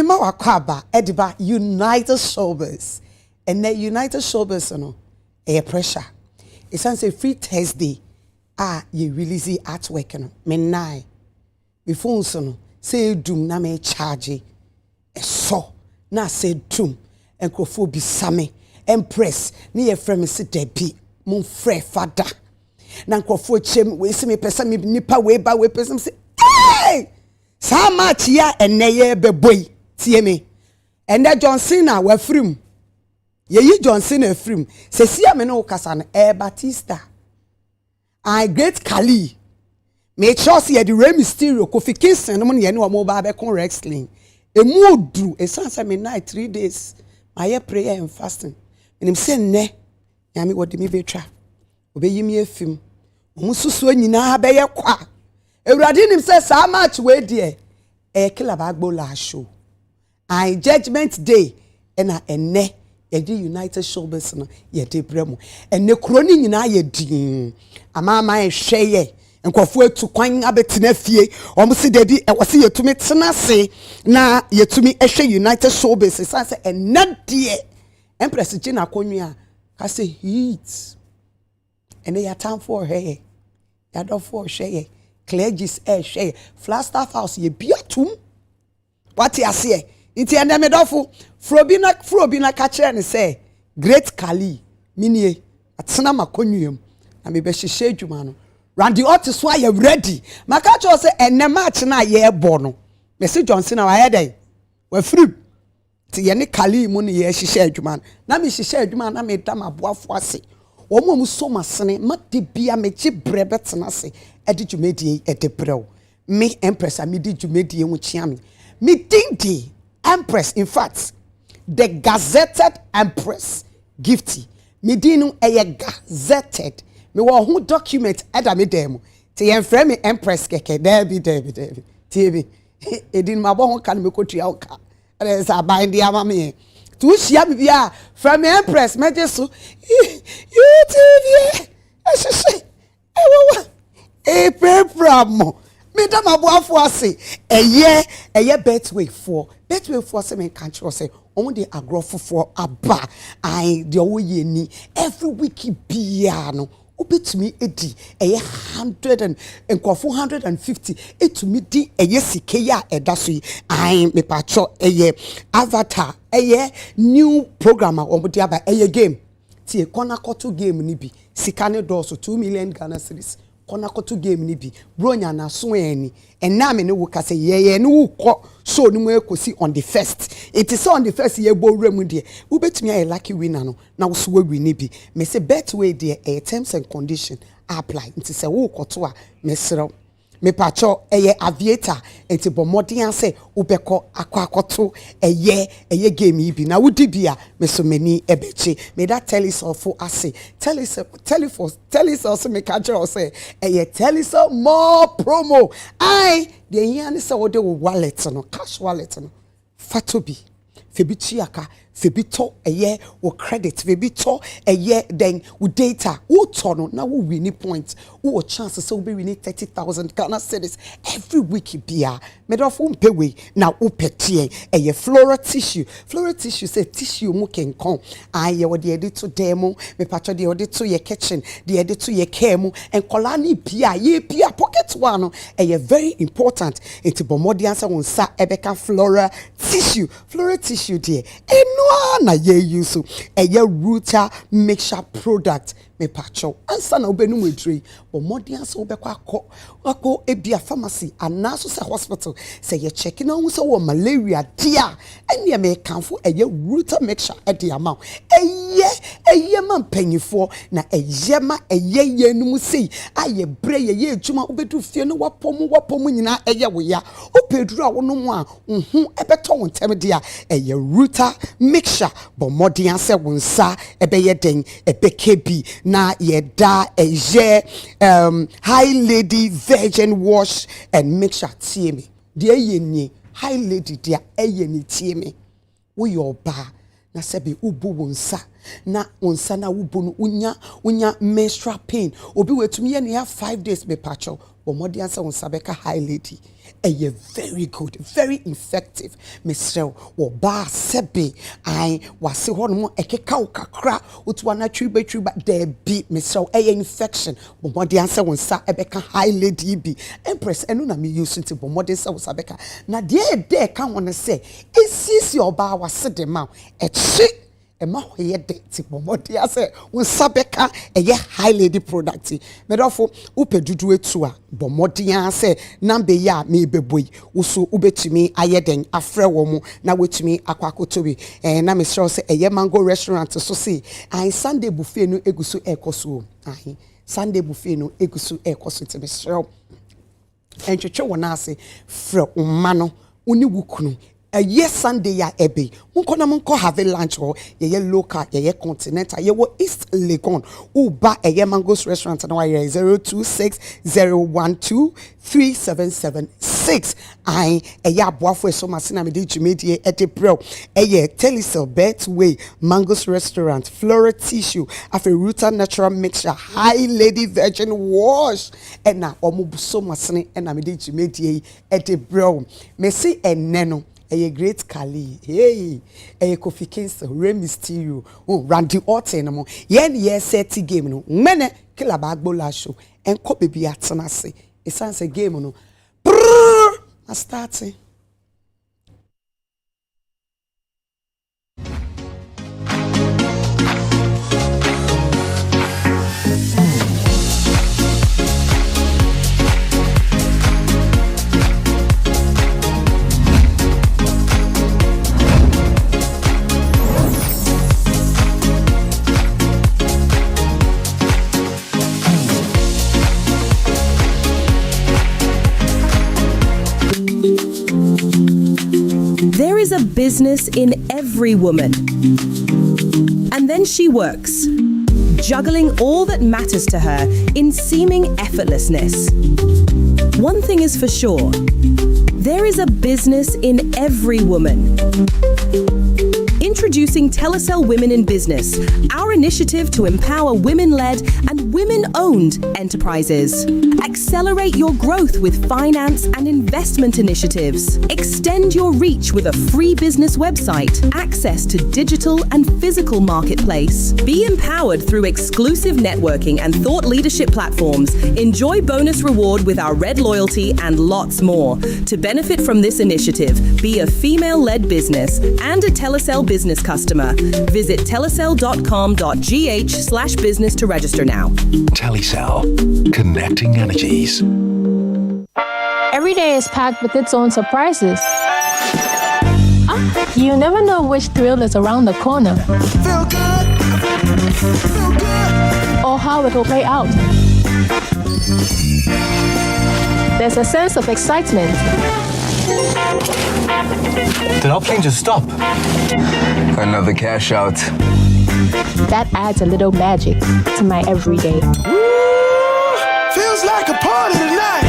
Mema wakwaba ediba United Showbiz. And the United Showbiz no pressure. It sounds a free Thursday. You release artwork no. Me nine. Me phone no say doom na me charge. So na say doom. Enkrofo bisame. Empress ni ye frame se debi. Mon frère fada. Na enkrofo chem we se me pesa me nipa we ba we pesa me say hey! Sa match ya eneye beboy tie me ene Johnson na wafrim ye Johnson na afrim se sia me no kasa na Batista I great Kali me trust ye the Rey Mysterio Kofi Kingston no mo ye ne o mo ba be kon wrestling emu odru esansa me night 3 days my prayer and fasting menim se ne ya me wodi me betwa obeyi me afim omu susu nyina be ye kwa Ewurade nim say sa match we there kill abagbo la show I judgment day na ene ye di United Showbiz no ye de bremu ene kuro ni nyina ye din ama ehweye nkofo etu kwan abetina fie omo se da bi e wose yetumi tena se na yetumi ehwe United Showbiz say say ene de Empress Gina konwa ka say heat ene ya time for her ya do for share clergies share Flagstaff House ye biatum what you say inti ende me dofo frobina ka kire ne say great Kali minie atena makonwiem na me be hihye adwuma no Randy Otis wa ye ready maka cho say enne match na ye bo no Messi Johnson na wa ye dey wa free ti ye ne Kali mu ne ye hihye adwuma na me hihye adwuma na me dam aboafo ase omo mu so masene ma de bia me chi brebe tena se edi dwumedie ede brew me Empress me di dwumedie hu chia me dindi Empress in fact the gazetted Empress Gifty me dinu eye gazetted me wo hu document eda me dem te yen frame me Empress keke David TV edin mabo ho kan me kotua oka there is a bind dia ma me tu shia bibia from Empress mejesu you TV pepram me da maboafo ase eye betway for se me kan kiro se on the agrofo aba I de oye ni every week bia no obetumi edi eye 100 and enkofo 150 etumi di eye sike ya edaso yi I me pacho eye avatar eye new programmer omodi aba eye game tie kona koto game ni bi sika ne do so 2 million Ghana cedis kona koto game ni bi bronya na so eni enna me ne wo ka se ye ne wo ko show ni mo ekosi on the first it is on the first ye bo remu de wo betumi ay lucky winner no na wo so wi ni bi me se bet way de terms and condition apply nti se wo koto a me sero me pacho eye aviator enti bomodian say ubeko akwakoto eye game yi bi na wudi bia me so mani ebechi me that tell us for ase tell us also me catch us say eye tell us more promo I the yan say wo de wallet no cash wallet no fatobi febi aka febi to eye wo credit febi to eye then wo data wo to no na wo win point wo chance say wo be win 30,000 Ghana cedis every week bia me do fo mpe we na wo petie eye floral tissue say tissue mu ken kon aye wo de edit to demo me patcho de odit to your kitchen de edit to your care mu enkola ni bia ye bia pocket one no eye very important enti bomodi answer won sa ebeka floral tissue de na ye use eye router mixture product me pacho ansa na obenu medre but modern so obekwa akọ ebia pharmacy anaso se hospital say ye check na hu se wo malaria dia ene me kanfo eye router mixture e dia ma eye man panyifo na eye ma eye yenum sei aye bre ye adwuma obedu fie no wapom nyina eye wo ya opeduru a wono mu a ebeto won tem dia eye router mixture but modern se wonsa ebeye den ebekebi na yeda eye high lady virgin wash and mixture tie me de eye ni high lady dia eye ni tie me wo yo ba na sebe ubu wonsa na onsa na ubu no unya menstrual pain obi wetumi ye ne 5 days be pacho Bomodi answer on Sabeka high lady. Eye very good, very effective. Mister wo ba sebe I wase ho no ekeka kakra utwana triba there be Mister eye infection. Bomodi answer on sa ebeka high lady bi. Empress enu na me use to bomodi answer on Sabeka. Na there can wanna say is your ba wase de ma echi Emma hoye de ti bomodi ase won sabeka eye high lady product medofo upe dudu etu a bomodi ase nambe ya me beboy uso ubetumi ayeden afre wo mu na wetumi akwakoto bi na me sure se eye mango restaurant so se ai Sunday buffet no egusu ekoso ai Sunday buffet no egusu ekoso te me sure entwetwe wona ase fre umma no oni wukunu yes Sunday ya ebe munko have lunch or ye local ye continental ye wo East Legon uba ye Mango's restaurant na wire 0260123776 ai ya boafo so masina me di jumedie edebro ye Telecel Betway Mango's restaurant Flora tissue afi Ruta natural mixture high lady virgin wash na omo so masine na me di jumedie edebro me see eneno a great Kali, hey, a Kofi Kingston, Rey Mysterio, Randy Orton, no, yen seti game no, mene kila bagbola show, and copy be at Sanase, a sense a game no, brrr, I starting. There is a business in every woman. And then she works, juggling all that matters to her in seeming effortlessness. One thing is for sure, there is a business in every woman. Introducing Telecel Women in Business, our initiative to empower women-led and women-owned enterprises. Accelerate your growth with finance and investment initiatives. Extend your reach with a free business website, access to digital and physical marketplace. Be empowered through exclusive networking and thought leadership platforms. Enjoy bonus reward with our Red Loyalty and lots more. To benefit from this initiative, be a female-led business and a Telecel business customer. Visit telecel.com.gh/business to register now. Telecel, connecting energies. Every day is packed with its own surprises. You never know which thrill is around the corner. Feel good. Feel good. Or how it will play out. There's a sense of excitement. Did our plane just stop? Another cash out. That adds a little magic to my everyday. Feels like a party tonight.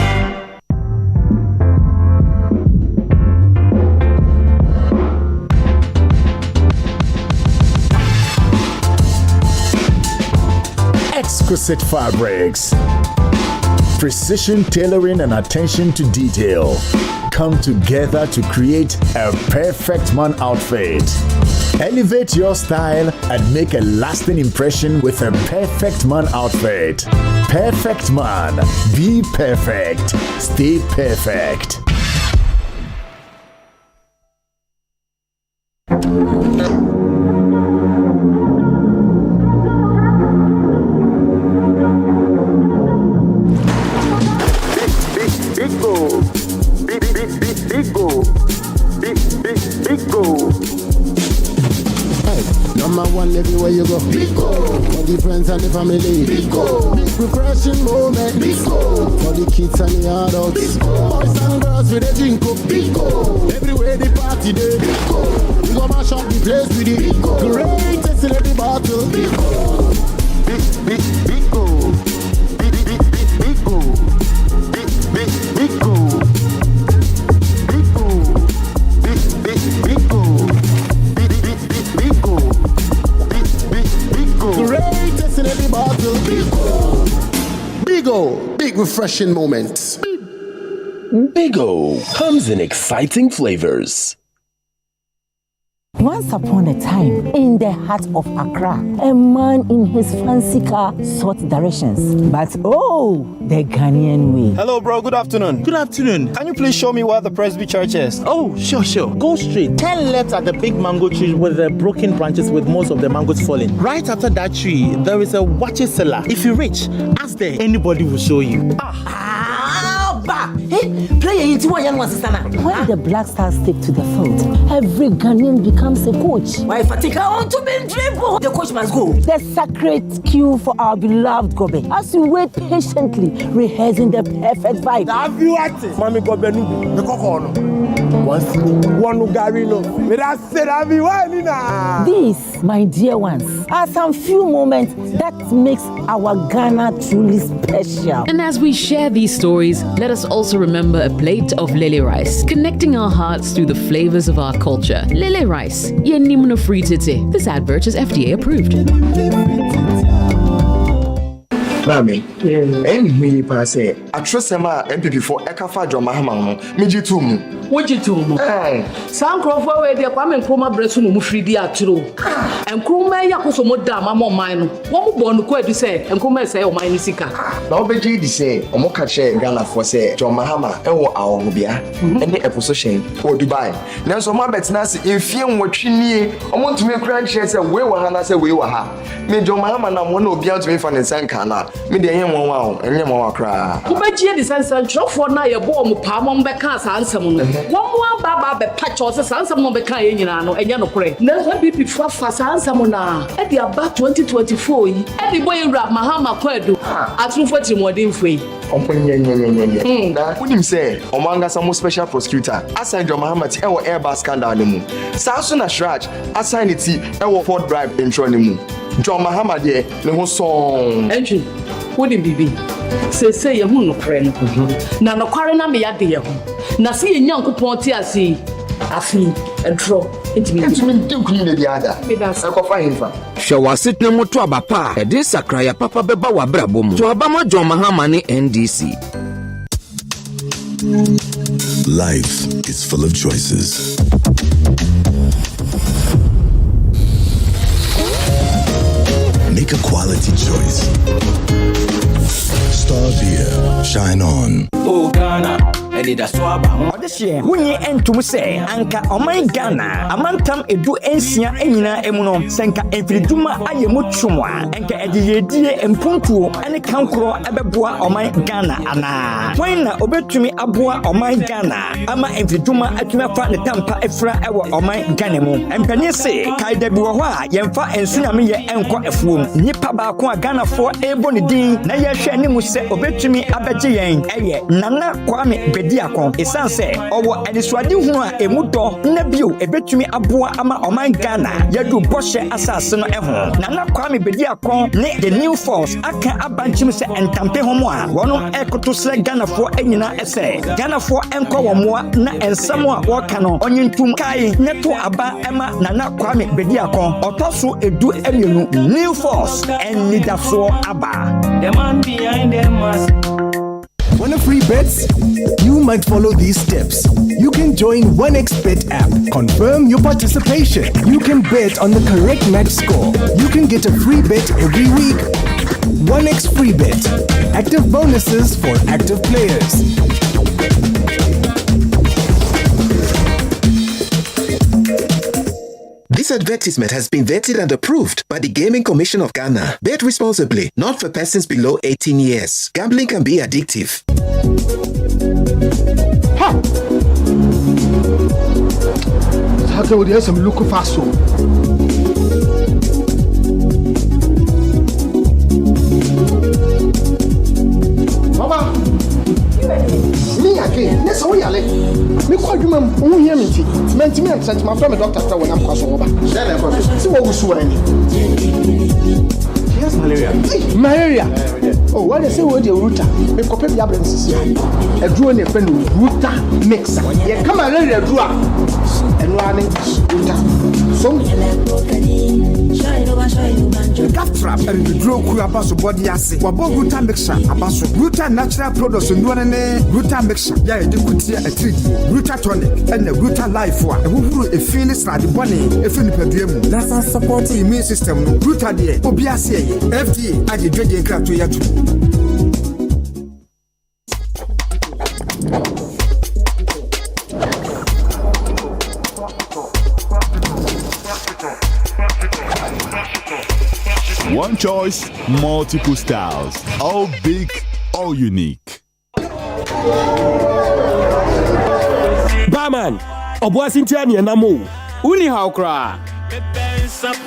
Exquisite fabrics, precision tailoring and attention to detail come together to create a perfect man outfit. Elevate your style and make a lasting impression with a perfect man outfit. Perfect man. Be perfect. Stay perfect. Number one everywhere you go. For the friends and the family. Big refreshing moment. For the kids and the adults. Boys and girls with a drink up. Everywhere the party day. We go mash up the place with it. Greatest in every battle. Big go. big refreshing moments. Bigo comes in exciting flavors. Once upon a time, in the heart of Accra, a man in his fancy car sought directions. But oh, the Ghanaian way. Hello, bro. Good afternoon. Good afternoon. Can you please show me where the Presby Church is? Oh, sure. Go straight. 10 left at the big mango tree with the broken branches with most of the mangoes falling. Right after that tree, there is a watch cellar. If you reach, ask there. Anybody will show you. When the Black Stars take to the field, every Ghanaian becomes a coach. Why Fatika want to be dribble? The coach must go. The sacred cue for our beloved Gobe. As we wait patiently, rehearsing the perfect vibe. Have you at it? Mami Gobe no, the cocono. One garino. These, my dear ones, are some few moments that makes our Ghana truly special. And as we share these stories, let us also remember a plate of lele rice, connecting our hearts through the flavors of our culture. Lele rice, yenimno free tete. This advert is FDA approved. Mami, any pass I trust Emma MPP for Ekafa Jomahama, Mijitum. Wojitum. Some Crawford where they come and Kroma Bresson Mufridi are true. And Kroma Yakosomo Dama, mine. One born quite to say, and Kroma say, oh, my Nisika. Now, Beji say, Omokache Ghana for say, Jomahama, or our Hubia, and the Epososhen, or Dubai. Now, so my bet's Nasi, if you want Chini, I want to make grand shares and we were Hana say we were her. Me Jomahama and one of the out to me from the Sankana. Me the young one, and your mama cry. Ubeji the sense for now, your bomb, Pamon Becas answer. One more Baba patch or some of the Kayano and Yano Pray. Never be before fast answer Mona. At the about 2024, and the boy rap Mahama Kwedu. At 240 more than free. Wouldn't say, Omanga some special prosecutor, assign your Mahamat our airbus scandal. Samson Ashraj, assign it our Ford bribe in Tronimu. John Mahama de no song. Entry. Wouldn't be. Say a moon of friend. Nano Quarana me at the na see a young ponty as see a fee and throw into me to clean the other. That's a coffin. Shall I sit no more to Abapa? A disacraya Papa Bebawa Brabum to Abama John Mahamani NDC. Life is full of choices. Make a quality choice. Start here, shine on. Oh Ghana, and that's why this year when you end to say Anka oh my Ghana, a man tam edu ensia enina emuno senka enfriduma ayemuchumwa enka ediyedie empuntuo ane kankro ebeboa oh my Ghana ana when na obetumi aboa oh my Ghana ama enfriduma atumi afa ne tampa efra ewo oh my Ghana mu empani se kaida bi wo ho a yemfa ensunyame ye enko efuom nipa ba ko a Ghana fo ebo ne din na ye hwe animu se obetumi abeje yen eye nana kwame bediakon esanse owo edisuade hu a emudo na bio ebetumi aboa ama oman Ghana yadu boshe asase no eho nana kwame bediakon ne the new force aka abanchim se entampe homo a wono ekoto sle Ghana fo enyina ese Ghana fo enko womoa na ensamo a woka no onyintum kai neto aba ema nana kwame bediakon otoso edu emienu new force and nidafo aba the man behind them must. Want a free bets? You might follow these steps. You can join 1xBet app. Confirm your participation. You can bet on the correct match score. You can get a free bet every week. 1x free bet. Active bonuses for active players. This advertisement has been vetted and approved by the Gaming Commission of Ghana. Bet responsibly, not for persons below 18 years. Gambling can be addictive. Ha! How do you some look fast? Mama! Me again. Yes, we are late. Me call you, ma'am. Who hear me? Me and sent my friend doctor when I'm crossing over. See what we saw. Yes, malaria. Malaria. Oh, what they say with the router? Me copy the abrances. A drone a friend router mix. Yeah, come malaria draw. And running router. some Gap trap and the draw abaso body ase. Wabo Ruta mixture abaso. Ruta natural products nwane Ruta mixture. Ya e kutia a treat. Ruta tonic and the Ruta life wa. E wuru e feel is the body e feel pediem. Nasa support the immune system no. Ruta de obi ase ye. FDA age dwege nkra to ya tu. One choice, multiple styles. All big, all unique. Barman, Obuasi Ntiani Enamo. Uni haukra.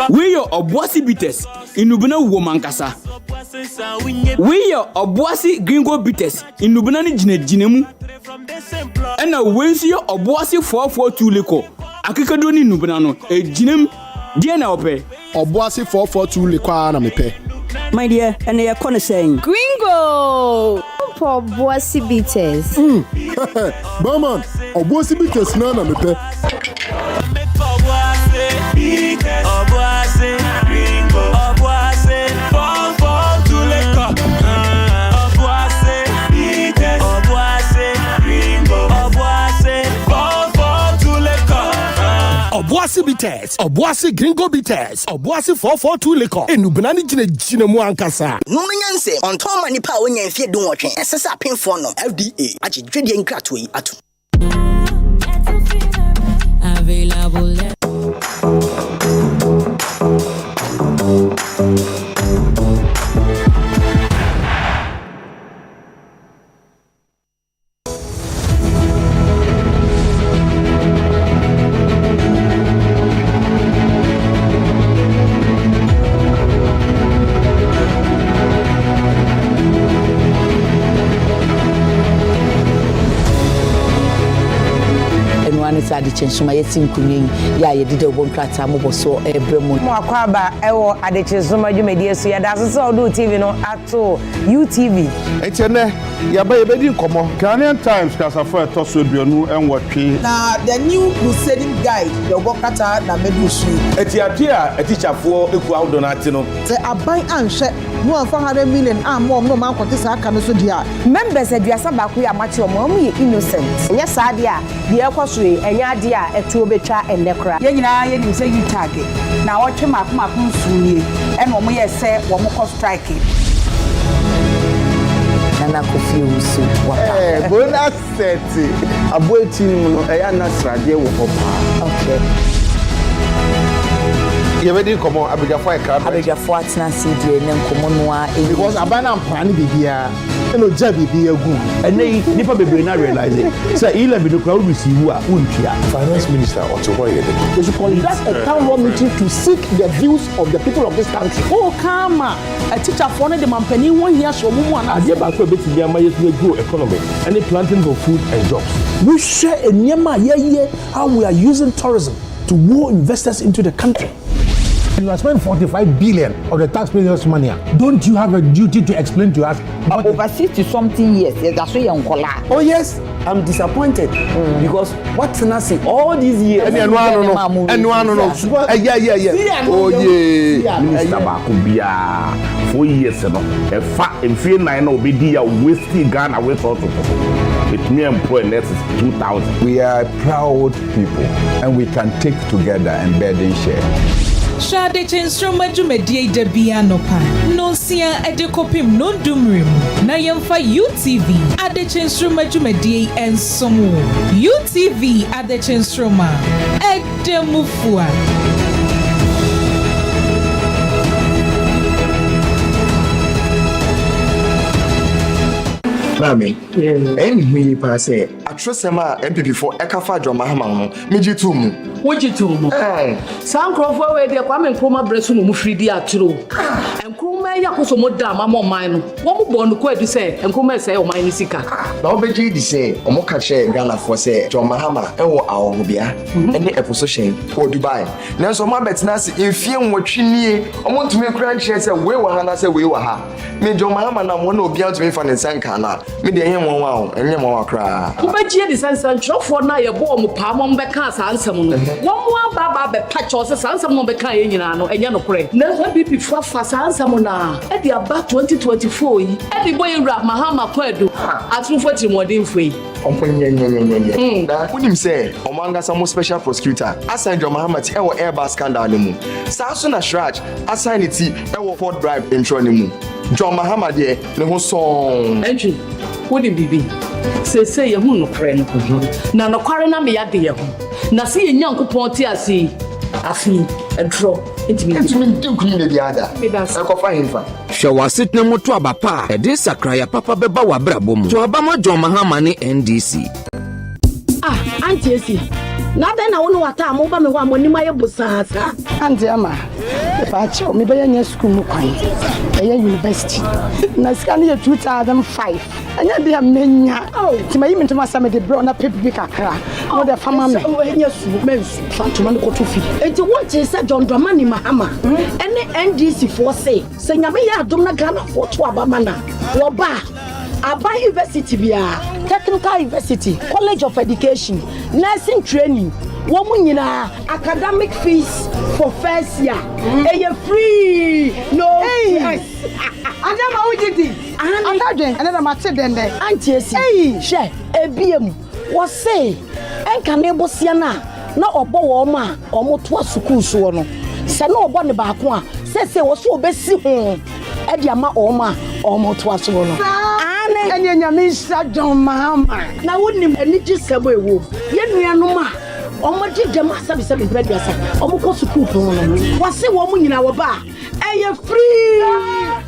We your Obuasi bitters. Inubuna woman kasa. We your Obuasi gringo bitters. Inubuna ni jinemu. Ena wensi your Obuasi 442 leko. Akikado ni nubuna no. Jinem. Dear na ope. Obuasi 442 lekwa na mepe. My dear, and they are corner saying Gringo! Obuasi bitters. Barman, Obuasi bitters na mepe. Obuasi, Gringo, Obuasi, 442 leko. Obuasi, bitters, Obuasi, Gringo, Obuasi, 442 leko. Obuasi bitters, Obuasi gringo bitters, Obuasi 442 leko. Enubnani jine mu ankasa. No nyanse on Tom mani pa wonya mfie dun wotwe. Esesa penfo no FDA achi dwede nkrato yi ato. Available. Ade chensuma yetim kunyin ya ye dide obon krata mo boso ebremu mo akwaba ewo ade chensuma dwumedie so ya da so do TV no ato UTV Etene ya ba ye bedi nkomo Ghanaian Times kasafo etoso aduonu enwotwe na the new crusading guide the obokata na medusu etiate a etichafo eku awdo na ati no se aban anhwe no 400 million amom no man kwete sa aka no so dia members aduasa ba ku ya machi omo ye innocent nya sa dia de ekoso enya ade a etu obetwa enekra ye nyina ye nim se yi target na wotwe makomaku nsunie e no mo ye se wo mo ko strike na kofi usu waka bonus set aboeti no eya na srade wo popa okay you ready come on abegafo ekra abegafo atena cd ne nkomo no a because abana mpani bibia eno ja bibia gu ene nipa bebre na realize say 11 no crowd receive a untia finance minister Otoboye they should conduct a town hall meeting to seek the views of the people of this country oh kama a teacher for the mampani won here so mu ana ade ba ko beti bia ma yesu grow economy and planting for food and jobs we share a nyama ye how we are using tourism to woo investors into the country. You are spending 45 billion of the taxpayers' money. Don't you have a duty to explain to us? Over 60-something years, that's why you're oh yes, I'm disappointed because what's Nasi all these years? Yeah. Oh yeah, Minister Bakubia 4 years ago. A fact in fear 9 will be there wasting Ghana with all with me and poor next is 2,000. We are proud people and we can take together and burden share. Shade chenstroma jumedie de bianopa. No sia edekopim no dumrim. Na yemfa UTV ade chenstroma jumedie ensomo. UTV ade chenstroma. Edemufua. Mami, any me pass a trusema MPP for Ekafa Jomahama, Mijitum. Wojitum. Some crowd where they come and Kroma Bresson Mufridi are true. And Kruma Yakoso Dama, more mine. What born quite to say, and Kruma say, oh, my Nisika. Now, Beji say, Omokache Ghana for say, Jomahama, and our Hubia, and the opposition for Dubai. Now, so my bet Nasi, if you watch me, I want to make grand chance and we were Hana say we were her. Me Jomahama, and one will be out to me for the Sankana. Me the young one, and your cry. wobɛgye de sansantrɔfoɔ na yɛbɔ mo paa mo bɛka saa nsɛm no wɔn mo aba bɛpa kyɛw sɛ saa nsɛm no bɛka yɛ nyinaa no ɛnyɛ nokorɛ na so bibi fa saa nsɛm na ɛde aba 2024 yi ɛde bɔ yɛwura mahama kwadu atrofo tirimɔdenfo yi ɔmpɔnyɛnyɛnyɛnyɛ na wonim sɛ ɔmo ankasa mo special prosecutor assign John Mahama ti ɛwɔ airbag scandal ne mu saa so na Shraj assign ne ti ɛwɔ Ford Drive intro ne mu John Mahama deɛ ne ho sɔn ɛntwi wonim bibi sese yɛ hu nokorɛ no na nokware na me yade yɛ ho na se yɛ nyankopɔn te ase afi ɛdrɔ ntimi nkuni ne biada ɛkɔfa hemfa hwɛ w'asetena mu to aba pa a ɛde sakraya papa bɛba w'abrabɔ mu to aba ma John Mahama ne NDC Auntie esi na den na wonu wata mo ba me ho amonim aye busasa Auntie ama pa cho me be nya school mu kwan eye university na sika ne 2005 anya dia menya ti mayi me ntoma sama de bro na pepi kakra no de fama me enya su mensu fantoma ne koto fi enti wonche se John Dramani Mahama ene NDC for say se nyame ya adom na Ghana for to abama na wo ba Aba University bia Technical University College of Education Nursing Training woman nyina academic fees for first year free no yes Anja ma wujidi akadwen ene na mate den den Auntie esi hwe ebiem wo say enka na ebosia na obo wo ma omo to school so no se na obo ne ba ko a se wo so obesi ho e dia ma omo to so no anya nyamisha John Mahama na wonim eniji sebo ewo ye nuanom a omoji dem asabi breadwasa omko school pon no wase wo mu nyina wo ba eye free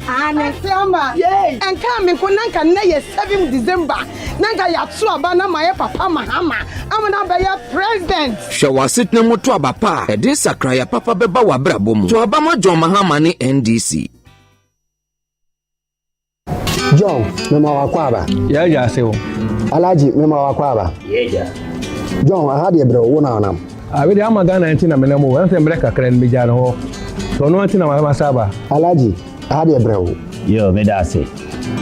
ane fiamba enka me ko nanka na ye 7 December nanka ya to aba na maye papa Mahama amuna be ya president hwɛ w'asetena mu to aba pa a ɛde sakraya papa bɛba w'abrabɔ mu to aba ma John Mahama ne NDC John, mema wakwaba. Yeah, say. Alaji, mema wakwaba. Yeah. John, I had a bro, one on. I really am a Ghana and Tina Menamo, and some Breca Cran Bijano. So no Tina Masaba. Alaji, I had a bro. Yo, Medasi.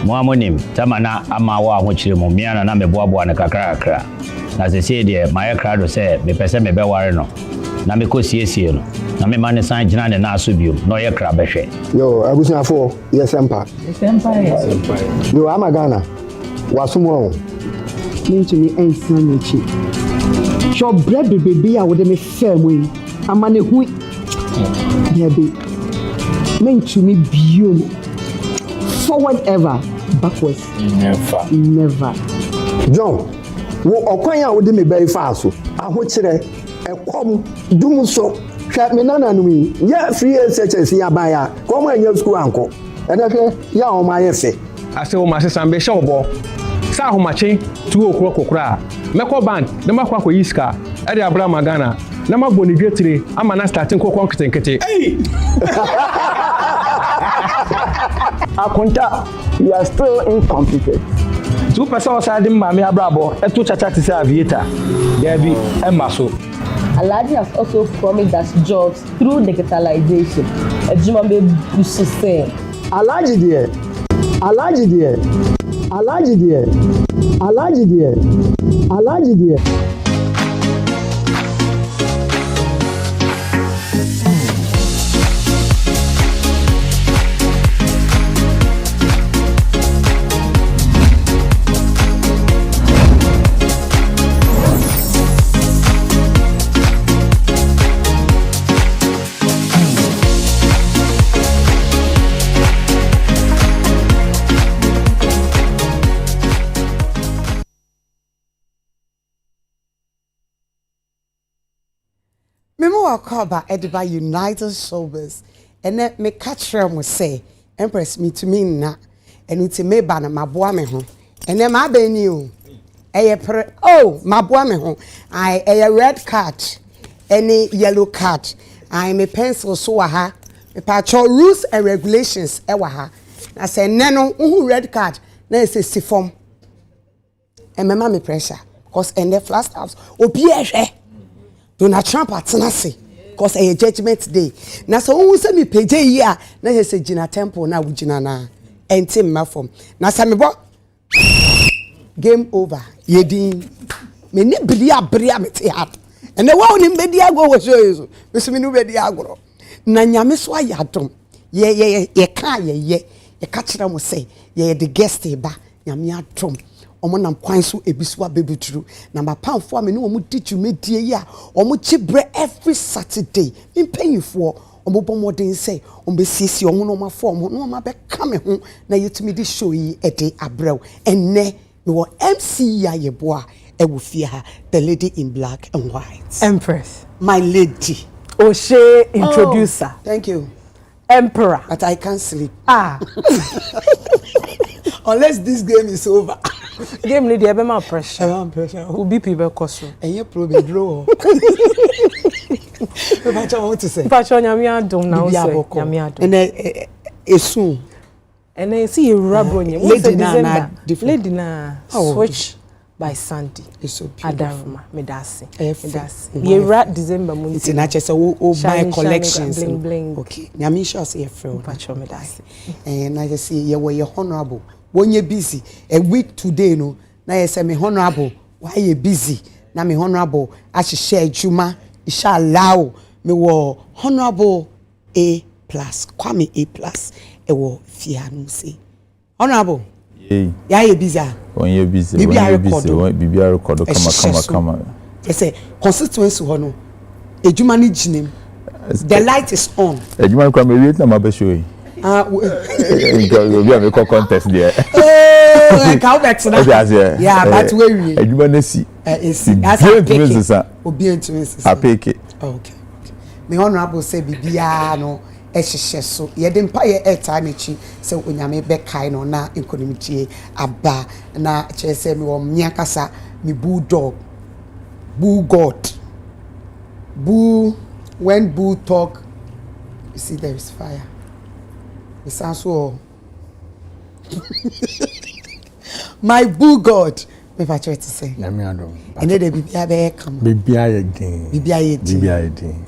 Moamonim, Tamana, Amawa, which you Mumiana, and Bobo and a Kakra. As I say, dear, my crowd said, me person me be wareno. Na me ko siesie no na me man san gina ne na so biom no ye kra behwe yo abusua fo yes empa yo amagana wasumo nintumi ensan nechi sho bread baby a wo de me fam yi amane hu yabe mentumi biom forward ever backwards never John wo okwan a wo de me bai fa so ahokyere ekom dum so hwa me nana no yi ya free SHS ya ba ya kom anya school anko ena hwe ya o ma yefe ase wo ma se sambe hye obo sa ahomache tu okro kokra meko bank na makwa ko yiska e de abra magana na maboni dwetire ama na starting kokon ketenkete akunta you are still incompetent 2% osade mama abrabo eto chacha ti say aviator there be emaso Alaji has also promised us jobs through digitalization. Ejimambe Bususe. Alaji dear. Koba Ediba United Showbiz and me catch them say Empress me to me na and it's me banner my boy me home and then my baby my boy me home I a red card any yellow card I'm a pencil so aha me patch rules and regulations ha I say nano who red card na say form and my mommy pressure because in the flash house obi Donald Trump atenase cause a judgment day na so won say me page here na he say gina temple na wugina na enti ma form na say me bo game over yedin me ni bria me te hat and the one in media go was so me me no bedi agro na nyame so ayadom ye ka ye ka kira mo say ye the guest ba nyame adom omo nam kwan so ebisu abebuturu na mapamfo ame no omo dichu medie ya omo chibre every Saturday impanyfo omo bomodin say omo sisi omo no mafo omo no ma be ka me ho na yetumi di show yi ede abrew enne me wo MC ya yeboa e wo fie ha the lady in black and white Empress my lady Oshe introducer. Thank you. Emperor. But I can't sleep. Unless this game is over. Game lady, I be my pressure. Who be people cost? And you probably draw. What I want to say? Pacho nyamia dom na nyamia dom. And soon. And I see you rub on you. Lady na Lady na switch by Sandy. It's so beautiful. Adaruma, medasi. Medasi. Ye rat December month. It's not just my collections. Bling bling. Okay. Nyami sure say friend. Pacho medasi. And I just say you were honorable. When you busy a week today no. Na you say me honorable. Why you busy? Na me honorable. I should share juma. Inshallah. Me wo honorable A+. Kwame A+. E wo fianu say. Honorable. Yeah, you busy. When you're busy, Bibi when you're record, come. They say constituency hono. Ejuma ni jinem. The light is on. Ejuma kwa me wait na ma be show yi. You have a contest there. Oh, how better now? Yeah, but where we? Ejuma na si. As a pick. Obi entuensi. I pick it. Okay. Me honorable say bibia no. So ye dem pa ye airtime echi se onyame be kai no na economy aba na che se me wo miakasa me bulldog bull god bull when bull talk you see there is fire it sounds so my bull god me fa try to say nyame adom and they bibia be come bibia ye din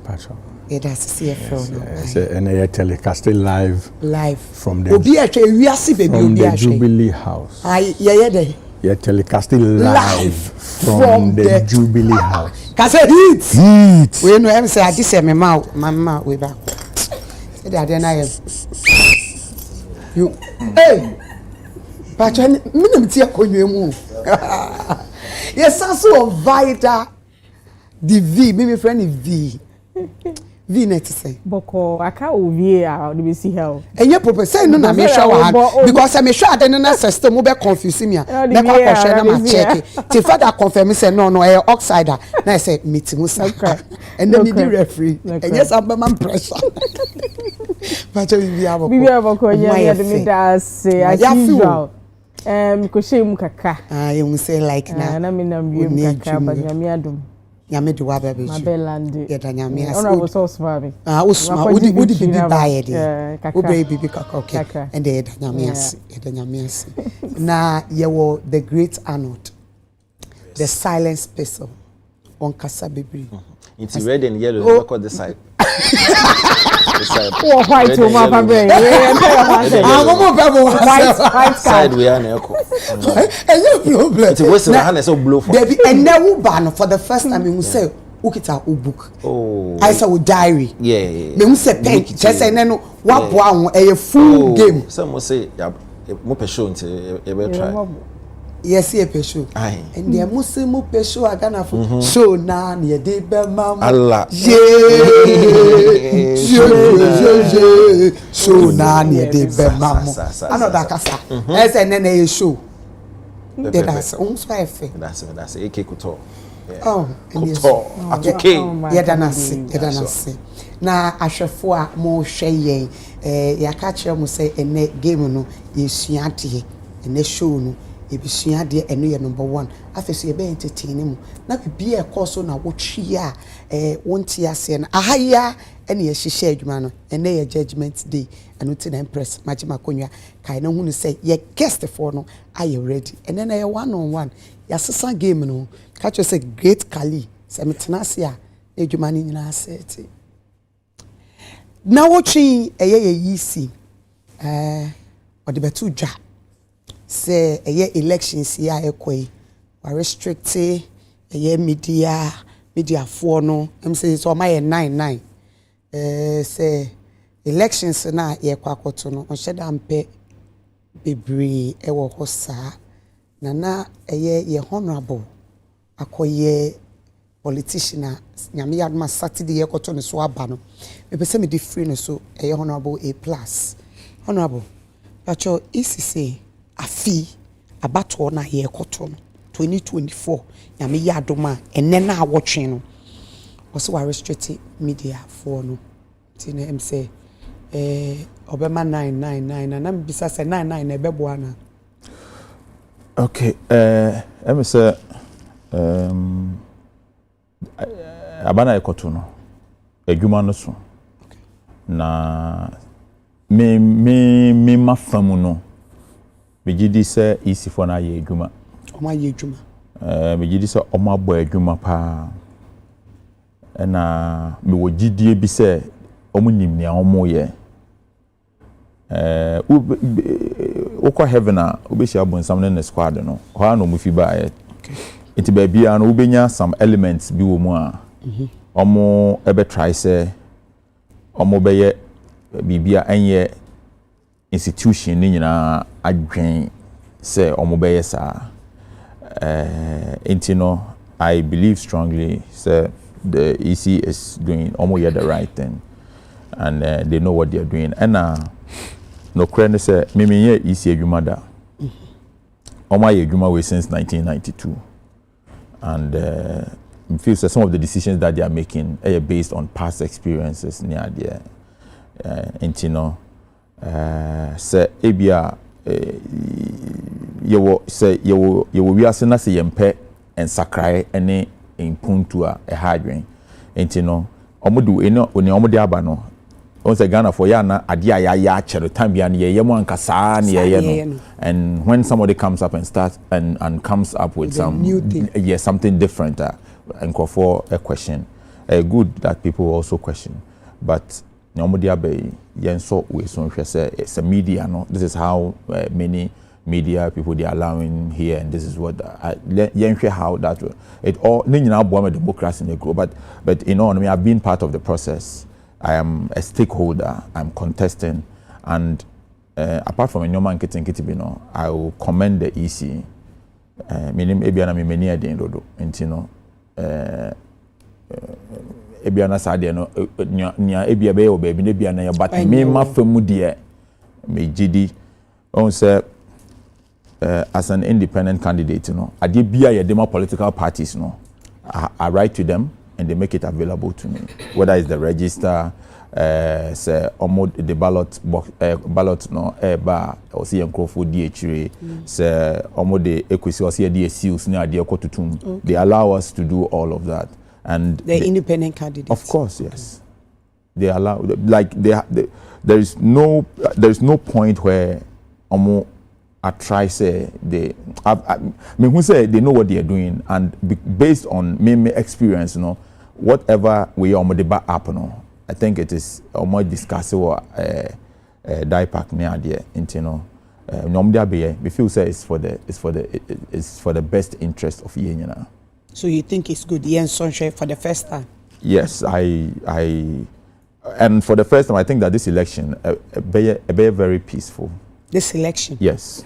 patro. It has to see a film. And I telecast live from the Jubilee House. Yeah, telecasting live from the Jubilee House. Can say heat. We know him say I just say my mouth we back. Say that then I am. You hey. But me no tia konwe mu. Yes, so vital. The V, me friend V. V-net say. Boko, I can't ovie the see how. And you propose say no na me sure because I me sure that no system will be confusing me. Na kwa question na check. Till father confirm say no oxide. Na I say meeting musa. And then me the referee. And yes I'm man pressure. But you be able. Bibi aboko ya de me da say as usual. Ko shey kaka. You say like na me na mu kaka ba nyame adom. Nyame de wa baby. Mabelande. Yeah, nyame as. Honorable source baby. Usma, udi bibi buy there. Udi bibi kaka okay. And the nyame as, the nyame as. Na yewo the great Arnold. The silence person on Kasa Bibri. It's red and yellow, look at the side. Oh, white to my family. White side we are now. And no problem. It's worse than Hannah so blue for. There be and never ban for the first time you say ukita book. Oh. I say diary. Yeah. Me say pen. Just say no what boa a full game. Some will say yeah, mo pesho nti e be try. Yes, ye pesho. Aye. And the Muslim pesho agana for show na ye de be mam. Allah. Show na ye de be mam. Another kasa. Ese nene ye show. That's almost five. That's AK Kuto. Oh, Kuto. Atuke. Yedanasi. Na ahwefo a mo hwe yen ya ka kire mo say ene game no yesuate ene show no ebisua de eno ye number 1 afeso ye be entertain mu na bibia e course na wo twi a wonti ase na ahaya ene ye hihye adwuma no ene ye judgment day anu ti na Empress magima konwa kai na hunu say ye guest for no are you ready ene na ye one on one ya sesa game no ka cho say great Kali se metena ase a adwuma ni nyina aseti na wo twi eye ye yisi ode betu dwa say elections ya ekoi wa restrict media for no say so my 99 say elections na ye kwakoto no on sheda mpe bebre ewo ho saa na ye honorable akoye politician nyame yadma Saturday ye koto ne so aba no me pese me di free no so honorable A+. Honorable pacho isi afi abato na ye koto no 2024 nyame yadoma enne na awotwe no also wa restricted media for no tin em say obema 999 na me bisa say 99 na ebebo na. Okay, em say abana ekoto no adwuma no so na me mafamu no begidi se isi for na ye adwuma o ma ye adwuma begidi se o ma bo adwuma pa na me wo gidie bi se o mu nim ne o mo ye ukwa heaven a obeshi abonsam ne squad no ho no mu fi ba ye it be bia no ubenya some elements bi wo mu a omo ebe try say omo be ye bibia enye institution ni nyina adwen say omo be ye sa intino I believe strongly say the EC is doing omo ye the right thing and they know what they are doing and no crane say me ye EC adwuma da omo ye adwuma we since 1992 and I feel that some of the decisions that they are making are based on past experiences near there. Intino say ebia you we are saying say yempe and sakrai any impuntu a hardware. Intino omodu eno oni omode aba no on say Ghana for ya na ade ya chere time bia na ye mo ankasa na ye no and when somebody comes up and starts and comes up with some new thing, yeah, something different and call for a question good that people also question but normally abe yen so we so say it's a media no this is how many media people they are allowing here and this is what yen how that it all nyina abo democracy in the group but you know I mean I've been part of the process. I am a stakeholder. I'm contesting, and apart from Nyoman Kitibino, I will commend the EC. Meaning, Ebiana many a day dodo. Intino, Ebiana Sadiano, Nia Ebiabe or baby Nebiana, but me mafamudia, me GD, on say as an independent candidate, you know, I did be a demo political parties, you know, I write to them. And they make it available to me, whether it's the register, say the ballot no bar or see Crawford DHA, say the equity or see the seals near the Kotutum. They allow us to do all of that, and the independent candidates. Of course, yes, they allow there is no point where I try say I mean who say they know what they are doing and based on me experience, you know, whatever we are on the back up, you know, I think it is more discussing what die pack near there, you know. Normally, we feel say it's for the best interest of Yenya. So you think it's good, Ian Sunshine, for the first time? Yes, and for the first time, I think that this election be very peaceful. This election? Yes.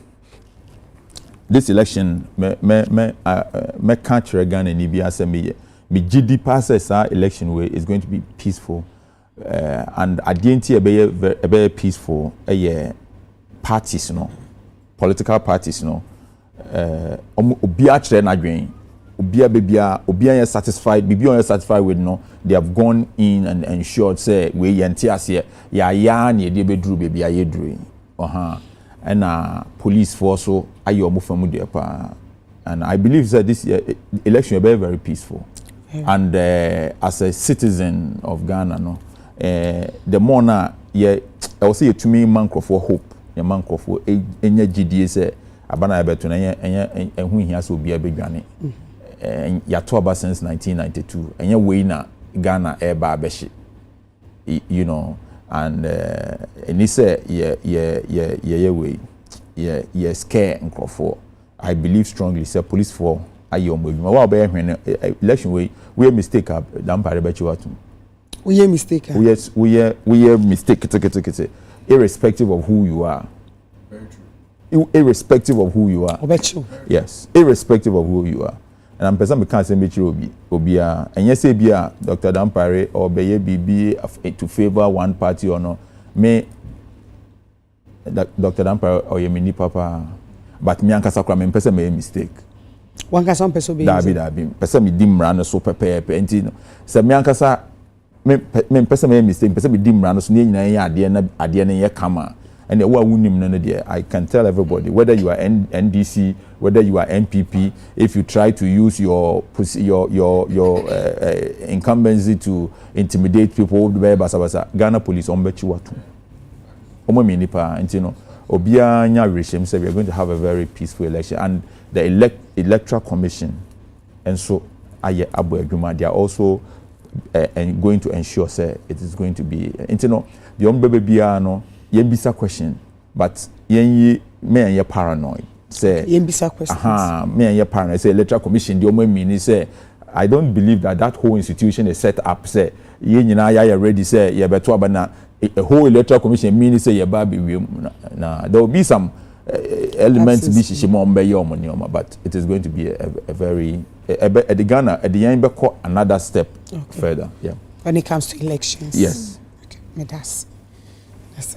This election, me catch Regan and Ibia me GD passes our election way is going to be peaceful, and at the end, a very peaceful. Parties, no, political parties, no. Obia na green, obia satisfied. Bibia satisfied with no. They have gone in and ensured say we yentias here ya ni de bedru baby aye dru. And police force so ayo mo famu de pa, and I believe that this election will be very peaceful. And as a citizen of Ghana, no, the more na I will say to me man for hope, a man for any GDA say abana beto na enya hu hia so bia bedwane. Ya to aba since 1992. Enya we na Ghana eba abeshi. You know, and he said yeah way. yeah scare nkrofo. I believe strongly say police for ayom adwuma wa be hwen election we mistake dan pare ba chiwatu. We mistake. We mistake kete irrespective of who you are. Very true. Irrespective of who you are. Yes, irrespective of who you are. And I'm person can't say mechi obia and yes say bia Dr. Dampare or beye bibi to favor one party or no me Dr. Dampare or yemini papa but me ankasa kra me person make mistake one person person be dabi person me dimra no so pepe enti no say me ankasa me person make mistake person me dimra no so ne nyina ye ade na ye kama and who are winning no there. I can tell everybody whether you are NDC, whether you are MPP, if you try to use your incumbency to intimidate people, Ghana police ombechi watu. Omo minipa, and you know, obia nya regime say we are going to have a very peaceful election, and the electoral commission, and so aye abu agreement, they are also going to ensure say it is going to be, and you know, the ombebe bia no. Yembisa question, but me and ye paranoid. Say Yembisa question. Me and ye paranoid. Say electoral commission. The only meaning say I don't believe that whole institution is set up. Say ye ya ready. Say ye beto abana a whole electoral commission meaning say ye baby na there will be some elements be shishimombe but it is going to be a very at the Ghana at the end another step further. Yeah. When it comes to elections. Yes. Okay. Me that's. Yes.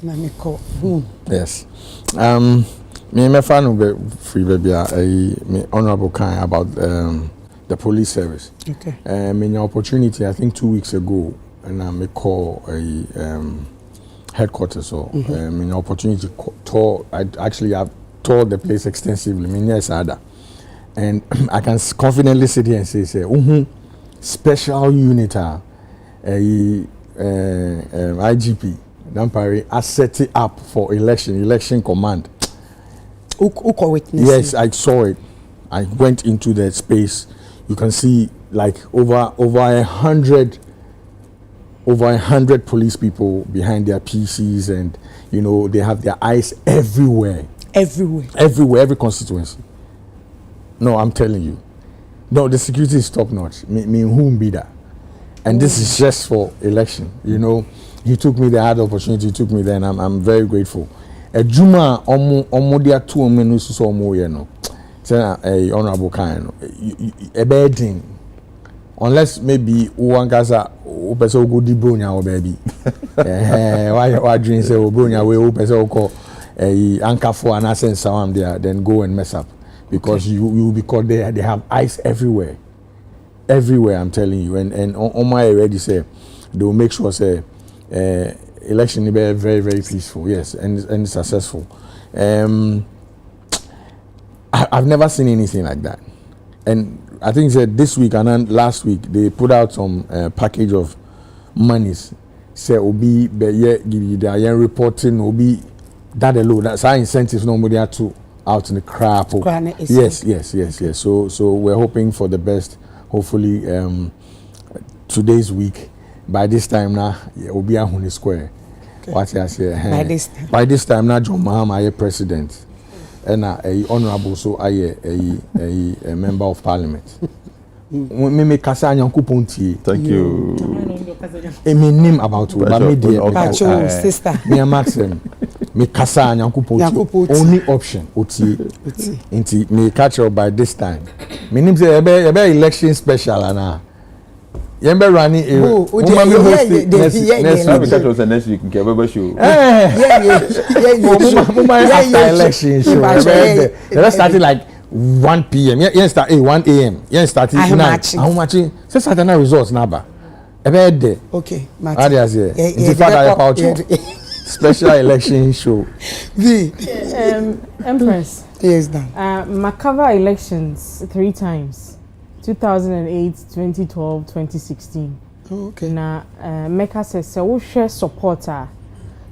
Me fan of free baby. Me honorable kind about the police service. Okay. Me opportunity. I think 2 weeks ago, and I me call a headquarters. So me opportunity tour. I actually have toured the place extensively. Me yes ada, and I can confidently sit here and say special unit IGP. Dampare I set it up for election command. Who witness? Yes, I saw it. I went into the space. You can see like over 100 police people behind their PCs, and you know they have their eyes everywhere. Every constituency. No, I'm telling you. No, the security is top notch. Me whom be that? And this is just for election, you know. He took me there, I had the opportunity, he took me there, and I'm very grateful. Juma omo dia 2 minutes so omo ye no. Say a honorable kind a bedding. Unless maybe uwankasa o pese o go di bronya o baby. Why dream say o bronya we o pese o call anchor for an ascent sound there, then go and mess up. Because you will be caught there. They have eyes everywhere. Everywhere, I'm telling you. And on my already say they will make sure say election will be very, very peaceful, yes, and successful. I've never seen anything like that. And I think that this week and then last week they put out some package of monies. Say obi be the reporting obi that alone. That's our incentives nobody had to out in the crap. Yes. So we're hoping for the best. Hopefully today's week. By this time now, we'll be on the square. Okay. What I say? By this time now, John Mahama is president, and a honorable so a member of parliament. Me make kasa nyankuponti. Thank you. Me name about you, but me dear sister. Me a Maxim. Me kasa nyankuponti. Only option. Oti. Inti me catch up by this time. Me name say ebe election special ana. Yembe running next week nke baba show. After election show. Let's start like 1 p.m. Yeah, start 1 a.m. Yeah, start 9. How much? Say Saturday results naba. Ebe de. Okay, special election show. Empress. Yes, Dan. Cover elections 3 times. 2008, 2012, 2016. Oh, okay. Na Mecca says so we share supporter.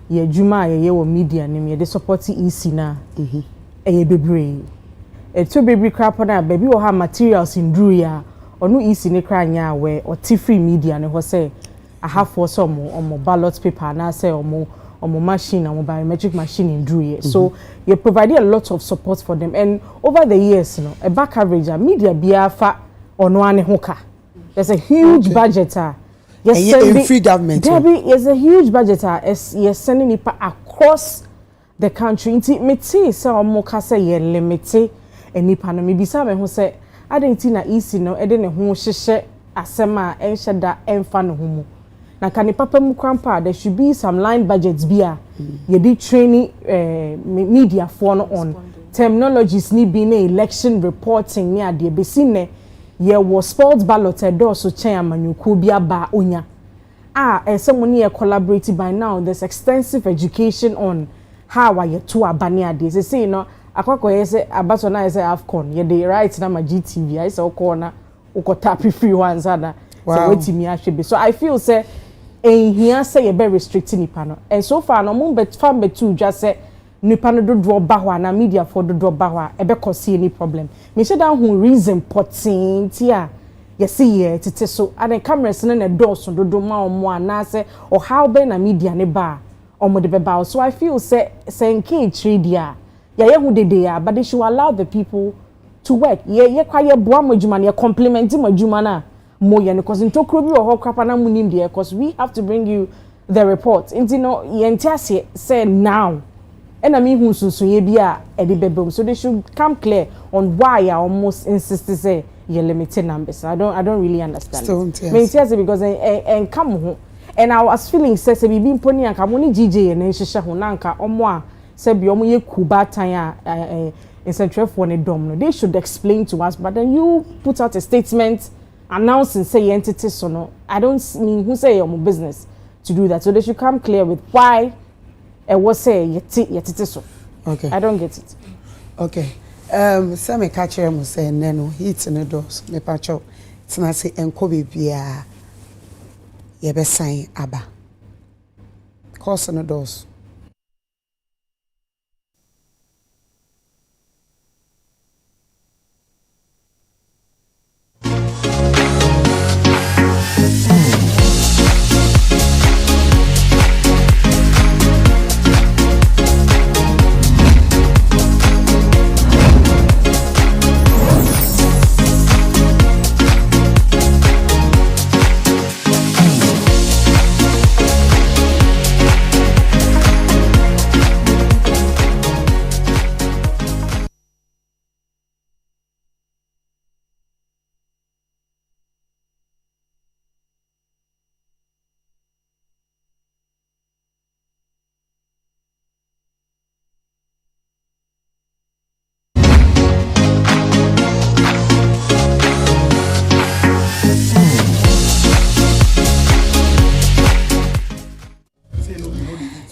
Ye Juma ye wo media nim ye support EC na. Ye bebre. To bebre crap na baby wo ha materials in drew ya. Onu EC ne kra nya we or free media ne ho say I have for some on ballot paper na say omo machine and biometric machine in Drew. So you're providing a lot of support for them. And over the years, a back average, media biafa or no one hoka. There's a huge budget. Yes, free government. There's a huge budget. Yes, sending it across the country. Me say moka say ye limite nipa no me bisa me ho say adenti na easy no e de ne ho hyehye asema enhye da emfa no ho mu na kani papa mu krampa there should be some line budgets bia ye di training media for no on terminologies ni bi na election reporting ni ade be sine ye was sports ballot do so chen amanyuku bia ba onya someone here collaborating by now. There's extensive education on how are you to abani ade. They say akwako yese abato na yese AFCON. Ye dey right na ma GTV. I say okona ukota free ones ana. So weti mi ahwebe. So I feel say here say you be restricting nipa no. And so far no mo bet fam betu just say nipa no do draw bahwa na media for do draw bahwa ebe cause any problem. Me say that who reason potting tia. Yes, tete so and the cameras na door so do ma omo na say or how be na media ne ba omo de beba. So I feel say nke trade ya hu de ya, but they should allow the people to work. Ye kwa ye boa madwuma na ye compliment madwuma na mo ye ne cause ntokro bi ho krapa na munim de cause we have to bring you the report. Inti no ye ntiase say now and I mean who so ye bia e de bebem. So they should come clear on why I almost insist to say your limited numbers. I don't really understand. Yes. Because and come home. And I was feeling says we been pony and come only GJ and Shisha Honanka or more said be ye kuba tanya in central for a domino. They should explain to us, but then you put out a statement announcing say entities or no. I don't mean who say your business to do that. So they should come clear with why it was say yet so. Okay. I don't get it. Okay. Some catcher must say no heat in the doors. Me pacho. It's not say enko bibia. Ye be sign aba. Course in the doors.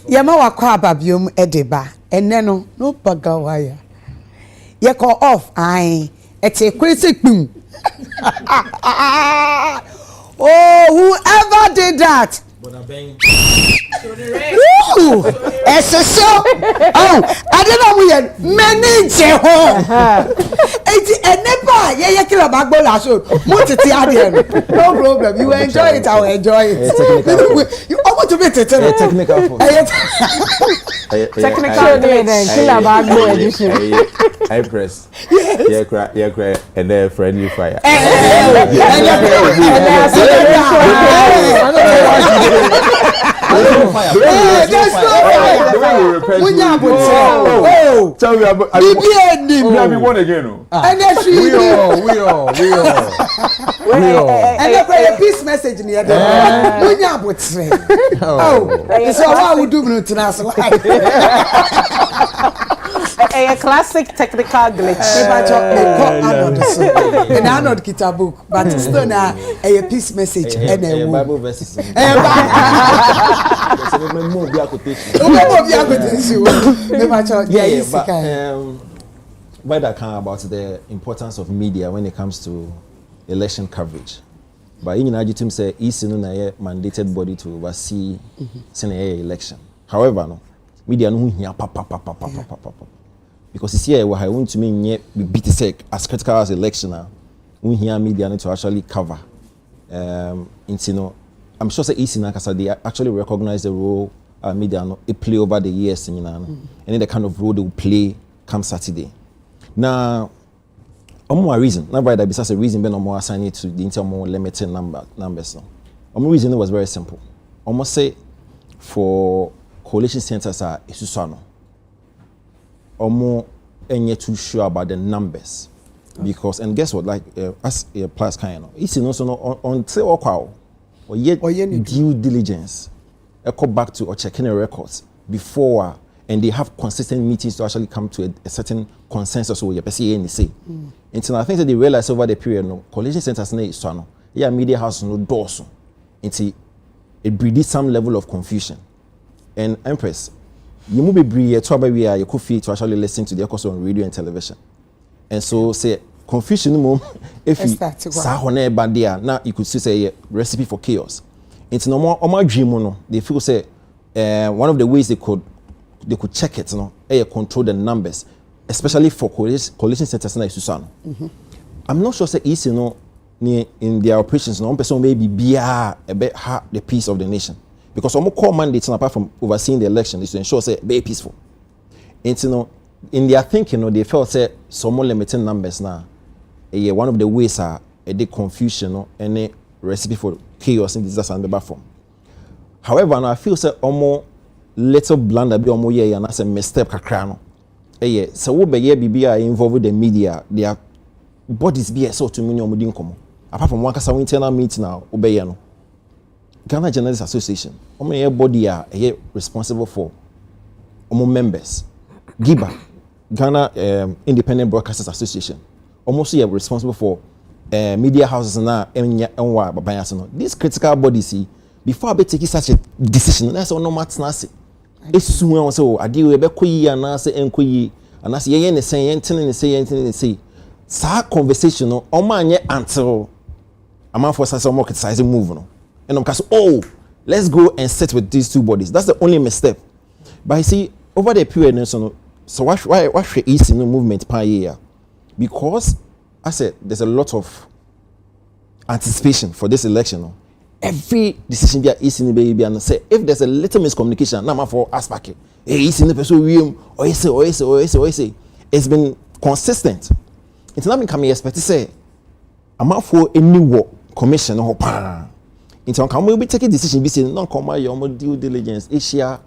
Yama wakwa babium edeba eneno no bagawaya ye call off I it's a crazy boom. Oh, whoever did that. Woo! So oh, I don't know we many yeah, kill a backbone last no problem. You enjoy it, I'll enjoy it. You almost to be technical. Technical kill a backbone edition. Empress. Yeah, cry, and then friendly fire. Tell me about I one again. And we all. And the peace message in the other. Oh, so how we do it a classic technical glitch. And I not kita book, but it's still now a peace message and a Bible verses. What I can about the importance of media when it comes to election coverage. But in United say is a mandated body to oversee Senate election. However, no media no here because it's here where I want to mean beat the as critical as election we hear media need to actually cover. I'm sure say East they actually recognize the role media no it play over the years and then the kind of role they will play come Saturday. Now more reason, not by that besides a reason when more assigned to the more limited numbers. No. Reason was very simple. Almost say for coalition centers are isusano. More and yet too sure about the numbers. Because and guess what, like as a plus kind of it's also no until or yet due diligence. I go back to or checking the records before and they have consistent meetings to actually come to a certain consensus or you say. Until I think that they realize over the period no coalition centers na is no yeah media house no doors until it breeds some level of confusion. And Empress, you move be to about where you could feel to actually listen to the course on radio and television. And so say confusion mom if you sahone bandia now you could say a recipe for chaos. It's no more on my dream no they feel say one of the ways they could check it no control the numbers especially for coalition centers na isusano. I'm not sure say easy no in their operations no one person maybe be a bit the peace of the nation because some core mandates apart from overseeing the election is to ensure say be peaceful. It's in their thinking they felt say some more limited numbers now one of the ways are a confusion any recipe for chaos in disaster and the form. However, now I feel say almost little blunder be almost and that's a misstep kakra no. So we be BBI involved with the media, their bodies be so to many omudin komo. Apart from one kasa internal meeting now, obey no. Ghana Journalists Association, body are responsible for members. GIBA, Ghana Independent Broadcasters Association, almost responsible for media houses now. These critical bodies, before I take such a decision, that's all no matter. It's soon so I deal with Bekoyi and answer enquiry and as yen say sa conversation no man yet until a man for some more criticizing move no. And I'm cast let's go and sit with these two bodies. That's the only mistake. But I see over the period so why easy no movement per year? Because I said there's a lot of anticipation for this election. No? Every decision be easy in baby and say if there's a little miscommunication, now for aspect, easy in the person or say it's been consistent. It's not been coming expect to say I'm out for a new work commission or pan. It's on come we be taking decision be saying non come your due diligence Asia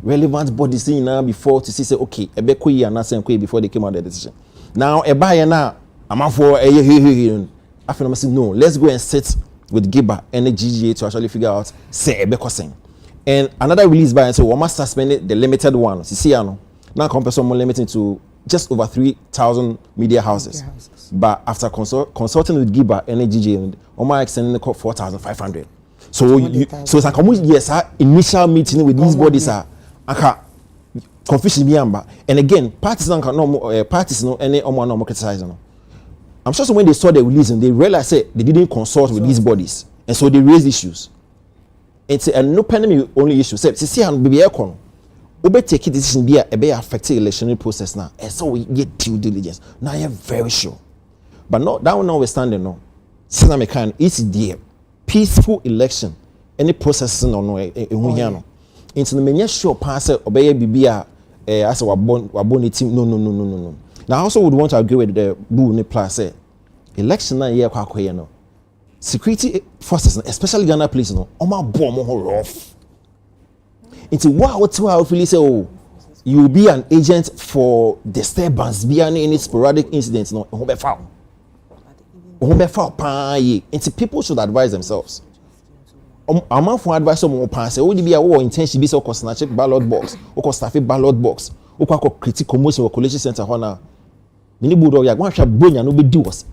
relevant bodies in now before to see say okay a be koyi and answer before they came out the decision. Now a buyer now I'm out for a after I say no, let's go and sit with GIBA and the GGA to actually figure out say a and another release by and so we must suspend the limited one. See now compare someone limiting to just over 3,000 media houses. But after consulting with GIBA and the GGA, we might extend the 4,500. So so it's like yes, initial meeting with these bodies are confusion beyond. And again, parties no any no criticizing. I'm sure so when they saw the release and they realized they didn't consult with these bodies, and so they raised issues. It's a no pandemic only issue. See how baby aircon, we take decision be affect the electionary process now, and so we get due diligence. Now you're very sure, but not that one notwithstanding no. Since I'm a kind, it's the peaceful election. Any process no into the many sure pass obey BBA as our born team. No. Now I also would want to agree with the Boo ne plus say election na year kwa no security forces especially Ghana police no oma bomb rough into what feel say you will be an agent for disturbance be any sporadic incidents no ho be foul pa ye into people should advise themselves amount for advice some pass say o be a intention be so snatch ballot box or staff ballot box or critique commotion or college center honor mini budo ya gwa bonya no be do us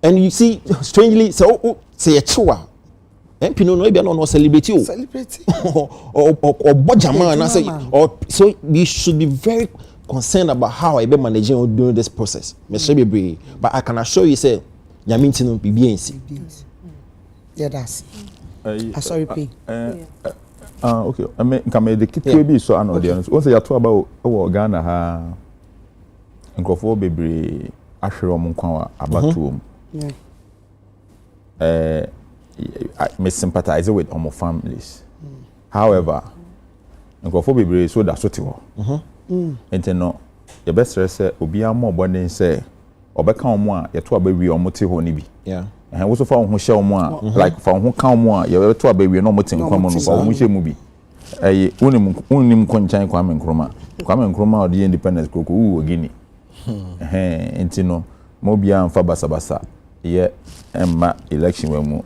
and you see strangely so say a chua pino no be no celebrate or bojama and say or so we should be very concerned about how I be managing during this process but I can assure you say nyaminti no BBNC yeah that's sorry P okay I mean can the kit be so an audience once you talk about Ghana ha nkofo bebre ahwere om nkwa abatuom me sympathize with our families however nkurɔfoɔ bebree so da so te hɔ nti no yɛbɛsrɛ sɛ obiara ma ɔbɔden sɛ ɔbɛka wɔn a yɛto abawie wɔn te hɔ no bi wo so fa wo ho hyɛ wɔn a like fa wo ho ka wɔn a yɛbɛto abawie na wɔn te nkwa mu no fa wo ho hyɛ mu bi ɛyɛ wonim nkɔnkyɛn Kwame Nkrumah ɔde independence koko wɔ Guinea nti no mo biara mfa basabasa yɛ ɛmma election wɔ mu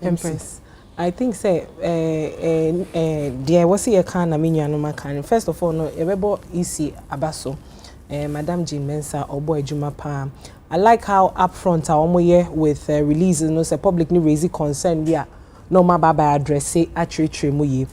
Empress, I think say there was a kind of minianuma kind. First of all, no, everybody easy abaso. Madam Jean Mensah or boy Juma Pam. I like how upfront our year with releases, no say public new raising concern. Yeah, no ma baba address say actually muye.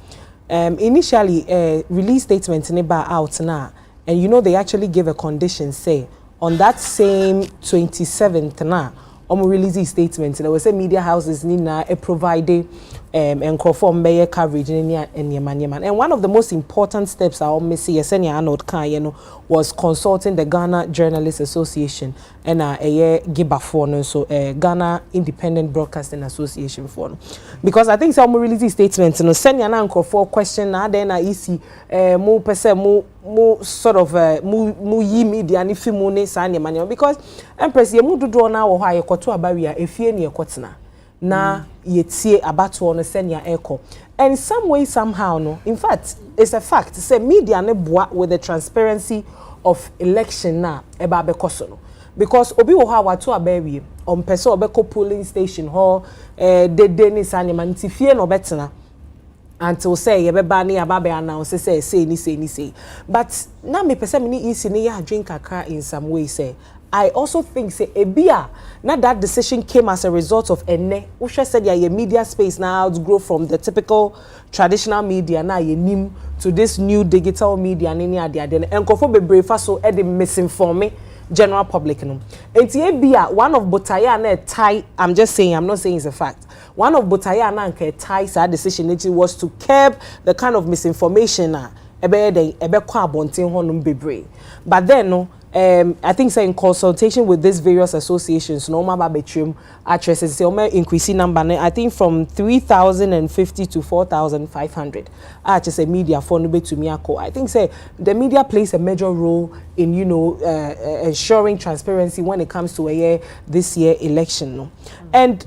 Initially, release statement in about out now, and you know they actually gave a condition say on that same 27th now. Release statement. There was a media houses nina provided and conform mayor coverage in Yemen. And one of the most important steps I see Yesenia Arnold Kan was consulting the Ghana Journalists Association and a giba for so Ghana Independent Broadcasting Association for because I think some release statements send your uncle for question then I see more percent more sort of more ye media and if you money sign money because Empress you do draw now or higher to a barrier if you near Kotna na yetie abato no send your echo and some way somehow no in fact it's a fact say media ne boa with the transparency of election na eba bekoso no because obi wo ha wato abawie on person obeko polling station ho de ni sanya manti fie no betena until say ye beba ni ababe announce say ni but na me person me isi ni ya drink akra in some way say I also think say ebia na that decision came as a result of ene Usha said ya media space now to grow from the typical traditional media na ye nim to this new digital media ni ade enkofo bebree fa so e de misinform general public no enti ebia one of Botaya na tie I'm just saying I'm not saying it's a fact one of Botaya na nke tie sa decision it was to curb the kind of misinformation na ebe kwa abonten honum bebree but then no I think say in consultation with these various associations, no matter between addresses, say increasing number. I think from 3,050 to 4,500. Just a media for no to Miyako. I think say the media plays a major role in ensuring transparency when it comes to this year election. No, and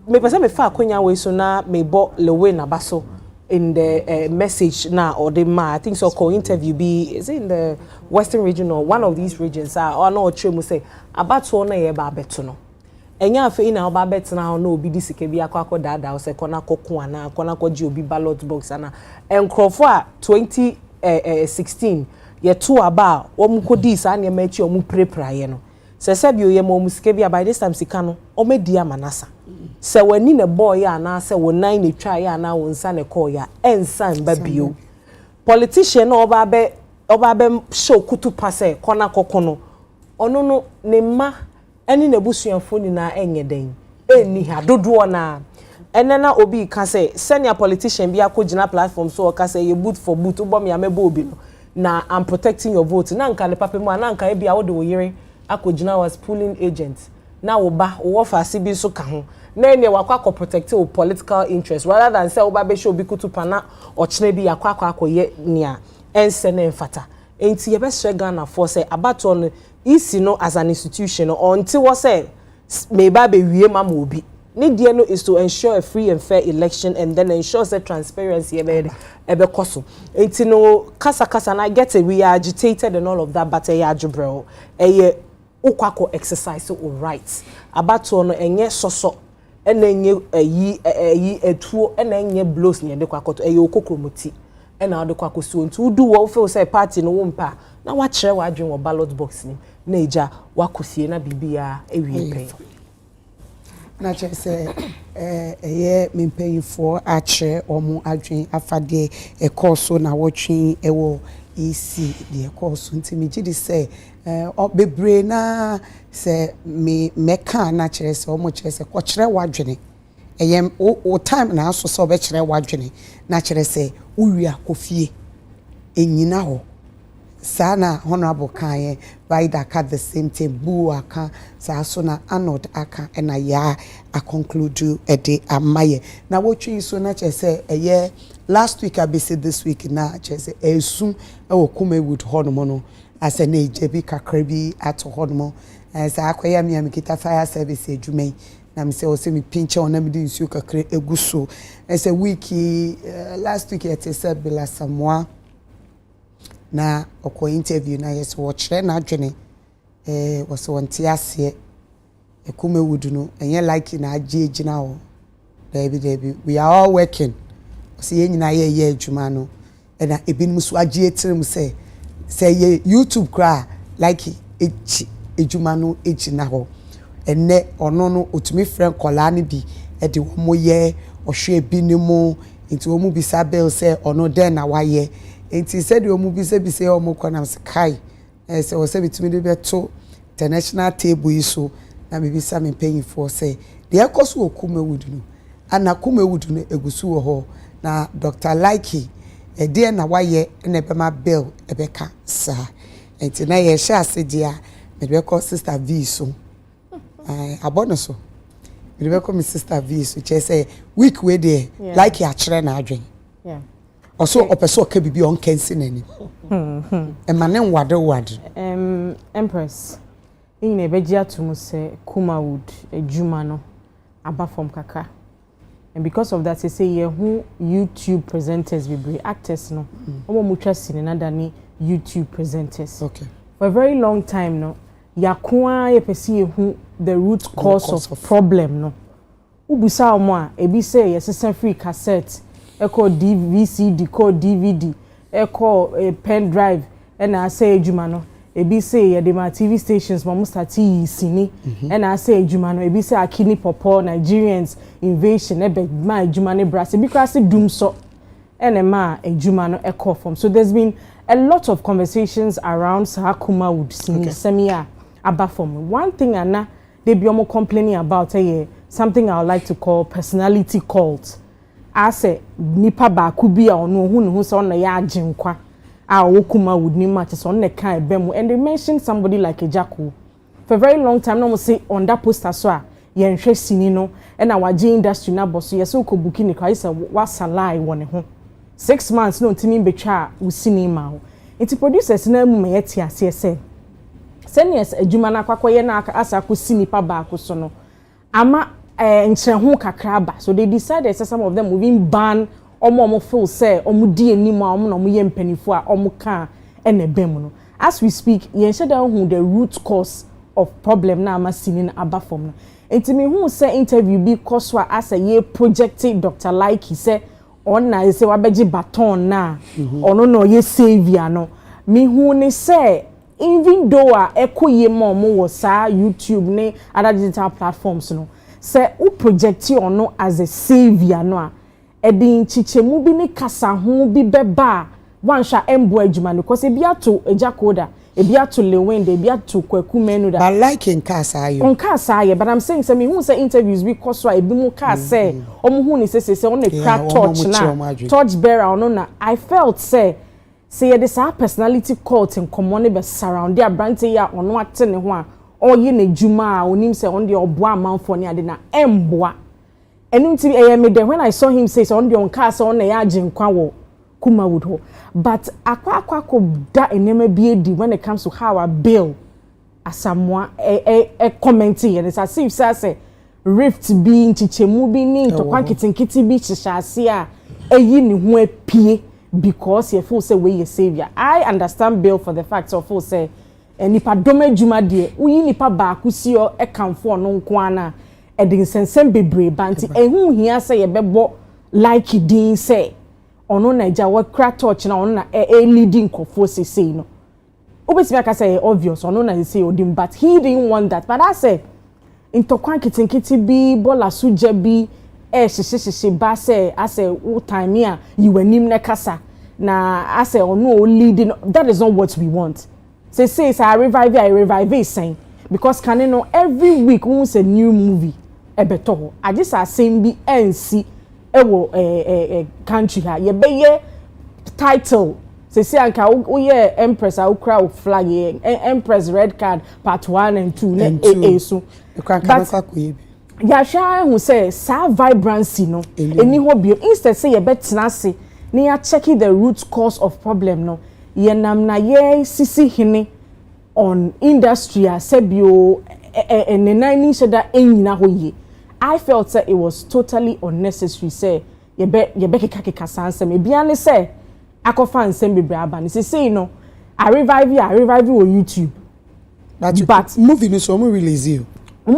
me person me fa kwenya we so na me bo lewe na baso. In the message now or the I think so called interview is it in the Western region or one of these regions or no chemu say about to na ye ba beto no enya afi na ba bet na no obi disike bi akwa dada o say kona kokku ana kona koji obi ballot box ana enkrofo a 2016 ye to aba o mu kodi sa na ma chi o mu prepraye no se bi o ye mo musike bi by this time sika no o medi amanasa se wani ne boy ya na se wonan ne twa ya na wonsa ne call ya ensan ba bio politician no oba be show kutu pase kona kokono ono no ne ma eni na busuanfo ni na enye den eni ha dodo na enena obi ka se senior politician bi akogina platform so ka se ye boot for boot ubom ya mebo obi no na I'm protecting your vote na nka le pape mu na nka e bia wo de wo yire akogina was pulling agent na wo ba wo fa sibi so ka ho na ene wakwa protect your political interest rather than say oba be show bi kutupa na ochine bi yakwa akoye nia ense na mfata enti ye be Ghana for say abato no isi no as an institution until we say me ba be wie mama obi ne die no is to ensure a free and fair election and then ensure that transparency ebe koso enti no kasa na get it we are agitated and all of that but e ajubrel e ukwako exercise all rights abato no enye soso enenye eyi etuo enenye blows ne de kwakoto eye okokromoti ena de kwakoso ntu du wo feel say party no wompa na wa kire wa adwen wo ballot box ni na eja wakosie na bibia ewie pen na che say eye mempeyifo a kire omo adwen afade ekoso na wotwen ewo isi de ekoso ntimi gidi say bebre na se me meka na kire se omo kire se ko kire wadwene eyem o time na aso se obe kire wadwene na kire se uwia kofie enyina ho Sana honorable Kanye, Vida aka the same thing, Boo aka, Sasona Anod aka, and I conclude you a day amaye. Now what you so much say a year last week I be said this week now say a soon I will come with hormono as an AJB kakrebi at hormone as I acquire me and kita fire service a jume. Na me say o say me pinch on them din su kakre eguso as a week last week it said bela samwa na oko interview na yes watch na adwene was on tiase ekume wudu no enye like na age gina o Debbie we are all working see yen na ye adwuma no e na ebinum so age etirem say ye YouTube kra like echi adwuma no egina ho enne ono no otumi friend kola ne bi e de wo ye ohwe ebinimu nti wo mu bisa bel say ono den na waye enti said wo mu bisa bi say omo kona kai say wo say bitumi de beto international table iso na me bisa me paying for say de ekoso okume wudu no ana kume wudu no egusu wo ho na Dr. Likey e de na waye na be ma bill ebeka sa enti na ye sha asedia me be call sister V so abono so me be call me sister V so che say week we there like ya kire na adwen also opeso ka bibi on kensi nani emane wade Empress in e beji atum se Kumawood ejuma no aba from kaka. And because of that, they say yeah, who YouTube presenters will be actors no. Omo mutwa sinina ni YouTube presenters. Okay. For a very long time no, yakwa ye pesi who the root cause of problem no. Ubusa omo a ebi say yes free cassette, echo VCD, code DVD, echo a pen drive, and I say ejuma no. Ebi say yeah, my TV stations mamu stati sini and I say ejuma no ebi say akini popo Nigerians invasion ebe ma ejuma ne brase because doom so and ma ejuma no ekọ from. So there's been a lot of conversations around Kumawood sini semia aba from. One thing ana they be almost complaining about something I would like to call personality cult. I say nipa ba kubi a ono hu so na ya aginkwa Kumawood ni matches on the kind bemu and they mentioned somebody like a Jaco. For a very long time, no say on that poster so ye interest no and our J industry na boss ye so ko booking the say what's a lie one ho 6 months no timi betwa usini ma ho. It producers na mu me yeti ase say seniors adwuma na kwakoye na asa ko sinipa ba ko so no ama nkyere ho kakra ba so they decided some of them moving ban omo feel say omo di enimu a omo na omo ye mpanifo a omo ka enebem no. As we speak yen sheda hu the root cause of problem na amasini na aba from no. Enti me hu say interview bi koso as a ye projected Dr. Likey say on na say wabeji baton na ono no ye savior no. Me hu ni say even though ekoye mo wo sa YouTube ne other digital platforms no say u project ono as a savior no a edin chichemu bi ne kasa ho bi beba wansha embo adwuma no because e bia to ejakoda e bia to lewende e bia to kwaku menu da but like in kasa ayo on kasa ayo but I'm saying say me who say interviews because so e bi mu ka say omo hu ni say on the crack touch na touch bearer on na I felt say this our personality cult in common be surround their brand ya ono ate ne ho a oye na djuma a onim say on the obo amanfo ne ade na emboa enunti me there when I saw him say on the on car so on ya aginkwa wo Kumawood ho but akwa ko da enema bi edi when it comes to how I bill asamwa commenting and it's as if say rift bi nchichemu bi ni to kwankitinkiti bi chishase a eyi ni ho apie because you feel say we your savior. I understand Bill for the fact of feel say nipa dome djuma de uyi nipa ba akusi o ekamfo no nko ana edin sensem bebre banti ehu hia say ye bebo like din say ono naija what crack touch na ono na leading kofo say no obesimi aka say obvious ono na say odim but he didn't want that but I say into kwankitinkiti bi bola suje bi she ba say as a time here you were nim ne kasa na as a no leading that is not what we want say I revive saying because can you know every week we a new movie ebeto I just are saying be NC ewo country ha ye be ye title see anka we Empress a ukra flag Empress red card part 1 and 2 na so ya sha hu say sa vibrancy no eni ho bio instead say ye betena ase na ya check the root cause of problem no ye nam na ye sisi hene on industry asebio enenani sheda enyina ho ye. I felt that it was totally unnecessary say ye be keka sansem e bia ne say akofa nsem bebre aba ne say no I revive on YouTube but movie no so mo release you ye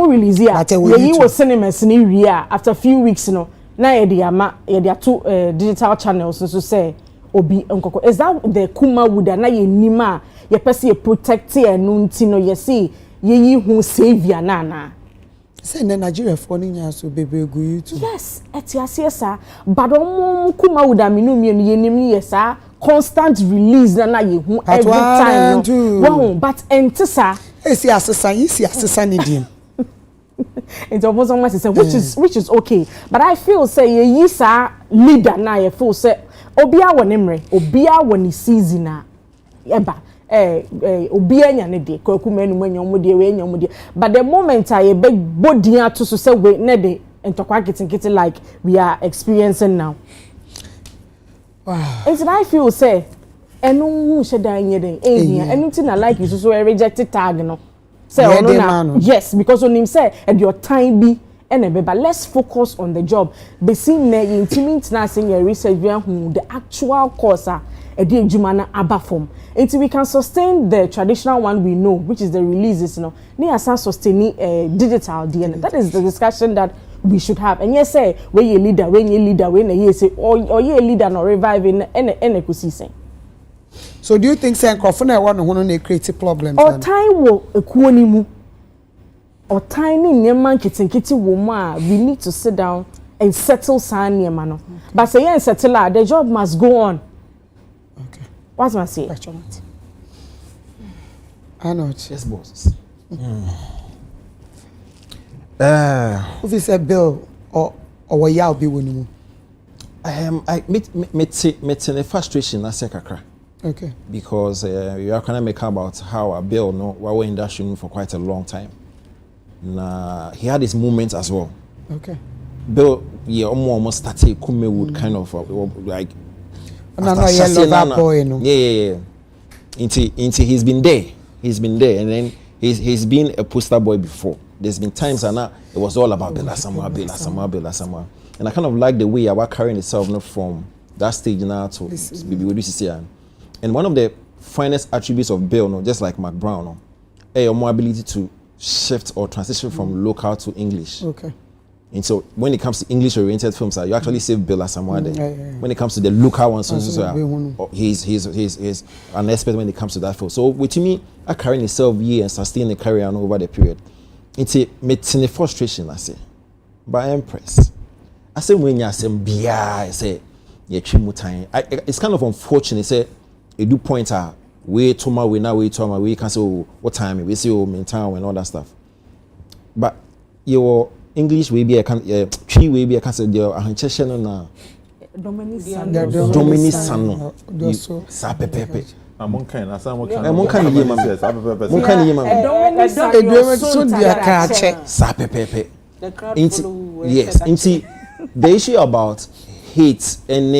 was cinemas ni ria after few weeks no na ye dey two digital channels so say obi nkoko is that the kuma wood na ye nima ye person ye protect enu nti no ye see ye hu savior na say na Nigeria for nya so bebe go YouTube yes etiase sa but omo kuma wood aminu mienu ye nim ye sa constant release na ye hu every time no but entisa esi asesa ni dim it's almost almost say which is okay but I feel say ye yisa leader na ye feel say obia wonemre obia woni season na eba obia nya ne de kwaku manu anya omode we anya omode but the moment I be body ato so say we ne de entokwa kitinkiti like we are experiencing now. Wow. And I feel say enu hu sheda anye den anything na like you so rejected tag no say yes because on him say at your time be but let's focus on the job be seen na intimate na say your research who the actual cause e dey adwuma na aba form until we can sustain the traditional one we know which is the releases no na asa sustain digital DNA. That is the discussion that we should have. And yes say when you leader when you say or you leader no reviving any ecosystem. So do you think say Nkrofo want to create problems? Or time wo ekuoni mu. Or tiny nyema kitinkiti wo ma we need to sit down and settle san nyema no. But say yen settle the job must go on. Okay. What's my say? I know. Yes, boss. If it's a bill or ya be wonu. I meet a frustration na sekakra. Okay. Because we are kind of make about how a bill no we were in that room for quite a long time. Nah, he had his moments as well. Okay. Bill, yeah, almost started Kumewood kind of like. No, boy, no. Yeah. Into he's been there, and then he's been a poster boy before. There's been times and now it was all about Bella Samoa. And I kind of like the way I was carrying itself not from that stage now to BBWCC. And one of the finest attributes of Bill, no, just like Mark Brown, no, your more ability to shift or transition from local to English. Okay. And so when it comes to English-oriented films, you actually save Bill Asamoah there. When it comes to the local ones, he's an expert when it comes to that film. So with me, I carry myself here and sustain the career over the period. It's a frustration, I say. By Empress. I say when you say Bia, I say it's kind of unfortunate. Say you do point out way to my way now, way to my way. You can say what time we say in town and all that stuff. But your English way be I can tree way be I can say the ahancheshe na Dominic Sano sa pepepe. Monkan na sa monkan ye ma sa pepepe. Yes, into the issue about hate and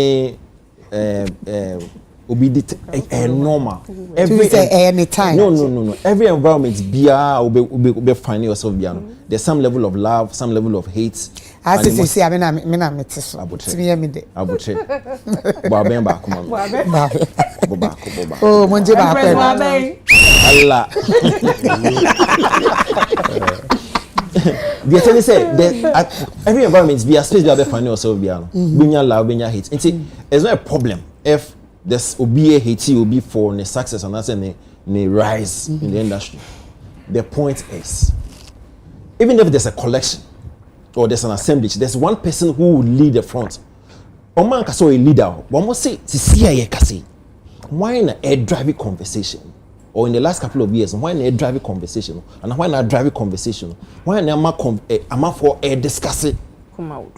normal. Every any time. No. Every environment be finding yourself beyond. There's some level of love, some level of hate. As you say, I mean, oh, Monje Allah. They tell you say every environment be a space where you find yourself beyond. When you love, when you hate. It's not a problem if there's obi a hate will be for the success and that's a rise in the industry. The point is, even if there's a collection or there's an assemblage, there's one person who will lead the front. Oman kaso a leader. One must say, why not a driving conversation? Or in the last couple of years, why not a driving conversation? And why not a driving conversation? Why not a for a discussing? Come out.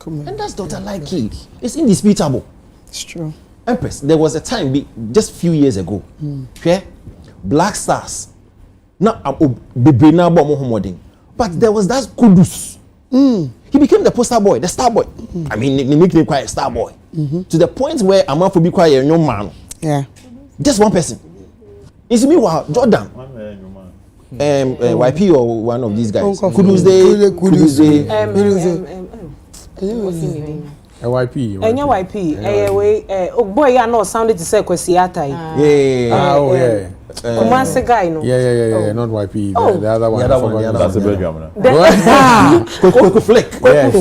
And that's not like it. It's indisputable. It's true. Empress, there was a time just few years ago. Okay? Black Stars. Now but there was that Kudus. He became the poster boy, the star boy. I mean, they make him quite a star boy. To the point where I'm not for be quite a young man. Yeah. Just one person. It's me, Jordan. YP or one of these guys. Kudus YP. Boy, you know, sounded to say Kwesiata. Yeah. Oh, yeah. Kumasi guy, no. Yeah, not YP. Oh. The other one. That's a Belgium. Flick. Yes.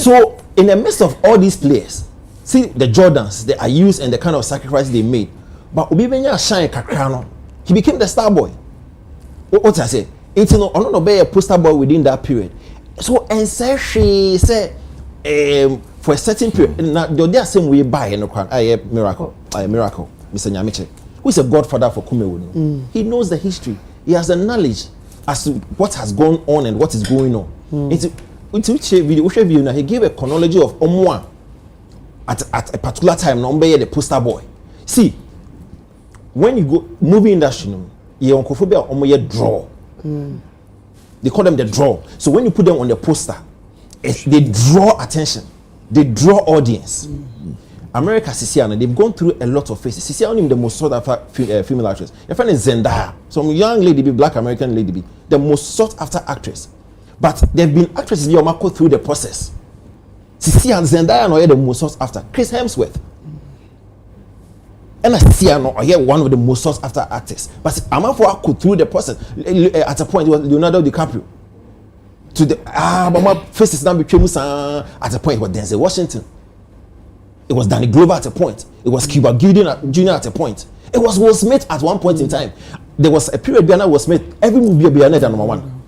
So, in the midst of all these players, see the Jordans, the Ayus, and the kind of sacrifice they made. But Obibenya shine Kakrano, he became the star boy. What I say? It's no be a poster boy within that period. So, and say she said, for a certain period, now the same way by a miracle, Mr. Nyamiche, who is a godfather for Kumewood. He knows the history. He has the knowledge as to what has gone on and what is going on. Into which video he gave a chronology of Omwa at a particular time. Number the poster boy. See, when you go movie industry, you draw. They call them the draw. So when you put them on the poster, they draw attention, they draw audience. America, Sisiana, they've gone through a lot of phases. Sisiana is the most sought after female actress. Your friend is Zendaya, some young lady, black American lady, the most sought after actress. But they've been actresses you go through the process. Sisiana, Zendaya, are the most sought after. Chris Hemsworth. And Sisiana are one of the most sought after actors. But Amafo could through the process. At a point, it was Leonardo DiCaprio. To the Mama faces now became at a point was Denzel Washington. It was Danny Glover at a point. It was Cuba Gooding Jr. at a point. It was Will Smith at one point in time. There was a period where Will Smith, every movie be number one.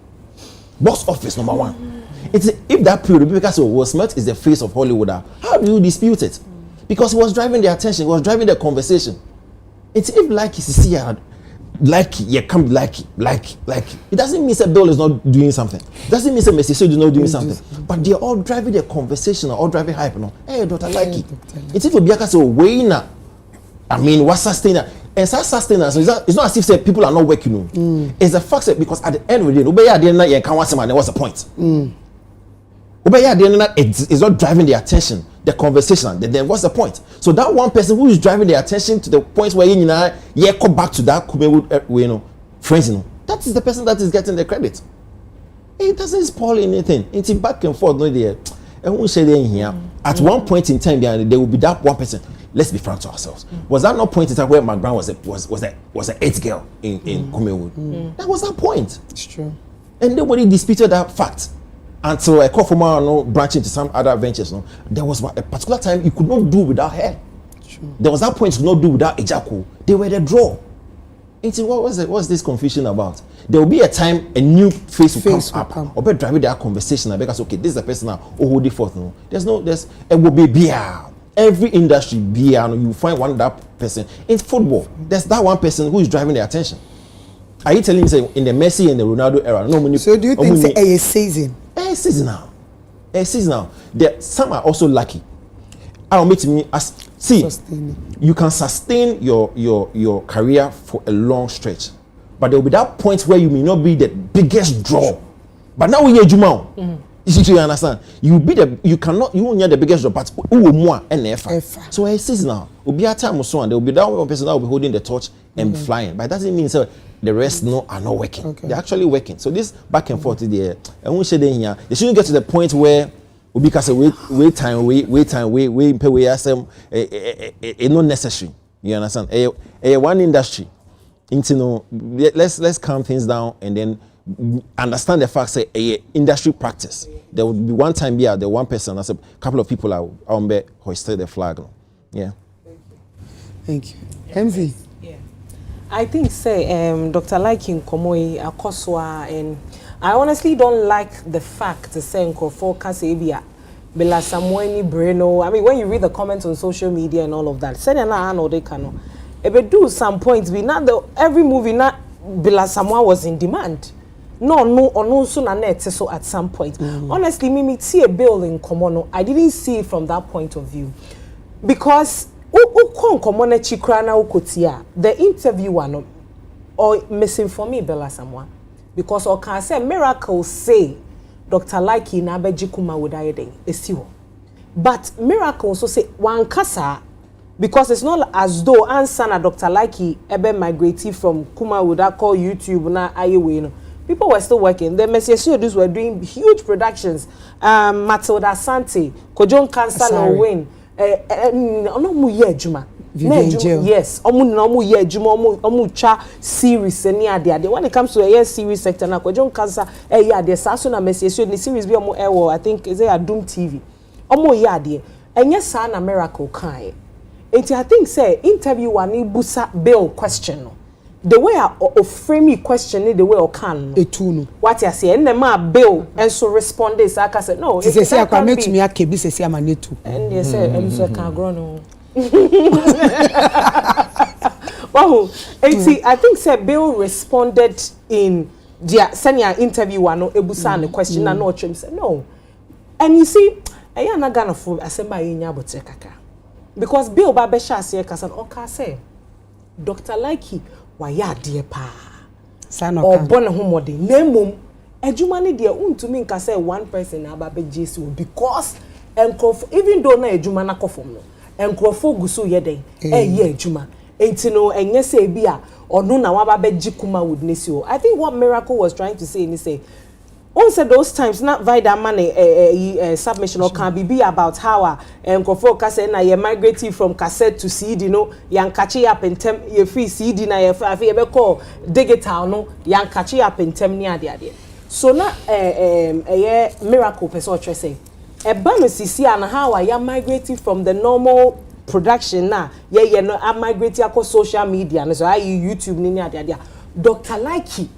Box office number one. If that period, because Will Smith is the face of Hollywood, how do you dispute it? Because he was driving the attention, he was driving the conversation. It's if like you see you come like it doesn't mean that Bill is not doing something. It doesn't mean that Messi is not doing something. But they're all driving the conversation, all driving hype. No, hey, Dr. Likey. It's if you say Wayna. I mean, what's sustainer? And sustainer, so it's not as if say people are not working. It's a fact that because at the end of the day, Obey at the end you can't watch him and what's the point? Obey at the end it's not driving the attention, the conversation. Then what's the point? So that one person who is driving the attention to the point where you come back to that friends, that is the person that is getting the credit. It doesn't spoil anything. It's back and forth, no there. And we say here at one point in time, there will be that one person. Let's be frank to ourselves. Was that not point in time where McBrown was an eighth girl in Kumewood? That was that point. It's true. And nobody disputed that fact. Until I call for more branch into some other ventures. No, there was a particular time you could not do without her. True. There was that point you could not do without Ejako. They were the draw. What's this confusion about? There will be a time a new face will come up. Or better driving that conversation because okay, this is the person now who hold it forth. No, it will be beer. Every industry beer. You find one that person in football. There's that one person who is driving the attention. Are you telling me say in the Messi and the Ronaldo era? No, so do you think it's a season? A seasonal. Some are also lucky. I'll meet me as you can sustain your career for a long stretch, but there will be that point where you may not be the biggest draw. But now we are Jumao. You understand? You won't get the biggest draw, but more and so a seasonal will be a time so and there will be that one person that will be holding the torch and flying. But that doesn't mean so. The rest are not working. Okay. They're actually working. So this back and forth there. And we should here. They shouldn't get to the point where we because wait time, it's not necessary. You understand? One industry. Let's calm things down and then understand the fact that industry practice. There would be one time there one person, a couple of people are on hoisted the flag. Yeah. Thank you. MV. I think Dr. Liking Komoi Akoswa, and I honestly don't like the fact to say Nkofo Kasebia Bela Samueni Breno. I mean, when you read the comments on social media and all of that, say na no they cano. Ebe do some points be not every movie not Bela Samuel was in demand. No so na net so at some point. Honestly, me see a bill in Komono. I didn't see it from that point of view. because u komo chikra na ukotia the interviewer no or misinform me Bella someone because or can say miracle say Dr. Likey na beji kuma wodayede esiwo but miracle also say one kasa because it's not as though answer na Dr. Likey ebe migrated from kuma woda call YouTube na ayewe no people were still working. The Messieurs were doing huge productions. Matilda Sante, Kojon Cancer no win. No mu ye juma. Yes, omu ye juma omu cha series any ade. When it comes to a year series sector na Kojon Cancer yeah the saso na Messieurs the series be omu ewo I think is a Doom TV. Omu ye ade. Enye sa na miracle kai. Enti I think say interview wani busa bill question no. The way I frame a question, the way I can. What I say, and the ma bill and so respond this. I can say no. They say I can make me a kebi. Say I'm a netu. And they say I'm so can't grow no. Wow. I think say Bill responded in their senior interview. No, ebusa the question. And no, Trim said no. And you see, I am not gonna fool. I say my inya bote kaka because Bill Babesha say kasan oka say Dr. Likey. Waya dear pa sana or born a homody name ejuma ni dear untumi nka say one person aba be jesu because enkrofo even though na ejuma na kofom no enkrofo gusu ye den ye ejuma enti no enye say bia onu na waba be jikuma would nesi o. I think what Miracle was trying to say is say on said those times not vida money submission or can be about how Nkofo kase na ye migrating from cassette to CD you know yan catch up in tem ye free CD na ye be call digital no yan catch up in tem ni ade so na Miracle person try say e ba no sisi an how I am migrating from the normal production na ye no am migrating across social media no so I YouTube ni ade Dr. Likey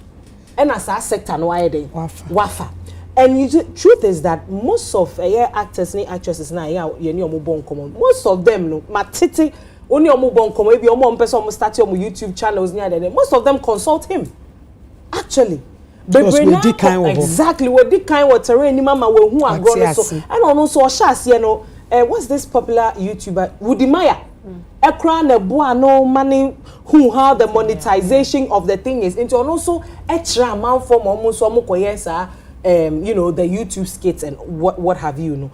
and as a sector no wafa and truth is that most of actors and actresses na you know bon common most of them no matiti only omo bon common maybe omo person omo start your YouTube channels near there most of them consult him actually exactly what the kind what terrain mama we who are gone so and also shas you know what's this popular YouTuber Woody Maya ekra na boa no money who how the monetization of the thing is into also extra amount for mo so mo koyesa you know the YouTube skits and what have you know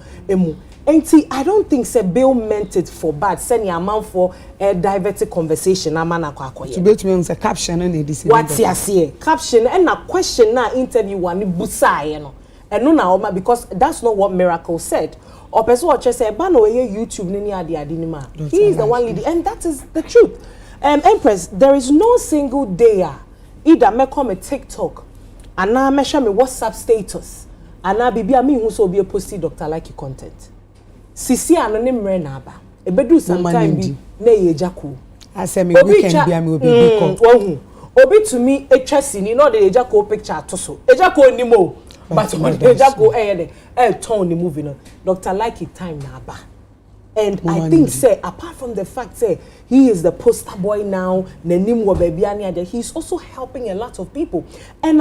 enti I don't think say Bill meant it for bad send your amount for a diverted conversation amana kwa koye to bet me say caption na this what you say caption and na question na interview one busa ye no eno na oma because that's not what Miracle said. Or person watch say bano YouTube ni ade ni ma. He is the one leading and that is the truth. Empress, there is no single day either me come a TikTok and now me share me WhatsApp status and now bibi me who so be posting Dr. Likey content. Sisi anonym re na ba. E bedu sometime bi na ye jako. I say me weekend bi me obi obi to me etwasi ni no dey jako picture to so. Ejako ni mo. But when they just go turn the movie no Dr. Likey time na ba and I think say apart from the fact say he is the poster boy now nanim wo baby ani he's also helping a lot of people and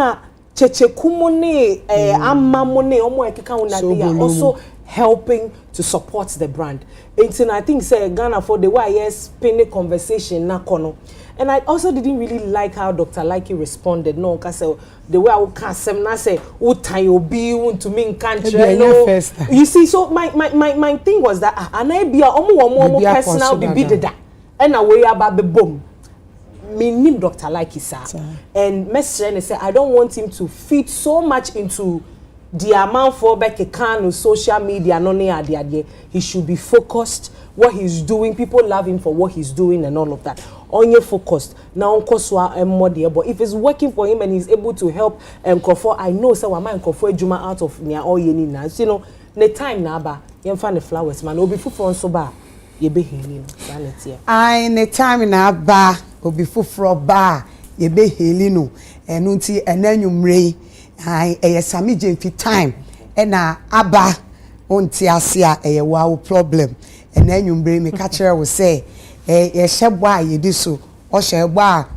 cheche kumone amamone omo ekeka una they are also helping to support the brand and I think say Ghana for the way yes spinning conversation na kono. And I also didn't really like how Dr. Likey responded. No, because the way I would cast him, I say, "What you be to me in country?" You see, so my thing was that and I be a omo personal be that, and away about the boom. Me name Dr. Likey sir, and message say I don't want him to feed so much into the amount for back a can of social media. No, he should be focused. What he's doing, people love him for what he's doing and all of that. On your focused now, more there. But if it's working for him and he's able to help Nkofo, I know so am I Nkofo Juma out of near all ye need now. You know, the time now ba you find the flowers man. Obi fufu so ba ye be healing. I the time now ba obi fufu ba ye be healing. And unti enenumre I sami jemfi time na aba unti asia wow problem. And then you bring me catcher will say, a shab why you do so, or shall bar.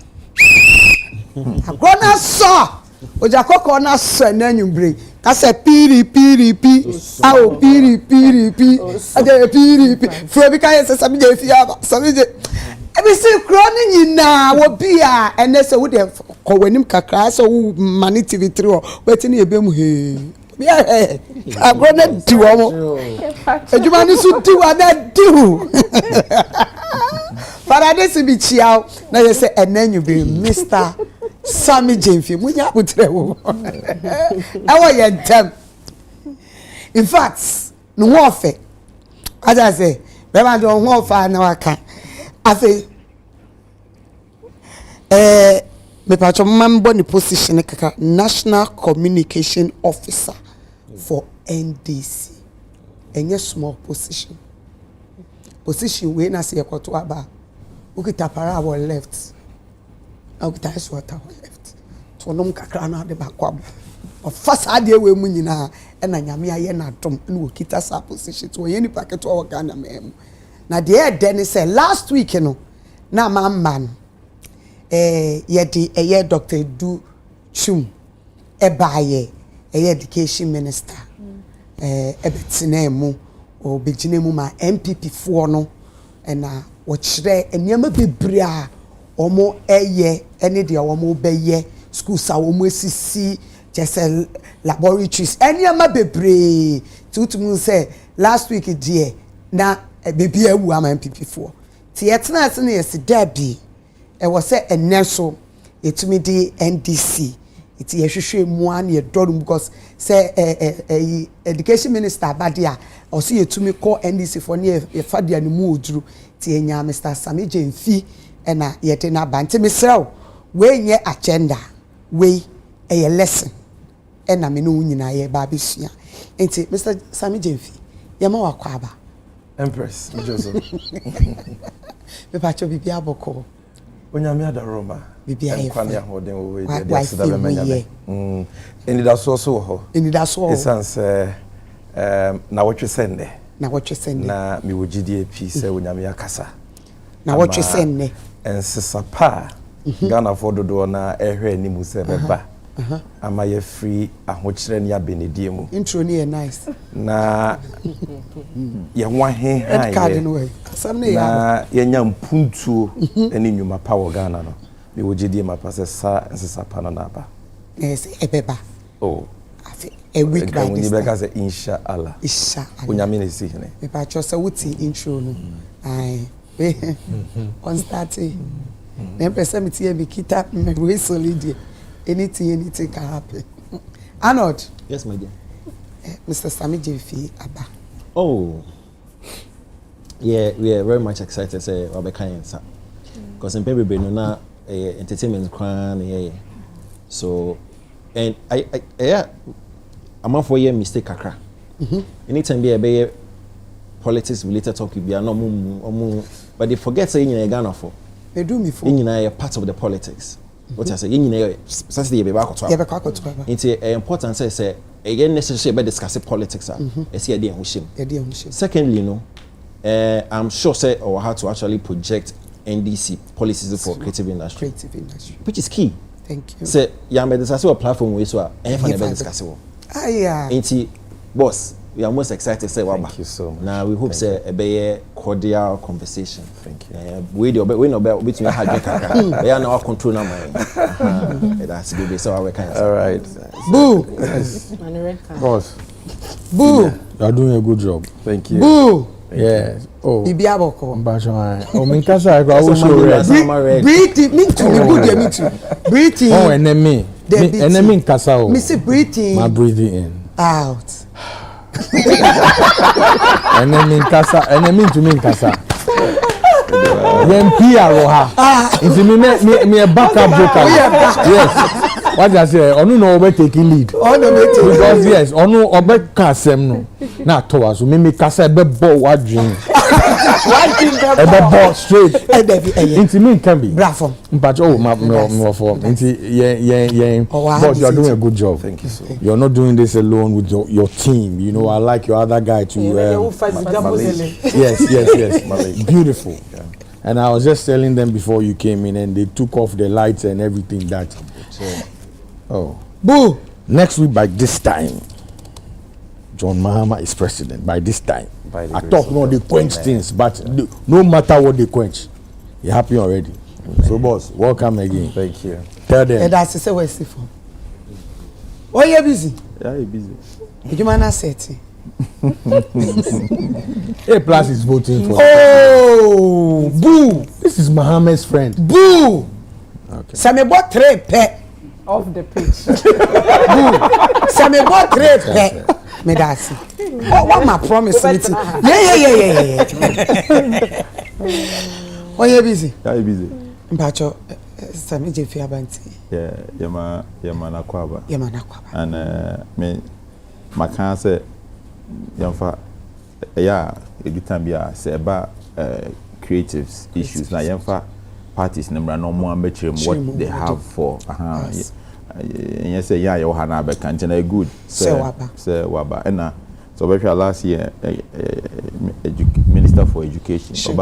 I'm gonna saw, or Jacob on us, and then you bring. I said PDP. Oh, PDP. I said PDP. For because some day I say crying na wo bia and say wo dey ko wanim kakra so wo mani TV 3 wetin e be mu he bia I go na di wo ejuma ni so di wa na do para dey se bi chiao na you say enanyu be Mr. Sammy Jemfi munya putre wo awo ye dem in fact no wo fe as I say be ma do wo fa na waka afe me patcho mambo ni position kaka National Communication Officer for NDC enye small position we na se ekoto aba ukita para our left ukita is what our left to nom kakra na de bakwa ofasa de we mu nyina e na nyame aye na dom na ukita sa position to ye ni packet o Ghana mem na de den say last week no na man ye Dr. Du Chum ebaye education minister ebetinemu o beginemu ma MPP fo no na wo kire enema bebre a omo eye ene de omo beye schools a omo esisi just laboratories enema bebre tutumu say last week die na bebi awu ama MPP fo ti yetena ase na yesi dabi e wo say enenso etumi di NDC iti yehwehwe mu an ye dorum because say education minister abadia o say etumi call NDC for ne ye fadia ne mu oduru ti enya Mr. Sammy Jemfi na yete na bante mesrew we nye agenda we ye lesson na me no nyina ye ba besua enti Mr. Sammy Jemfi ye ma wakwa aba Empress Joseph me pacho bibi aboko onyame adaroma bibi aye kwani ahoden wo we dey asida be manyame eni da so ho eni da so essence na wotwe sende na mi wogidie pi se onyame akasa na wotwe sende ensesa pa Ghana for dodo na ehwe animu se beba ama ye free ahokyere ne abenedie mu intro ni nice na ye nwa he ha na ye nya mpuntuo ene nyuma pa wo Ghana no me wogidie mapa se sa ensesa pa no na aba yes ebeba oh afi a week like this we say inshallah onyame ne si hene me pa cho se wuti intro no ai on starting na person me tie me kita me we solid anything can happen. Arnold. Yes, my dear. Mr. Sammy Jemfi Abba. Oh. Yeah, we are very much excited to say Obeka because in Baby no na entertainment crown yeah. So and I I'm not for your mistake kakra. Anytime be a politics related talk be no mum but they forget saying in Ghana for. They do me for. In a part of the politics. What I say, you know, Saturday be back to. It's important say again necessary be discuss politics. See idea who shame. Secondly, I'm sure say or how to actually project NDC policies for creative industry, which is key. Thank you. Say you may discuss a platform we so and never discuss it. Yeah. Boss, we are most excited to say thank you so much. Now we hope say a be cordial conversation. Thank you. We no be between hard drink. We are now control now my. That's good. So we can. All right. Boo. Yes. Boss. Boo. You are doing a good job. Thank you. Boo. Yes. Oh. Bibi aboko. Mbashwa. Oh, minkasa I also read. Breathe. Me too. Me too. Breathing. Oh, enemy. Enemy nkasa o. Me say breathing. My breathing in. Out. Enemy to me nkasa. Then PR ha. It's me a backup vocal. Yes. What I say, onu no obe taking lead. Because yes, onu obe kasem no. Na to us me kasa ebe bo wadwin. Ebe bo straight. Into me can be. Bravo. But oh my for. Into yeah. But you are doing a good job. Thank you so much. You're not doing this alone with your team. You know, I like your other guy too. Yes. Beautiful. Yeah. And I was just telling them before you came in, and they took off the lights and everything. That. Oh. Boo. Next week by this time, John Mahama is president by this time. By the I grace talk of no God. they quench Amen. things, but no matter what they quench, you're happy already. So boss, welcome again. Thank you. Tell them. And that's the way it's for. Oh, you're busy. Yeah, you're busy. Did you man set? A plus is voting for. Oh, boo! This is Mohammed's friend. Boo! Okay. Same bought three pet. Off the pitch. Boo! Same bought three pet. Me that's what my promise is. Yeah. Oh, you're busy. Yeah, you're busy. Mpacho, Sami Jefi Abanti. Yeah, Yama Nakwaba. Yama Nakwaba. And me, my cancer, Yamfa, yeah, every time yeah, say about creatives issues. Now Yamfa parties number no more better what they have for. And you say yeah, you have a canteen good. Say waba. And so we last year Minister for Education.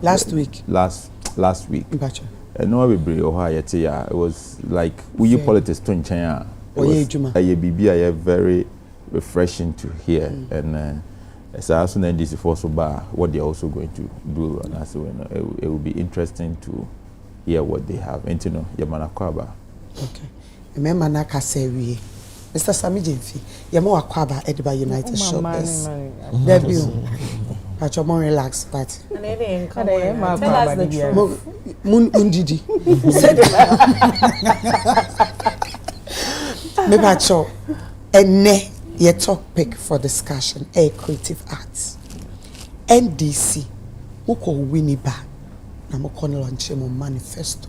Last week. Last week. Gotcha. No, it was like we politics to China. It was very refreshing to hear, and as I also know this is also what they're also going to do, and as it will be interesting to hear what they have. And you know, Yamana Kwaba. Okay. Remember Naka Sewi, Mr. Sami Jemfi, Yamo Kwaba, Ediba United Showbiz. Debut. But you're more relaxed, but tell us the truth. Mundidi. Me bacho. Ene ye topic for discussion. Creative arts. NDC. Uko wini ba. Na mo kono launch mo manifesto.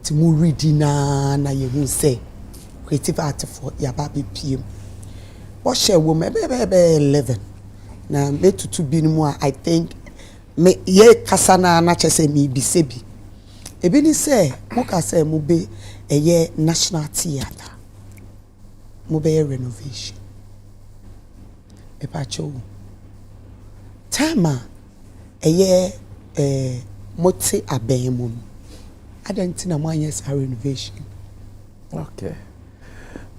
Ti mo reading na ye hu say creative art for yaba BPM. What share wo me be 11. Na me tutu bi mu I think me ye kasana na chese mi bi sebi ebi ni say mo ka say mo be eye national theatre mo be renovation e pa cho tama eye moti abemu adanti na mo anya sa renovation. Okay,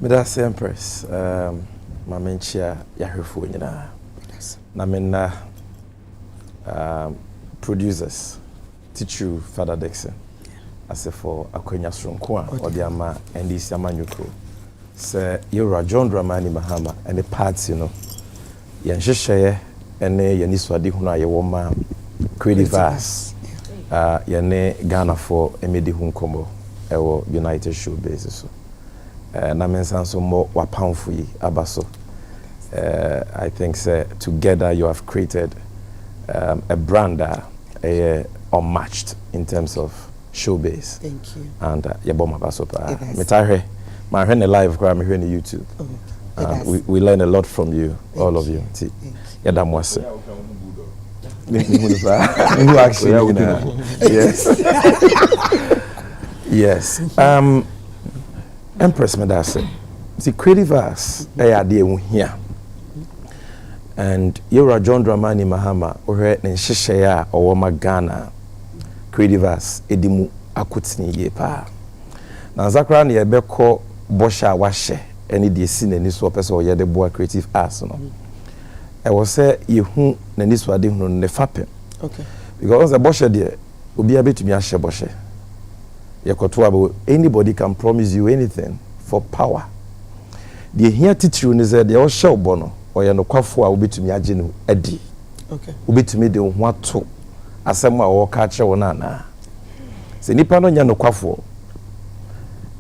me that's Empress ma menchia yahwefo nyina na mena producers teach you Father Dixon as for akwenya sronko a odi ama NDC amanyuko say you're John Dramani Mahama and the parts you know yan hwehweye ene yan iswade hunu aye wo ma creative arts yane Ghana for emedi hu nkomo ewo United Showbiz so na mensanso mo wapamfo yi abaso. I think together you have created a brand that unmatched in terms of showbiz. Thank you. And yaboma basopa. Metahe, my friend live crime here on YouTube. We learn a lot from you, all of you. Yadamwase. Yes. Yes. Empress Medase. See, creative arts, they are there here. And you're John Dramani Mahama, or Nshishaya or Ghana, creative arts, Edimu Akutini Yepa. Now, Zakran Yabeko Bosha Washe, any de scene in this person or the boy creative arts. I was say, you who Neniswa didn't nefape. Okay. Because the Bosha dear will be able to be a Sheboshe. Anybody can promise you anything for power. The here teacher is that they all show bono or ya no kwafo a obetumi age no adi. Okay. Obetumi de ho ato asem a wo ka che wona na. Se nipa no nya no kwafo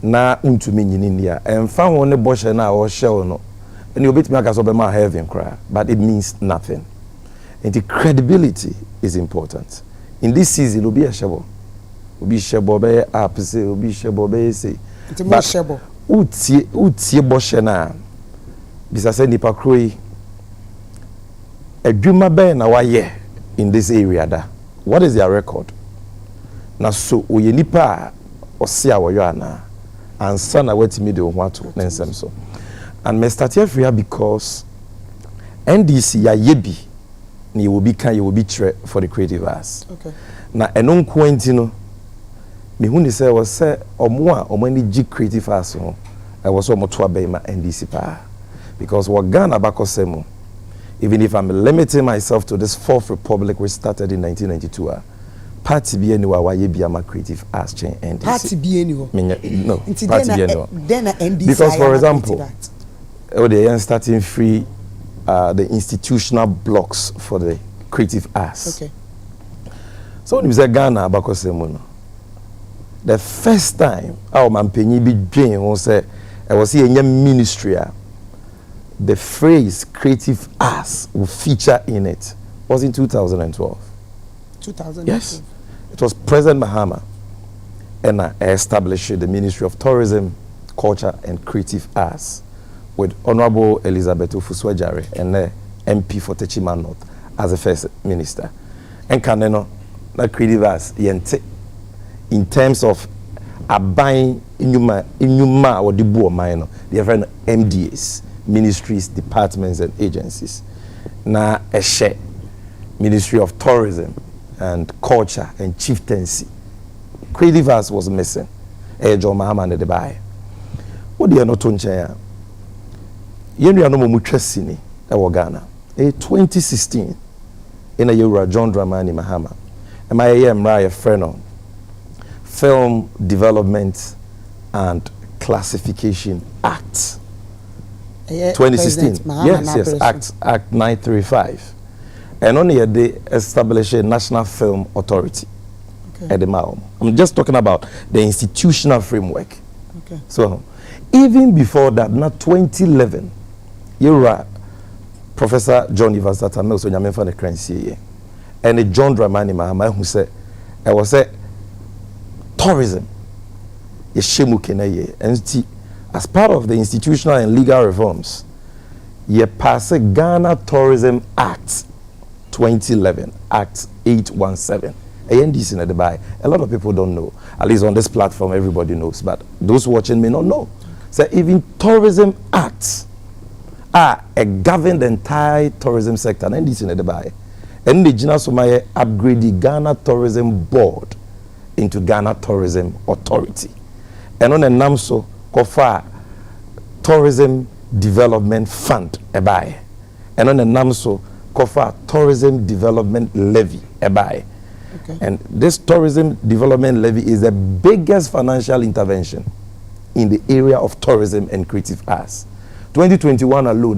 na untumi nyini ni a emfa ho ne boshe na wo hye no. Eni obetumi aka so be ma heaven cry, but it means nothing. And the credibility is important. In this season obi a shebo. Obi shebo be app say obi shebo be say. It's more shebo. Utie boshe na bisa say nipa kroi adwuma be na waye in this area da. What is their record? Na so oye nipa ose a woyo ana ansa na watimi de ho ato nensem so. And me start here for because NDC ya yebi na you will be kan you will be tre for the creative arts. Okay. Na eno nkwenti no me hu ni say was say omo a omo ni G creative arts ho I was omo to abema NDC pa Because what Ghana Bakosemu, even if I'm limiting myself to this Fourth Republic which started in 1992, party be anywhere why be a creative arts chain NDC. Party be anywhere. No, party be anywhere. Then NDC. Because for example, they are starting free the institutional blocks for the creative arts. Okay. So when you say Ghana Bakosemu, the first time our man Penny be doing was I was here in a ministry. The phrase creative arts will feature in it was in 2012. 2012. Yes. It was President Mahama and I established the Ministry of Tourism, Culture and Creative Arts with Honorable Elizabeth Ofuswejare and the MP for Techima North as the first minister. And Kaneno, that creative arts, in terms of buying inuma or the board minor, they are MDAs, ministries, departments, and agencies. Now, a share Ministry of Tourism and Culture and Chieftaincy. Creative arts was missing. John Mahama and the Dubai. What do you know, Tonchaya? You know, no more Ghana. 2016 in a year, John Dramani Mahama. And my a friend on Film Development and Classification Act. 2016. Yes, Act 935. And only they established a National Film Authority. Okay. At the Mao. I'm just talking about the institutional framework. Okay. So, even before that, now 2011, you were Professor John Evans that I'm also Yamen for the currency, and John Dramani Mahama who said, I was a tourism. And as part of the institutional and legal reforms, you passed Ghana Tourism Act 2011, Act 817. ANDC in Dubai. A lot of people don't know. At least on this platform, everybody knows. But those watching may not know. So even tourism acts govern the entire tourism sector. And this in Dubai. And the Gina Somaye upgrade the Ghana Tourism Board into Ghana Tourism Authority. And on the NAMSO, Kofa Tourism Development Fund, ebae. And on the NAMSO, Kofa Tourism Development Levy, ebae. Okay. And this tourism development levy is the biggest financial intervention in the area of tourism and creative arts. 2021 alone,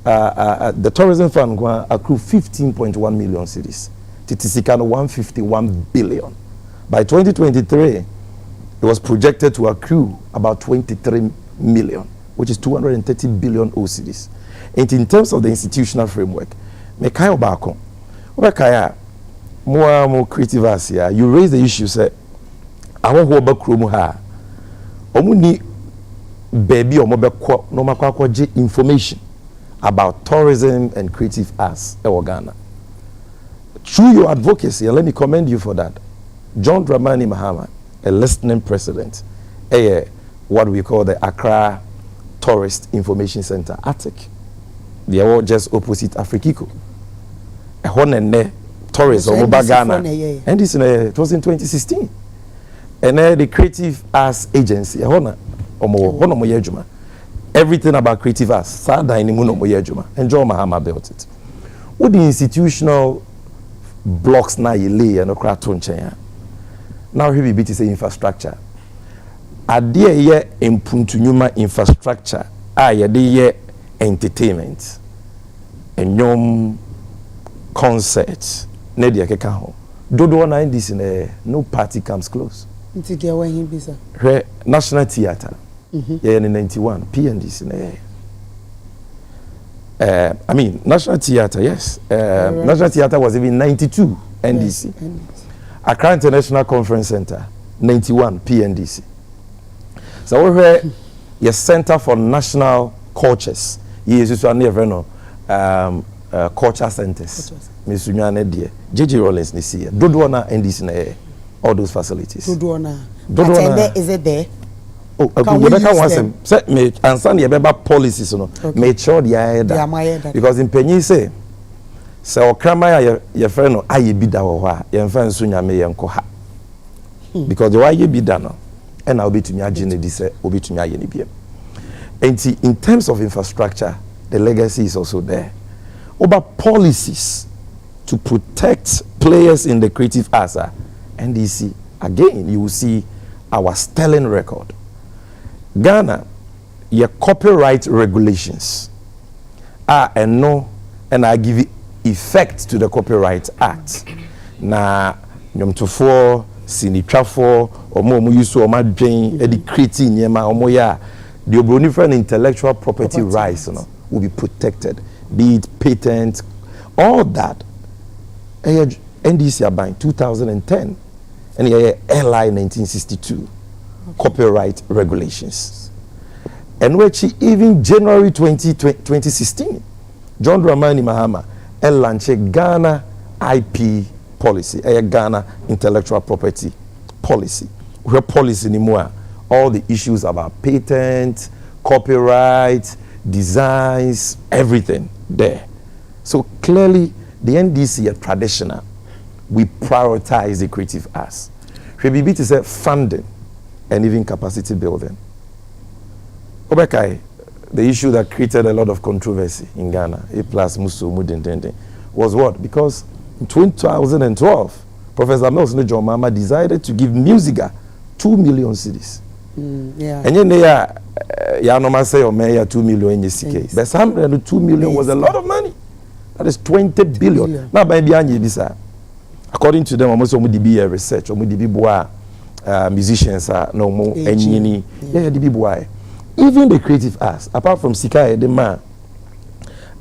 the tourism fund accrued 15.1 million cedis. Titisicano 151 billion. By 2023, it was projected to accrue about 23 million, which is 230 billion OCDs. And in terms of the institutional framework, Mekayo Bako, more creative arts here. You raise the issue, say, I want to go back to Omuni baby or mobile no makwaji information about tourism and creative arts in Ghana. Through your advocacy, and let me commend you for that, John Dramani Mahama, a listening president, what we call the Accra Tourist Information Center, ATIC. They are all just opposite Afrikiko. Tourism over Ghana. And this it was in 2016. And the Creative Arts Agency, everything about creative arts, and John Mahama built it. What the institutional blocks now you lay and now he be say infrastructure. Adie ye impuntunyuma infrastructure, ye entertainment, and concerts. Nedia kekaho. Dodo na this in no party comes close. National Theatre. Yeah, in 91 PNDC I mean National Theatre, yes. National Theatre was even 92 NDC. Yes, Accra International Conference Center 91 PNDC. So we're your Center for National Cultures. Yes, you are near culture centers. Miss Sunyane dear. JJ Rollins ni see. Dodona NDC na all those facilities. Dodona. Is it there? Oh, can we use them? Say me answer the beba policies no. Make sure the aida. Because in Penny sayokrama your friend no aye bi da wo ha. Your friend Sunyame yenko ha. Because the why ye bi da no. And I'll be to me agene di say obi to me aye ni biem. And in terms of infrastructure, the legacy is also there. About policies to protect players in the creative arts, NDC, again, you will see our sterling record. Ghana, your copyright regulations are and I give it effect to the Copyright Act. Na nyomtofo, sinitwafo, omo yusu omadwen edi creating nyema omo ya the different intellectual property rights will be protected, be it patent, all that. NDC are buying 2010 and LI 1962 copyright regulations. And which even January 2016, John Dramani Mahama launched Ghana IP policy, Ghana intellectual property policy. Where policy anymore, all the issues about patent, copyright, designs, everything there. So clearly, the NDC are traditional. We prioritize the creative arts. Rebibi is funding and even capacity building. Obekai, the issue that created a lot of controversy in Ghana, A+ Musu Mudintende, was what? Because in 2012, Professor Mills John Mama decided to give Musica 2 million cedis. Yeah. And then they no say or mayor 2 million in CK. But some 2 million was a lot of money. That is 20 billion. Now by bisa. According to them, almost be research, musicians are no more any even the creative arts, apart from Sika the man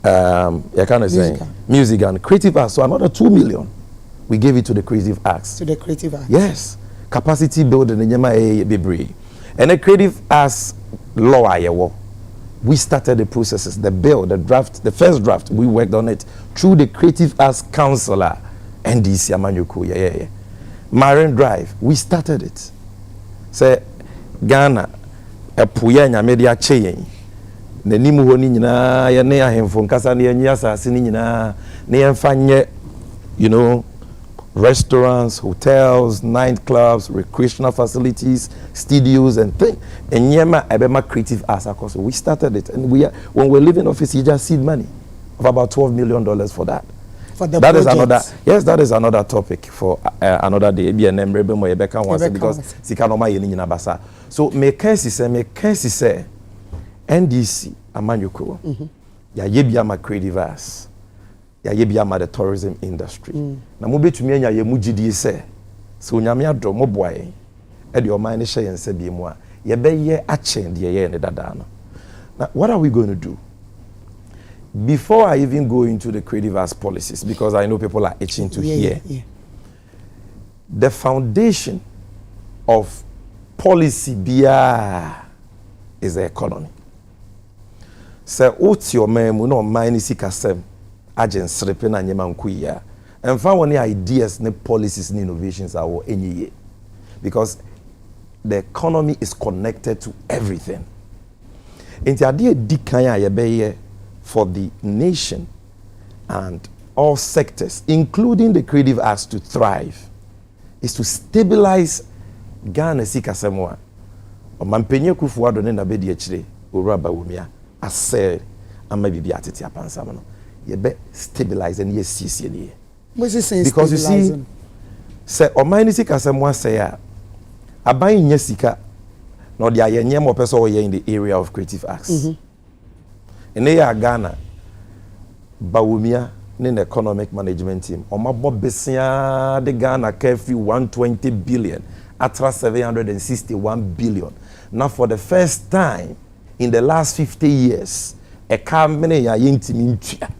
I kind of say music and creative arts, so another 2 million we gave it to the creative arts. To the creative arts. Yes. Capacity building in Yema. And the creative arts law, we started the processes, the bill, the draft, the first draft, we worked on it through the Creative Arts Councillor, NDC Amanyuku, Marine Drive, we started it. Say, Ghana, a Puyanya media chain, the Nimuhonina, Yanea Hemfon Kasani, Yasa Sinina, Neamfanye, restaurants, hotels, nightclubs, recreational facilities, studios, and things. And Yema Ebema Creative Arts, of course, we started it. And when we're leaving office, you just seed money of about $12 million for that. For the that is that is another topic for another day. Because so me kensi say NDC Amanyuko, ya yebiama creative arts. Ya yebiama the tourism industry. Na mo betumi anya ye mugidi se so nyame adro mo boy e de o man share yen se bi mu a ye be ye achen de ye ne dada no. Now what are we going to do? Before I even go into the creative arts policies, because I know people are itching to hear. The foundation of policy BR is the economy. So what's your memo no mind sikasem agents repena nyema nkuya. And find any ideas, ne policies, ne innovations are any year. Because the economy is connected to everything. And the idea dikaya yebeye for the nation and all sectors, including the creative arts, to thrive, is to stabilize Ghana sikasemwa. Mampenye kufuado ne nabedi echire uraba umia ase ama bibi atete apansam no ye be stabilize and ye sisi ne. Because you see say omani sikasemwa say a aban nya sika no dia ye nyem opeso ye in the area of creative arts. And they are Ghana, Bawumia, the economic management team. Omabo Besia, the Ghana curfew 120 billion, Atra 761 billion. Now, for the first time in the last 50 years, a company ya yintimintia.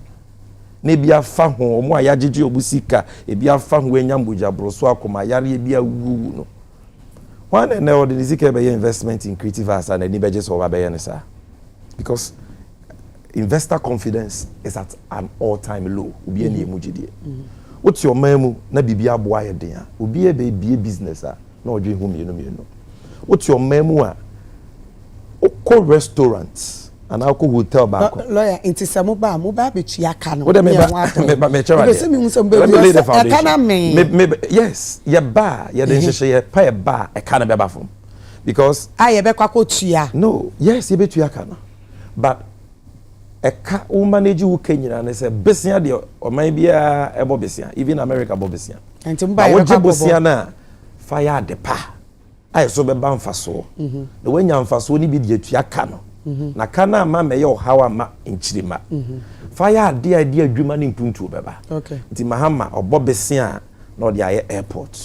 Nebia fahu, omo ya jiji obusika, ebia fahu enyambuja broswa kuma yari ebia wu no. One and now the investment in creative arts and the budgets of Abayanesa. Because investor confidence is at an all-time low. Ubi any emujidi. What's your memu? Na bibia boy dia. Ubi a baby business no doing whom you know. What's your memu? Oko restaurants and oko hotel back. Lawyer, inti samuba muba bichi yakano. What me lay the foundation. Yes, your bar, your dense pay a bar, a canna befom. Because I be kwako tuya. No, yes, you bet you yakano. but eka wo manage wo Kenya na say besia de o man bia ebo besia even America bo besia Entimba wo je besia na fire de pa ai so be ba mfaso na wanya mfaso ni bi de atua ka no na kana ma me ye o hawa ma nchirima fire de adwuma ni mpuntu beba okay nti mahama obo besia na o de aye airport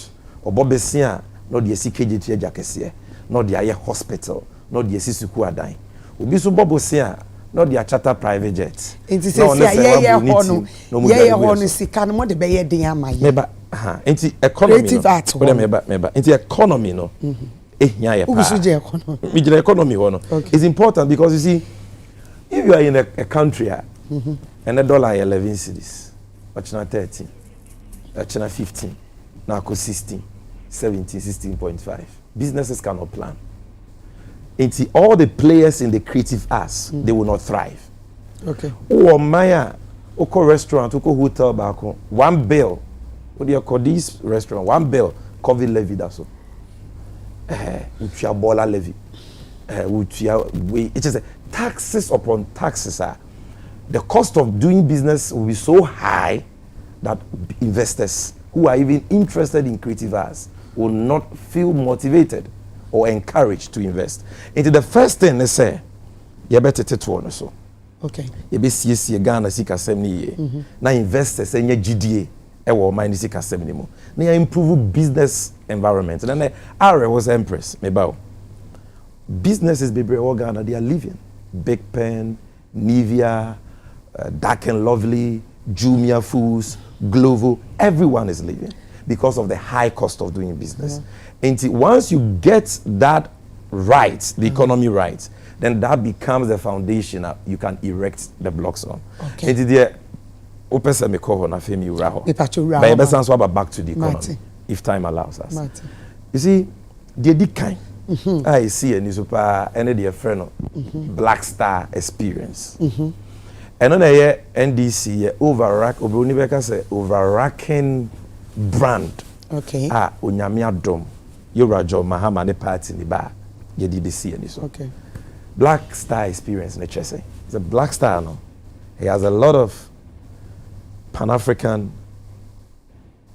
obo besia na o de sikeje tua jakese na o de aye hospital na o de sisuku adan obi so bobo sia no the charter private jet enti se ye hono sika no mo de be ye den ama ye meba enti economy creative art meba enti economy no ehia ye pa ubisu je economy mi je economy ho no is important because you see if you are in a country and the dollar 11 cedis ochina 13 ochina 15 na ko 16 17 16.5 businesses cannot plan. Into all the players in the creative arts, they will not thrive. Okay. Oh, Maya, oko restaurant, oko hotel, bako, one bill. What do you call this restaurant? One bill, COVID levy, that's all. Utia bola levy. It is taxes upon taxes. The cost of doing business will be so high that investors who are even interested in creative arts will not feel motivated or encouraged to invest. Into the first thing they say, you better take one or so. Okay. You be see Ghana sika 70 year. Now investors say nye GDA, ewo mind sika 70 mo. Now improve business environment. And then our was Empress, mebao. Businesses baby Ghana they are living. Big Pen, Nivea, Dark and Lovely, Jumia Foods, Glovo, everyone is living because of the high cost of doing business. And once you get that right, the economy right, then that becomes the foundation you can erect the blocks on. Okay. And the opesa me call na femi uraho. But you sounds back to the economy if time allows us. You see, the kind I see any super any dear friend Black Star experience. And on a NDC overracking brand. Okay. Onyamia dom. Yorajo Mahama ne party ni ba. Ye did see any so. Okay. Black Star experience in the Chese. It's a Black Star no. He has a lot of Pan-African,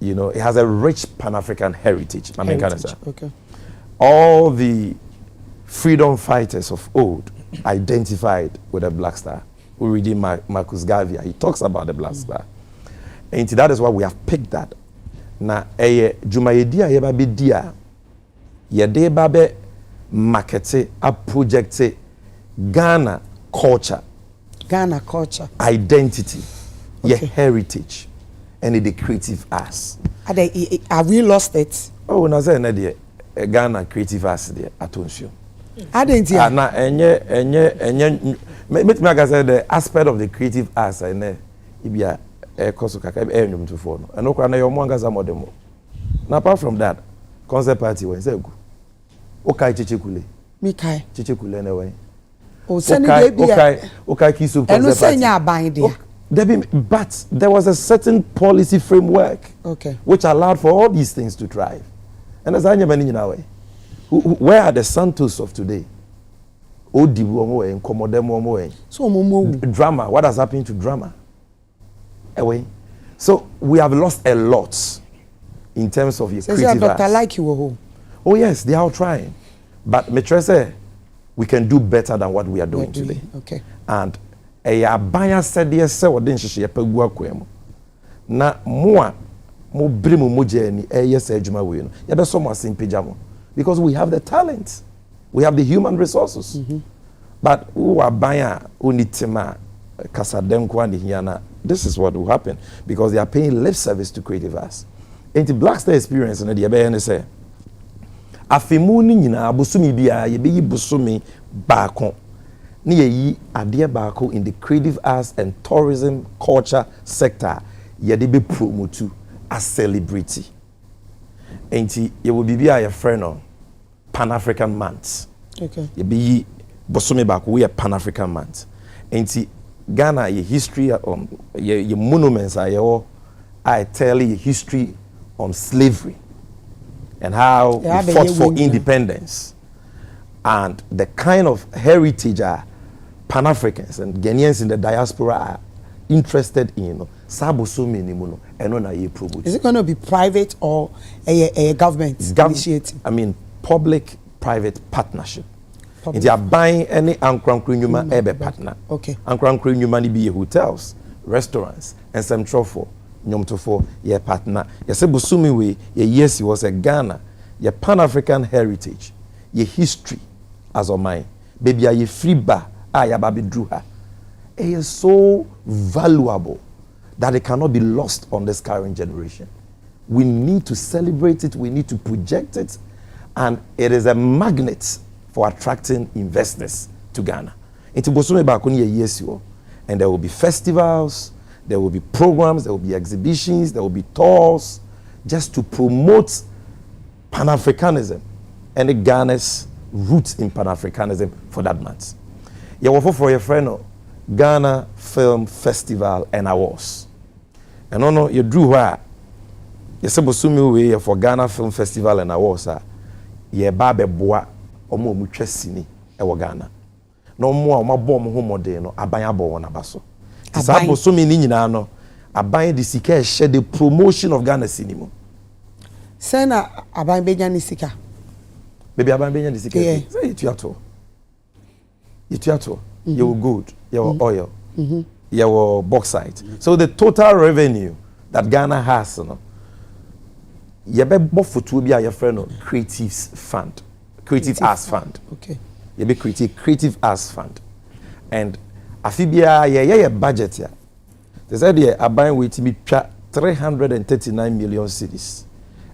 you know, it has a rich Pan-African heritage. Okay. All the freedom fighters of old identified with a Black Star. We read in Marcus Garvey. He talks about the Black Star. And that is why we have picked that. Na Jumayedia yeba be dia yede babe markete a projecte Ghana culture, identity, your heritage, and the creative arts. Have we lost it? Oh, na say na de Ghana creative arts there attention. Adentia. Na enye make me say the aspect of the creative arts and ibia koso kaka enyum to for no eno kwa na yo mo angaza modemo na apart from that concept party when say go okai chichekule mi kai chichekule na when o send dey bia okai kisu concept party eno senya aban dia but there was a certain policy framework which allowed for all these things to thrive. And as anya mani nyina way where are the Santos of today? Odibu omo we nkomodemo omo we so omo drama, what has happened to drama? Away. So we have lost a lot in terms of your creative Dr. Like you. Oh yes, they are all trying. But Metrese, we can do better than what we are doing today. Okay. And a buyer said yes, sir, or didn't she kwemo. Na mo brimu mojeni yes ejuma we no. Ya be so mo simple jamo. Because we have the talent. We have the human resources. But who are buyer unitima kasadenkwa ni hiana. This is what will happen because they are paying lip service to creative arts. And the Black Star experience, and the say, afimuni nyina abusumi biya yebeyi busumi bako ni yeyi adie bako in the creative arts and tourism culture sector yedebe promote as celebrity. And ye will be a friend of Pan-African month. Okay. Yebeyi busumi bako we a Pan-African month. And Ghana, your history, your monuments are I tell you history on slavery and how we fought for independence and the kind of heritage Pan-Africans and Ghanaians in the diaspora are interested in sabo so many mono and on a promote. Is it going to be private or a government initiative? I mean, public-private partnership. If you are buying any Ankran Nyuma ebe partner, okay. Ankran Nyuma be hotels, restaurants, and some trofo, nyomtofo, ye partner. Ye se busumi we, ye yes, he was a Ghana, ye Pan-African heritage, ye history as of mine. Baby, ye free bar, ya baby drew her. It is so valuable that it cannot be lost on this current generation. We need to celebrate it, we need to project it, and it is a magnet for attracting investors to Ghana. Into Bosume Bakuni yes, and there will be festivals, there will be programs, there will be exhibitions, there will be tours, just to promote Pan-Africanism and Ghana's roots in Pan-Africanism for that month. You offer for your friend Ghana Film Festival and Awards. And no, you drew where you say Bosume way for Ghana Film Festival and Awards. Ye babe boa omo mu twasini e wo Ghana no mo a mabɔ mo ho mɔden no aban abɔ won abaso tisabo so mi ni nyina no aban de sika e hye the promotion of Ghana cinema say na aban benya ni sika baby aban benya ni sika say you you good you oil you bauxite so the total revenue that Ghana has no ye be bo foto bi a ye frɛ no Creative Arts Fund. Okay. You be Creative Arts Fund. And afibia ye budget here. They said ye aban we to be 339 million cedis,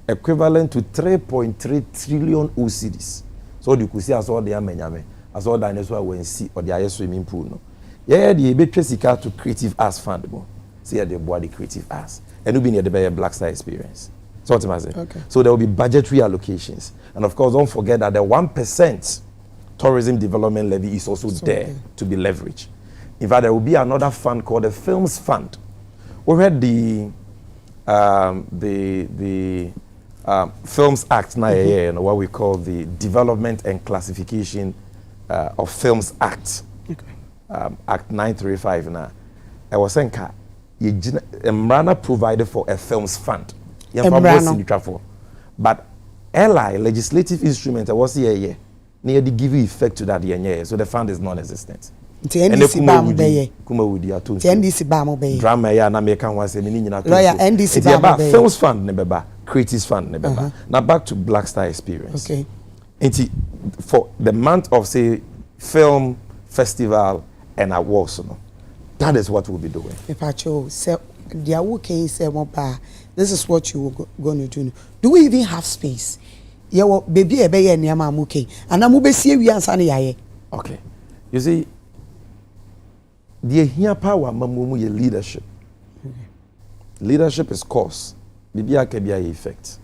equivalent to 3.3 trillion cedis. So you could see as all the amenyame, as all dinosaur when see or the swimming pool no. Yeah, the be sika to Creative Arts Fund mo. See the body Creative Arts. And you be near the Black Star experience. So what am I saying? Okay. So there will be budgetary allocations. And of course, don't forget that the 1% tourism development levy is also there to be leveraged. In fact, there will be another fund called the Films Fund. We had the Films Act, what we call the Development and Classification of Films Act. Okay. Act 935 now. I was saying, Emrana provided for a Films Fund. But LI, legislative instrument, I was here, near the give effect to that year, so the fund is non-existent. Drama ya na meka wase me nyina to about Films Fund nebeba, Creative Fund nebeba. Now back to Black Star experience. Okay. And for the month of say film festival and awards, that is what we'll be doing. Pacho, say the okay say this is what you were going to do. Do we even have space? Yeah, baby, a baby, and Yamamuke, and I'm be see we answer. Okay, you see, the here power, mamumu ye leadership. Leadership is cause. Baby, I can be a effect.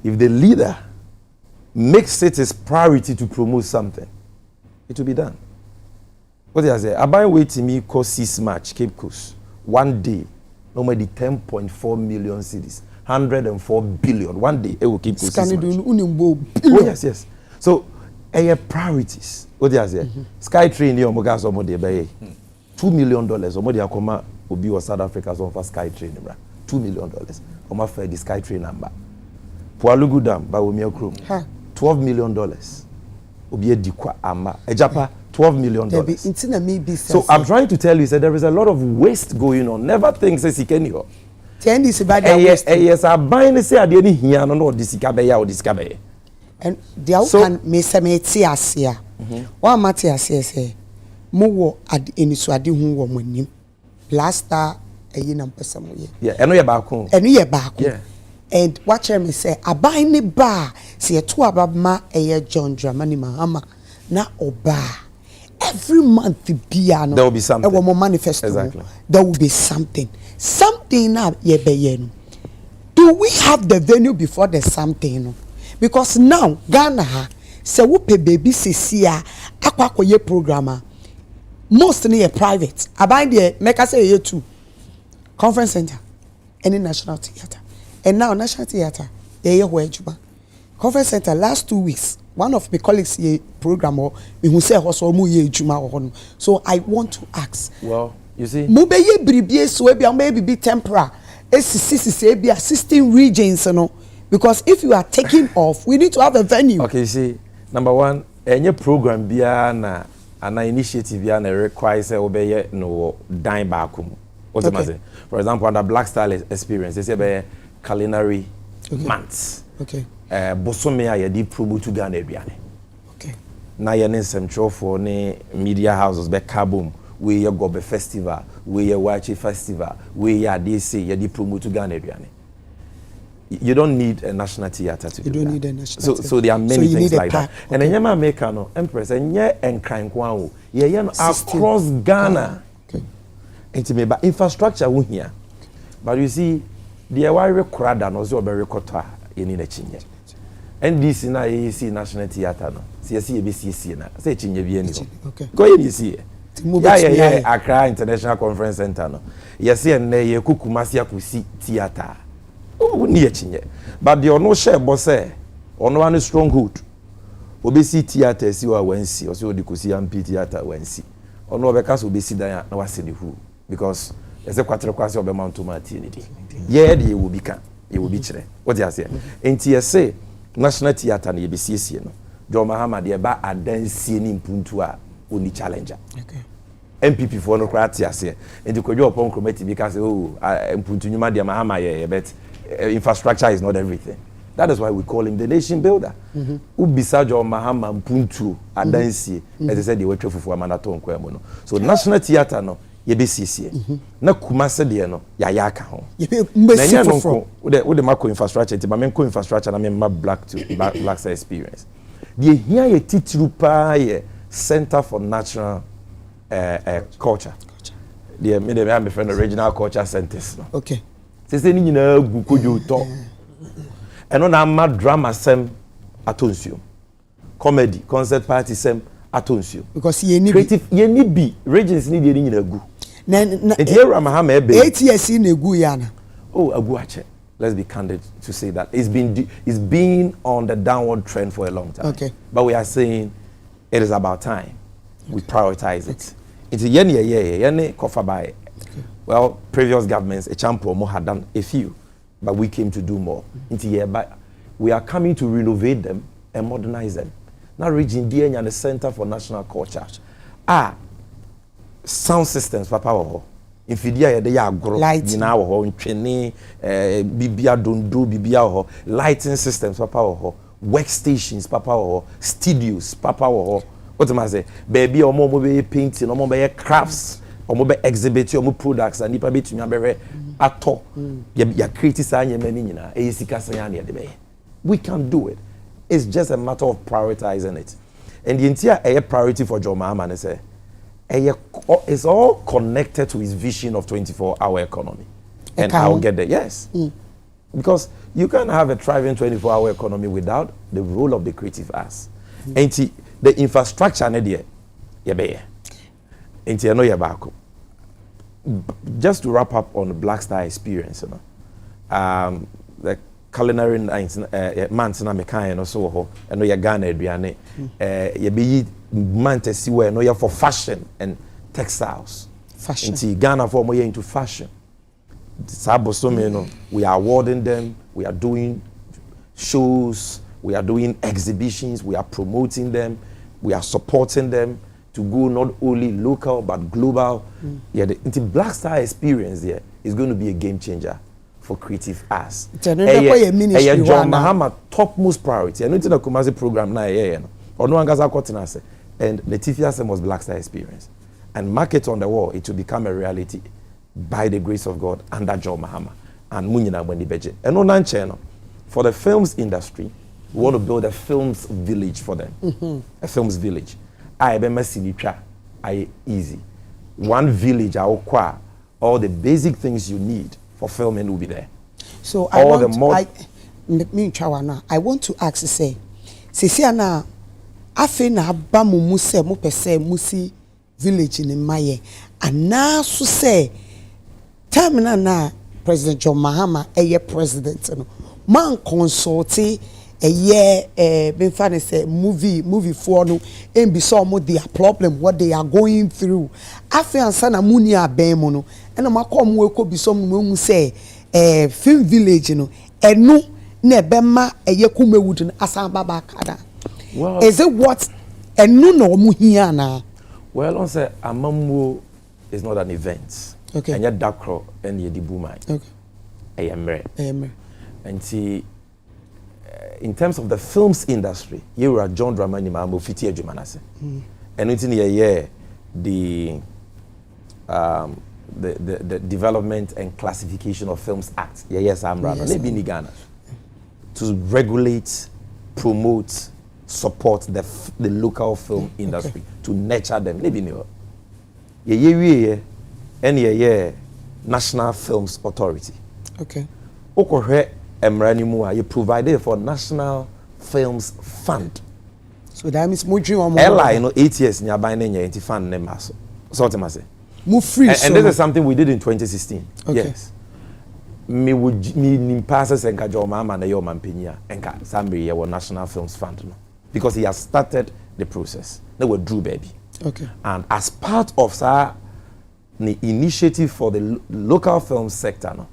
If the leader makes it his priority to promote something, it will be done. What did I say? I buy way to me cost 6 match Cape Coast 1 day. Normally 10.4 million cedis, 104 billion. 1 day, it will keep oh, yes. So, priorities. What do you say? Skytrain, you mogas or more $2 million. Or more akoma obi or South Africa so for Skytrain, $2 million. Or more for the Skytrain number. Pualugu Dam, by Omiokro, $12 million. Obi dikwa amba. Ejapa. $12 million. So I'm trying to tell you that there is a lot of waste going on. Never think says he can you. Yes, I buy say any here no this or this and the outcome may say asia. One matter say mo ad inisuade hu wo manim. Blaster number some. Yeah, eno ye baako. Yeah. And watch me say abai ne ba say to abama John Dramani Mahama na oba. Every month there will be something. Manifestos. Exactly. There will be something. Something now do we have the venue before the something? Because now Ghana say we pay baby CCA akwa programmer. Most near private. About the make us say too. Conference center, any national theater. And now national theater, they where conference center last 2 weeks. One of my colleagues here program or who say also mu ye juma. So I want to ask. Well, you see, mu be ye bribie so be maybe be temporary. SCC be assisting regions, you know, because if you are taking off, we need to have a venue. Okay, you see, number one, any program be na an initiative be na requires obey no dime back. What's the matter? For example, under Black Style Experience, they say be culinary months. Okay. Bosome a yedi promote to Ghana aduane. Okay. Na ye ne central for ne media houses be kabum. We ye go be festival, we ye wachi festival, we ye DC yedi promote to Ghana aduane. You don't need a national theater to do that. You don't need a national theater. So there are many things like that. Okay. And enyema make no Empress enye enkran kwa wo. Ye no across Ghana. Okay. Enti ba infrastructure wo hia. But you see the wire krada no so be rekota yeni na chinye. NDC na AEC National Theatre no. CSC EBCC na. Say chinye bi eni ho. Okay. Go you see. Yeah, Accra International Conference Center no. Yes, and ye kukumasi akusi theater. Oh, ni chinye. But the ono share boss ono one stronghold. Obesi theater si wa wensi, o so di kusi MP theater wensi. Ono obeka so obesi dan na wase ni hu because ese kwatere kwase obe mount to mati ni di. Ye de will be kire. What you say? Enti say National Theatre na ye be siesie no. John Mahama de ba adansie ni mpuntu a oni challenger. Okay. MPP for no kwati ase. Enti kodwo opon committee because oh mpuntu nyuma de Mahama ye but infrastructure is not everything. That is why we call him the nation builder. Ubisa John Mahama mpuntu adansie as I said the wetwe fufu amanato nkwemo no. So National Theatre no ye be siesie. Na kumase de no ya aka ho. Na nya no wo de mako infrastructure ti ba menko infrastructure na me ma black side experience. The here ye titru pa ye Center for Natural Culture. The me de me friend original culture centers no. Okay. Se ni nyina gu kojo to. Eno na ma drama sem atonsuo. Comedy, concert party sem atonsuo. Because ye ni creative ye ni bi regions ni de nyina gu. Na Etiera Mahama ebe. 8 years in egu yana. Oh, agu ache. Let's be candid to say that it's been on the downward trend for a long time. Okay. But we are saying it is about time we prioritize it. It's yeni kofa by. Well, previous governments, a champion more had done a few, but we came to do more. But we are coming to renovate them and modernize them. Now, region DN and the Center for National Culture. Sound systems, papa. Infidia de ya gro nyina wo ho ntwene bibia dondo bibia wo lighting systems papa wo workstations papa wo studios papa wo what am I say baby omo be painting omo be crafts omo be exhibit omo products and nipa betumi abere ato ya create sanya mani nyina sika sanya na de be we can do it. It's just a matter of prioritizing it. And the entire priority for John Mahama ne say it's all connected to his vision of 24-hour economy. And I'll get there. Yes. Because you can't have a thriving 24-hour economy without the role of the creative arts. And the infrastructure there, just to wrap up on the Black Star experience, you know, the culinary months na mekan no so ho eno ya Ghana aduane ye be month si we no ya for fashion and textiles. Into Ghana for more into fashion. Sabosome no we are awarding them, we are doing shows, we are doing exhibitions, we are promoting them, we are supporting them to go not only local but global. Yeah, the Black Star experience there is going to be a game changer for creative arts. John Mahama topmost priority. I know it's a Kumasi program now. And the TFSM was Black Star experience. And market on the wall, it will become a reality by the grace of God under John Mahama and Munyina Wendy Beje. And on channel, for the films industry, we want to build a films village for them. A films village. I easy. One village, all the basic things you need for filming will be there. So I want to ask, say, Sisiana, afena ba mumuse mo pese musi village in Maye, and now so say, termina na President John Mahama, president, man consulti been funny say movie for no and be some of their problem what they are going through. After ansana muni abemo no and I'm come we could be some who say film village no and no ne bema kume wooden asamba bakada. Well, is it what and no mu here na? Well, on say Amamu is not an event. Okay. And yet Dakro and ye Dibumai. Okay. Ayamre. And see, in terms of the films industry, you are John Dramani Mamu Fiti Jumanase. And it's in the Development and Classification of Films Act. Yes, I'm rather. Maybe in Ghana. To regulate, promote, support the local film industry, to nurture them. Maybe no. Any National Films Authority. Okay. You provided for National Films Fund. So that means more dream or Ella, 8 years in your buying any fund name. So what am I saying? Move free. And this is something we did in 2016. Okay. Yes. Me would me passes and kajo mama na yo mampenia and ka somebody your National Films Fund no, because he has started the process. They were Drew baby. Okay. And as part of the initiative for the local film sector no,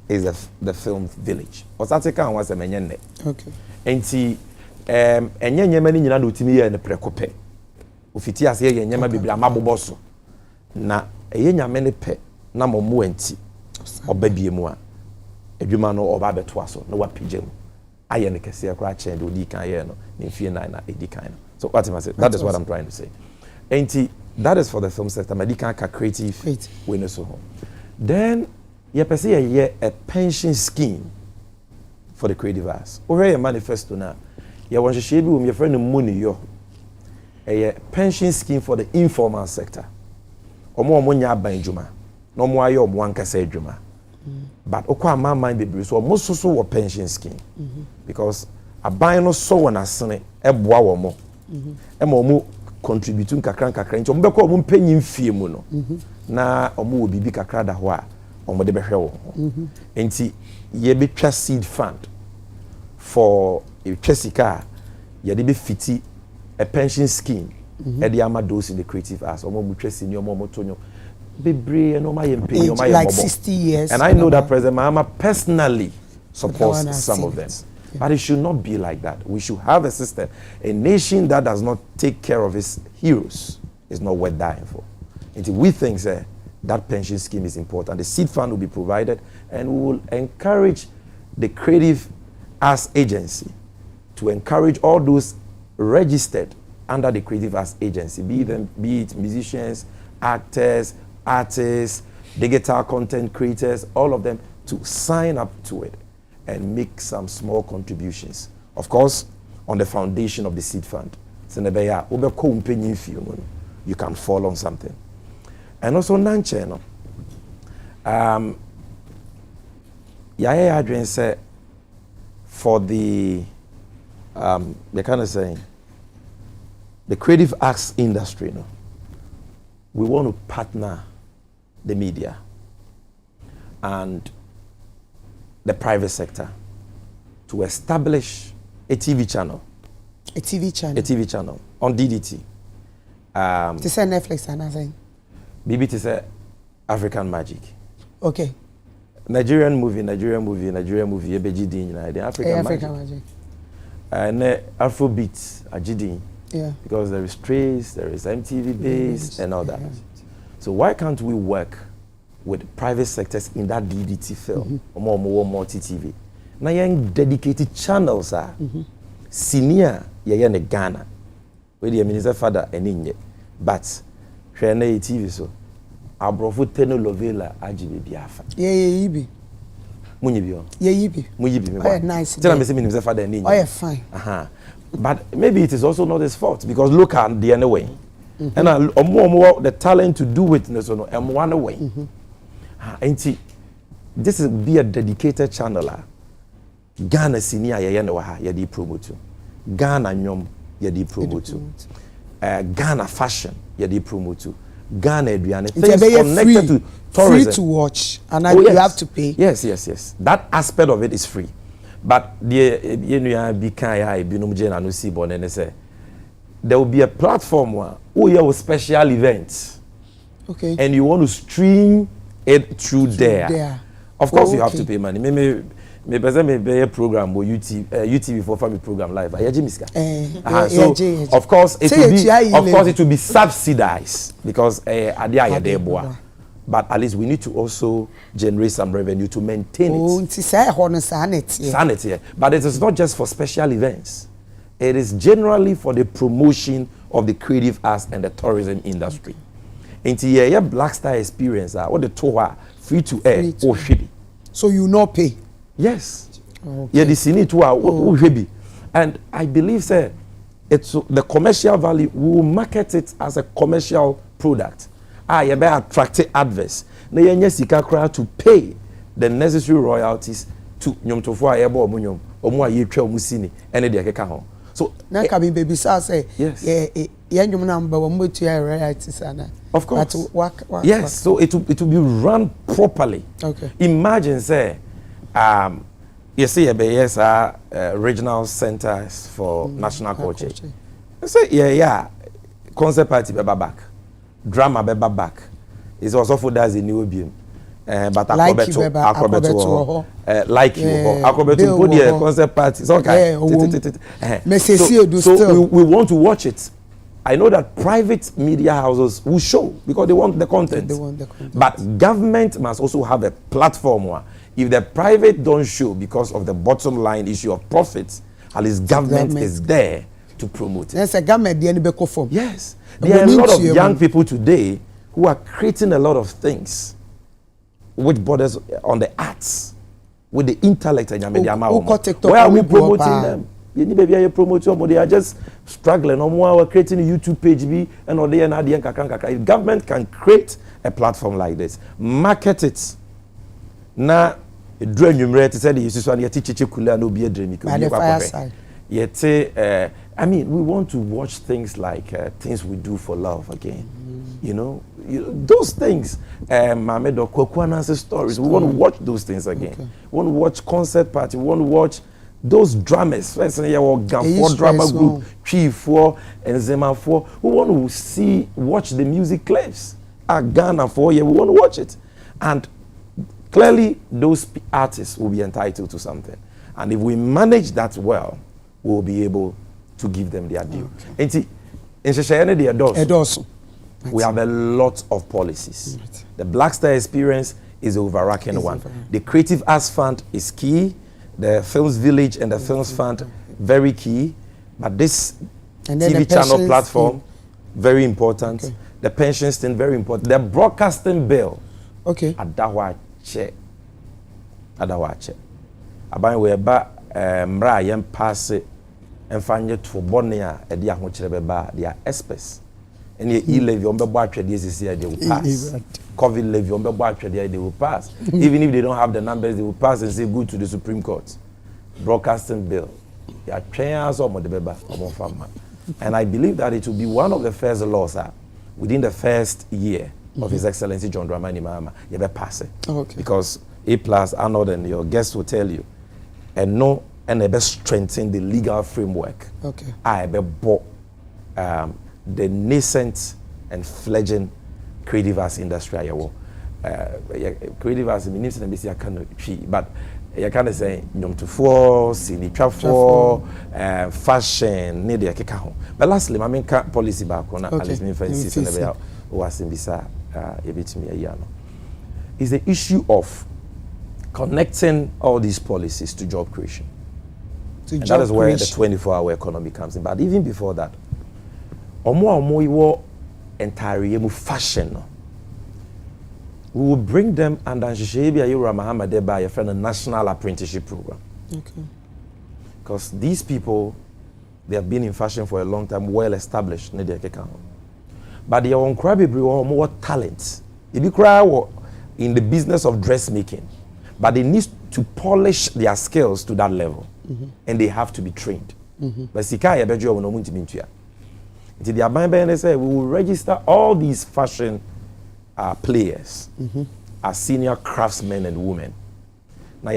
is the film village. Osateka was a menye. Okay. Enti enye nyema ni nyina do timi ye ne prekope. Ofiti ase ye nyema bibira maboboso. Na eye nyame ne pe na momo enti obabie mu a adwuma no oba beto aso na wapigye mu. Aye ne kese akra chen de odi kan ye no ne fie nine na edi kan no. So what am I saying? That is what I'm trying to say. Enti that is for the film sector. Medical creative we no so home. Then you perceive a pension scheme for the creative arts. Or a manifesto now. You want to share with your friend money yo. A pension scheme for the informal sector. Or more money by Juma. No more yo one can say Juma. But okwa my mind be so most so a pension scheme. Because a buy no so one as son a boa mo. A mo contributing kakran kakran. So mbe ko mo penyin fie mu no. Na omo wo bibi kakra da ho a omo de behwe wo. Enti ye be twa seed fund for a chesika ye de be fiti a pension scheme e de ama those in the creative arts omo mu twa senior omo tonyo bebre no ma ye mpeni o ma ye like 60 years. And I know that President Mahama personally supports some of them. Yeah. But it should not be like that. We should have a system. A nation that does not take care of its heroes is not worth dying for. Until we think that pension scheme is important, the seed fund will be provided, and we will encourage the creative arts agency to encourage all those registered under the creative arts agency, be it musicians, actors, artists, digital content creators, all of them to sign up to it and make some small contributions. Of course, on the foundation of the seed fund. You can fall on something. And also non-channel. Yaya Adrian said for the kind of saying the creative arts industry, we want to partner the media and the private sector to establish a TV channel. A TV channel. A TV channel on DDT. To say Netflix and nothing. Maybe to say African Magic. Okay. Nigerian movie. The African Magic. And Afrobeat, Ajidin. Yeah. Because there is Trace, there is MTV Base, and all that. So why can't we work with private sectors in that DDT film, or more multi-TV? Now young dedicated channels are senior in Ghana, where the minister father and in but Shane TV so Abrofu Tenolovela Ajibi Biafa. Yeah. Munyibi. Yeah. Oh, nice. Tell me minister father and in. Oh, yeah, fine. But maybe it is also not his fault because look at the anyway. And more the talent to do it and one away. And see, this is be a dedicated channel. Ghana senior yadi promote. Ghana nyom yadi promote. Ghana fashion yadi promote. Ghana Adriana things connected to tourism. Free to watch and you have to pay. Yes. That aspect of it is free. But the be kind be no jena no see born and say there will be a platform where you have special events. Okay. And you want to stream it through there. Of course, you have to pay money. Maybe a program or UTV for family program live. So of course it will be subsidized because but at least we need to also generate some revenue to maintain it. Sanity. But it is not just for special events. It is generally for the promotion of the creative arts and the tourism industry. Into your Black Star experience, what the tour free to air or shitty. So you not pay? Yes. Okay. Yeah, the cine tour or shitty. And I believe, sir, it's the commercial value. We will market it as a commercial product. You better attract adverts. Now you need to pay the necessary royalties to nyom to fo ayebo omunyom omu ayetwa omusini ene de keka ho. So na ka be baby say yes. Yeah, nyom na mba wo mbetu ya royalties ana. Of course. But yes, so it will be run properly. Okay. Imagine say you see yes regional centers for national culture. Say yeah concert party be back. Drama be back. It's also for that a new obium. But Akrobeto like you Akrobeto put the concert party. It's okay. So we want to watch it. I know that private media houses will show because they want the content. But government must also have a platform where if the private don't show because of the bottom line issue of profits, at least government is there to promote it. Yes, a government the yes. There are a lot of young people today who are creating a lot of things which borders on the arts with the intellect and where are we promoting them? They are just struggling. We're creating a YouTube page and all the government can create a platform like this, market it. Now, I mean, we want to watch things like things we do for love again. You know, those things. Mamedo Kwakwanan's stories. We want to watch those things again. Okay. We want to watch concert party. We want to watch those dramas. First, drama group, Chief 4 and Zema 4. We want to watch the music clips. Ghana 4, we want to watch it. And clearly, those artists will be entitled to something. And if we manage that well, we'll be able to give them their due. Okay. We have a lot of policies. Right. The Black Star experience is the overarching one. The Creative Arts Fund is key. The Films Village and the Films Fund, very key. But this TV channel platform, very important. Okay. The pensions thing, very important. The broadcasting bill. Okay. Adawache. Aban we ba mra yem pass and find it for Bonia a dia hochrebeba, they are experts. And ye e-levy on the battery, this year they will pass. COVID levy on the battery, they will pass. Even if they don't have the numbers, they will pass and say good to the Supreme Court. Broadcasting bill. They are trans or the and I believe that it will be one of the first laws within the first year of His Excellency John Dramani Mahama. You better pass it. Okay. Because A+ Arnold and your guests will tell you, and no, and they best strengthen the legal framework. Okay. I be bought the nascent and fledgling creative arts industry. Creative arts means that I can but you can say nyom to for sinitra for fashion need keka ho. But lastly, I mean policy back on at least me fancy and about was in bisa ebitimi ayi no. Is the issue of connecting all these policies to job creation. And that is where the 24-hour economy comes in. But even before that, entire fashion. We will bring them under a national apprenticeship program. Okay. Because these people, they have been in fashion for a long time, well established. But they are on more talent. If you cry in the business of dressmaking, but they need to polish their skills to that level. And they have to be trained. But Sika Yabejo will not be into the Abang say we will register all these fashion players as senior craftsmen and women. Now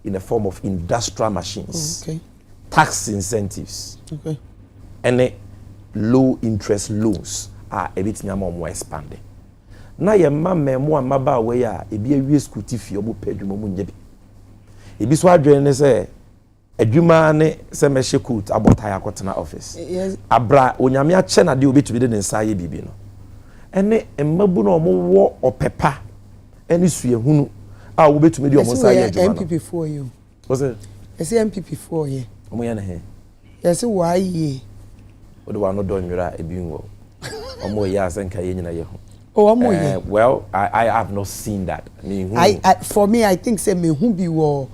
in the form of industrial machines, okay. tax incentives, okay. and low interest loans are a bit more expanded. Now, your mamma, more maba way, a be a real school tiffy or bedroom. If this was doing, say, a Jumane, some shekut about Hayakotana office. Yes. Abra, Unyamia Chena, do be to be the Saye Bibino. And a mabuno more or pepper, any sweet who I will be to me almost MPP for you. Was it? I say MPP for you. Yes, why ye? What do I not do? You're a bingo. Or more years and Kayena. Oh, well, I have not seen that. For me, I think say me who be war.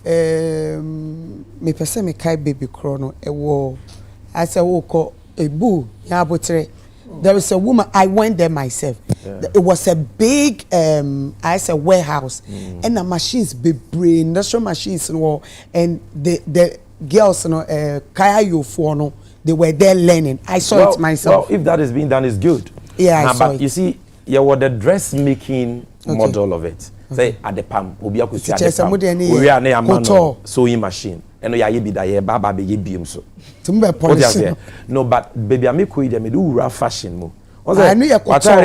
Me person me kai baby chrono a war. I say woko a boo ya botre. There was a woman I went there myself. Yeah. It was a big I say warehouse and the machines be industrial machines and the girls kaya you for no they were there learning. I saw it myself. Well, if that is being done, it's good. Yeah, I saw but it. You see, you were the dressmaking model of it. Say at the palm, we are sewing machine, and we are be that baba be beam so. No, but baby, I make we do rough fashion mo. I know you're couture.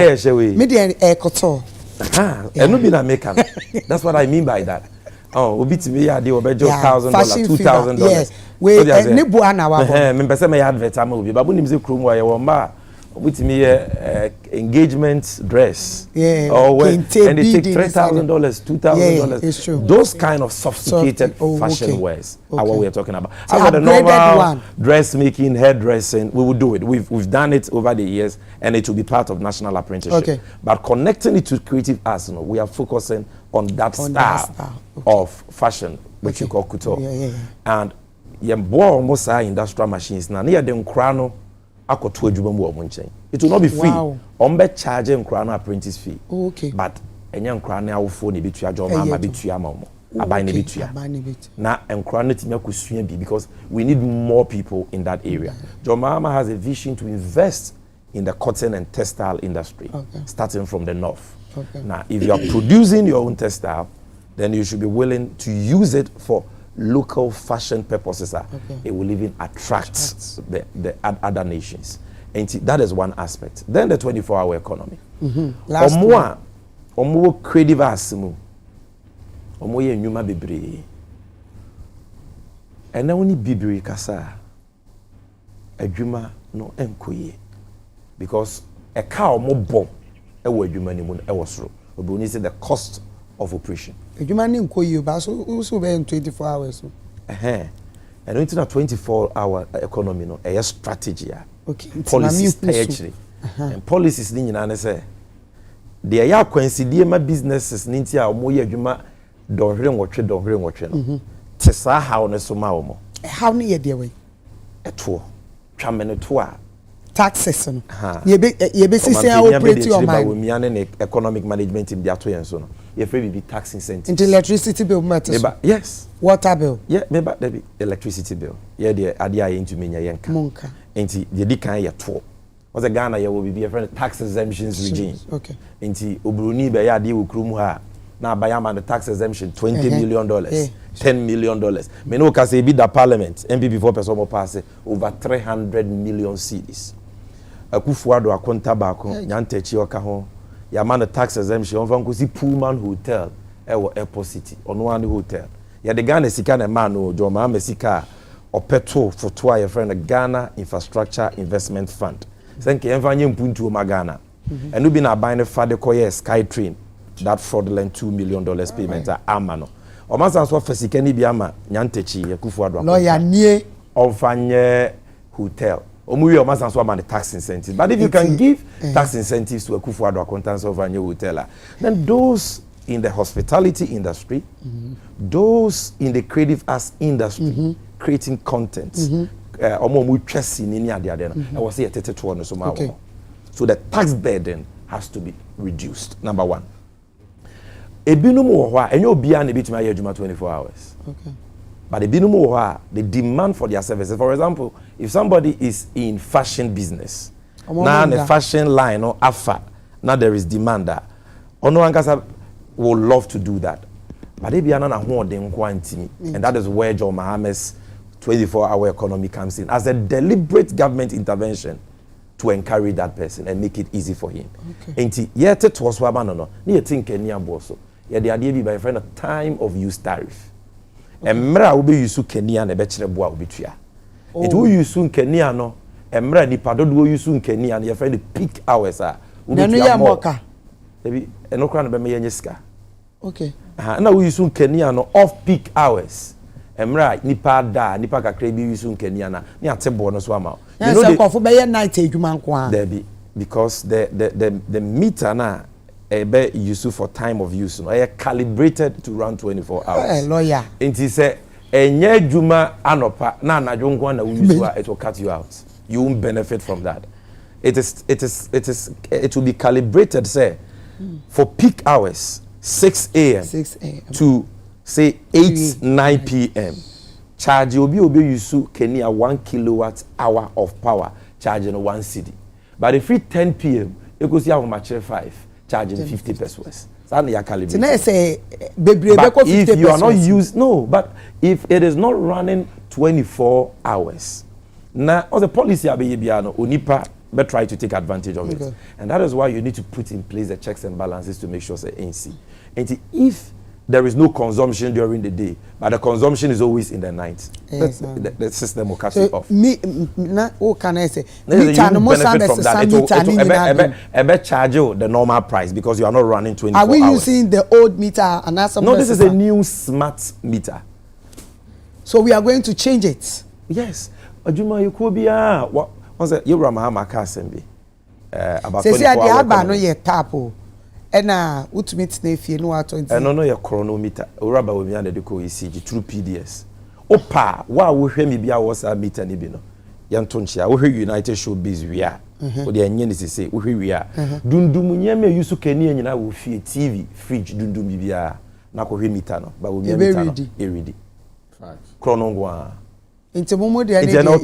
Me a couture. And no be na make. That's what I mean by that. Oh, we beat me. I do about $1,000, $2,000. Yes, we nebu ana wa. Me person me advert am obi. Babu nim say krum wa ye woma. With me engagement dress. Yeah. Or when, and they take $3,000, $2,000. It's true. Those kind of sophisticated fashion wears are what we are talking about. So the normal dressmaking, hairdressing, we will do it. We've done it over the years, and it will be part of national apprenticeship. Okay. But connecting it to creative arts, we are focusing on that style of fashion, which you call couture. And almost industrial machines now near them crown. It will not be free. Ombe charging crown apprentice fee. Okay. But any crown now phone be to your job, mama be to your mama. Abine be to ya. Now and crown it because we need more people in that area. Your mama has a vision to invest in the cotton and textile industry, starting from the north. Now, if you are producing your own textile, then you should be willing to use it for local fashion purposes. It will even attract the other nations. And that is one aspect. Then the 24-hour economy. Omo creative asimu. Omo ye nyuma bebre. And now only bebre kasa. Adwuma no enkoye. Because a cow mo bomb e wo adwuma ni mu e wo soro. Obi say the cost of operation. Adwuma ni enkoye ba so be in 24 hours. And into a 24-hour economy no a strategy. Okay. Policies actually. And policies ni nyina say they are coincide my businesses ni ntia omo ye adwuma donhwere nwotwe no. Tesa how ne so ma omo. How ni ye de we? Eto. Twamene to a taxes no. Ye be say operate your mind. We me economic management team dia to yen so no. Ye free be tax incentives. Into electricity bill matters. Yes. Water bill. Yeah, maybe there be electricity bill. Yeah, the idea into me yenka. Monka. Enti the di kan ye to. Was a Ghana ye will be a friend tax exemptions regime. Okay. Enti obruni be ya di ukrum ha. Na bayama the tax exemption $20 million, $10 million. Me no ka say be the parliament MPP for person mo pass over 300 million cedis. Akufuado akonta ba ko nyantechi oka ho. Ya man the tax exemption on van ko si Pullman Hotel ewo Airport City ono one hotel. Ya the Ghana sika na man no jo ma sika opeto foto a your friend Ghana Infrastructure Investment Fund. Thank you envanye mpuntu o Ghana. And we been a buying fade koye SkyTrain. That fraudulent $2 million payment amano. O masan so fasika ni bi ama nyantechi Akufuado akonta. Lawyer nie Ofanye hotel. Omuwe o masan so ama the tax incentives. But if you can give tax incentives to Akufuado accountants of a new hotel, then those in the hospitality industry, those in the creative arts industry, creating content, omo chesi ni ade no. I was here to on so ma. So the tax burden has to be reduced. Number one. Ebinum wo ho a enye obi a na betima ye adwuma 24 hours. Okay. But ebinum wo ho a the demand for their services. For example, if somebody is in fashion business, now the fashion line or afa, now there is demand that ono ankasa will love to do that. but they be another one den kwantimi, and that is where John Mahama's 24-hour economy comes in as a deliberate government intervention to encourage that person and make it easy for him. Okay. Yet it was no. Near think Kenya boso. Yeah, the idea be by friend a time of use tariff. Emra will be use Kenya and a bachelor boa will be tria. It will use soon Kenya no. Emra ni pado will use soon Kenya and your friend the peak hours are. Moka. Maybe no crown be me nyeska. Okay. Now we use soon Kenya no off peak hours. Emra nipa da nipa kakra bi use soon Kenya na ni atebo no so ama. You know the be night edwuma nko there be because the meter na be used for time of use no calibrated to run 24 hours. Lawyer. It say enye adwuma anopa na anadwo nko na use it will cut you out. You won't benefit from that. It will be calibrated say for peak hours 6 a.m. to say 9 p.m. charge obi use Kenya 1 kilowatt hour of power charging 1 cedi. But if it 10 p.m. it goes here much 5 charging 50 pesos. But if you are not used, no, but if it is not running 24 hours, now the policy unipa but try to take advantage of it. And that is why you need to put in place the checks and balances to make sure say ANC. And if there is no consumption during the day, but the consumption is always in the night. Yes, the system will cut you off. What can I say? You benefit from that. It will charge you the normal price because you are not running 24 hours. Are we using the old meter and that's no, this is a new smart meter. So we are going to change it. Yes. Ajuma you could be what was it? You Ramahama Kasembi. About 24 hours. No ye tapo. Ena ultimate nefie no ato. No your chronometer. Uraba we be the ko ECG through PDS. Opa wa wo hwe me bia wo sa meter ni bi no. Yantonchia wo hwe United Showbiz we are. O de enye ni sese wo hwe we are. Dundum nyame yusu kani nyina wo fie TV, fridge dundum bia na ko hwe meter no. Ba wo mi meter no. E ready. Chrono ngwa. Inte momo de na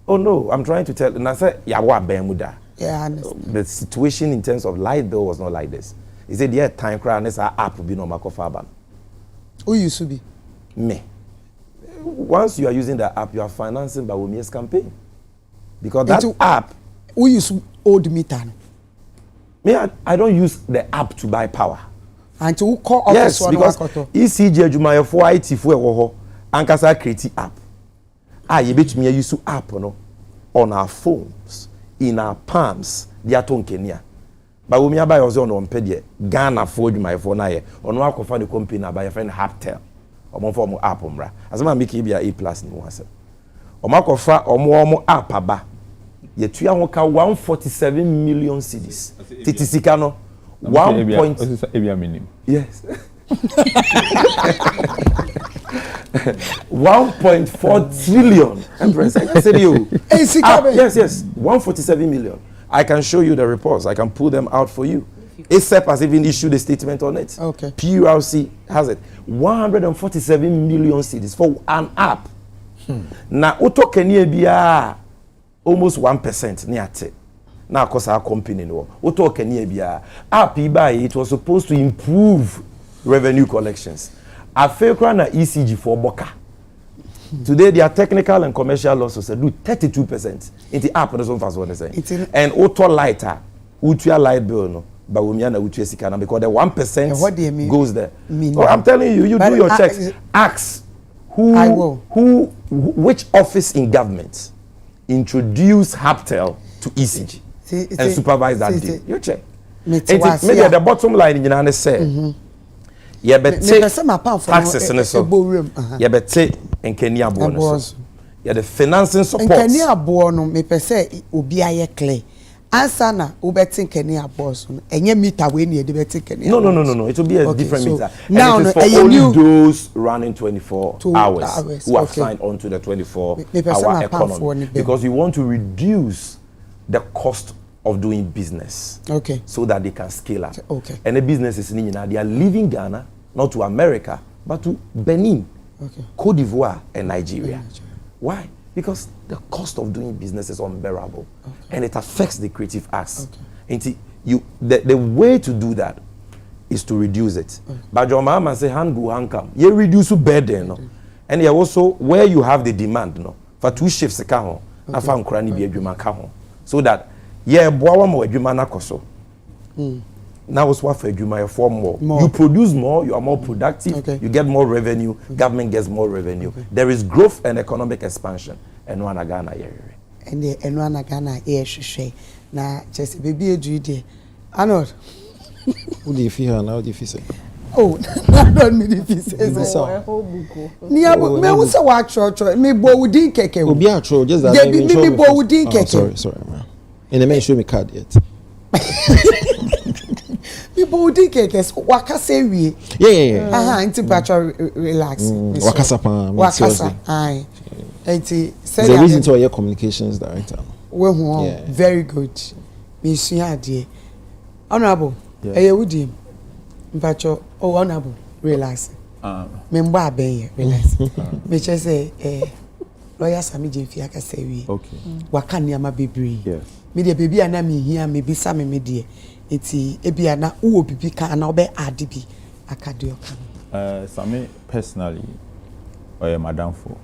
Oh no, I'm trying to tell. Na say yawo abemuda. Yeah, I understand. The situation in terms of light bill was not like this. He said, yeah, time crowd, and this app will be no makofaban. Who used to be? Me. Once you are using the app, you are financing by Womia's campaign. Because that app. Who use old meter? Me, I don't use the app to buy power. And to call office? Yes, because ECG Juma for IT for woho, Ankasa create app. You bet me use app no on our phones. In our palms, they are talking Kenya. But when we buy our own on pedie, Ghana forward my phone aye. On work of the company by a friend Haptel. Or more form of app umra. As a man make it be A+ in one set. Or mark of or more app aba. Yet we are 147 million cedis. Titisikano 1. Yes. 1.4 trillion. Empress, I said you. Yes. 147 million. I can show you the reports. I can pull them out for you. ASAP has even issued a statement on it. Okay. PURC has it. 147 million cedis for an app. Now, Oto Kenya biya almost 1% near it. Now, of course, our company no. Oto Kenya biya app it was supposed to improve revenue collections. A fake run ECG for Boka. Today, their technical and commercial losses do 32% in the app. That's what they say. And auto lighter, Utria light bill, no, but Umiana Utria Sikana, because the 1% goes there. Oh, I'm telling you, you do your checks. Ask which office in government introduced Haptel to ECG and supervise that deal. You check. Maybe at the bottom line, you know, say. Yeah, but taxes and so. Yeah, but in Kenya bonus. Yeah, the financing support. In Kenya bonus, me per se obiaye clear. Answer na ubeti Kenya bonus. Enye meter we ni ebeti Kenya. No. It will be a different meter. Now, and it is for only those running 24 hours who have signed on to the 24-hour economy. Because we want to reduce the cost of doing business. Okay. So that they can scale up. Okay. And the businesses in Ghana, they are leaving Ghana, not to America, but to Benin, Cote d'Ivoire, and Nigeria. Why? Because the cost of doing business is unbearable, and it affects the creative arts. And the way to do that is to reduce it. But John Mahama say hand go hand come. You reduce burden, no. And you also where you have the demand, no. For 2 shifts ka ho, na fa nkura ni bi adwuma ka ho. So that boa wa mo adwuma na koso. Now what's what for adwuma you form more. You produce more, you are more productive, you get more revenue, government gets more revenue. There is growth and economic expansion. And one Ghana here. And one Ghana here she na just baby edu dey. Arnold. Who do you feel now? Do you feel say? Oh, don't me the say so. Nia me wo say wa church me bo wudi keke. Obi a church just that. Me bo wudi keke. Sorry. And the man show me card yet. People would think it waka say we. Yeah. Inti bacho relax. Wakasa pa. Wakasa. Aye. Inti. The reason to your communications director. Well, very good. Miss Yadi. Honorable. Eye wudi. Bacho. Oh, honorable. Relax. Member be relax. Me just say lawyer Sami Jefi aka say we. Okay. Waka niama bebre. Yes. Me the baby ana me here me bisa me die. Eti ebia na uwo bibi ka na obe ade bi akade oka. Sami personally madam for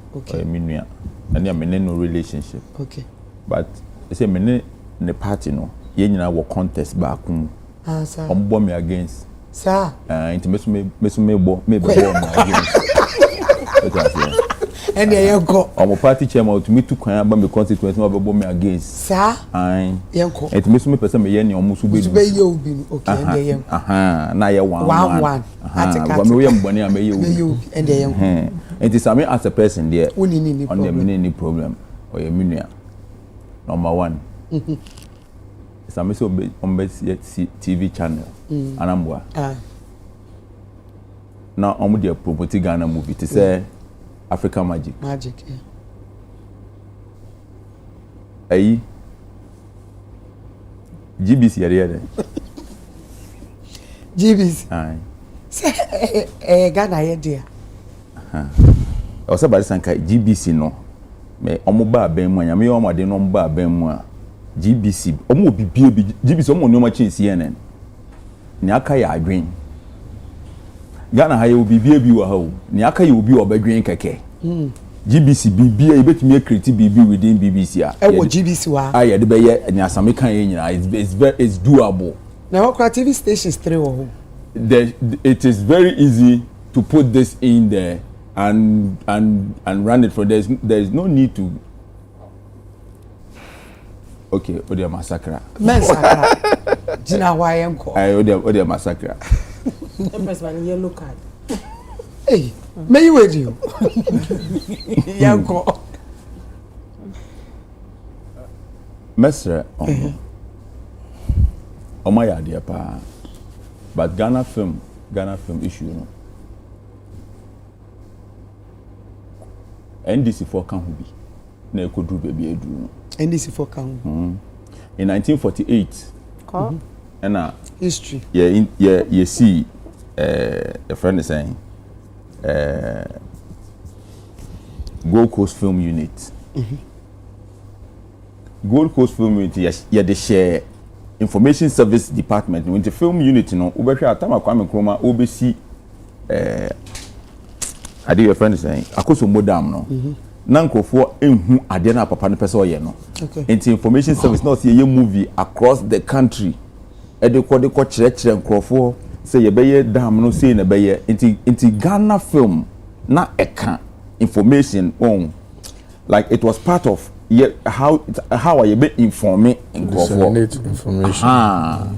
minua and ya me no relationship. Okay. But say me ne party no ye nyina wo contest back sir. Ombo me against. Sir. Inti me bo me against. And there you go. I'm a party chairman to me to kwan ba me constituency no be me against. Sir. Yenko. Et me person me ye ni omusu be. Be ye obi. Okay, and there you. Na ye 1-1. But me we mboni am ye obi. And there you. It is me as a person there. On the problem or your minua. Number 1. It's a so on TV channel. Anambwa. Now I'm there promoting Ghana movie to say African Magic. Ayi. GBC yare. GBC. Aye. Say Ghana here there. I was about to say GBC no. Me omo ba ben mu anya me omo de no ba ben mu a GBC omo bibie bi GBC omo no ma chi CNN. Ni aka ya adwen. Ghana ha ye bibie bi wa ha o. Ni aka ye obi obadwen keke. GBC bibie e betumi create bibi within BBC a. E wo GBC wa. Ah ye de be ye ni asame kan ye nyina it's doable. Now what TV stations 3 wo. It is very easy to put this in there and run it for there is no need to. Okay, Odia massacre. Massacre. Jina wayenko. Odia massacre. Empress man yellow card. Hey, may you with you? Yanko. Mestre. My idea pa. But Ghana film issue no. NDC for can be. Na ekodu baby edu. NDC for can. In 1948. And history. You see a friend is saying Gold Coast Film Unit. Gold Coast Film Unit, yes, they share information service department. When the film unit, you know, Ubesha Atama Kwame Nkrumah OBC I did your friend is saying akoso modam no. Nankofo enhu ade na papa no pese oye no. Okay. Into information service not see a movie across the country. De ko kire nkrofo say ye beye dam no say na beye into Ghana film na eka information on like it was part of how are you be informing nkrofo information.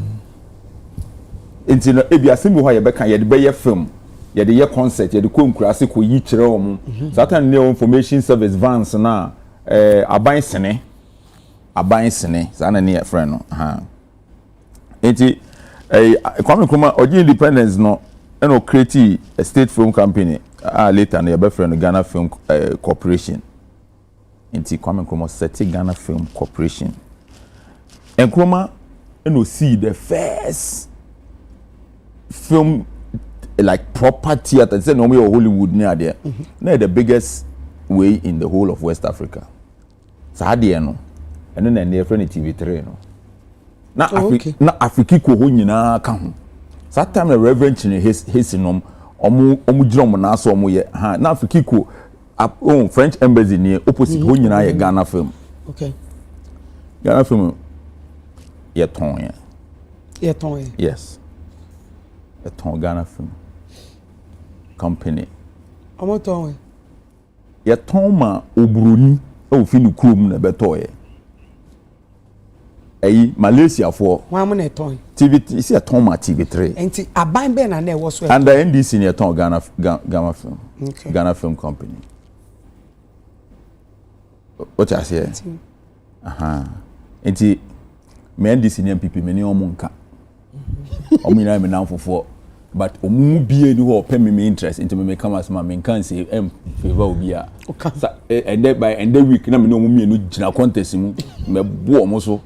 Into no ebia simbi ho ye be kan ye de beye film ye de ye concert ye de ko nkurase ko yi kire omo satan ne information service vans na aban sene sana ne ye friend no enti Kwame Nkrumah oji independence no eno create a state film company later na ye be friend Ghana Film Corporation enti Kwame Nkrumah set Ghana Film Corporation Nkrumah eno see the first film like proper theater. Say no more Hollywood near there. Now the biggest way in the whole of West Africa. So how do you know? And then they're friendly TV3 no. Na Africa ko ho nyina ka ho. that time the reverend chine his nom omu jira omu na so omu ye ha na Afrikiko French embassy ni opposite ho nyina ye Ghana film. Okay. Ghana film ye ton ye. Ye ton ye. Yes. Ye ton Ghana film company. Omo ton ye. Ye ton ma obroni o fi nu krom na beto ye. Eyi Malaysia for one mo na ton. TV isi ton ma TV3. Enti aban be na na e wo so. And the NDC ni ton Ghana film. Okay. Ghana Film Company. What you say? Enti me NDC ni MPP me ni omo nka. Omo ina me na fofo. But omu bie ni ho pay me interest into me come as ma me kan say favor obi a. And then by end week na me no omu mienu gina contest mu me bo omo so.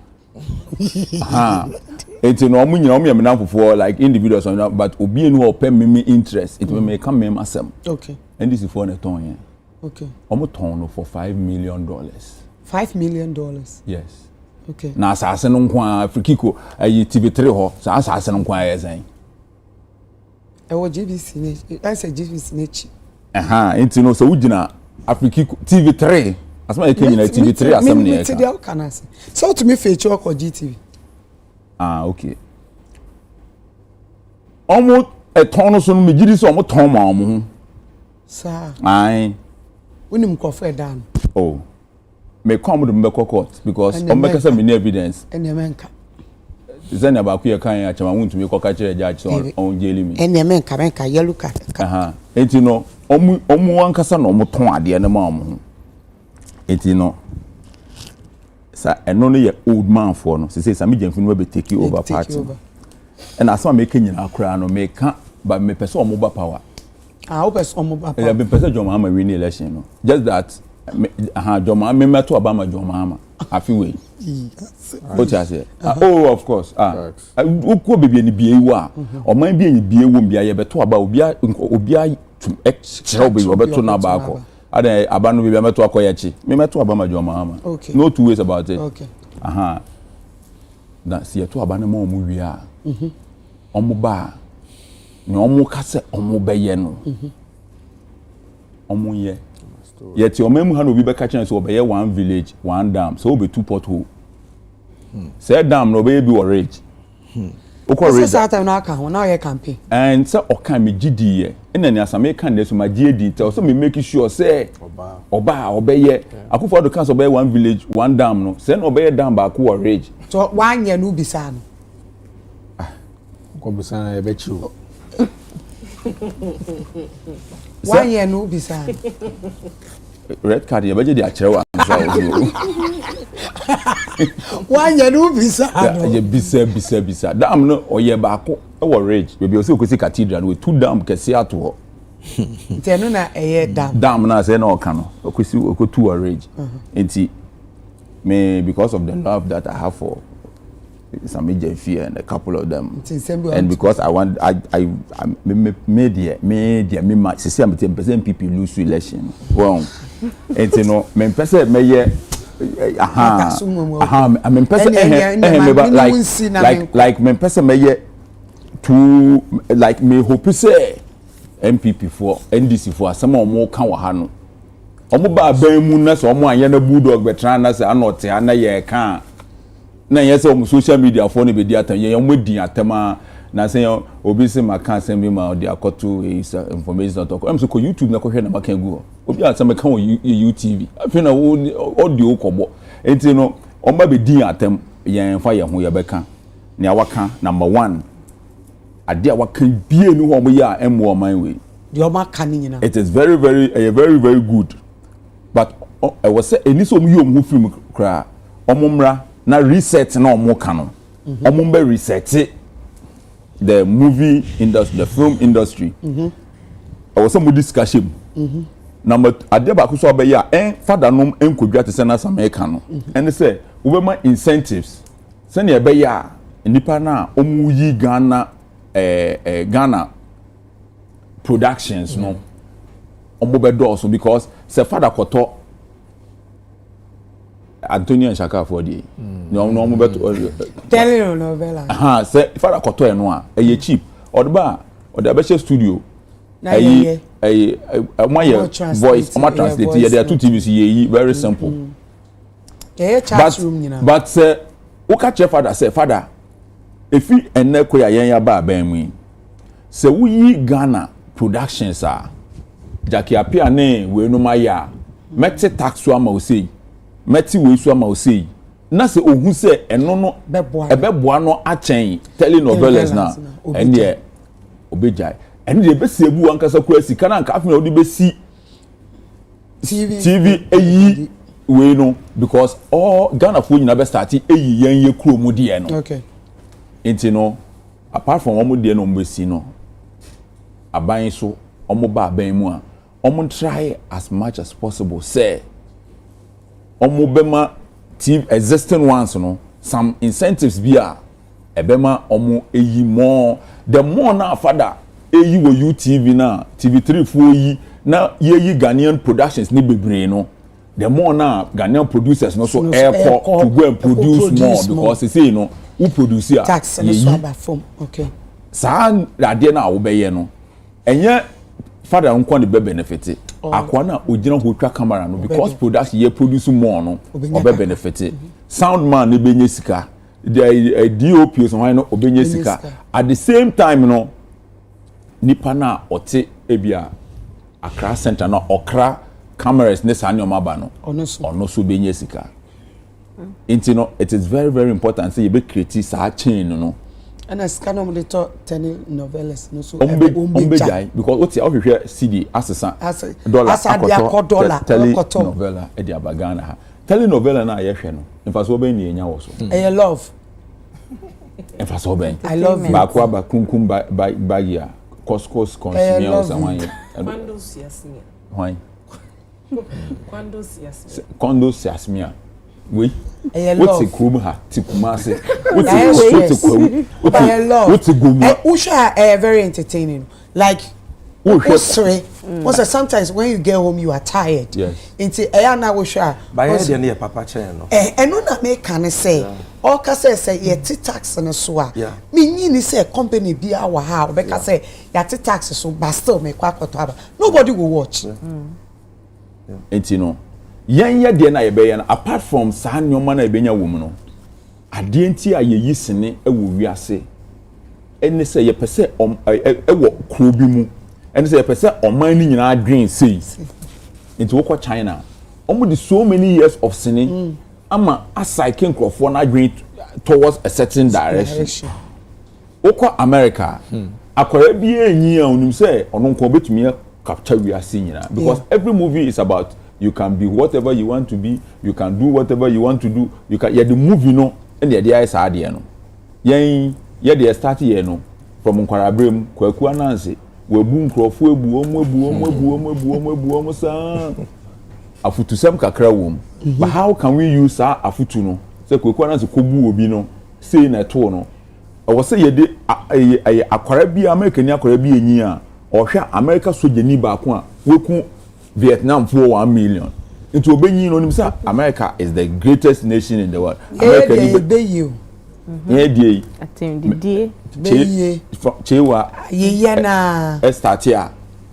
Enti no omu nyina omu me na fofo like individuals but obi ni ho pay me interest into me come me asem. Okay. NDC for na ton yen. Okay. Omo ton no for $5 million. $5 million. Yes. Okay. Na asase no nko Afrikiko ayi TV3 ho sa asase no nko ayesan. Ewo GBC ne I say GBC ne chi. Enti no so ugina Afrikiko TV3 asma yake nyina TV3 asem ne yaka. Me kana say. So to me feature ko GTV. Okay. Omo ton no so no me gidi so omo ton ma omo ho. Sir. Aye. Unim ko fe dan. Oh. Me come to me court because on make say me evidence. Ene menka. Zena ba ku ye kan ya chama wuntu me koka kire judge on jeli mi. Ene menka yellow card. Enti no omu wankasa no omo ton ade ne ma omo. Enti no sa eno no ye old man for no say me jamfinu be take you over party. And asama me kenyina akura no me ka ba me pese omo ba power. Opes omo ba power. Yeah, be pese John Mahama win election no. Just that John Mahama me meto Obama John Mahama afiwe. What you say? Oh, of course. Uko bebe ni bie wa. Oman bie ni bie wo bia ye beto aba obia to extra be beto na ba ko. Ada abanu bebe meto akoya chi. Me meto Obama John Mahama. Okay. No two ways about it. Okay. Na si eto abanu mo mu wi a. Omo ba ni omo ka se omo beye no. Omo ye. Yet your memu han obi be catch so obeye one village, one dam, so be two pothole. Say dam no be rage. Oko rage. Say time na aka ho na ye campaign. And say okan me gidi ye. Ena ni asame kan dey so ma gidi tell so me make sure say oba obeye. Akufo do kan so obeye one village, one dam no. Say no obeye dam ba ko rage. So one year no bisa no. Ko bisa na e be chiwo. One year no bisa.1 year no visa. Yeah, bisa. Dam no or ye back or rage. Maybe also could see cathedral with 2 dam can see out to her. Tenuna a dam. Dam na say no cano. Or could see 2 or rage. And see, may because of the love that I have for some agent fear and a couple of them. And because I want, I media, me see I'm 10% people lose election. Well, and you know, me person me ye. I mean person like me person me ye to like me hope say MPP for NDC for some more kan wa ha no. Omo ba ban mu na so omo anya na bulldog betran na say anote ana ye kan na yes social media for no be dia tan ye modin atema na say obi se maka asem bi ma odi akoto information talk am so ko YouTube na ko hwe na maka gu obi asem kan wo YouTube afi na audio kobo enti no omba be din atem ye fa ye ho ye beka ne awaka number 1 ade awaka bie no ho mo ya emo man we the omaka ni nyina. It is very very good, but I was say eni so mo yom ho film kra omomra na reset na omo ka no omo be reset the movie industry, the film industry. I was some discussion. Number ade ba ko so be ya father nom enkodwa te se na America no and say we ma incentives se na be ya nipa na omu yi Ghana Ghana productions no omo be do so because say father koto Antonio Shaka for the no beto telling no bella say father koto eno a e cheap Odoba Odabeshe studio. My voice, my translate. There are 2 TVs. Very simple. But catch your father say, Father, if you and Nekoya Yanya Ba Bemi, say we Ghana productions are Jackie appear name we no maya. Meti tax swama usei. Meti we swama usei. Na se ohun se eno ebeboa no achen telenovelas na ene obejai ene de be sebu ankasa kwa sika na nka afuna odi be si TV eyi we no because all Ghana fo nyina be start eyi yan ye kuro mu de no okay enti no apart from omo de no mbesi no aban so omo ba aban mu a omo try as much as possible say omo bema TV existing ones no some incentives be a ebema omo eyi more the more na father eyi wo UTV na TV3 4 yi na yeyi Ghanaian productions ni bebre no the more na Ghanaian producers no so air to go and produce more because you see no who produce a tax no so aba form okay sa rade na wo beye no enye father nko de be benefit akwa na ogina ho twa camera no because production ye produce more no obe benefit sound man ne benye sika the DOP so why no obenye sika at the same time no nipa na ote ebia Accra center no okra cameras ne sa nyoma ba no ono so benye sika no it is very very important say you be create sa chain no and as can of the telenovelas no so ombejai because what you hear CD asesa dollar telenovela e dia bagana ha telenovela na ye hwe no in fact so be ni enya wo so I love in fact so be I love ba kwa ba kunkum ba ya couscous consumer o samanye quando se asmia we what's a krum ha tikumase what's a goma usha very entertaining like sometimes when you get home you are tired into na usha by the near papa chain no no na make can say all ka say ye tax na so a me nyini say company bia wa ha be ka say ya tax so but still me kwa koto nobody will watch no yanya de na yebe apart from sa nyoma na ebenya wom no ade nti a ye yisene ewo wiase ene se ye pese ewo kro bi mu ene se ye pese oman ni nyina adwen sei nti wo kwa China omo de so many years of sinning ama asike nkrofo na adwen towards a certain direction wo kwa America akwara bi enyi a onim se ono nko betumi capture wiase nyina because every movie is about you can be whatever you want to be, you can do whatever you want to do, you can the movie no and the idea is hard no yen the start here no from Nkwarabrem kwaku ananse we bu nkrofo ebu sa afutu sem kakra wom but how can we use our afutu no say kwaku ananse kobu obi no say na to no o say ye de akwara bi America ni akwara bi enyi a o hwa America sojani ba ko a weku Vietnam for 1 million. Into obeying on himself, America is the greatest nation in the world. America you. Yeah, Chewa. Yena. Estatia.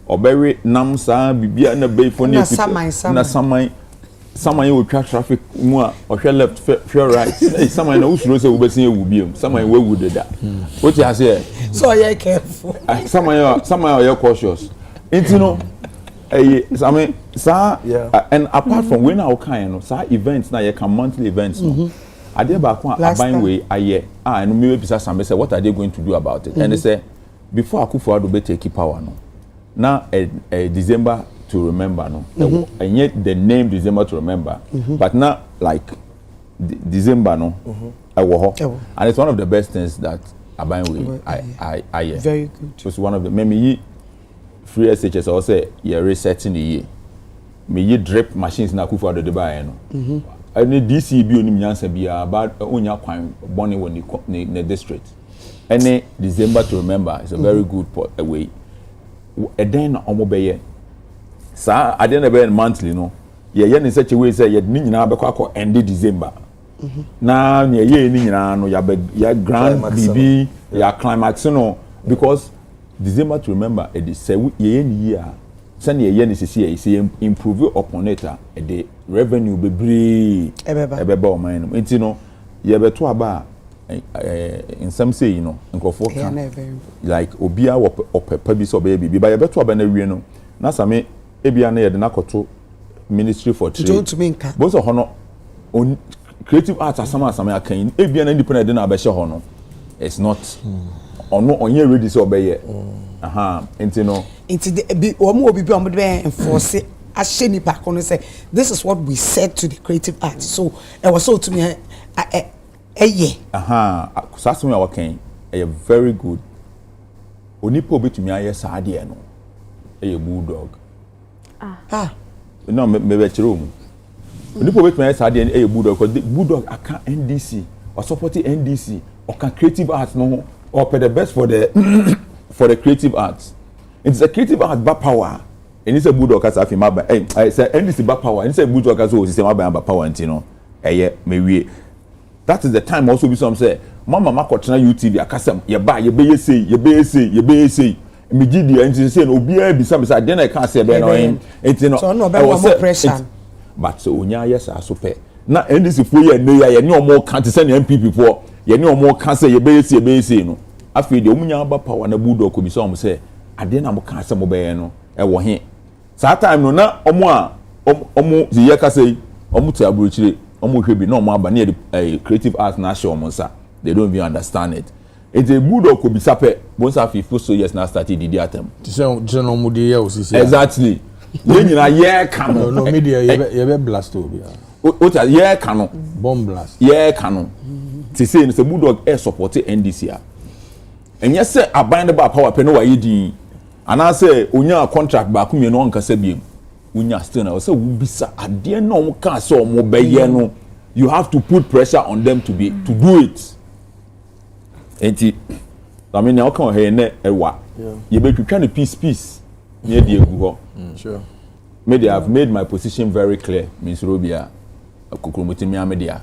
Obery Namsa, Bibia, and a bay for near Someone will catch traffic more or shall left fair right. Someone who's Rosa will be someone where would that. What you have said? So I careful. Someone are cautious. Into no. I mean, sir, and apart from when our kind, no, sir, events now you can monthly events. No, I did back one buying way a year. And maybe some say, what are they going to do about it? And they say, before I could for be take power, no. Now a December to remember, no, and yet the name December to remember, but not like December, no, I will, and it's one of the best things that I buy way. I very good. It's one of the maybe. Free SHS or say you're resetting the year. Me ye drip machines na kufu ado de buy no. Any DC bi onim nyansa bia about onya kwan bonne woni ne district. Any December to remember is a very good way. E den na omo beye. Sa ade na be monthly no. Ye in such a way say ye ni nyina be kwa end December. Na ye ni nyina no ya grand BB ya climax no because December to remember it say year send ye ni say improve upon it the revenue be ebeba o man no enti no ye beto aba in some say you know nkofo kan like obia opepa bi so baby bi ba ye beto aba na wie no na same ebia na ye de na koto ministry for trade bo so hono on creative arts asama akan ebia na independent de na ba she hono it's not ono onye ready so obeye aha enti no enti omo obi bi omo de enforce ahye nipa kono say this is what we said to the creative arts so it was so to me aha kusasem ya wakan very good onipa obetumi aye saade no bulldog no me be chiro mu onipa obetumi aye saade no bulldog because bulldog aka NDC or support NDC or can creative arts no or pay the best for the for the creative arts. It's a creative arts back power and it's a bulldog as afi maba I say NDC back power and it's a bulldog as o system maba power and you know me that is the time also be some say mama makotena UTV akasem ye ba ye be say me gidi and say no obi a bi some say den I can say be no enti no so no be more pressure but so onya yes aso pe na NDC fo ye ne ya ne omo kan te say na MPP fo ye ne omo kan say ye be say no afi de omunya ba power na bulldog ko bi some say ade na mo kan say mo be no e wo he sa time no na omo ye ka say omo ti aburuchire omo hwebi na omo aba na creative arts na show omo nsa they don't even understand it. It's a bulldog could be sape once after 4 years now started the atem. General Mudia was exactly. When you are yeah canon. No media you be blast obi. What a yeah canon. Bomb blast. Yeah canon. To say it's a bulldog air support NDC. And yes say abind about power pe no wa yedi. And I say onya contract back me no anka say biem. Unya still na say we bisa ade na omo ka say omo be ye no. You have to put pressure on them to do it. Enti I mean now come here na ewa you be try to peace near the egu ho sure maybe I've made my position very clear means Robia akukromoti me amedia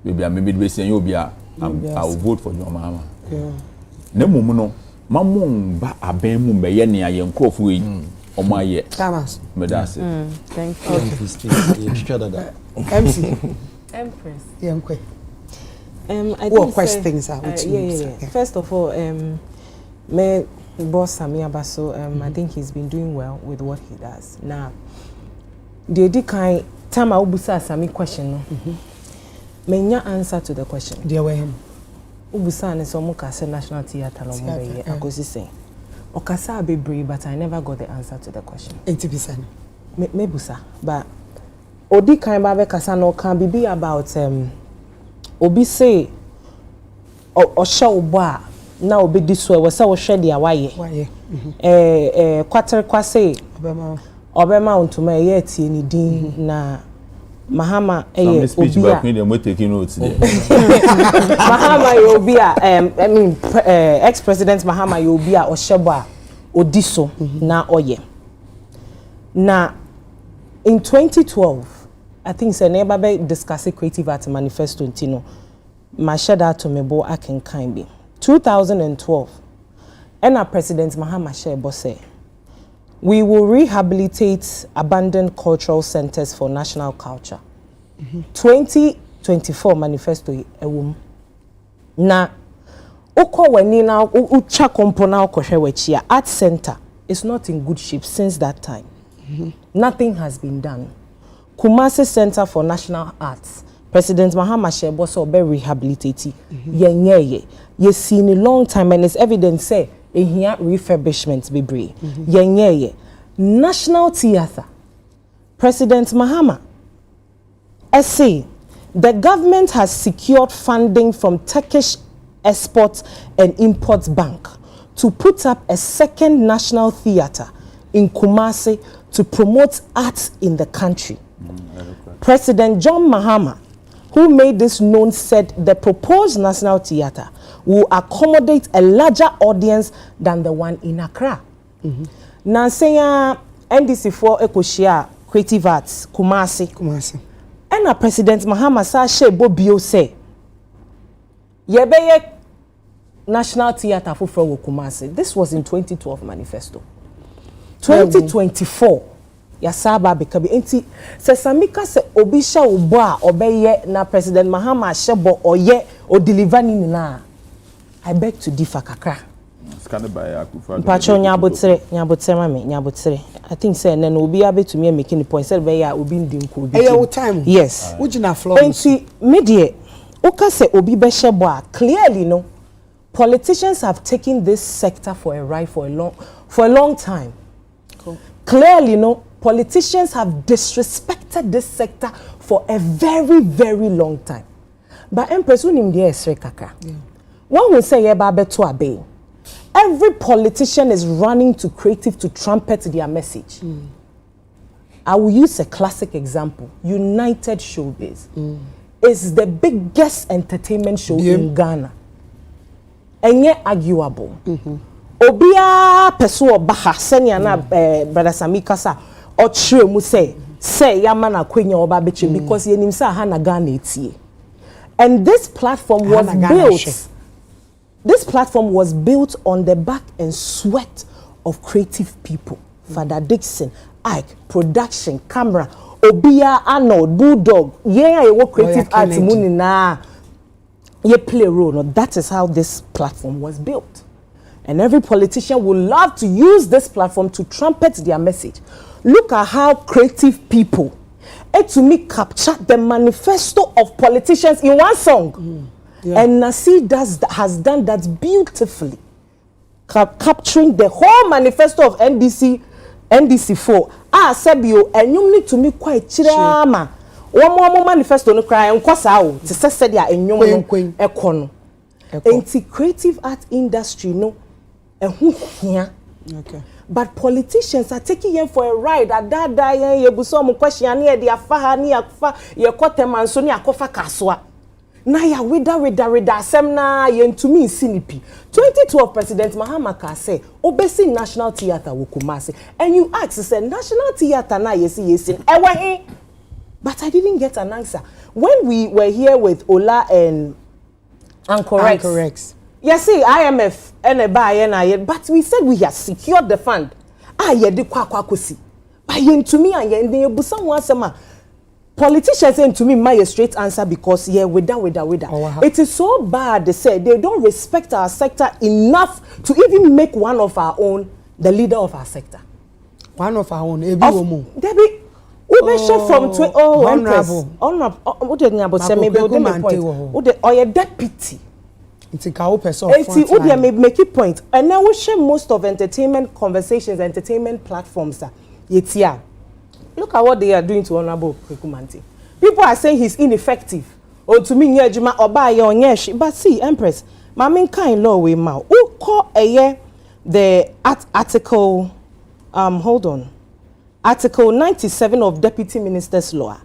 maybe I maybe be saying obia I will vote for your mama na mumu no mamon ba abemu me ye ne aye nkrofo yi omo aye Thomas me da say thank you MC Empress Yankwe I what questions are with you? First of all, my boss Samia Baso, I think he's been doing well with what he does. Now, the kind time I will busa Sami question, menya answer to the question. Dear way, Ubusa and so much as National Theatre Lombe, I could say, Okasa be brave, but I never got the answer to the question. 80%. Me busa, but Odi kind babe kasano can be about obi say o show ba na obi diso we say wo hwe dia waye kwater kwase obema ontuma ye tie ni din na Mahama obi Mahama obi I mean ex-president Mahama obi o sheba odiso na oye na in 2012 I think say never be discussing creative art manifesto ntino ma share to me bo akenkan bi 2012 and our president Mahama Shebo say we will rehabilitate abandoned cultural centers for national culture 2024 manifesto ewum na ukọ wani na ucha kompona ukohwe wachi art center is not in good shape since that time nothing has been done. Kumasi Center for National Arts, President Mahama Shebo so be rehabilitated. Ye seen a long time and it's evident say here refurbishment be brave. National Theatre, President Mahama. Say the government has secured funding from Turkish Export and Import Bank to put up a second national theatre in Kumasi to promote arts in the country. President John Mahama, who made this known, said the proposed National Theatre will accommodate a larger audience than the one in Accra. Now, saying NDC for Ekoshia Creative Arts, Kumasi. And President Mahama Sashe Bobio say, Yebeye National Theatre for Kumasi. This was in 2012 manifesto. 2024 yasaba bekabi enti se samika se obisha obo a obeye na President Mahama Shebo oye o deliver ni na. I beg to differ kakra. Pacho nyabotere. I think say then obi abe to me making the point say be ya obi ndinku obi. Your time. Yes. Ujina floor. Enti media oka se obi be shebo a clearly no politicians have taken this sector for a ride for a long time. Cool. Clearly no politicians have disrespected this sector for a very, very long time. But Empress, unim die esre kaka. When we say yeba beto abe, every politician is running to creative to trumpet their message. I will use a classic example. United Showbiz is the biggest entertainment show in Ghana. And yet arguable. Obia peso obaha senya na brother Samika sa or true mu say yamana kwenya oba beche because ye nim sa ha na Ghana etie. And this platform was built. This platform was built on the back and sweat of creative people. Father Dixon, Ike, production, camera, Obia, Arnold, Bulldog. Yeah, you work creative arts muni na. You play a role. No, that is how this platform was built. And every politician would love to use this platform to trumpet their message. Look at how creative people, to me, capture the manifesto of politicians in one song. And Nasi has done that beautifully, capturing the whole manifesto of NDC4. Sebio, and you need to me quite chirama. One more manifesto no cry and kwasao. To say dia enyom ekono. Enti creative art industry no ehun. Okay. But politicians are taking them for a ride. Adada ye buso mo question ani e dia fa ni akfa ye kotem anso ni akofa kaswa. Na ya wida asem na ye ntumi sinipi. 2012 President Mahama ka say obesi National Theatre wo Kumasi. And you ask say National Theatre na yesi ewe. But I didn't get an answer. When we were here with Ola and Anchorex. Yes, see, IMF and a buy and but we said we have secured the fund. Ye de kwakusi. But yen to me and yen de busan wasema. Politicians saying to me my straight answer because without. It is so bad they say they don't respect our sector enough to even make one of our own the leader of our sector. One of our own. Debbie from honorable. What did you say? Maybe or your deputy. It's a person. Make it point. And now we share most of entertainment conversations, entertainment platforms. Look at what they are doing to Honorable Kwekumanti. People are saying he's ineffective. Or to me, Nyejuma Oba Yonyeshi. But see, Empress, Mamin kind law we ma. Who call a year the article? Hold on. Article 97 of Deputy Minister's Law.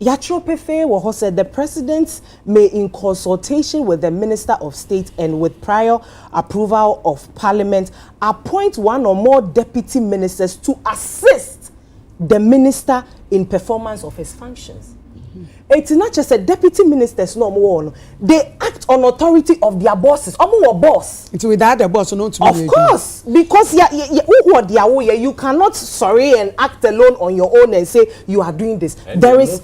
Yatropefe wo said the president may, in consultation with the Minister of State and with prior approval of Parliament, appoint one or more deputy ministers to assist the minister in performance of his functions. It's not just a deputy ministers no more. They act on authority of their bosses. Boss. It's without the boss, no. Of course, because you cannot and act alone on your own and say you are doing this. There is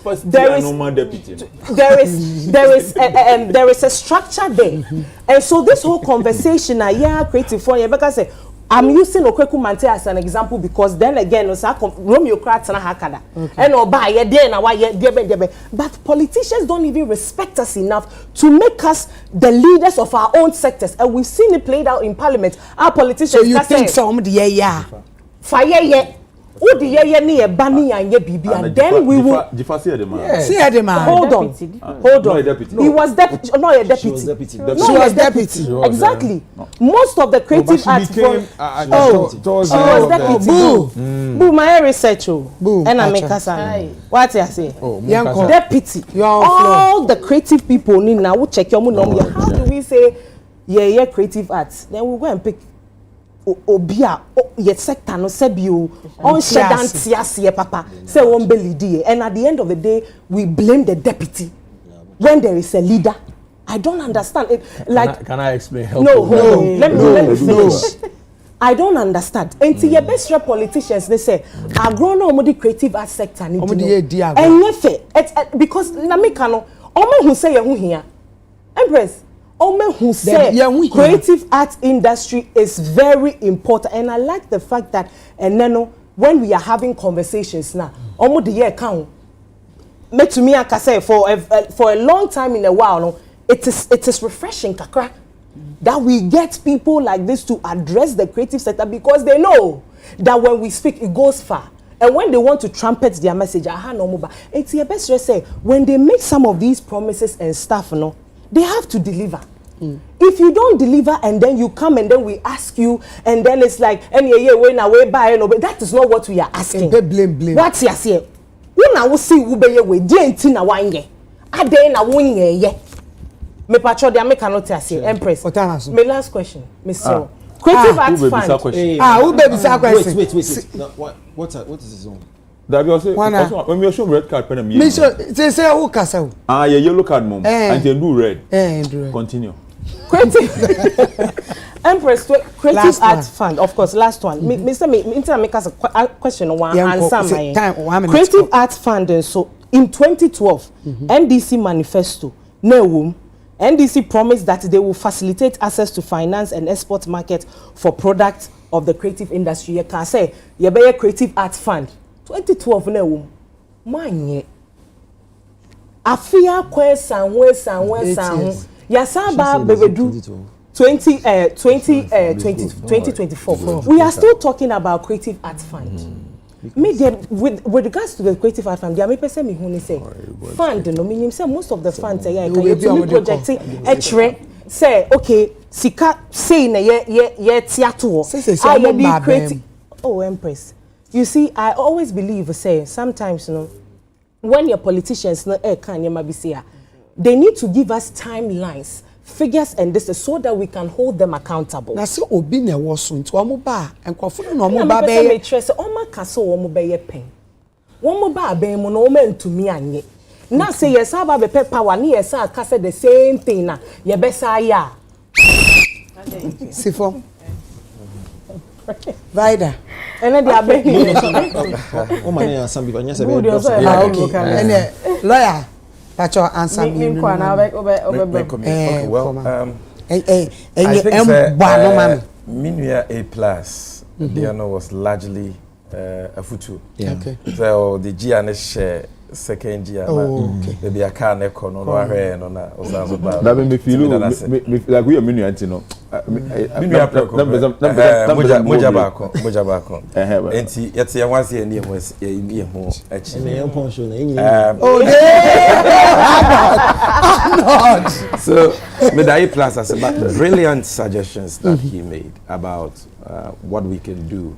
a structure there, and so this whole conversation, creative for you because I'm using Okweku Mante as an example because then again, Romeo Kratz and Hakada. And Oba, but politicians don't even respect us enough to make us the leaders of our own sectors. And we've seen it played out in Parliament. Our politicians. So you think some fire and then we will hold on. He was deputy. Not a deputy. She was deputy. Exactly. Most of the creative arts she was deputy. Boo, my research. Boo, and I make us what I say. Deputy. All the creative people need now will check your money. How do we say creative arts? Then we'll go and pick Obia, yet sector no sebio on shedantiasie papa say one belly and at the end of the day we blame the deputy when there is a leader I don't understand it. Like, can I explain? No, let me finish. I don't understand. Until your best politicians, they say, I grown on the creative arts sector. And because Namikano, Omen who say who here, Empress, Omen who say creative arts industry is very important, and I like the fact that and then when we are having conversations now, Omo the year count. Me to me, I can say for a long time in a while, no, it is refreshing, kakra. That we get people like this to address the creative sector because they know that when we speak, it goes far. And when they want to trumpet their message, it's your best to say, when they make some of these promises and stuff, no, they have to deliver. If you don't deliver and then you come and then we ask you and then it's like, that is not what we are asking. Blame. What's your say? You now will see who be we na wange. Ade na wonye ye. Me patro dia me cannot say Empress. My last question, Mr. Creative Arts Fund. Who baby say question? Wait. No, what is his own? That you say when we show red card pen me. Me sure say who kasa. Yeah, yellow card mom. And then do red. Continue. Creative Empress Creative Arts Fund, of course, last one. Mr. Make us a question one answer my. Creative Arts Fund so in 2012 NDC Manifesto NDC promised that they will facilitate access to finance and export market for products of the creative industry. You can say you be a Creative Arts Fund 2012 no man afia question we Yasaba bebedu 2024. We are still talking about Creative Arts Fund. With regards to the Creative Arts Fund, there may person me who say fund no meaning say most of the funds can you project say okay sika say na ye theater creative. Oh Empress, you see I always believe say sometimes when your politicians they need to give us timelines, figures and this so that we can hold them accountable. Na se obi na wo so nti omo ba enkofo no omo ba be me tress omo ka so omo be ye pen. Omo ba ben mu no omo ntumi anye. Na say yes aba be power ni yes aka say the same thing na ye be sa ya. Sifo. Vida. Ene dia be. O man ya some people anya say be. Ene lawyer Pacho answer me. Well, I think Minuya A+, Diano was largely a futu. Okay. So the GNS second year, maybe I can't echo no hair no na. That made me feel like we are Minuya, you know. Mojabako. Enti yeti ya wansi eni was ye ho actually. Oh yeah. So Medai Plus has about brilliant suggestions that he made about what we can do,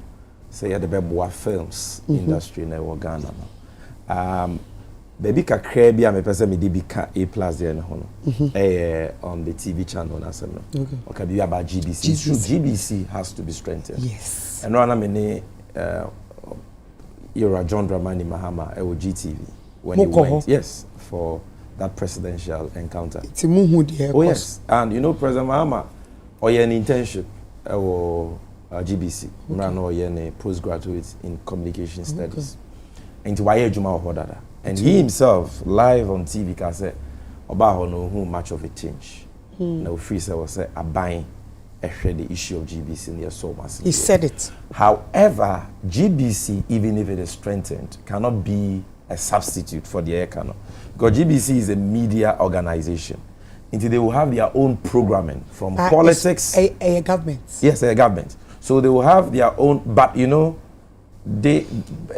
say at the Beboa films industry in Ghana. Baby kakra bia me pese me di bika A+ there no hono on the TV channel na sem no okay be about GBC. GBC has to be strengthened. Yes. And now me you're John Dramani Mahama at GTV when he went for that presidential encounter. Oh yes, and you know President Mahama or an internship or GBC or a postgraduate in communication studies. Into why Juma Hodada. And he himself, live on TV, can say, about no who much of a change. No free say was a buying the issue of GBC in the so massive. He said it. However, GBC, even if it is strengthened, cannot be a substitute for the Ekano. Because GBC is a media organization. Until they will have their own programming from politics. A government. Yes, a government. So they will have their own, but you know, they,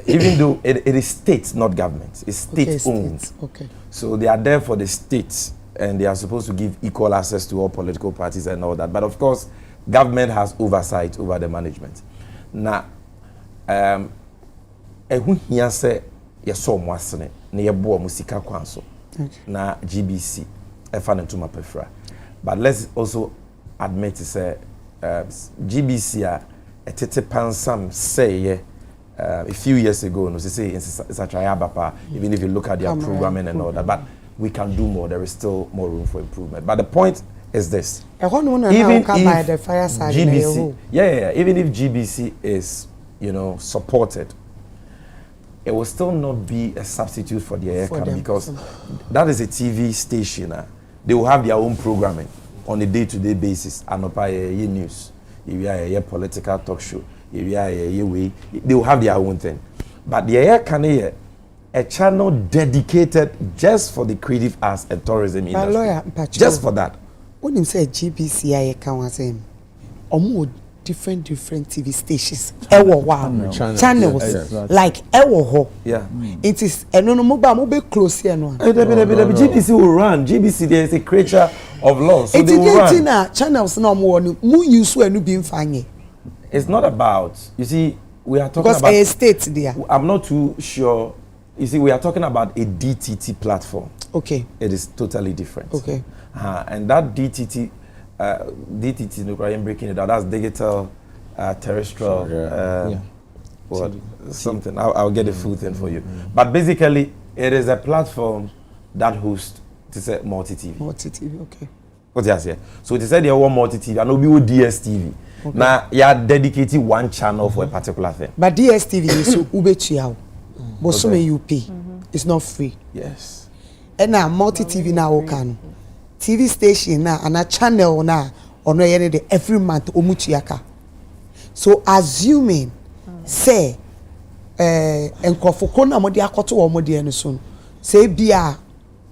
even though it is state, not government, it's state owned. Okay. So they are there for the state, and they are supposed to give equal access to all political parties and all that. But of course, government has oversight over the management. Now, here say yeso mwasene na yebo musika kwanso na GBC efane to mapefra. But let's also admit to say GBC a tete pansam say a few years ago, no, say it's a triabapa, even if you look at their programming and all that. But we can do more. There is still more room for improvement. But the point is this: even if GBC, even if GBC is, supported, it will still not be a substitute for the aircam, because that is a TV station. They will have their own programming on a day-to-day basis. Anopa news, a political talk show, they will have their own thing. But the aircam, a channel dedicated just for the creative arts and tourism industry. Just for that. When you say GBC, I can say, different TV stations. Channels. Like yeah. It is mobile close here. GBC will run. GBC, there is a creature of law. So they will run. Channels no more. Use being fine. It's not about, you see, we are talking because about a state there. I'm not too sure. You see, we are talking about a DTT platform. Okay. It is totally different. Okay. And that DTT, no, I'm breaking it down. That's digital, terrestrial, something. I'll get a full thing for you. But basically, it is a platform that hosts, to say, multi-TV. Multi-TV, okay. What you say? So to say they want multi-TV, and will be DSTV. Okay. Now, you are dedicated one channel for a particular thing. But DSTV is ubechiao. But so you pay. It's not free. Yes. And now multi-TV now can. TV station now and a channel now on every month omuchiaka. So assuming say enkofoko na modi akoto wo modi eno so say bia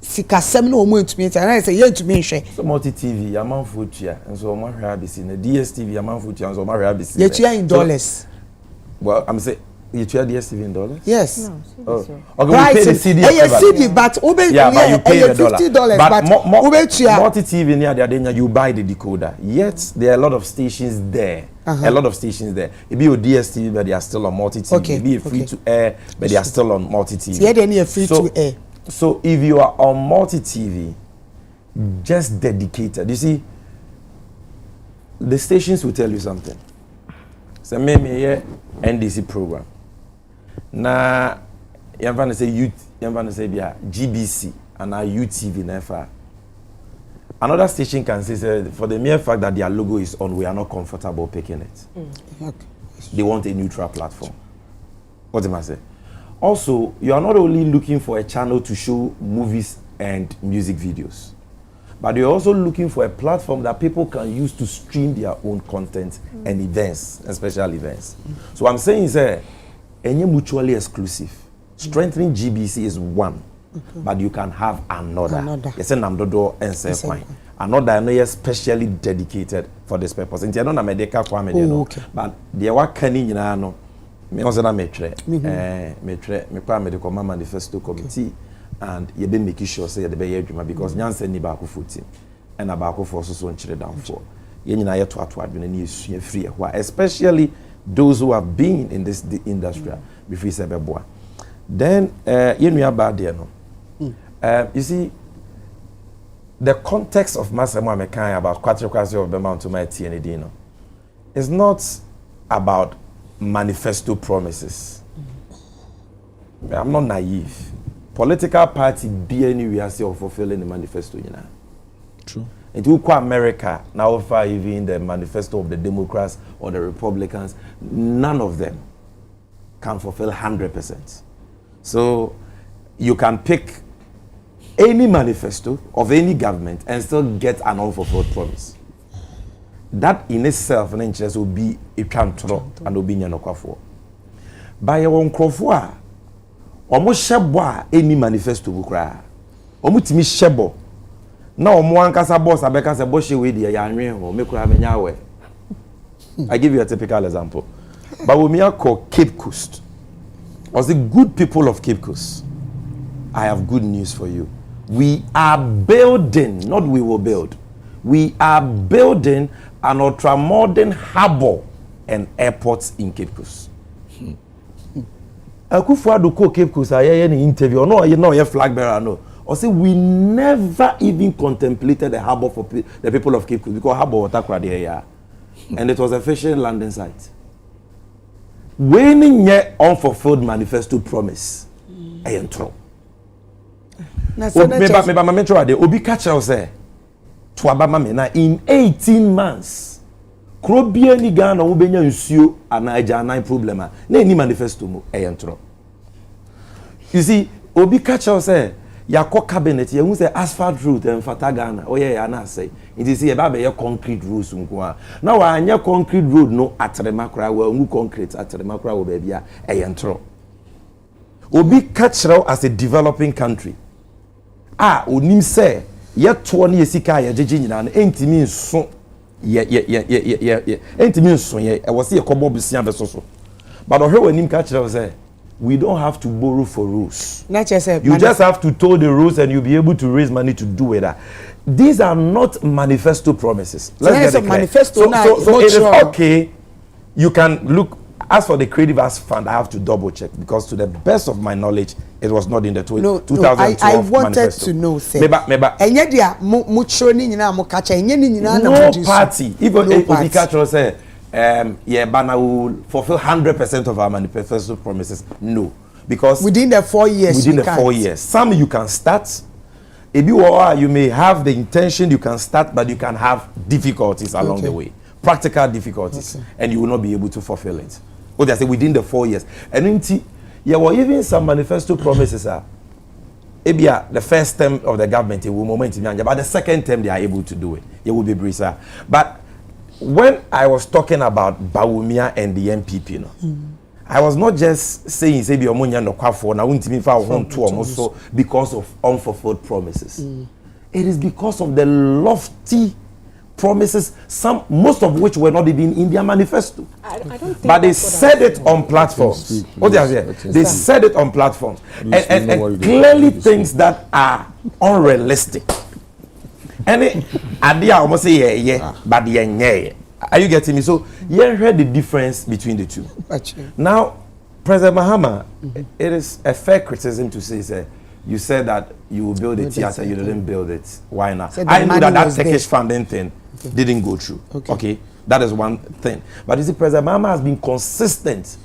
sikasem na omo ntumi ntia na say ye ntumi nhwe. So multi TV amanfo tua enso omo hwe abisi na DSTV amanfo tua enso omo hwe abisi. Ye tua in dollars. Well, I'm saying you pay DSTV in dollars? Yes. No, okay, we pay the CD. CD, but but you pay the $50. But multi-TV near the you buy the decoder. Yet there are a lot of stations there. A lot of stations there. It be a DSTV, but they are still on multi-TV. Okay. It be a free to air, but they are still on multi-TV. Yeah, they need a free to air. So if you are on multi-TV, just dedicated. You see, the stations will tell you something. So maybe NDC program. Na yamfana say youth, yamfana say bia GBC and our UTV nefa. Another station can say for the mere fact that their logo is on, we are not comfortable picking it. Okay. They want a neutral platform. What am I say? Also, you are not only looking for a channel to show movies and music videos, but you're also looking for a platform that people can use to stream their own content and events, and special events. So what I'm saying is any mutually exclusive. Strengthening GBC is one, but you can have another. Yes, and Namdodo and Sequine. Another is specially dedicated for this purpose. And I medical but the work can no. Me also na metre medical manifesto committee. And you been making sure say the be adwuma because nyansa ni ba ko 14 and ba ko for so nchire down for ye nyina ye to adwene na esua free especially those who have been in this industry before say beboa then ye nua ba de no you see the context of masemo amekan about quatriquasi of the mount to my TND no is not about manifesto promises. I'm not naive. Political party be anywhere say of fulfilling the manifesto, you know. True. It will call America now far even the manifesto of the Democrats or the Republicans, none of them can fulfill 100%. So you can pick any manifesto of any government and still get an unfulfilled promise. That in itself an interest will be a control and will be nyanokafo. By your own crofwa. Omo shebo a eni manifesto bukra omo timi shebo na omo ankasa boss abeka se bo she we de ya anwen ho mekura menya we. I give you a typical example. But when we are called Cape Coast, or the good people of Cape Coast, I have good news for you. We are building, not we will build. We are building an ultra-modern harbor and airports in Cape Coast. Akufo-Addo ko Cape Coast aye ni interview no you know flag bearer no or say we never even contemplated a harbor for the people of Cape Coast because harbor water crowd here and it was a fishing landing site. When ye unfulfilled manifesto promise I am true. me metro ade obi catch us say to abama me na in 18 months krobia ni Ghana wo benya nsuo anaja anan problem na ni manifesto mu eyentro. You see obi catch us say yakọ cabinet ye hu say asphalt route en fata Ghana oye ya na say it is here ba be concrete roads nko a na wa anya concrete road no atrema kra wa ngu concrete atrema kra wo ba bia eyentro. Obi catch as a developing country onim say ye to na yesika ye jeje nyina na entimi nso ye entimi nso ye e was ye kobo bisia be so but o hewe nim catch say we don't have to borrow for rules. You just have to toe the rules and you'll be able to raise money to do it. These are not manifesto promises. Let's get it clear. So it is okay. You can look. As for the Creative Arts Fund, I have to double check because to the best of my knowledge, it was not in the 2012 I wanted manifesto. to know, sir. Meba. No party. Even if the culture say, Bana will fulfill 100% of our manifesto promises. No, because within the 4 years. Within the 4 years, some you can start. You may have the intention, you can start, but you can have difficulties along the way, practical difficulties, and you will not be able to fulfill it. What they say within the 4 years, and even some manifesto promises are. The first term of the government, it will moment, but the second term they are able to do it. It will be brisa. But when I was talking about Bawumia and the MPP, I was not just saying say because of unfulfilled promises. It is because of the lofty promises, most of which were not even in their manifesto. I don't think but they said it on platforms. What they are saying? They said it on platforms and clearly things that are unrealistic. And idea almost say yeah, but yeah. Are you getting me? So you heard the difference between the two. Now, President Mahama, it is a fair criticism to say, you said that you will build a theater, you didn't build it. Why not? I know that Turkish funding thing didn't go through. Okay, that is one thing. But you see, President Mahama has been consistent.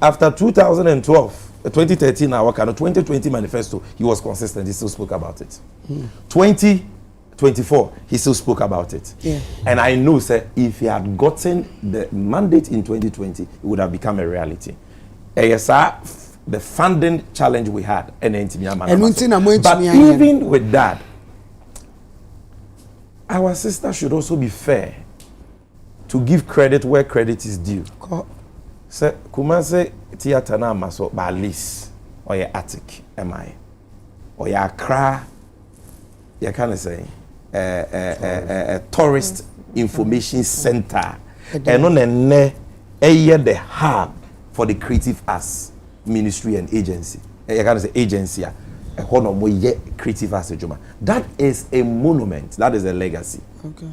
After 2013, our kind of 2020 manifesto, he was consistent. He still spoke about it. 2024, he still spoke about it. And I know, sir, if he had gotten the mandate in 2020, it would have become a reality. The funding challenge we had, but even with that, our sister should also be fair to give credit where credit is due. So, Kumase theater na maso balis or your attic, MI, or your Accra, you can say a tourist information center, and on the hub for the creative arts ministry and agency. You can say agency. Creative arts. That is a monument. That is a legacy.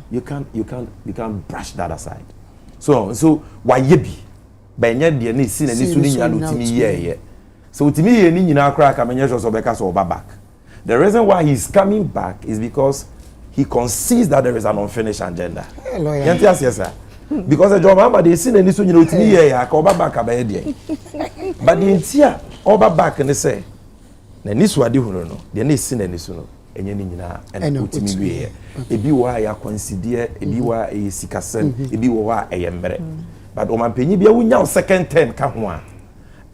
You can't brush that aside. So why yebi? Benya de ni sin ani so ni nyina no timi ye. So timi ye ni nyina akra ka menye so beka so back. The reason why he's coming back is because he concedes that there is an unfinished agenda. Yes, sir. Because the job Mama they sin ani so nyina timi ye ya ka back abaye de. But the entia oba back and say na ni so ade hunu no de na sin ani so no enye ni nyina and utimi wie. Ebi wa ya consider, ebi wa e sikasem, ebi wa e yembre. But Omanpenyi bia wunya second term ka ho a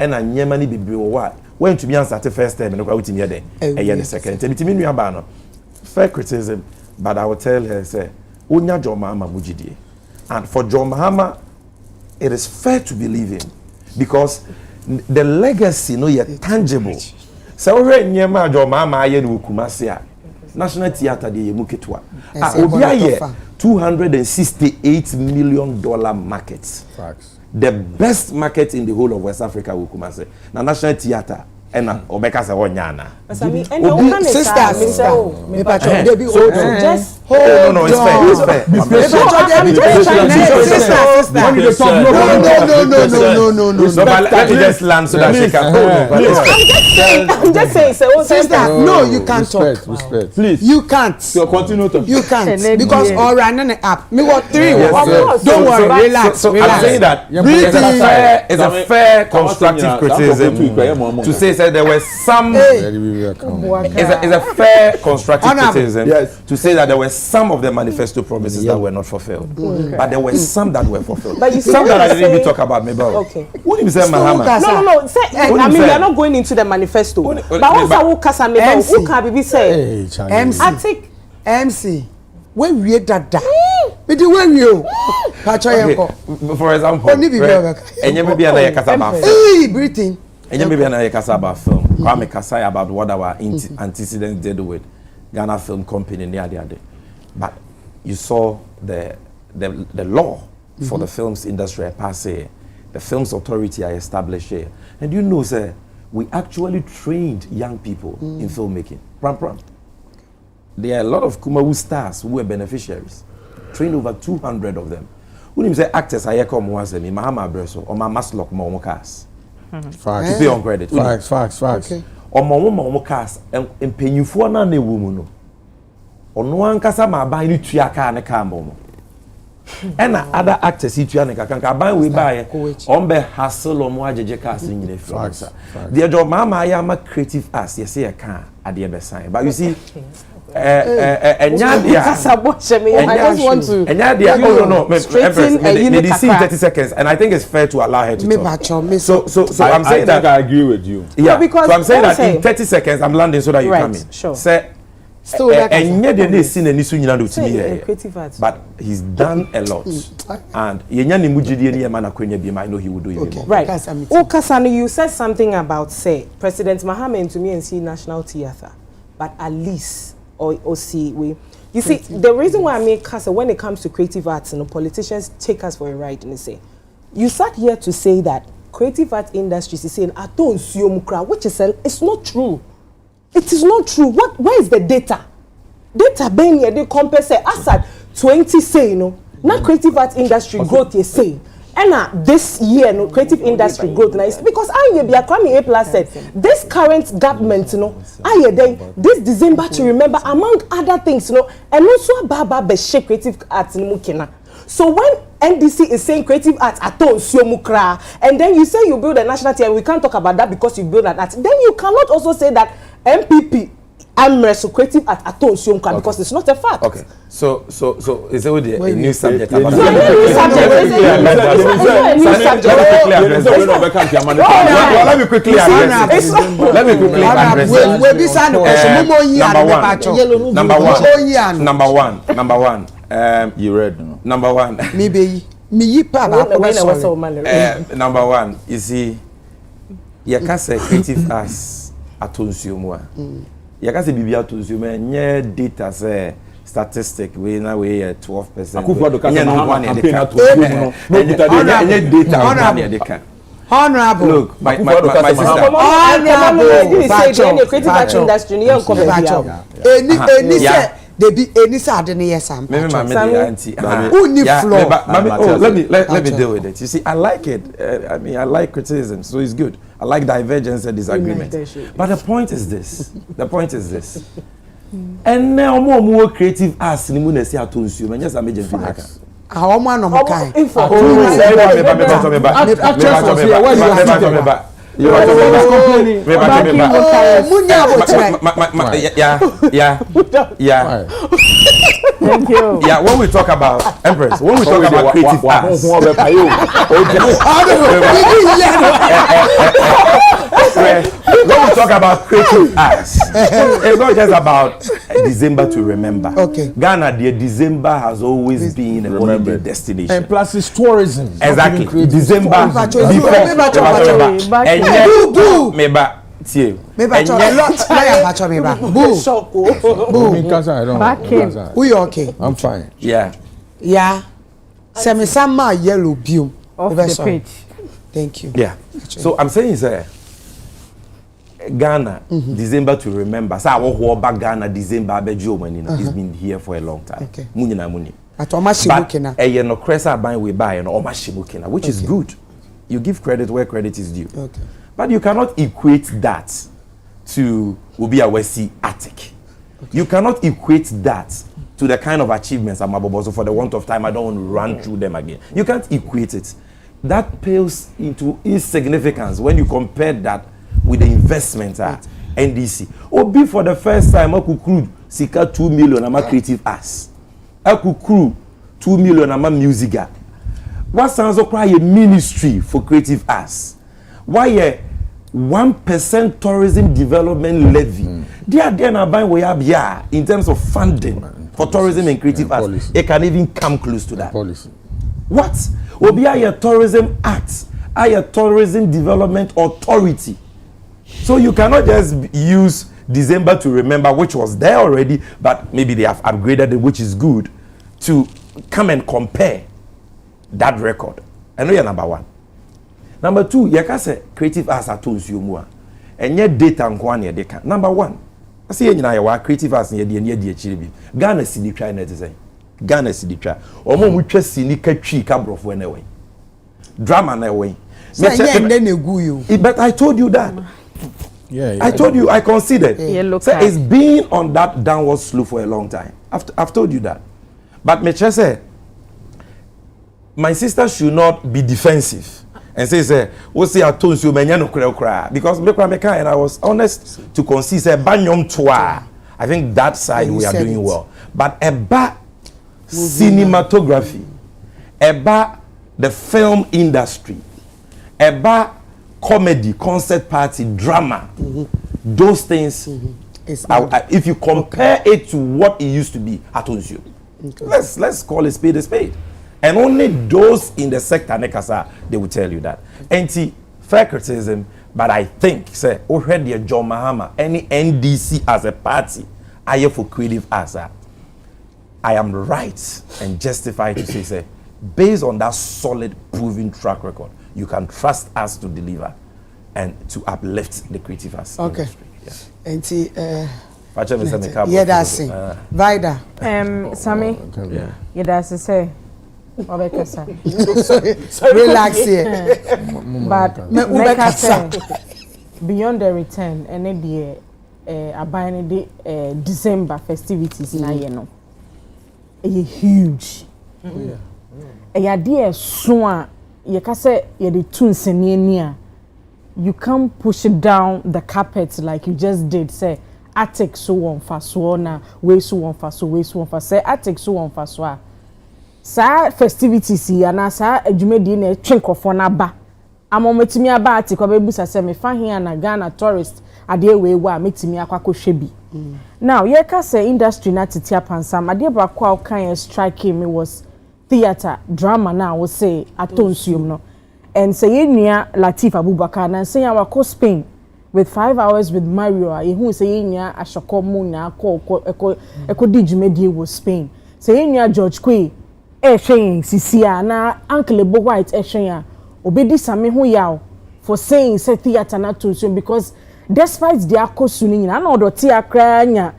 na nyema ni bibi wo wa when to be answer the first term no kwa wutimi ye den the second term bitimi nua ba no fair criticism, but I will tell her say onya John Mahama mujidie, and for John Mahama it is fair to believe him because the legacy no yet tangible. So we nyema John Mahama aye no Kumasi a National Theatre de yemu ketwa obi aye $268 million market. Facts. The best market in the whole of West Africa, we come say. Na National Theatre and Obeka sa wonyana. Sisters, just no, it's fair. No. Let me just land so that she can. I'm just saying, sister. No, you can't talk. Respect. Please. You can't. So continue talking. You can't because all running up. Me what 3 of course. Don't worry, relax. So I'm saying that it's a fair constructive criticism to say said there were some. It's a fair constructive criticism to say that there were some of the manifesto promises that were not fulfilled, but there were some that were fulfilled. But you see, some that I didn't even talk about. Maybe. Okay. What do you say, Mahama? No. Say, I mean, we are not going into the manifesto. But what's our Kasa Meba? Who can be say? MC. When we that, but the way you, for example, and you may be another Kasa about film. Breathing. And you may be another Kasa about film. Kwame Kasai about what our antecedents did with Ghana Film Company near the other. But you saw the law for the films industry pass here. The Films Authority I established here. And you know, sir, we actually trained young people in filmmaking. Pram. There are a lot of Kumawu stars who were beneficiaries. Trained over 200 of them. Who you say actors I come once me Mahama Breso or my Maslok Momokas. Facts. To pay on credit. Facts. Okay. Or Momokas and pay you for none a woman. Or no one casa ma buy you triaka and a cambo. And other actors see Trianica can buy we buy on be hassle or more casting in the films. Dear John Mama, I am a creative ass, yes, I can at the other side. But you see, I just want to. They see 30 seconds, and I think it's fair to allow her to talk. So I'm saying that I agree with you. Yeah, because so I'm saying that in 30 seconds I'm landing so that you come in. Sure. And but he's done a lot, and I know he will do even more. Right. Okasano, you said something about say President Mahama to me and see National Theatre, but at least or see we. You see, the reason why I make Kasa when it comes to creative arts, politicians take us for a ride and they say, you sat here to say that creative art industries is saying aton siomukra, which is it's not true. It is not true. Where is the data? Data being here, they compare say as at 20 say now creative art industry growth is saying. And this year no creative industry growth now because I be a Kwame A+ said this current government this December to remember among other things and also baba be shape creative arts in mukina. So when NDC is saying creative arts aton siomukra, and then you say you build a national theatre, we can't talk about that because you build an art. Then you cannot also say that MPP Empress creative art aton siomukra because it's not a fact. Okay. So is it a new subject? Let me quickly address it. Number one. You read, no? Number one, you see, you can say creative as atonsiumwa. You can say bibi atonsiumwa. Nye data say statistic we na we 12%. Honorable. Look, my sister. Honorable. They be any side near some. Let me deal with it. You see, I like it. I like criticism, so it's good. I like divergence and disagreement. But the point is this. And now more creative as the moon is here to consume. And yes, I'm making feedback. How man of kind. Thank you. Yeah, when we talk about Empress, when we talk about creative arts, when we talk about creative arts, it's not just about December to remember. Okay. Ghana, the December has always been a holiday destination. And plus it's tourism. Exactly. December Who you okay? I'm fine. Yeah. Sama yellow beam off the page. Thank you. Yeah. So I'm saying is Ghana, December to remember. So I back Ghana December it's been here for a long time. Okay. But no cresa buy we buy and omashimukina, which is good. You give credit where credit is due. Okay. But you cannot equate that to Ubia Wesi Attic. Okay. You cannot equate that to the kind of achievements I'm about. So for the want of time, I don't want to run through them again. You can't equate it. That pales into insignificance when you compare that with the investment NDC. Obi for the first time I could crude sika 2 million ama creative arts. I could crude 2 million ama music. What sounds like a ministry for creative arts? Why a 1% tourism development levy? They are then buying way up here in terms of funding for tourism and creative arts. Policy. It can even come close to that. Policy. What? Obi a tourism act, a tourism development authority. So you cannot just use December to remember, which was there already, but maybe they have upgraded it, which is good, to come and compare that record. I know you're number one. Number two, you can say creative arts are tools you more. And yet data and quantity they can. Number one, I see you know creative arts near the achieve. Ghana CD try net is Ghana CD try. Or more we just see Nika tree cabro for anyway. Drama na way. But I told you that. Yeah, I told you, I considered. So it's been on that downward slope for a long time. I've told you that. But me say, my sister should not be defensive and say, "What's the tones you no cry?" Because and I was honest to concede say banyom toa. I think that side we are doing well. But about cinematography, about the film industry, about comedy, concert party, drama, those things. If you compare it to what it used to be, I told you. Let's call a spade. And only those in the sector, they will tell you that. Fair criticism, but I think, say, already John Mahama, any NDC as a party, I am for creative arts. I am right and justified to say, based on that solid, proven track record, you can trust us to deliver and to uplift the creative arts industry. Yeah. Yeah, that's it. Vida. Sammy. Yeah, that's it. Relax here. But beyond the return, and then the abiding the December festivities na know. Huge. A dear soon, you can say you're the tunes near. You can't push it down the carpet like you just did. Say, I take so on for so na, way so on for so, way so on for say, I take so on for so. Sa festivities here na sa adwumadi na twinkofo na ba amometimi aba ati kwa bebusa se me fa here na Ghana tourist ade wewu a metimi akwakohwe bi now ye ka say industry na tete apansam ade ba kwa kan strike me was theater drama na wo say atonsuom no and say yenua Latif Abubakar na say ya wako Spain with 5 hours with Mario yehu say yenua ashokomu na eko digimedi wo Spain say yenua George Kwe Sisia na Uncle Bo White obedi same ho yaw for saying say theater na tonsuom because despite their kosuni na no do tia kranya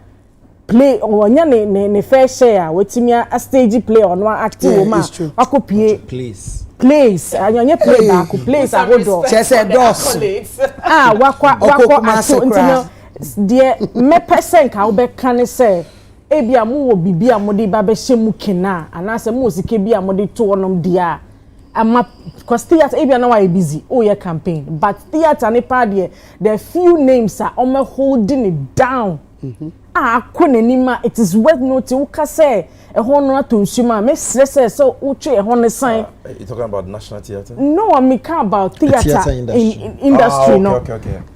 play onya ne fair share wetimia a stage play on one act woman akopie place anya play back place ahodo chese dos wakwa intino de me person ka obeka ne say ebia mu wo bibia mode ba be hyemu kena anase mu osike bia mode to onom dia ama cause theater ebia na why busy your campaign but theater ne pa de the few names are holding it down akonanima it is worth noting uka say ho no atonsuma me stress so uche ho ne sign you talking about national theater no I'm talking about theater in industry no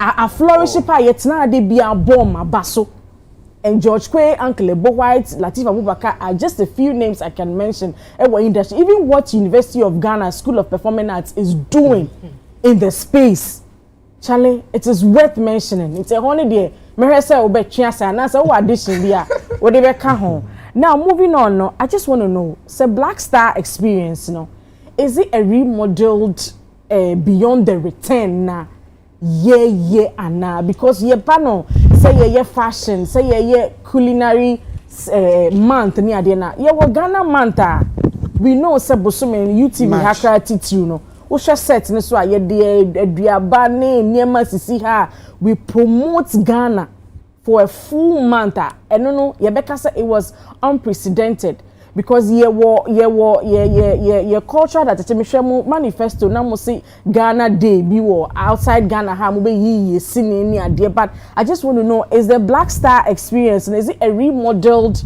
a flourish pa yet na de bia bomb abaso. And George Kwe, Uncle Bo White, Latif Abubakar are just a few names I can mention. Industry, even what University of Ghana School of Performing Arts is doing in the space, Charlie, it is worth mentioning. It's a holiday. Meresa obe chiasa na so audition dia. Whatever can home. Now moving on, no, I just want to know, say Black Star experience, is it a remodeled beyond the return now? Yeah, Anna, because ye pano say ye fashion, say ye culinary month ni adena. Ye wo Ghana month we know say bosume UTV hakra titru no. Wo hwe set ne so a ye de aduaba ne niema sisi ha. We promote Ghana for a full month. And no, ye beka say it was unprecedented because ye culture that the manifesto na mo say Ghana Day be wo outside Ghana ha mo be ye sini ni ade. But I just want to know, is the Black Star experience and is it a remodeled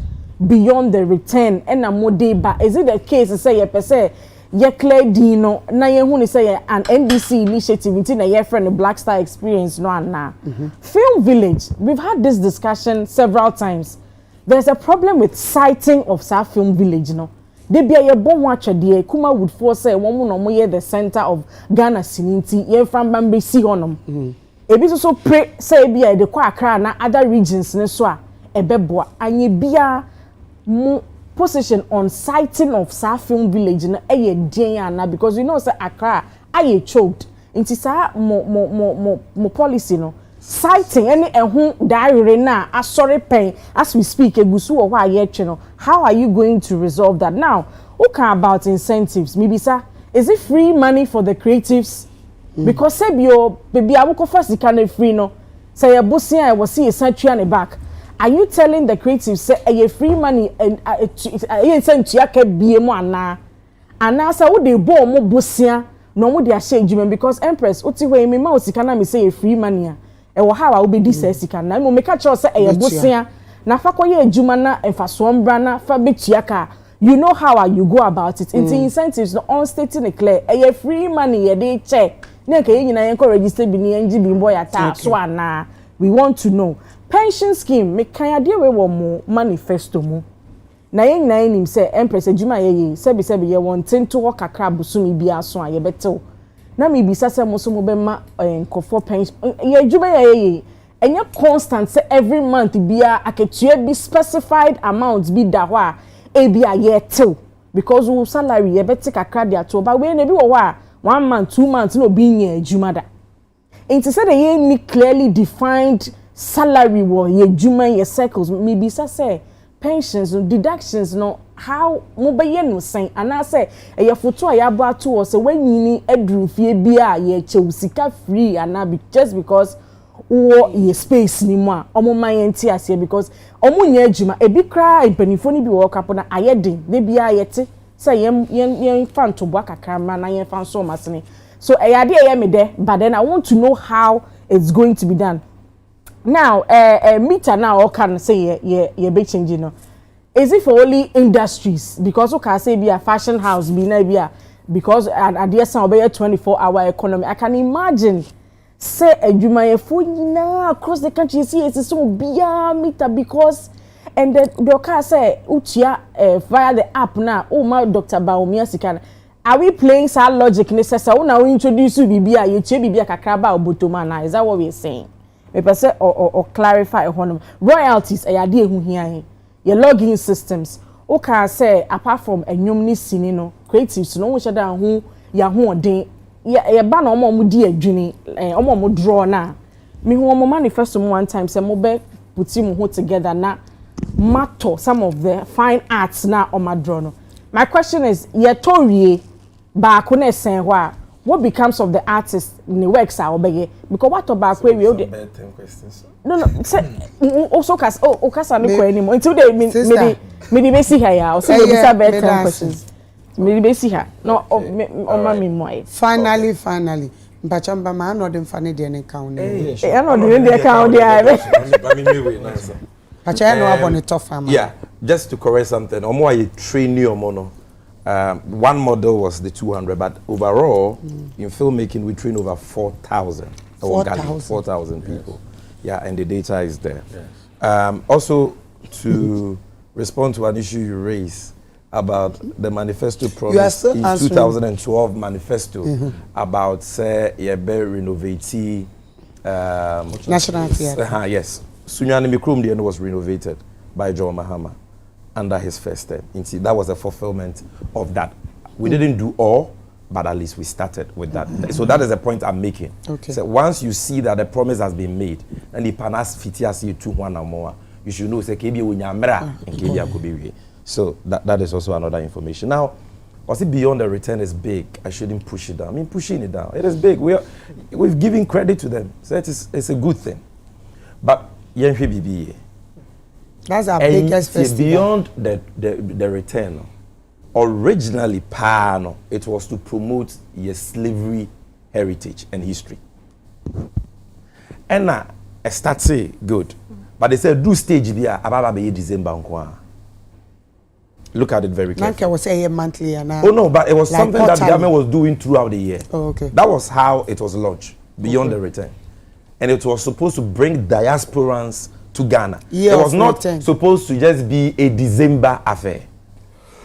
beyond the return and a more day, but is it the case to say per se ye clear dino na ye hu ni say an NDC initiative in na ye friend the Black Star experience no na Film Village, we've had this discussion several times. There's a problem with siting of South Film Village, no. They be a bon watcher de Kuma would force say one no more the center of Ghana Sininti ye from Bambi see on them. A bit so pray say be a de kwa kra na other regions ne so a beboa anye bia mo position on siting of South Film Village na eye den na because you know say Accra aye choked inti sa mo policy no citing any ehun diary na asori pen as we speak egusu wo wa ye twe no. How are you going to resolve that? Now okay, about incentives maybe sir, is it free money for the creatives? Because say bio baby awoko first can free no say your bosia e was see a century and back. Are you telling the creatives say a free money and a century aka biemu ana say wo dey bo mo bosia no wo dey share judgment because Empress uti we me ma osika na me say a free money a e wo how a wo be di say sika na mo make sure say e bosia na fa koye adwuma na emfaso mbra na fa betua ka. You know how you go about it. It's incentives no on stating it clear a free money ye dey check na ka yin na yen ko register bi ni NG bi boy ata so ana. We want to know pension scheme me kan ade we wo mo manifesto mo na yen na nim say Empress adwuma ye sebi ye won tento wo kakra busumi bi aso a ye betew na me bi sase mo so mo be ma nkofo pension ye adwuma ye enye constant say every month bia aketua bi specified amount bi da ho a e bia ye tew because wo salary ye beti kakra dia to ba we na bi wo ho 1 month 2 months no bi nya adwuma da. It is said ye ni clearly defined salary wo ye adwuma ye circles maybe say pensions deductions no how mo be ye no sen ana say ye photo a ya bo ato o say wanyini adru fie bia ye chewsika free ana just because wo ye space ni mu a omo man enti ase because omo nya adwuma e bi kra impanifo ni bi wo kapo na ayedin de bia ye te say yen fan to bo akakra ma na yen fan so masene. So I me there, but then I want to know how it's going to be done. Now, meter now can say ye be changing. No, is it for only industries? Because okay, say be a fashion house, be na because at the some be a 24-hour economy. I can imagine say adwuma ye fo nyina across the country see it's so bia meter because and the car say utia via the app now. Oh my Dr. Baumia Sikana. Are we playing that logic necessary? When I introduce you bibia, you che bibia kakraba obotoma na. Is that what we're saying? Me per se or clarify on royalties. I ade hu here. Your login systems. Okay, say apart from enyum ni sini no creatives no which other hu ya hu odin. Ya ba na omo di adwini. Omo draw na. Me hu omo manifesto one time say mo be puti mo together na matter some of the fine arts na omo draw no. My question is ye torie baako na sen ho a what becomes of the artist in the works are obeye because what about we no say also cast okasa no ko anymore until they me be see here ya also be say better questions me be see here no on me more finally mpachamba ma no dem fane de ne count eh no de count there pacha no abon top farmer yeah just to correct something omo aye train you omo no one model was the 200 but overall in filmmaking we train over 4,000 people. Yeah, and the data is there. Yes. Also to respond to an issue you raised about the manifesto promise in 2012 manifesto about say renovate National Theatre. Yes. Sunyani Mikrum the end was renovated by John Mahama under his first term. That was a fulfillment of that. We didn't do all, but at least we started with that. So that is the point I'm making. Okay. So once you see that the promise has been made, and the panas fitias you 2 1 or more, you should know say kebi unyamra and kebi akobi. So that is also another information. Now, was it beyond the return is big? I shouldn't push it down. I mean, pushing it down. It is big. We've given credit to them. So it's a good thing. But That's our biggest festival. Beyond the return, originally, it was to promote your slavery heritage and history. And now, I start say good, but they said do stage be about December. Look at it very carefully. Was a monthly and oh no, but it was like something that the government was doing throughout the year. Oh, okay. That was how it was launched, beyond the return. And it was supposed to bring diasporans to Ghana. It was not supposed to just be a December affair.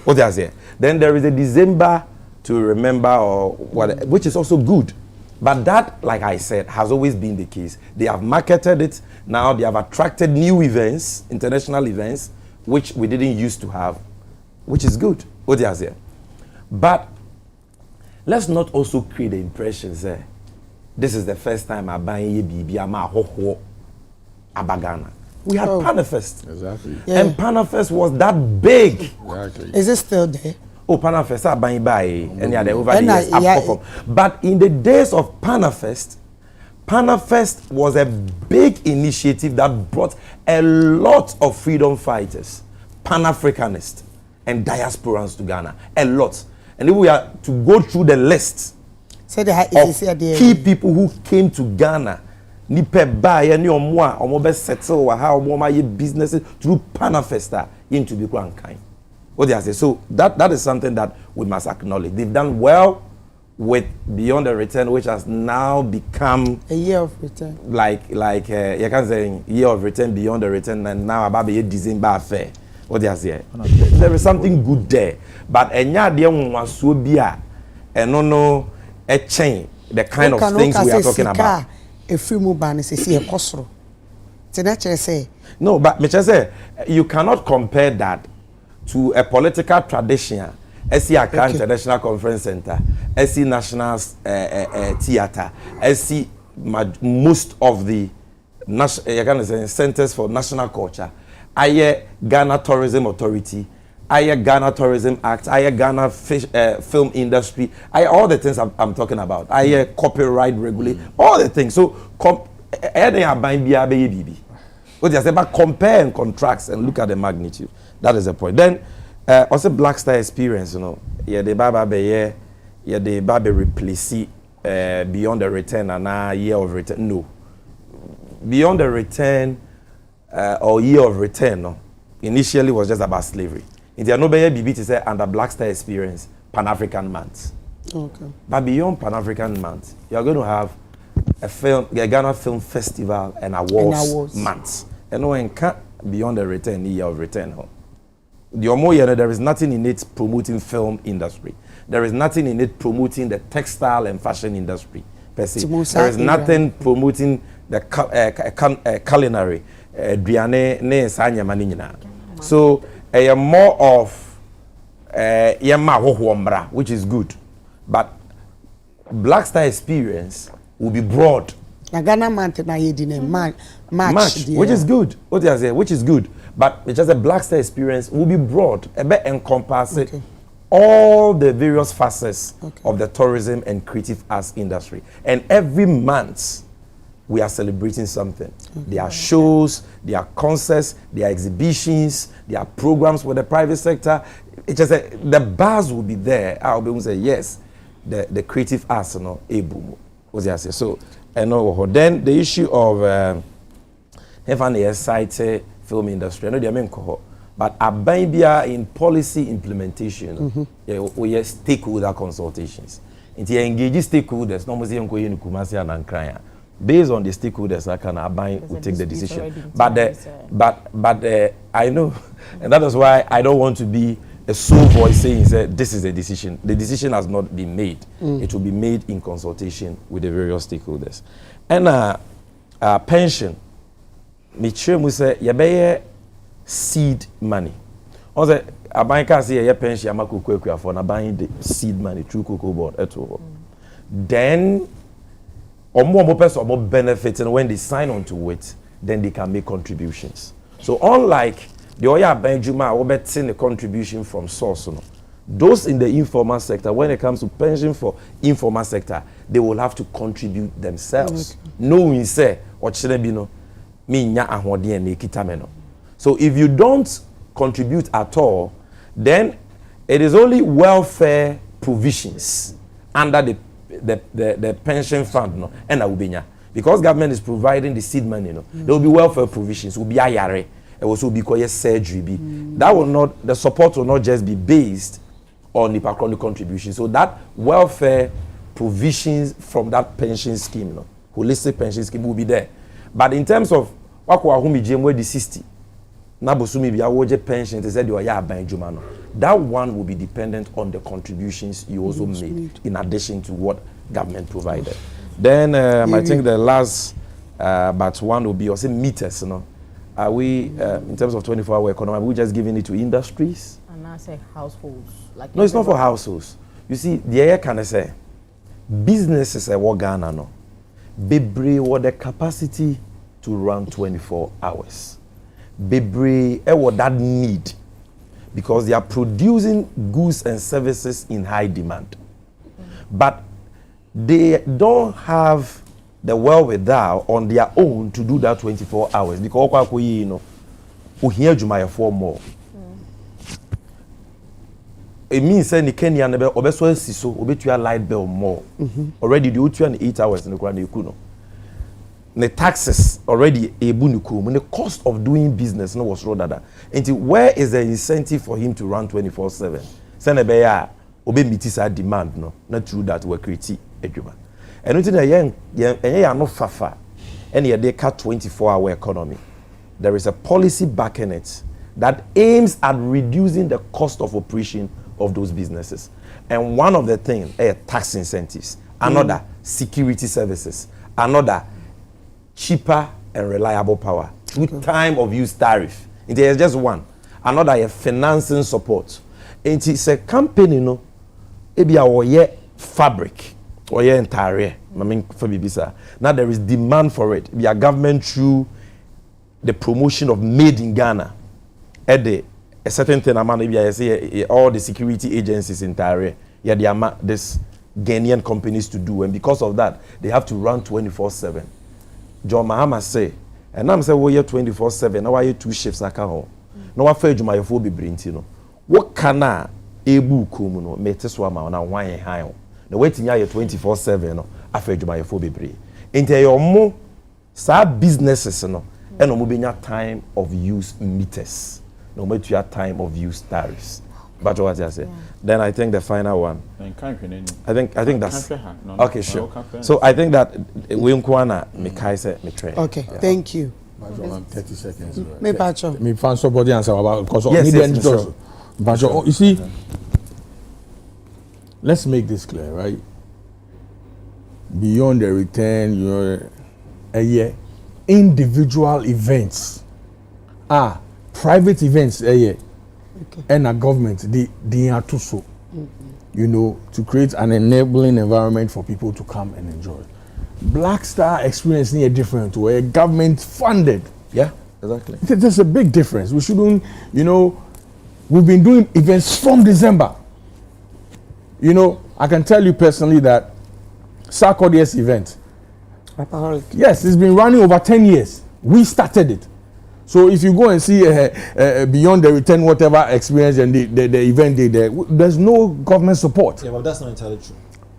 What I say? Then there is a December to remember or what, which is also good. But that, like I said, has always been the case. They have marketed it. Now they have attracted new events, international events, which we didn't used to have, which is good. What I say? But let's not also create the impression that this is the first time I buy a BB Abagana. We had Manifest. Exactly. Yeah. And Manifest was that big. Exactly. Is it still there? Oh, Manifest, I buy and yeah, over the years, but in the days of Manifest was a big initiative that brought a lot of freedom fighters, Pan-Africanists, and diasporans to Ghana. A lot. And if we are to go through the list of key people who came to Ghana, nipe buy any omo settle how omo businesses through Panafesta into the kind. What they say. So that is something that we must acknowledge. They've done well with Beyond the Return, which has now become a year of return. Like you can say year of return, Beyond the Return, and now about a December affair. What they say. There is something good there, but enya dia was so bia and no a chain the kind of things we are talking about. A free move ban is a costro. Say no, but me say you cannot compare that to a political tradition. SC Accra International Conference Center, SC National Theatre, SC most of the centers for national culture. Aye Ghana Tourism Authority, aye Ghana Tourism Act, aye Ghana film industry, aye all the things I'm talking about, aye copyright regulation, all the things. So but compare and contrast and look at the magnitude. That is the point. Then also Black Star Experience, you know, the Baba replace Beyond the Return and a Year of Return. No, Beyond the Return or Year of Return, no, initially was just about slavery. In the Nobel BB to say under Black Star Experience, Pan-African Month. Okay. But beyond Pan-African Month, you are going to have a Ghana Film Festival and Awards Month. And no one can't Beyond the Return, Year of Return. There is nothing in it promoting film industry. There is nothing in it promoting the textile and fashion industry per se. There is nothing promoting the culinary. So more of which is good, but Black Star Experience will be broad. Ghana March, which is good. What I say, which is good, but it's just a Black Star Experience will be broad, encompassing all the various facets of the tourism and creative arts industry. And every month we are celebrating something. There are shows, there are concerts, there are exhibitions, there are programs with the private sector. It's just the bars will be there. I'll be able to say yes, the creative arts, able. What I say? So, then the issue of the film industry. I know they are main cohort, but Abambia in policy implementation, we have stakeholder consultations. If you engage stakeholders, normally you go to Kumasi and Kraya. Based on the stakeholders, I can will take the decision. But I know, and that is why I don't want to be a sole voice saying that this is a decision. The decision has not been made. It will be made in consultation with the various stakeholders. And pension, me say you seed money. Also, a banker say you pension amaku for buying the seed money through Cocoa Board at all. Then or more person or more benefits, and when they sign on to it, then they can make contributions. So unlike the Oya Benjuma or betting the contribution from source, those in the informal sector, when it comes to pension for informal sector, they will have to contribute themselves. Knowing say or chilebino me nya ahodi and kitameno. So if you don't contribute at all, then it is only welfare provisions under the pension fund, no, and Ubenya. Because government is providing the seed money, there will be welfare provisions, will be IRA, it will also be called surgery. That will not, the support will not just be based on the chronic contribution. So that welfare provisions from that pension scheme, holistic pension scheme will be there. But in terms of what the 60, pension, they said that one will be dependent on the contributions you also made in addition to what government provided. Then I think the last but one will be also meters. Are we in terms of 24-hour economy? Are we just giving it to industries? And I say households. Like no, it's not for households. You see, the air can say businesses are what Ghana no. Bebre what the capacity to run 24 hours. Bebre what that need, because they are producing goods and services in high demand, but they don't have the wherewithal on their own to do that 24 hours because we hear Jumaya for more. It means any Kenya never obeso siso obetua light bill more. Already the 8 hours in the ground you know. The taxes already ebunukum. The cost of doing business no was rather. And where is the incentive for him to run 24/7? Senebeya obe mitisa demand no. Not true that we create eduma. And until the no fafa and they cut 24-hour economy. There is a policy backing it that aims at reducing the cost of operation of those businesses. And one of the things tax incentives, another security services, another cheaper and reliable power with time of use tariff. It is just one. Another financing support. And it's a company, no, maybe our fabric or entire. Now there is demand for it. We are government through the promotion of made in Ghana. At a certain thing, maybe I say all the security agencies in Tare, they are this Ghanaian companies to do, and because of that, they have to run 24/7. John Mahama say, and I'm saying, well, you're 24/7. Now I 2 shifts at home. Now I feel my phone be brinty. What can I able kumuno meteswama na wine high? The waiting here 24/7. I feel my phone be bri. Into your more sad businesses, no, and no moving time of use meters. No matter your time of use tariffs. But what I say. Yeah. Then I think the final one. I think that's okay. Sure. So I think that we Okay, yeah. Thank you. 30 seconds. Me find somebody answer about because yes, sure. You see, let's make this clear, right? Beyond the return, individual events are private events, and a government, they are too so, to create an enabling environment for people to come and enjoy. Black Star experiencing a different way, government funded. Yeah, exactly. There's a big difference. We shouldn't, we've been doing events from December. I can tell you personally that Sarkodie's event, yes, it's been running over 10 years. We started it. So if you go and see beyond the return whatever experience and the event there's no government support. Yeah, but that's not entirely true.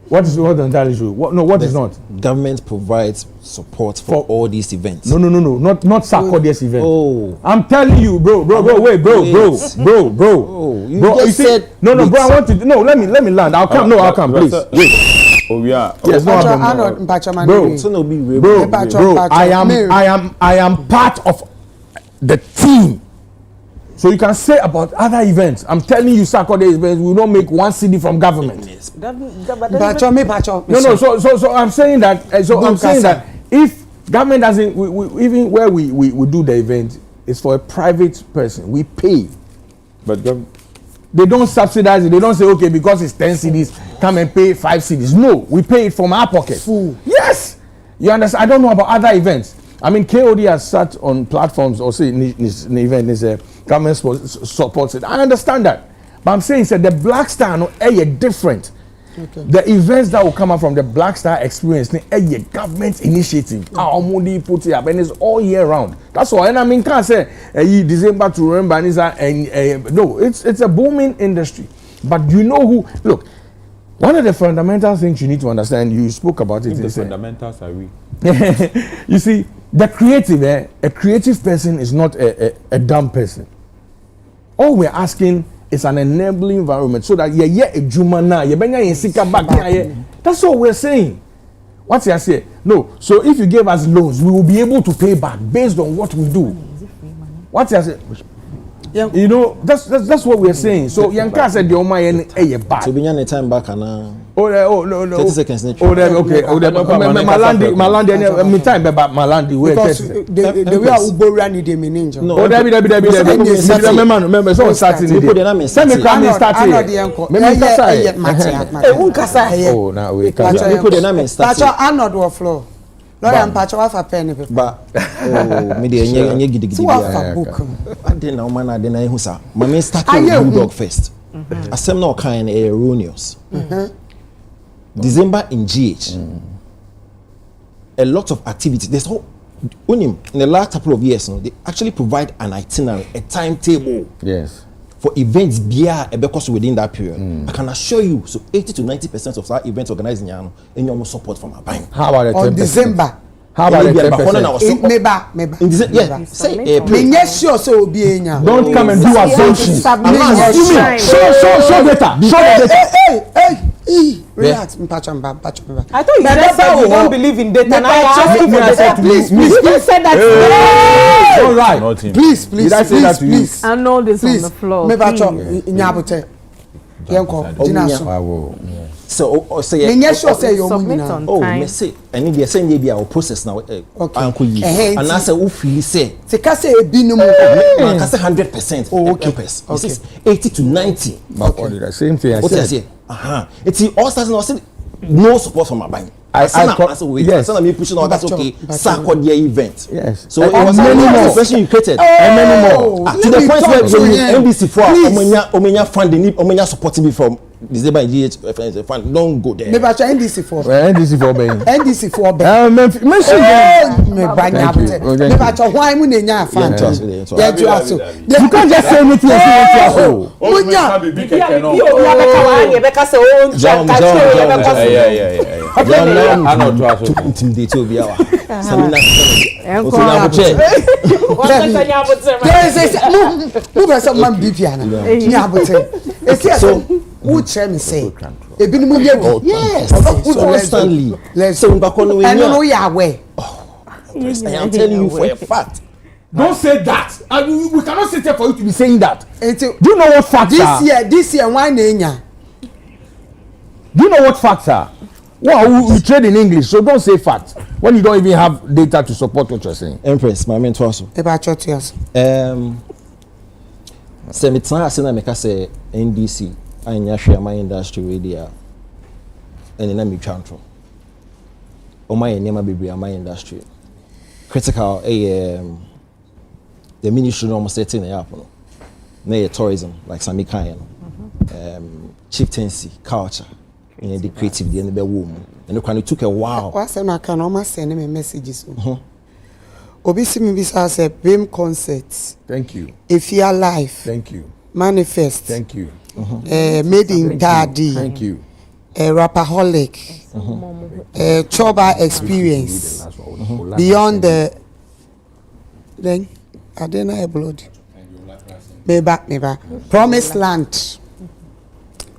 What is not entirely true? What is not? Government provides support for all these events. No, not Sarkodie's event. Oh, I'm telling you, bro. Wait, bro. Oh, you bro, just said no, bro. I want to let me land. I'll come. I'll come, please. Wait. Oh yeah. Yes, bro. I am part of the team. So you can say about other events. I'm telling you, Saturday events will not make 1 cedi from government. No. So I'm saying that. I'm saying that if government doesn't, even where we do the event, it's for a private person. We pay, but they don't subsidize it. They don't say okay because it's 10 cedis, come and pay 5 cedis. No, we pay it from our pocket. Yes, you understand. I don't know about other events. I mean, KOD has sat on platforms or say in the event is a government supports it. I understand that, but I'm saying that the Black Star no different. the events that will come out from the Black Star Experience, a government initiative, our money put it up, and it's all year round. That's all. And I mean, can't say December to remember, and no, it's a booming industry. But you know who? Look, one of the fundamental things you need to understand. You spoke about it. The fundamentals are weak. You see, the creative, a creative person is not a dumb person. All we're asking is an enabling environment so that that's all we're saying. What's I say? No. So if you give us loans, we will be able to pay back based on what we do. What's I say? You know, that's what we're saying. So Yanka said the Oma bad. So we need time back and no. 30 seconds. Okay. Malandi, me time about Malandi. Because the way Ubo ran the meninja. No. Remember, so starting. Send me come starting. Oh, now we can. Put the name starting. Pacho Arnold wa floor. Lawyer and Pacho wa for penny. But me dey enye gidi. So wa book. Ade na o man ade na ehu sa. Mama starting with Bulldog first. Asem na o kan erroneous. December in GH. A lot of activities. There's whole in the last couple of years, they actually provide an itinerary, a timetable. Yes. For events because within that period. I can assure you, so 80 to 90% of our events organized in Yano, and you support from our bank. How about on December? How about the 10%? Maybe. In December, yeah. Say April. Don't come and do assumptions. Show data. Hey, relax, Mpachamba. I thought you just said you don't believe in data. Now I ask you for data. Please. You said that. All right. Please. Did I say that to you? I know this on the floor. Nyabote. So say you submit on time. Me say any dey send you be our process now anko yi and I say who feel say say ebinim man ka say 100%. Oh, okay. This is 80 to 90. Okay. The same thing I said. It's all starting to say no support from my bank. I said me pushing all that's okay. Sacred their event. Yes. So it was a question you created. And many more. To the point where NBC for omenya funding, omenya supporting me from December GH fund. Don't go there. Me ba NDC for. NDC for ben. NDC for ben. Me ba nyabute. Me ba cho why mu nenya fund. Yeah, you aso. You can't just say anything you want to. Munya. You beka say oh, yeah. I know to ask intimidate obi awa. Samina. Enko nyabuche. Mu be say man bipia na. Nyabuche. So who tell me say ebinim ye yes constantly let's so mbakonu we know you are aware. I am telling you for a fact. Don't say that. We cannot sit here for you to be saying that. Do you know what facts are? This year why nenya? Do you know what facts are? Well, we trade in English, so don't say facts when you don't even have data to support what you're saying. Empress, my mentor also. About churches. Say me try say na me ka say NDC anya hwe my industry radio and na me twantro. O my name bebre my industry. Critical the ministry no setting na up no. Na tourism like Sami Kan no. Chieftaincy, culture, the creative the be wo mu. And it took a while. What say na kan almost send me messages. Obi si mi bisa say BIM concerts. Thank you. If you are live. Thank you. Manifest. Thank you. Made in Daddy. Thank you. Rapaholic. Choba experience. Beyond the then I didn't have blood. Meba. Promised land.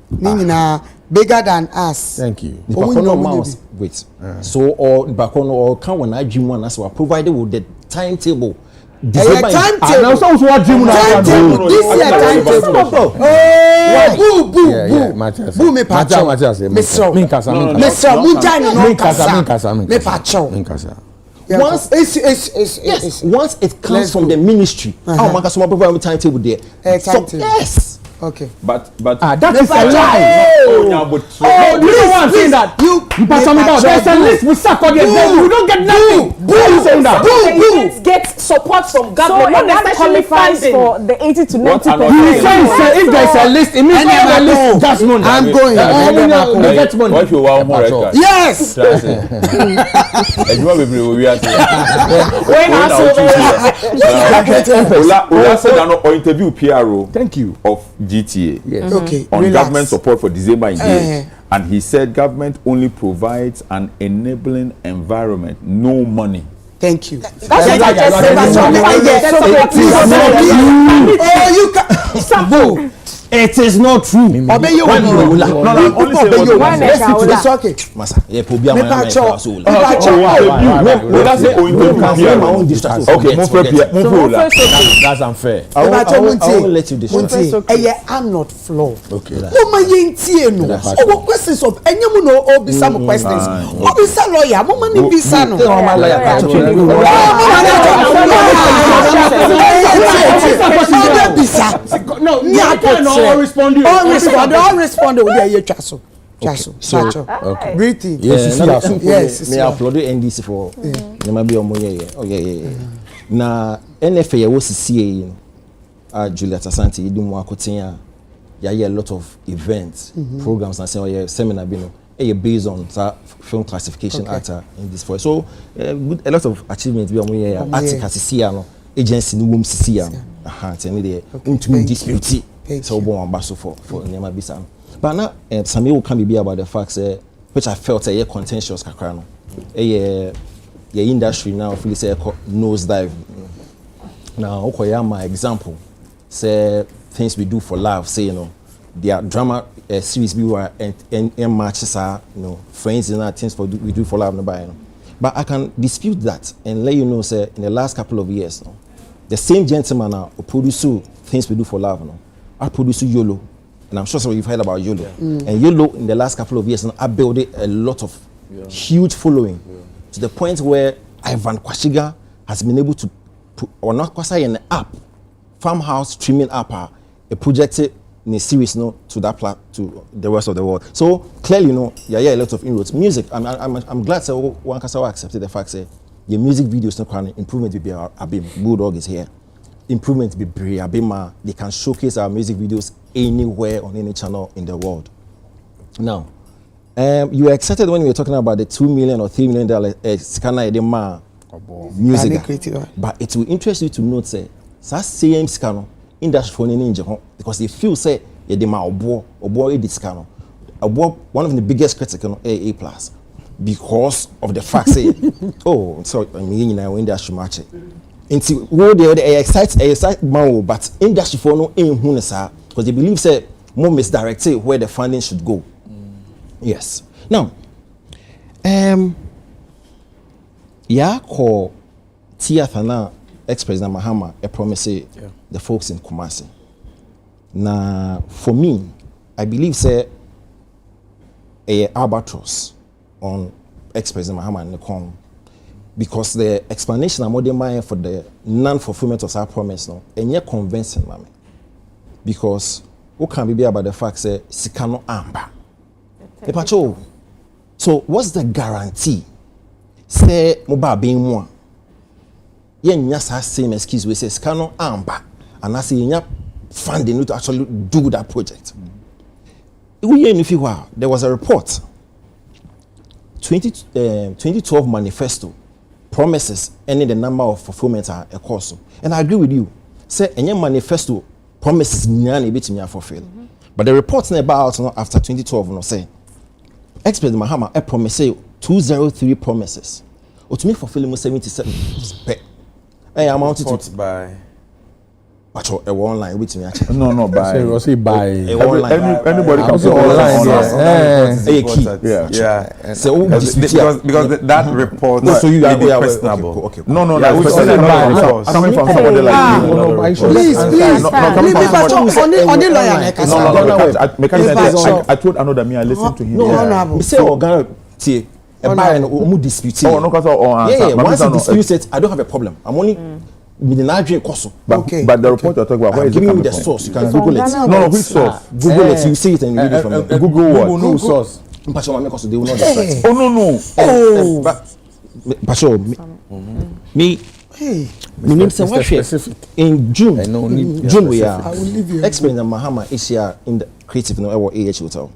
Nina bigger than us. Thank you. Wait. So or bakono or can when I dream one as well provided with the timetable. Timetable. This year timetable. Oh, boo. Boo me pacho. Once it comes from the ministry, provide timetable there. Yes. Okay. But that is a lie. Do you know one thing that you pass on about? There's a list we suck on the we don't get nothing. Boo. Get support from government. So that qualifies for the 80 to 90%. If there's a list, it means the list just money. I'm going. What you want more red card? Yes. Ola said an interview PRO. Thank you. Of GTA. Yes. Okay. On Relax. government support for disabled Indians. And he said government only provides an enabling environment, no money. Thank you. That's what I just said. You can. Sample. It is not true. No, I'm only saying what it's okay. Masa, yeah, probably I'm okay, that's unfair. I won't let you destroy. I'm not flawed. Okay. Mama yentie no. Oh, questions of enyemu no obi some questions. Obi sa lawyer, mama ni bi sa no. Mama lawyer ka to no, all respond. Okay. Breathing. Yes. Me upload NDC for. Nema bi omo ye. Oh yeah. Na NFA ye wo CCA Juliet Asante idum akoten a ya a lot of events, programs and say seminar bi no. Based on film classification act in this for. So a lot of achievements bi omo ye article CCA no agency no wom CCA. Tell me there to dispute so bon ambasso for Nema Bisa. But now Samuel can be about the facts which I felt a contentious kakra no. Your industry now feel say nosedive. Now my example say things we do for love, say their drama series we were and matches are friends and things we do for love no buy. But I can dispute that and let you know say in the last couple of years the same gentleman now produce things we do for love I produce YOLO, and I'm sure some of you've heard about YOLO. And YOLO in the last couple of years now I built a lot of huge following to the point where Ivan Kwashiga has been able to put, or not Kwasa an app, farmhouse streaming app, a projected in a series to that to the rest of the world. So clearly a lot of inroads. Music, I'm glad that one Kasawa accepted the fact that the music videos no improvement will be Abim. Bulldog is here. Improvement will be Abima. They can showcase our music videos anywhere on any channel in the world. Now, you were excited when we were talking about the $2 million or $3 million scanner edema music. But it will interest you to note say that same scanner industry for any because they feel say edema obo edit scanner one of the biggest critics A+. Because of the fact say, I mean, industry match. Until what they excite man, but industry for no aim because they believe say more misdirected where the funding should go. Yes. Now, call Tiathana ex-president Mahama a promise the folks in Kumasi. Now, for me, I believe say a albatross on ex-president Mahama and Nekong because the explanation I'm modern for the non-fulfillment of our promise and yet convincing me because what can be about the fact say Sikano Amba. So what's the guarantee? Say Moba being one. Yen yasa same excuse we say Sikano Amba and I say yen funding to actually do that project. There was a report 2012 manifesto promises any the number of fulfillment are a course. And I agree with you. Say any manifesto promises none bit me fulfill. But the reports about after 2012 say ex-president Mahama a promise 203 promises. Or to me fulfilling 77. Hey, amounted to by online with me actually. No, by seriously by anybody can also online. Yeah. So because that report so you are questionable. Okay. No. Coming from somebody like you. Please. On the lawyer. I told another me I listened to him. No. Say Ghana tie no dispute. Once you dispute it, I don't have a problem. I'm only but the report you're talking about, where is it coming from? Source. You can Google it. No, which source? Google it. You see it and read it from there. Google what? Google no source. They will not distract. Oh no. But me Hey. Meaning say what in June. June we are. I will leave you. Explain the Mahama is here in the creative no our AH hotel.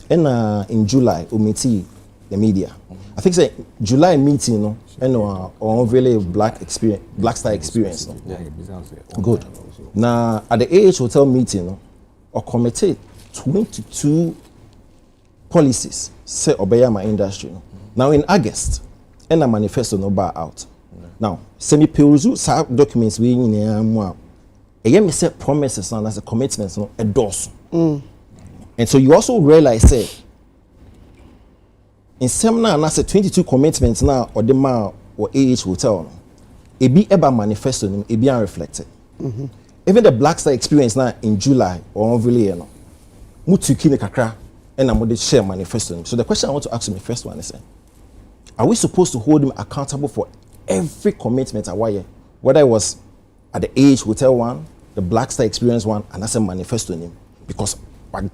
And in July we meet the media. I think say July meeting no and on really black style experience no. Good. Now at the AH hotel meeting no or committed 22 policies say obey my industry no. Now in August and a manifesto no bar out. Now semi peruzu documents we in a me say promises and as a commitments no endorse. And so you also realize say in some now as 22 commitments now or the man or AH hotel no e be eba manifesto no e be unreflected. Even the black star experience now in July or really no mutu kine kakra and I'm share manifesto. So the question I want to ask you the first one is are we supposed to hold him accountable for every commitment away, whether it was at the AH hotel one, the black star experience one, and that's a manifesto name? Because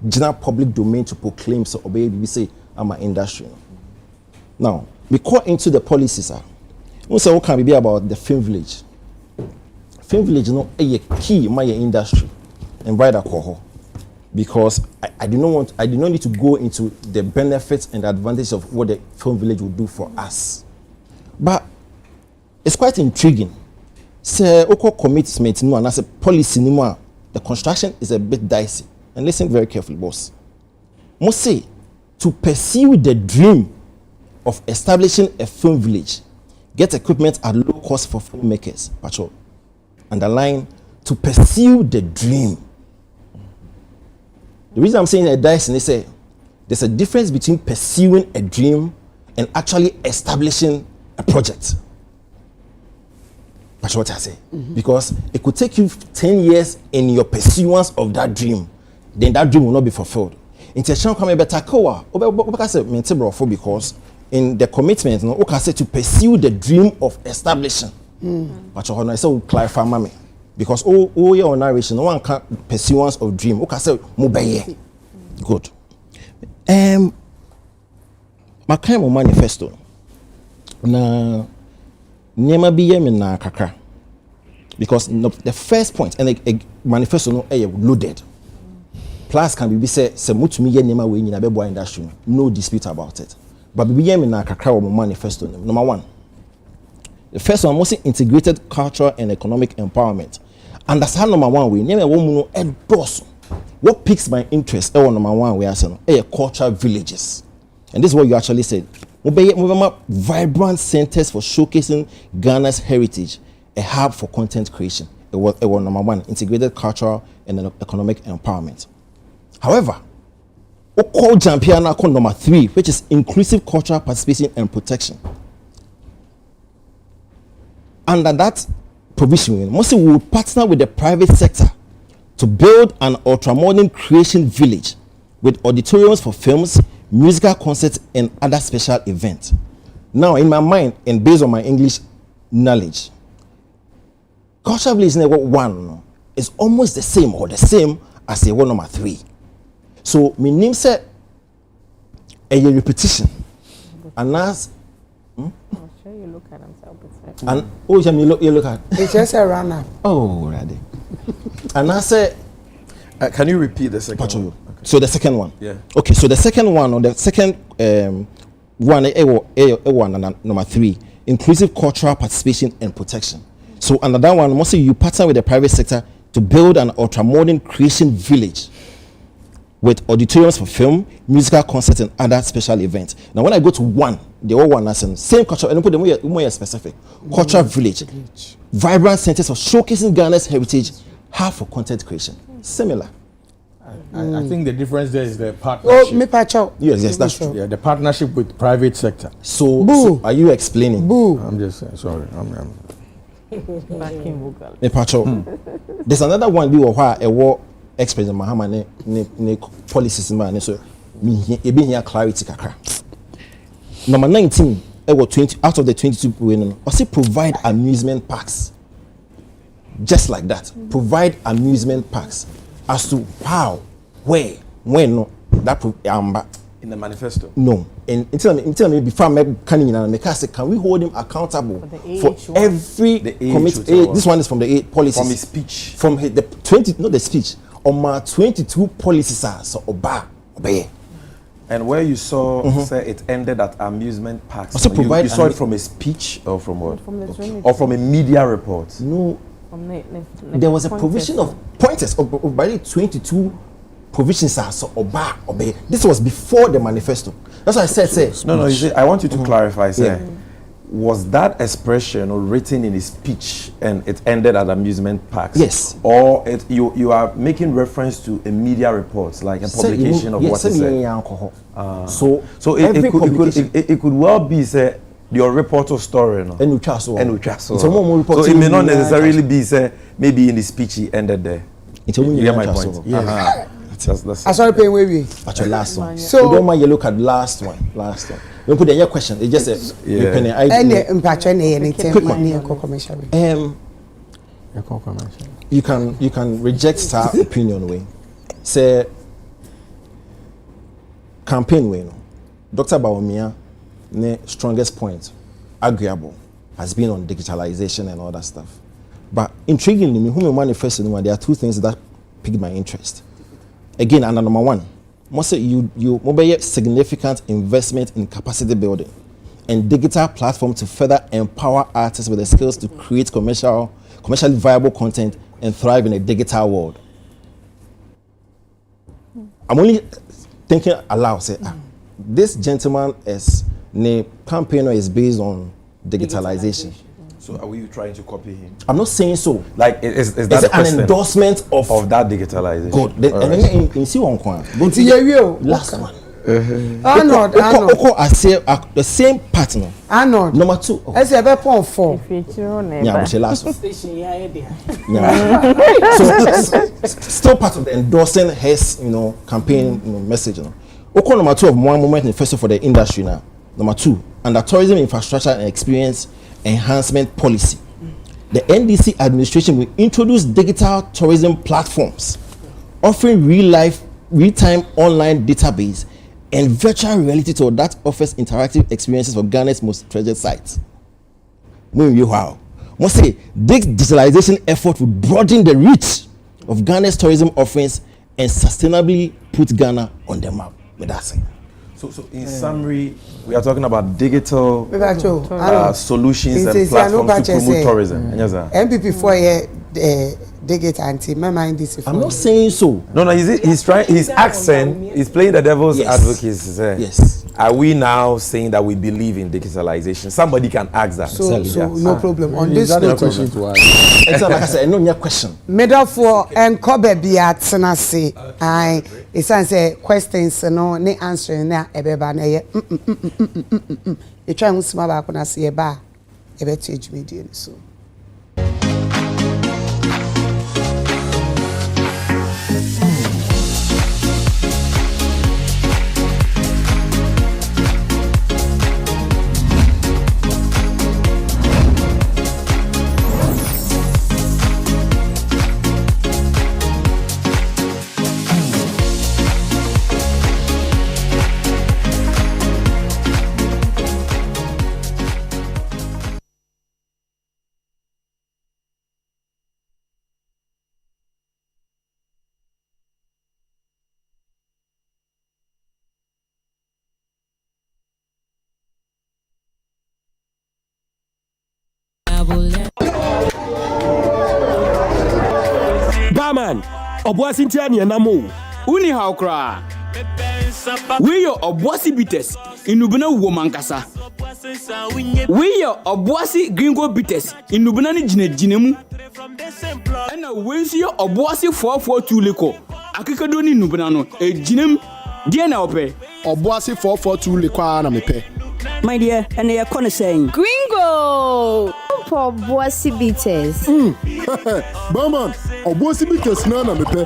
general public domain to proclaim so obey BBC I'm an industry. Now we call into the policies we say what can be about the film village. Film village no a key my industry and right alcohol. Because I do not need to go into the benefits and the advantage of what the film village will do for us. But it's quite intriguing. Say oko commitment no and as a policy no the construction is a bit dicey. And listen very carefully, boss. Must say to pursue the dream of establishing a film village, get equipment at low cost for filmmakers. Patrol. Underline to pursue the dream. The reason I'm saying a dice is say there's a difference between pursuing a dream and actually establishing a project. That's what I say. Because it could take you 10 years in your pursuance of that dream, then that dream will not be fulfilled. Intention come better because in the commitment, no, okay, say to pursue the dream of establishing. But I say clarify mommy. Because all your narration, no one can pursuance of dream. Okay, say mobile. Good. My kind of manifesto. Na nema biye me na kakra. Because the first point and a manifesto no loaded. Plus can be say mutumi ye nema we nyina bebo industry. No dispute about it. But biye me na kakra wo manifesto. Number 1. The first one, mostly integrated cultural and economic empowerment. And that's how number 1 we name a woman endorse. What piques my interest? Number 1 we are saying cultural villages. And this is what you actually said. Vibrant centers for showcasing Ghana's heritage, a hub for content creation. It was number 1, integrated cultural and economic empowerment. However, number 3, which is inclusive cultural participation and protection. Under that provision, mostly we will partner with the private sector to build an ultramodern creation village with auditoriums for films, musical concerts, and other special events. Now, in my mind, and based on my English knowledge, cultural village number 1 is almost the same or the same as the one number 3. So, my name said a repetition. And as you look at himself. And you look at it's just a runner. Oh, ready. And I say, can you repeat the second one? Okay. So the second one. Yeah. Okay. So the second one, or the second one, number 3, inclusive cultural participation and protection. So another one, mostly you partner with the private sector to build an ultramodern creation village with auditoriums for film, musical concerts, and other special events. Now, when I go to 1, the other one has same culture, and put them more specific. Cultural village, vibrant centers for showcasing Ghana's heritage, hub for content creation. Similar. I think the difference there is the partnership. Yes, that's true. Yeah, the partnership with private sector. So are you explaining? I'm just saying, sorry. There's another one we were a war express Mahama ne policies man so me e be here clarity kakra. Number 19 20 out of the 22 we no also provide amusement parks. Just like that. Provide amusement parks as to how, where, when no that in the manifesto. No. And tell me before I'm coming in, can we hold him accountable for every committee? This one is from the 8 policies. From his speech. From the 20, not the speech. On my 22 policies are so obey. And where you saw say it ended at amusement parks. Also you saw it from a speech or from what? From the or from a media report? No. There was a provision of pointers of by the 22 provisions are so obey. This was before the manifesto. That's why I said. No. You see, I want you to clarify. Was that expression written in his speech and it ended at amusement parks? Yes. Or you are making reference to a media report, like a publication of what he said? So it could well be say your reporter story. No? So it may not necessarily be say maybe in the speech he ended there. You get my point? Yes. I saw paying way. At your last one. So you don't mind you look at last one. You put your question. It just says you can reject our opinion way. Say campaign way. Dr. Bawumia, the strongest point, agreeable, has been on digitalization and all that stuff. But intriguingly, whom manifesto, there are 2 things that piqued my interest. Again, and number 1, must say you mobile significant investment in capacity building and digital platform to further empower artists with the skills to create commercially viable content and thrive in a digital world. I'm only thinking aloud. Say, this gentleman is the campaigner is based on digitalization. So are we trying to copy him? I'm not saying so. Like is that an endorsement of that digitalization? Good. And then see one corner. Last one. Arnold. I say the same partner. Arnold. Number 2. I say about 4. Yeah, which is last one. So still part of the endorsing his campaign message. Number 2 of one moment in first for the industry now. Number 2, under tourism infrastructure and experience enhancement policy, the NDC administration will introduce digital tourism platforms offering real-time online database and virtual reality tour that offers interactive experiences for Ghana's most treasured sites. Must say this digitalization effort will broaden the reach of Ghana's tourism offerings and sustainably put Ghana on the map. So in summary, we are talking about digital solutions and platforms to promote tourism. MPP for digital anti my mind this. I'm not saying so. No, he's asking, he's playing the devil's advocate. Yes. Are we now saying that we believe in digitalization? Somebody can ask that. So no problem. On this note, question to ask. It's like I said, no question. Middle for and Kobe be at Senase. It's answer questions no ne answering na ebeba na ye. You try to small back when I see a bar. Ebe teach me so. Barman, Obuasi Ntiani Enamo, Uni Haukra. We are Obuasi Bites, in Nubana Womankasa. We are Obuasi Gringo Bites, in Nubanani Jinemu. And a Wincy Obuasi 442 Leko, Akikadoni Nubanano, a Jinem, Diana Ope, Obuasi 442 Leko, and me. My dear, and they are gonna saying Gringo for Obuasi Bites. Barman, Obuasi Bites, none of me.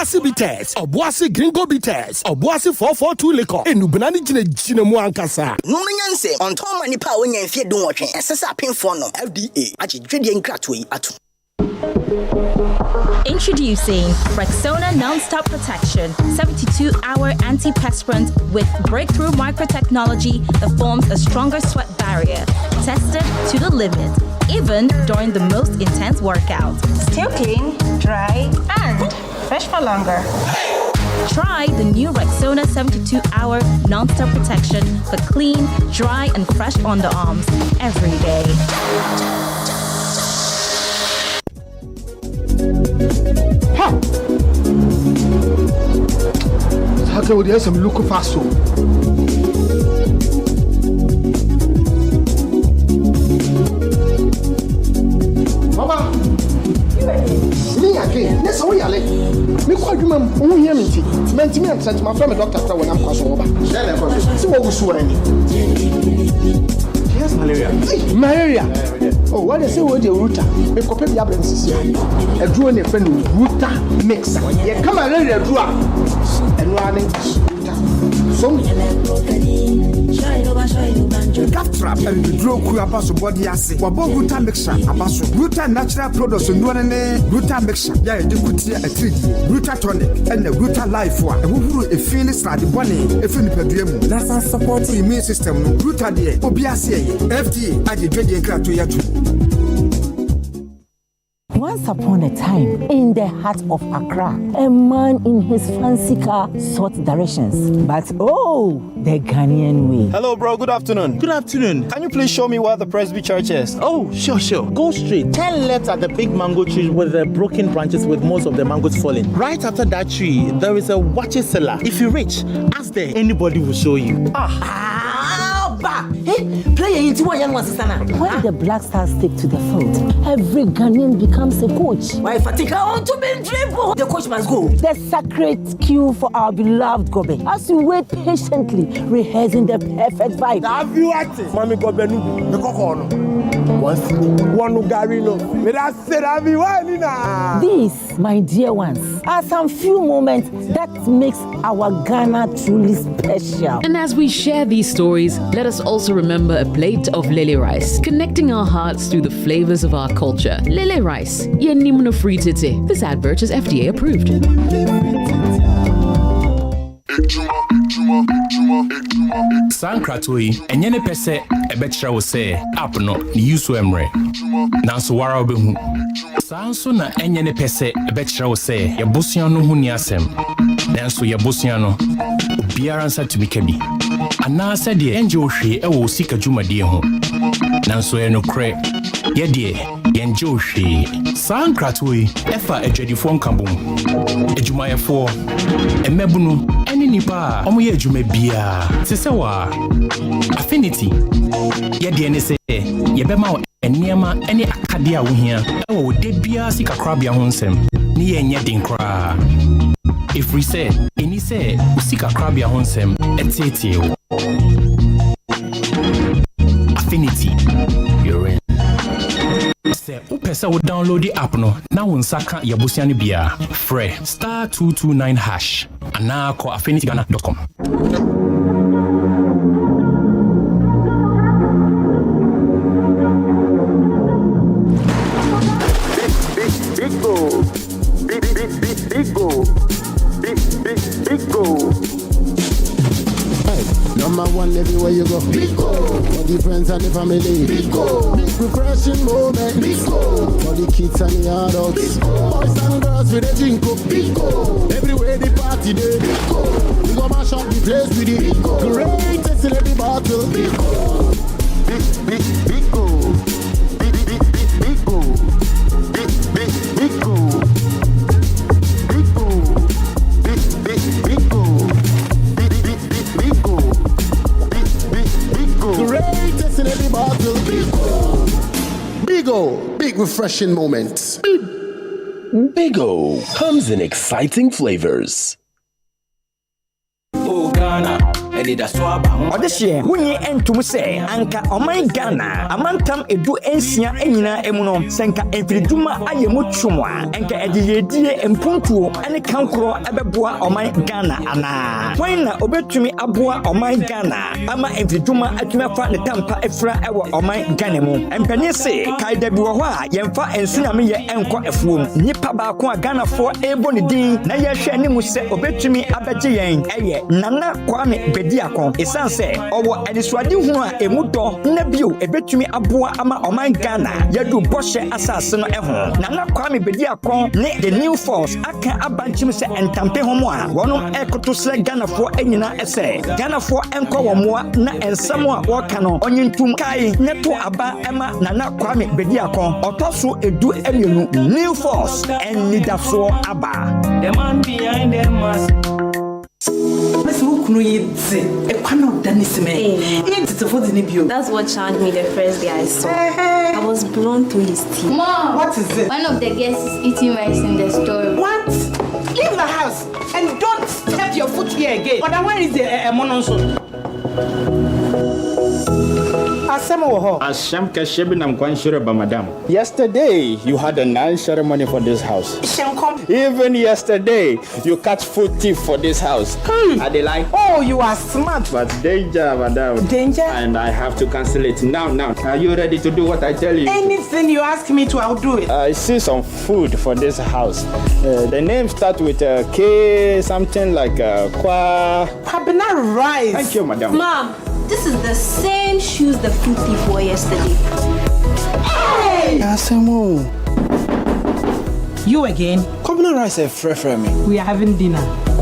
Obuasi bitters, Obuasi gringo bitters, Obuasi 442 liquor. Enubnani jine mu ankasa. No nyanse on Tom mani pa wonya fie dun wotwe. Esesa pinfo no FDA aji dwede nkrato yi ato. Introducing Rexona Non-Stop Protection 72-hour antiperspirant with breakthrough microtechnology that forms a stronger sweat barrier. Tested to the limit, even during the most intense workout. Still clean, dry, and fresh for longer. Try the new Rexona 72-hour non-stop protection for clean, dry, and fresh underarms every day. How can we some look fast? Mama, me again. Yes, we are late. Me call you, ma'am. Who hear me? Me and sent my friend doctor when I'm crossing over. See what we saw. Yes, malaria. Malaria. Oh, what is it with the router? Me copy the absence here. A drone a friend router mixer. Yeah, come on, malaria draw. And running so Gap trap and the draw ku abaso body ase. Wabo router mixer abaso. Router natural products no ne router mixer. Ya e dekutie a 3D. Router tonic and the router life wa. E wuhuru e finish na the body e fi nipadua mu. That's support immune system no. Router de obi ase ye. FDA age dwede nkra to yatu. Once upon a time, in the heart of Accra, a man in his fancy car sought directions. But oh, the Ghanaian way. Hello, bro. Good afternoon. Good afternoon. Can you please show me where the Presby Church is? Oh, sure. Go straight. 10 left at the big mango tree with the broken branches with most of the mangoes falling. Right after that tree, there is a watches cellar. If you reach, ask there. Anybody will show you. Play into one young Sana. When the Black Stars stick to the field, every Ghanaian becomes a coach. Why Fatika want to be dribble? The coach must go. The sacred cue for our beloved Gobe. As we wait patiently, rehearsing the perfect vibe. Have you acted? Mami Gobe no. The cocono. One Garino. These, my dear ones, are some few moments that makes our Ghana truly special. And as we share these stories, let us also remember a plate of lily rice, connecting our hearts through the flavors of our culture. Lily rice, yenimno free tete. This advert is FDA approved. Sankratoi, and yene pese, a betra will say, up no, you swimre. Nanso wara obehu. Sanso na enyene pese, a betra will say, ya bosiano huniasem. Nanso ya bosiano, biaransa to mikebi. Ana said the angel she ewo sika juma die ho. Nanso eno kre. Ye die, yenjo she. Sankratoi, efa ejadifo nkambum. Ejuma yefo, emebunu, eni nipa, omo ye ejume bia. Sesewa affinity. Ye die ne se, ye bema eniema eni akadia wo hia. Ewo de bia sika krabia ho nsem. Ni ye nya din kra. If we say, any say, usika krabia honsem, etete. Affinity, you're in. Say, upesa will download the app no. Now unsaka yabusiani bia. Fre *229#. And now call affinityghana.com. Number one everywhere you go. Big go. For the friends and the family. Big go. Big refreshing moment. Big go. For the kids and the adults. Big go. Boys and girls with a drink up. Big go. Everywhere the party day. Big go. We go mash up the place with it. Big go. Greatest in every battle. Big go. Big go. Big go. Big go. Greatest in every battle. Big-O, big refreshing moments. Big-O comes in exciting flavors. Oh Ghana, ɛde da so aba ho ɔdehye wonyi entum sɛ anka ɔman Ghana amantam edu ensia enyina emu no senka emfiriduma aye mu twumwa enka ɛde yedie empuntuo ane kankoro ɛbɛboa ɔman Ghana ana wɔn na obetumi aboa ɔman Ghana ama emfiriduma atumi afa ne tampa efra ɛwɔ ɔman Ghana mu empani se kaida bi wɔ hɔ a yɛmfa ensunyame yɛ enkɔ efuom nipa baako a Ghana fo ebo ne din na yɛhwɛ ne mu sɛ obetumi abɛgye yɛn ɛyɛ Nana Kwame Bediako esan sɛ ɔwɔ adisuade hu a emu dɔ na bio ebetumi aboa ama ɔman Ghana yɛdu bɔhyɛ asase no ɛho Nana Kwame Bediako ne the new force aka abanchim sɛ entampe homo a wɔnom ɛkoto sɛ Ghana fo enyina ɛsɛ Ghana fo ɛnkɔ wɔ moa na ensɛm a wɔka no onyintum kai neto aba ɛma Nana Kwame Bediako ɔtɔso edu emienu new force ɛnidaso aba the man behind the mask That's what charmed me the first day I saw. I was blown to his teeth. Mom! What is it? One of the guests is eating rice in the store. What? Leave the house and don't step your foot here again. But where is the mononso? Yesterday, you had a nice ceremony for this house. Even yesterday, you catch food thief for this house. Are they like? Oh, you are smart. But danger, madam. Danger? And I have to cancel it now. Are you ready to do what I tell you? Anything you ask me to, I'll do it. I see some food for this house. The name starts with K, something like Kwa. Kwabena rice. Thank you, madam. Mom, this is the same shoes the food thief wore yesterday. Hey! Asemo. You again? Kwabena rice a frefre me. We are having dinner.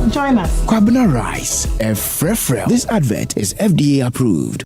Join us. Kwabena rice a frefre. This advert is FDA approved.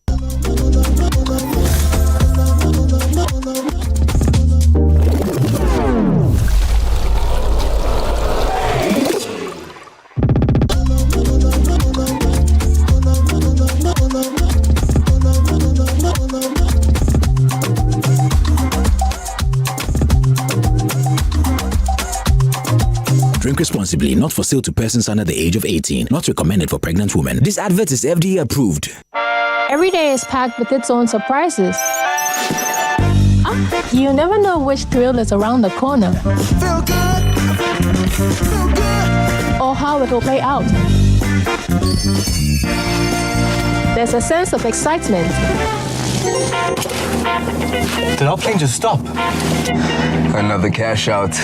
Drink responsibly, not for sale to persons under the age of 18. Not recommended for pregnant women. This advert is FDA approved. Every day is packed with its own surprises. You never know which thrill is around the corner. Feel good. Feel good. Or how it will play out. There's a sense of excitement. Did our plane just stop? Another cash out.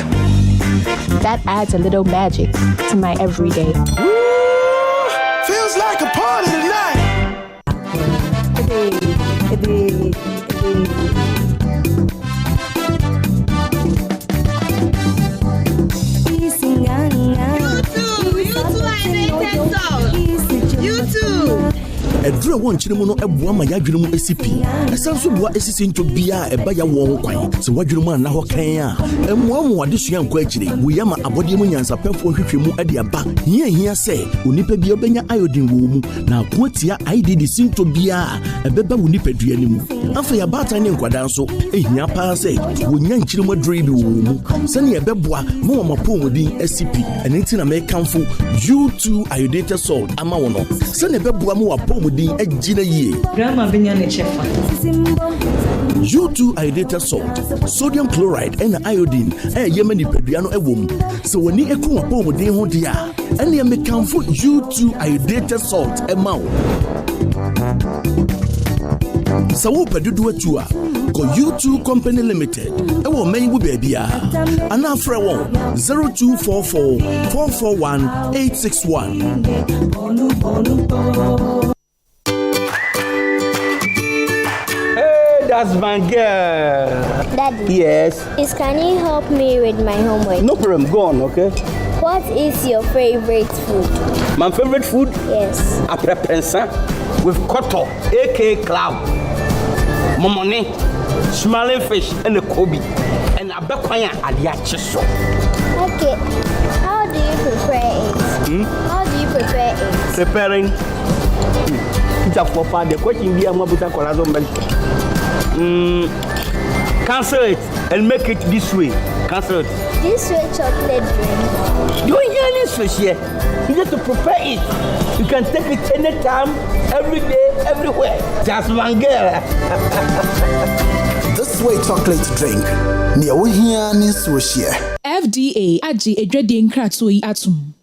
That adds a little magic to my everyday. Feels like a party tonight. Edura won chiremu no ebua ma yadwene mu esipi esanso bua esisi nto bia eba ya wo kwan se wadwene mu na ho kan a emuamu adesua nko agire wo yama abode mu nyansa pefo hwehwemu ade aba hia se onipa bia obenya iodine wo mu na akoatia IDD sinto bia ebeba wo nipa duane mu afa ya bata ne nkwada nso ehia pa se wonya nchiremu adure bi wo mu sane ebeboa mo wa mapomodin esipi enenti na me kanfo U2 iodated salt ama wo no sane ebeboa mo wa pomodin agina yie Grandma Binyane Chefa. U2 iodated salt, sodium chloride and iodine. Yemeni peduano ewom. So when you ekuma pomodin ho dia, and you make for U2 iodated salt emao. So wo pedudu atua. Ko U2 Company Limited. Ewo men wo bebia. Ana fra won 0244 441 861. That's my girl. Daddy. Yes. Can you help me with my homework? No problem. Go on, okay? What is your favorite food? My favorite food? Yes. Aprepensa with koto, aka cloud, momone, smiling fish, and the kobe, and abekwanya aliachiso. Okay. How do you prepare it? How do you prepare it? Preparing. The question be a mabuta corazon. Cancel it and make it this way. Cancel it. This way chocolate drink. You don't hear any switch here. You need to prepare it. You can take it anytime, every day, everywhere. Just one girl. This way chocolate drink. Near we hear any switch here. FDA aji edwede nkratso yi atum.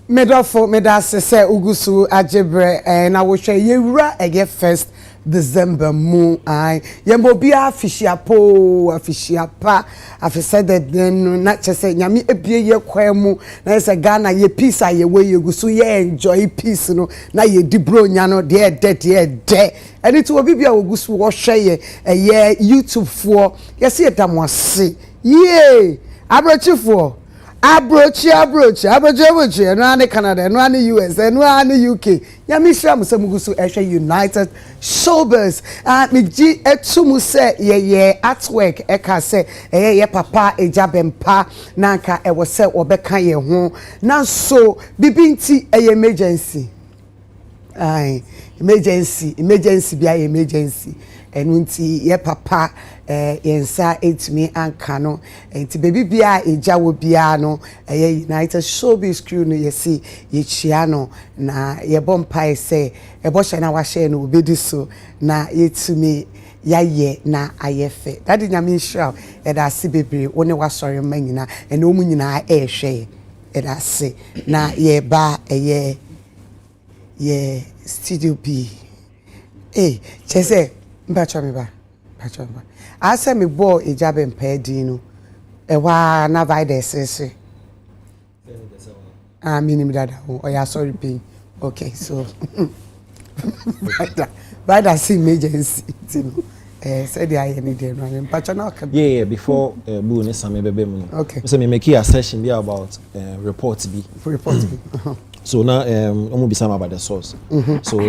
Medofo medase se ugusu ajebre na wo hwe yewura ege 1st December mu ai yembo bia afishia pa afise de na chese nyame ebie ye kwa mu na se Ghana ye peace aye we yegusu ye enjoy peace no na ye dibro nya no de eni to obi bia ogusu wo hwe ye YouTube for yesi edamwase ye abrachifo Abroach, no any Canada, no any US, no any UK. Yamisha Musamugusu Esha United Showbiz. Me G etumuse ye at work eka se ye papa ejabempa nanka e wo se obeka ye ho. Na so bibinti emergency. Aye, emergency bia emergency. Enunti ye papa yensa etimi anka no enti baby bia eja wo bia no United Showbiz crew no yesi ye chia no na ye bompa se e bo hye na wa hye no obedi so na yetumi yaye na ayefe that nyame nhira e da se bebre woni wasori manyina ene omu nyina e hwe e da se na ye ba ye studio B chese Bacha me ba. Asa me bo ejabe mpedi no. Ewa na virus minim dada. Oh yeah, sorry pay. Okay, so Bada see emergency. Said the I need there no. Bacha na ka. Yeah, before bu ne same bebe mu. Okay. So me make a session be about reports be. So now omo be some about the source. So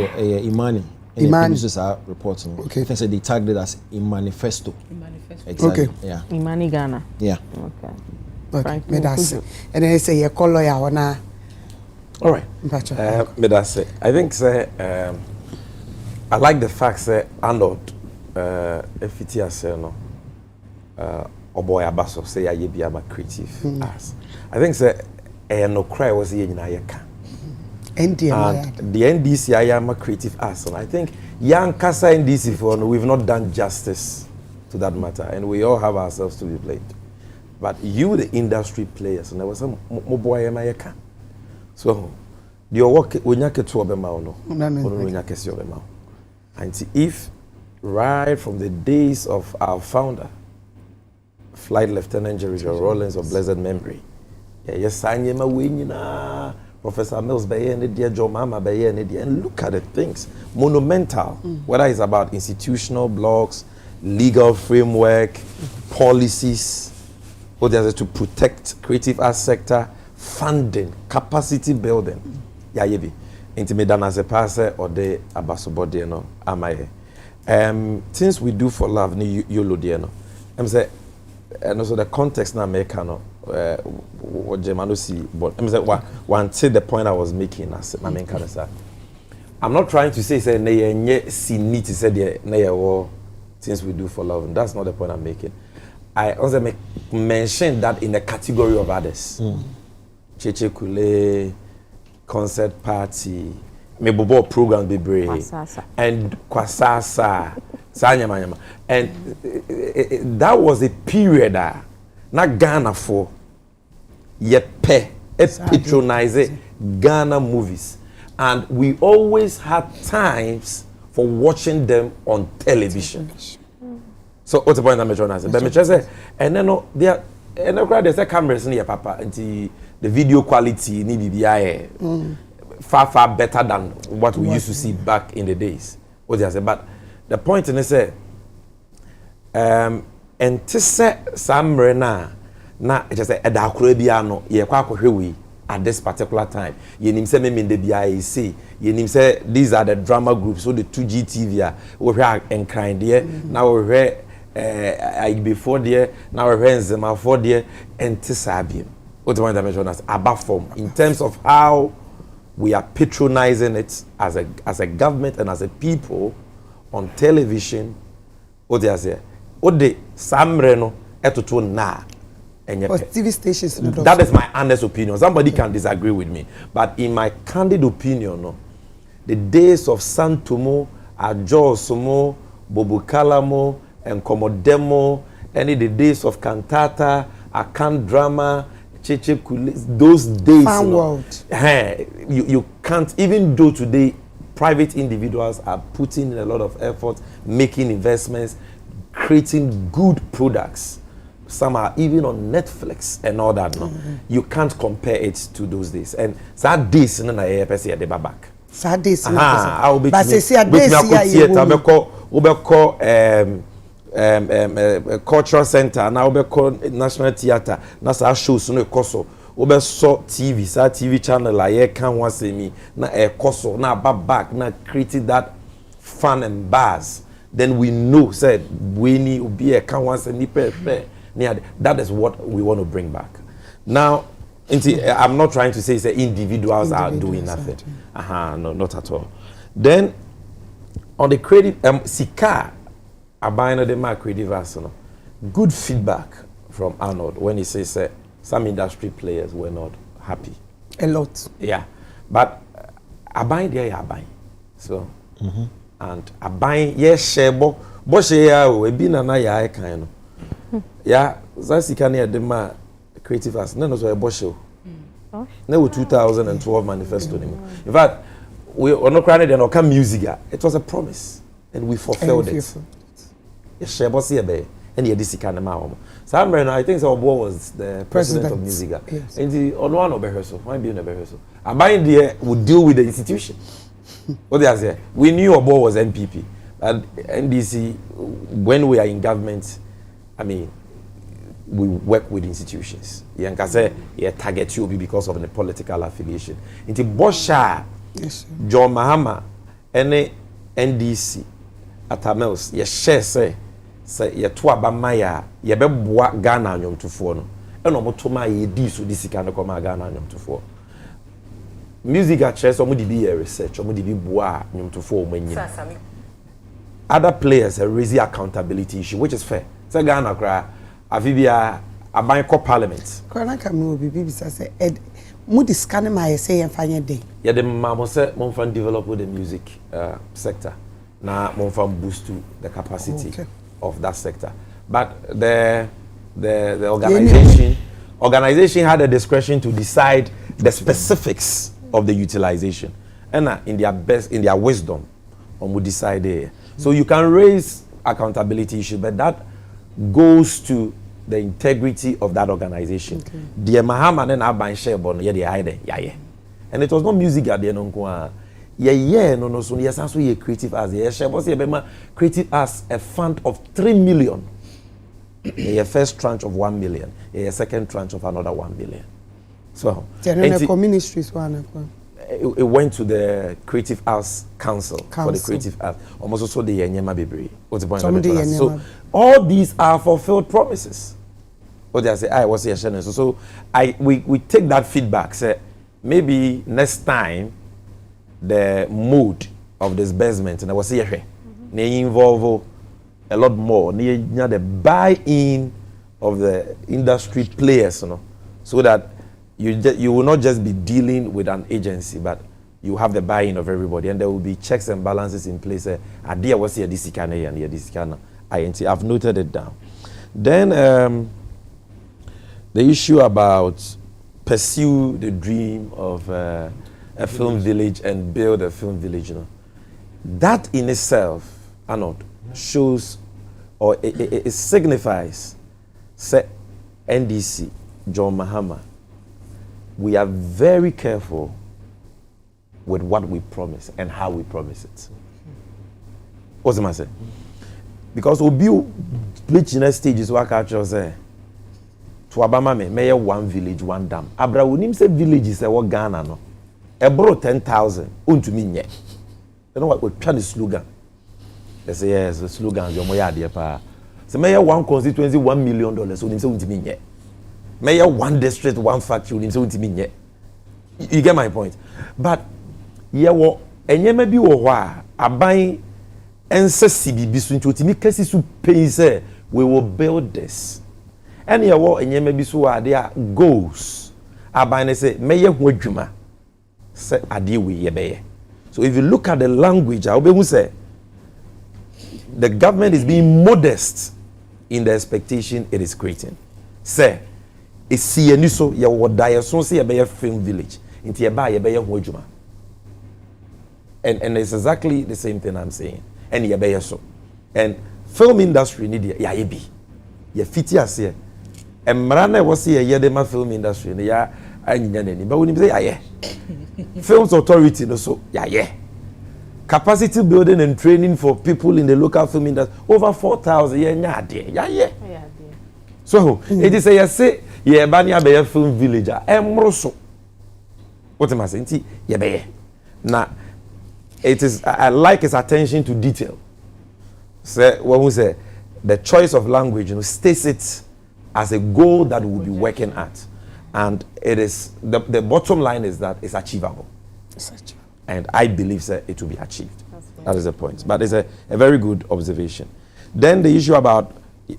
Imani this are reporting. Okay. I think they tagged it as in manifesto. Exactly. Okay. Yeah. Imani Ghana. Yeah. Okay. Medase. And then say your color ya wana. All right. Medase. I think say I like the fact say Arnold FTS no. Oboy Abaso say I be a creative arts. I think say no cry was here in Ayaka. And the NDC I am a creative arts. And I think young Kasa NDC for we've not done justice to that matter, and we all have ourselves to be blamed. But you, the industry players, and there was some boy Ayaka. So your work when you get to Obama, no, and if right from the days of our founder, Flight Lieutenant Jerry Rollins of blessed memory, yes, I am a Professor Mills and Joe Mama and look at the things monumental, whether it's about institutional blocks, legal framework, policies, or there's to protect creative arts sector, funding, capacity building. Yeah, yebi. Intimidan as a passer or the abasobodi no amaye. Things we do for love ni yolo no. I'm say, and also the context na make no. What Gemano see, but I'm say one the point I was making as my main character. I'm not trying to say ne see need to say the ne things we do for love, and that's not the point I'm making. I also mention that in the category of others. Cheche Kule, concert party, mebobo program be brave, and Kwasasa, Sanyama, and that was a period not Ghana for yet patronize Ghana movies, and we always had times for watching them on television. So what's the point I'm trying to say? But me say, and then there, and there's a cameras in here, Papa, and the video quality need be far better than what we used to see back in the days. What do I say? But the point is say, and to say some na it just say edakurabiano ye kwa kohwewi at this particular time. Ye nim say me in the BIC. Ye nim say these are the drama groups, so the 2G TV we hear encrying there. Now we hear before there, now we hear Zema for there, and Tisabium. What do I mention as above form in terms of how we are patronizing it as a government and as a people on television. What do I say? What the Samreno etoto na. TV stations. That is my honest opinion. Somebody can disagree with me, but in my candid opinion, no, the days of Santomo, Ajo Somo, Bobukalamo, and Komodemo, any the days of cantata, Akan drama, Cheche Kule, those days. You can't, even though today private individuals are putting in a lot of effort, making investments, creating good products. Some are even on Netflix and all that. No, you can't compare it to those days. And sad days, no, na EPC at the back. Sad days. I will be. But say cultural center. Now we call National Theatre. Na sa shows no koso. We saw TV, sa TV channel. Like can one say me na koso na back na created that fun and buzz. Then we know said we need be a can one say ni pe. That is what we want to bring back. Now, I'm not trying to say individuals are doing nothing. No, not at all. Then, on the creative, Sika, Abino de my creative arsenal, good feedback from Arnold when he says some industry players were not happy. A lot. Yeah. But Abine there, Abine. So, and Abine, yes, Shebo, Boshe, we been an eye kind of. Yeah, that's the ma creative arts. No, so a Bosho. No, 2012 manifesto. In fact, we are not crying no come music. It was a promise, and we fulfilled it. Yes, Shebosi abe, and the DC kind of ma. So I think Obo was the president of music. Yes. And the on one of rehearsal, why be in a rehearsal? Abayin there would deal with the institution. What they say? We knew Obo was NPP, and NDC when we are in government. I mean, we work with institutions. You can say, target you because of the political affiliation. Into Bosha, John Mahama, any NDC, Atamels, share say, Tuaba Maya, Yabebwa Ghana Yom to Fono, and Omotoma Yedi, so this kind of Ghana Yom to Four. Music at chess, or would be a research, or would be Bois Yom to Four when you. Other players are raising accountability issue, which is fair. Say Ghana cry. Avibia Abanko Parliament. Corona Camu Bibi said, Moody scanner my say and find a day. Yeah, the Mamma said, Monfan develop the music sector. Now, Monfan boost to the capacity of that sector. But the organization had a discretion to decide the specifics of the utilization. And in their wisdom, one would decide there. So you can raise accountability issues, but that goes to the integrity of that organization. The Muhammad and Aban Shebon, yeah, they hide, yeah. And it was not music at the end of no, so yes, also ye creative as yeah, Shebon, creative as a fund of 3 million. A first tranche of 1 million, a second tranche of another 1 million. So, ministries one. It went to the Creative Arts Council for the Creative Arts. Almost also the Yenyema Bibri. What's the point? So all these are fulfilled promises. What they say, I was here. So we take that feedback. Say maybe next time the mode of disbursement and I was here. They involve a lot more. Near the buy-in of the industry players, so that you will not just be dealing with an agency, but you have the buy-in of everybody, and there will be checks and balances in place. Idea was here, this kind and here, this kind. I've noted it down. Then the issue about pursue the dream of a film village and build a film village. That in itself, Arnold, shows or it signifies, say, NDC, John Mahama, we are very careful with what we promise and how we promise it. What's the matter? Because Obi bleach in stages work out say to Obama me one village, one dam. Abra unim say village is what Ghana no. Ebro 10,000 untumi nye. You know what we try the slogan. They say yes, the slogan your moya dear pa. So may one constituency $1 million so unim say untumi nye. May one district, one factory unim say untumi nye. You get my point. But yeah, wo enyema bi wo ho a aban ense CBB so ntotimi kasi so pay say we will build this. And yeah, wo enyema bi so ade a goals. Aban say meye ho adwuma. Say ade we ye beye. So if you look at the language, I will say the government is being modest in the expectation it is creating. Say it's see any so ye wo die so say ye beye film village. Inti ye ba ye beye ho adwuma. And it's exactly the same thing I'm saying. And ye be so. And film industry need ya ye be. Ye fiti ase. Emrana was ye ye dem film industry. Ya anyinya nani. But when you say ye. Films authority no so ya ye. Capacity building and training for people in the local film industry over 4,000 ye nya de. Ya ye. So it is a say ye ba nya be film villager. Emro so. What am I saying? Ti ye be ye. Na it is, I like his attention to detail. So when we say the choice of language, states it as a goal that we'll be working at. And it is, the bottom line is that it's achievable. And I believe it will be achieved. That is the point. But it's a very good observation. Then the issue about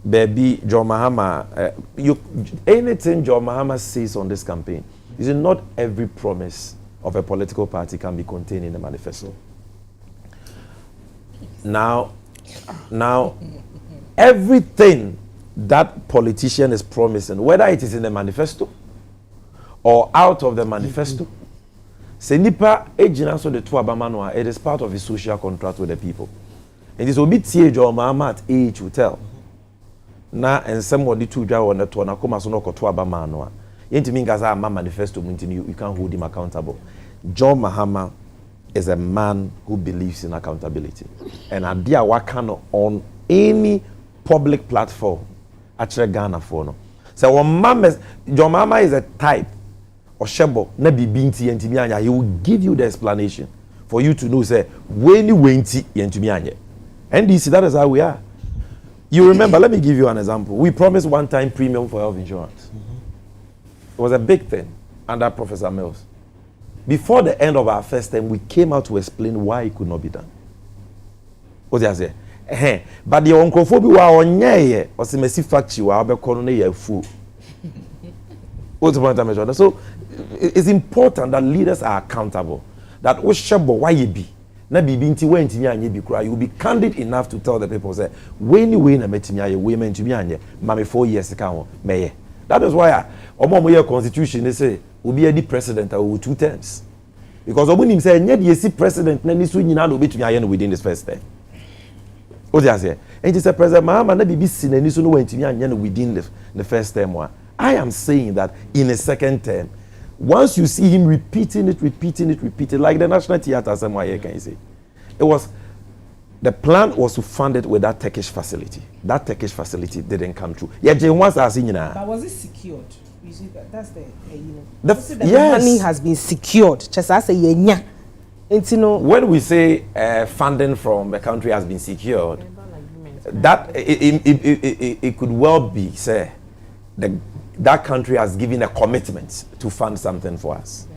baby John Mahama, anything John Mahama says on this campaign, is it not every promise of a political party can be contained in the manifesto? Now, everything that politician is promising, whether it is in the manifesto or out of the manifesto, Senipa ejina so the Tuabamanoa, it is part of his social contract with the people. And this will be TH or Mahamat age will tell. Na and somebody to draw on the Tona Komasono Tuabamanoa. Yentimingaza manifesto, you can't hold him accountable. John Mahama is a man who believes in accountability. And Adia Wakano on any public platform, actually Ghana for no. So when John Mahama is a type or Shebo, Nebi Binti and Timianya, he will give you the explanation for you to know, say, when you went to Timianya. And this, that is how we are. You remember, let me give you an example. We promised one-time premium for health insurance. It was a big thing under Professor Mills. Before the end of our first term, we came out to explain why it could not be done. What did I say? But the onkophobia wa onye or semesi factory wa obekọ no na ya fu. What's the point I'm saying? So it's important that leaders are accountable. That oshebo why you be na bibi nti we ntimi anye bi kura, you will be candid enough to tell the people say when na metimi aye we mentimi anye mame 4 years ka ho meye. That is why omo ye constitution they say obi edi president or 2 terms. Because omo nim say nye de si president na ni so nyina na obetumi aye no within this first term. What you say? And it's a president Mahama na bibi si na ni so no wantimi anye no within the first term one. I am saying that in a second term, once you see him repeating it, like the National Theatre, somewhere can you say, the plan was to fund it with that Turkish facility. That Turkish facility didn't come true. Yeah, once I seen but was it secured? You see, that's the the yes. money has been secured. Just as a yenya. When we say funding from the country has been secured, that it could well be say that country has given a commitment to fund something for us.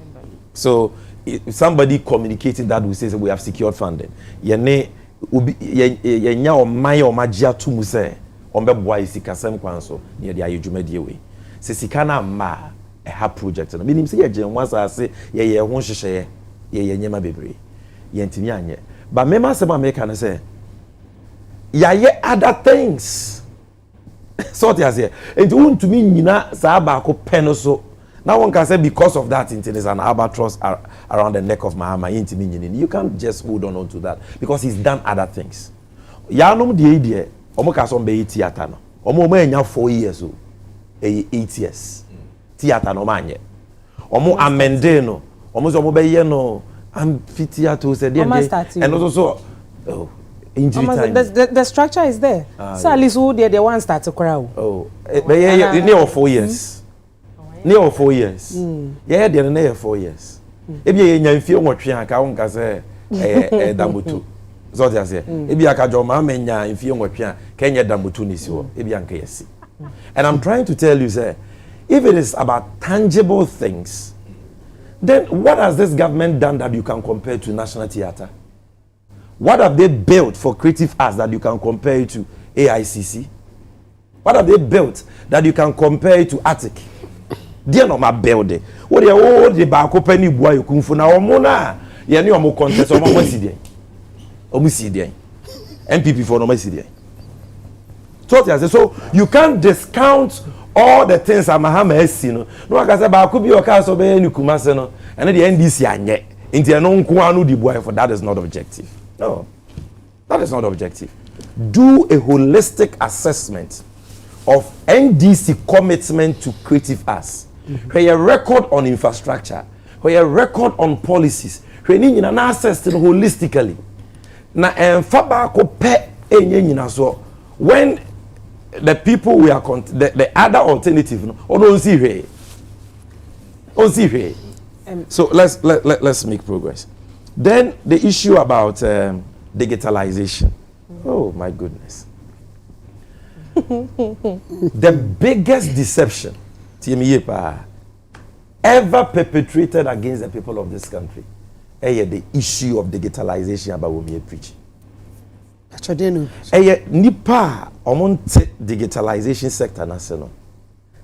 So if somebody communicating that we say we have secured funding, yenya o mai o magia to mu say ombeboa isikasem kwanso ne de ayedwumadi we se sikana ma a ha project no meaning say ye once say ye ho hyehyeye ye nyema bebre ye ntimi anye but mema say America no say ye other things. So it has here. And you want to mean Nina Sabako Penoso. Now one can say because of that, it is an albatross around the neck of Mahama. You can't just hold on to that because he's done other things. Yanum the idea, Omokason be theatre no. Omo nya 4 years o. 8 years. Theatre no manye. Omo amende no. Omo so be ye no amphitheater said and also oh. The structure is there. So at least who the one start to crowd. Oh, near 4 years. Near 4 years. Yeah, they're near 4 years. If you feel what you can say, Dambutu. So they say, if you are Mama, if you want Kenya Dambutu Nisio, if you are. And I'm trying to tell you, sir, if it is about tangible things, then what has this government done that you can compare to National Theatre? What have they built for creative arts that you can compare it to AICC? What have they built that you can compare it to Attic? They are not my building. What they are the back open you boy kung fu na omona. Ye ni omo contest omo sidie. Omo sidie. MPP for no sidie. So you can't discount all the things that Mahama has seen. No I can say ba ko bi o ka so be ni Kumase no. And the NDC anye. Inti eno nko anu di boy for that is not objective. No, that is not objective. Do a holistic assessment of NDC commitment to creative arts. Where a record on infrastructure, where a record on policies, where you can assess it holistically. Na fabako pe enye so when the people we are the other alternative no don't see here. Don't see here. So let's make progress. Then the issue about digitalization. Oh my goodness. The biggest deception ever perpetrated against the people of this country is the issue of digitalization about what we preach. Nipa omonte digitalization sector national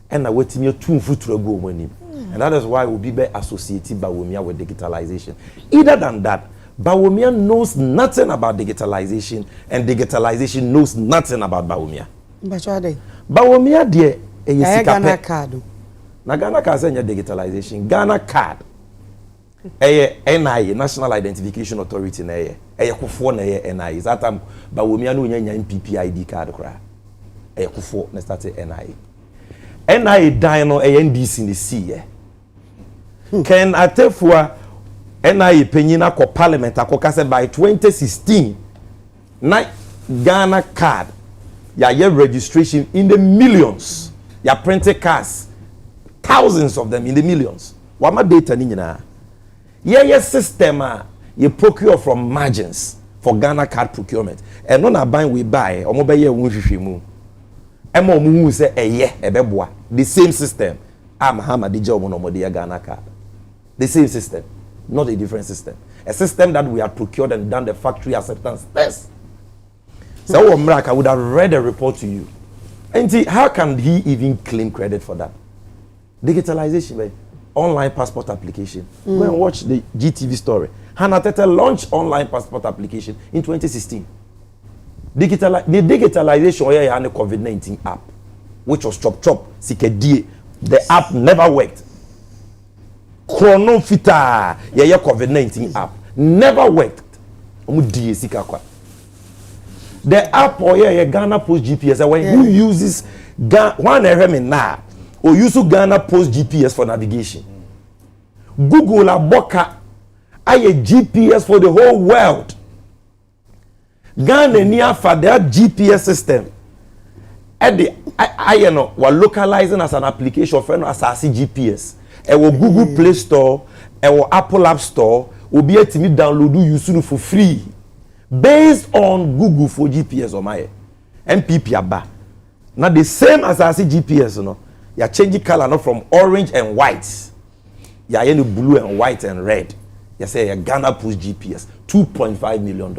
and wetimi otumfu trago monim. And that is why we'll be associated Bawumia with digitalization. Either than that, Bawumia knows nothing about digitalization, and digitalization knows nothing about Bawumia. Bawumia dear, Ghana card. Na Ghana card is digitalization. Ghana card. NIA, National Identification Authority. Kufo na NIA. That time Bawumia no nya MPP ID card kra. Kufo na start NIA. NIA dino NDC in the sea. Ken Atefua NIA penyina ko parliament akokase by 2016 na Ghana card ya registration in the millions, ya printed cards, thousands of them in the millions. Wama data ni nyina ye system you procure from margins for Ghana card procurement and no na buy we buy omo be ye wonhwehwemu ema omo hu se ebeboa the same system Mahama DJ omo no de Ghana card. The same system, not a different system. A system that we have procured and done the factory acceptance test. So I would have read a report to you. And see, how can he even claim credit for that? Digitalization, online passport application. Go and watch the GTV story. Hannah Tete launched online passport application in 2016. The digitalization and the COVID-19 app, which was Chop Sikedi. The app never worked. Chronofita, COVID-19 app never worked. The app Ghana Post GPS. When who uses one now or use Ghana Post GPS for navigation? Google Aboka a GPS for the whole world. Ghana near for their GPS system. At the we're localizing as an application for as GPS. It will Google Play Store, it will Apple App Store, will be able to download you for free. Based on Google for GPS or my MPP aba. Now the same as GPS, you know, you are changing color not from orange and white. You are in blue and white and red. You say a Ghana Post GPS, $2.5 million.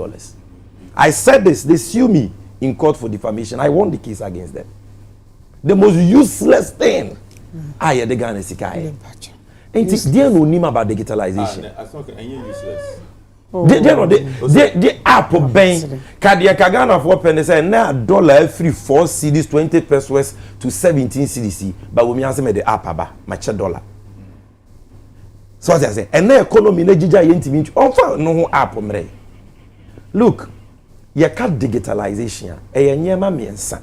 I said this, they sue me in court for defamation. I won the case against them. The most useless thing. I the Ghana Sikai. Ain't it dear no name about digitalization? Useless. The app bank Kadia Kagana for penny say na dollar free 4 cedis 20 pesos to 17 cedis. But we answer me the app aba match $1. So as I say, and na economy na jija yentimi on no app mre. Look, you can't digitalization. Nyema miensa.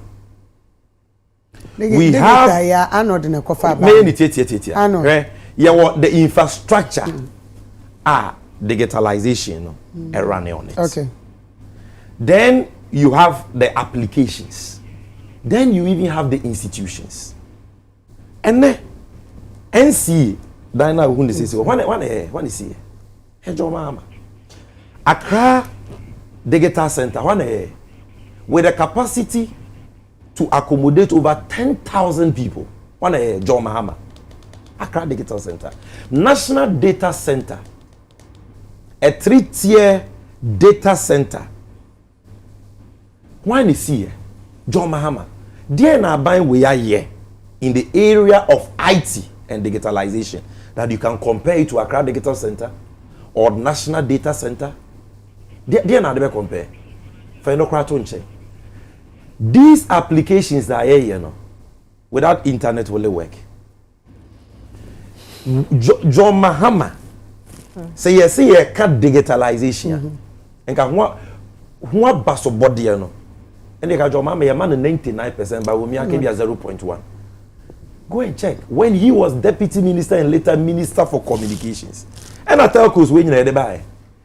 We have many the infrastructure digitalization running on it. Okay. Then you have the applications. Then you even have the institutions. And then NC Dina who says one is here. Accra Digital Center with a capacity to accommodate over 10,000 people. John Mahama. Accra Digital Center. National Data Center. A 3-tier data center. Why is here? John Mahama. There na buying we are here in the area of IT and digitalization that you can compare it to Accra Digital Center or National Data Center. There na they compare. For no kratonche. These applications that are here, you know, without internet will work. John Mahama say yes, can digitalization. And can what basso body, you know. And they can John Mahama, man 99%, but we can be 0.1. Go and check. When he was deputy minister and later minister for communications. And I tell you, when you buy,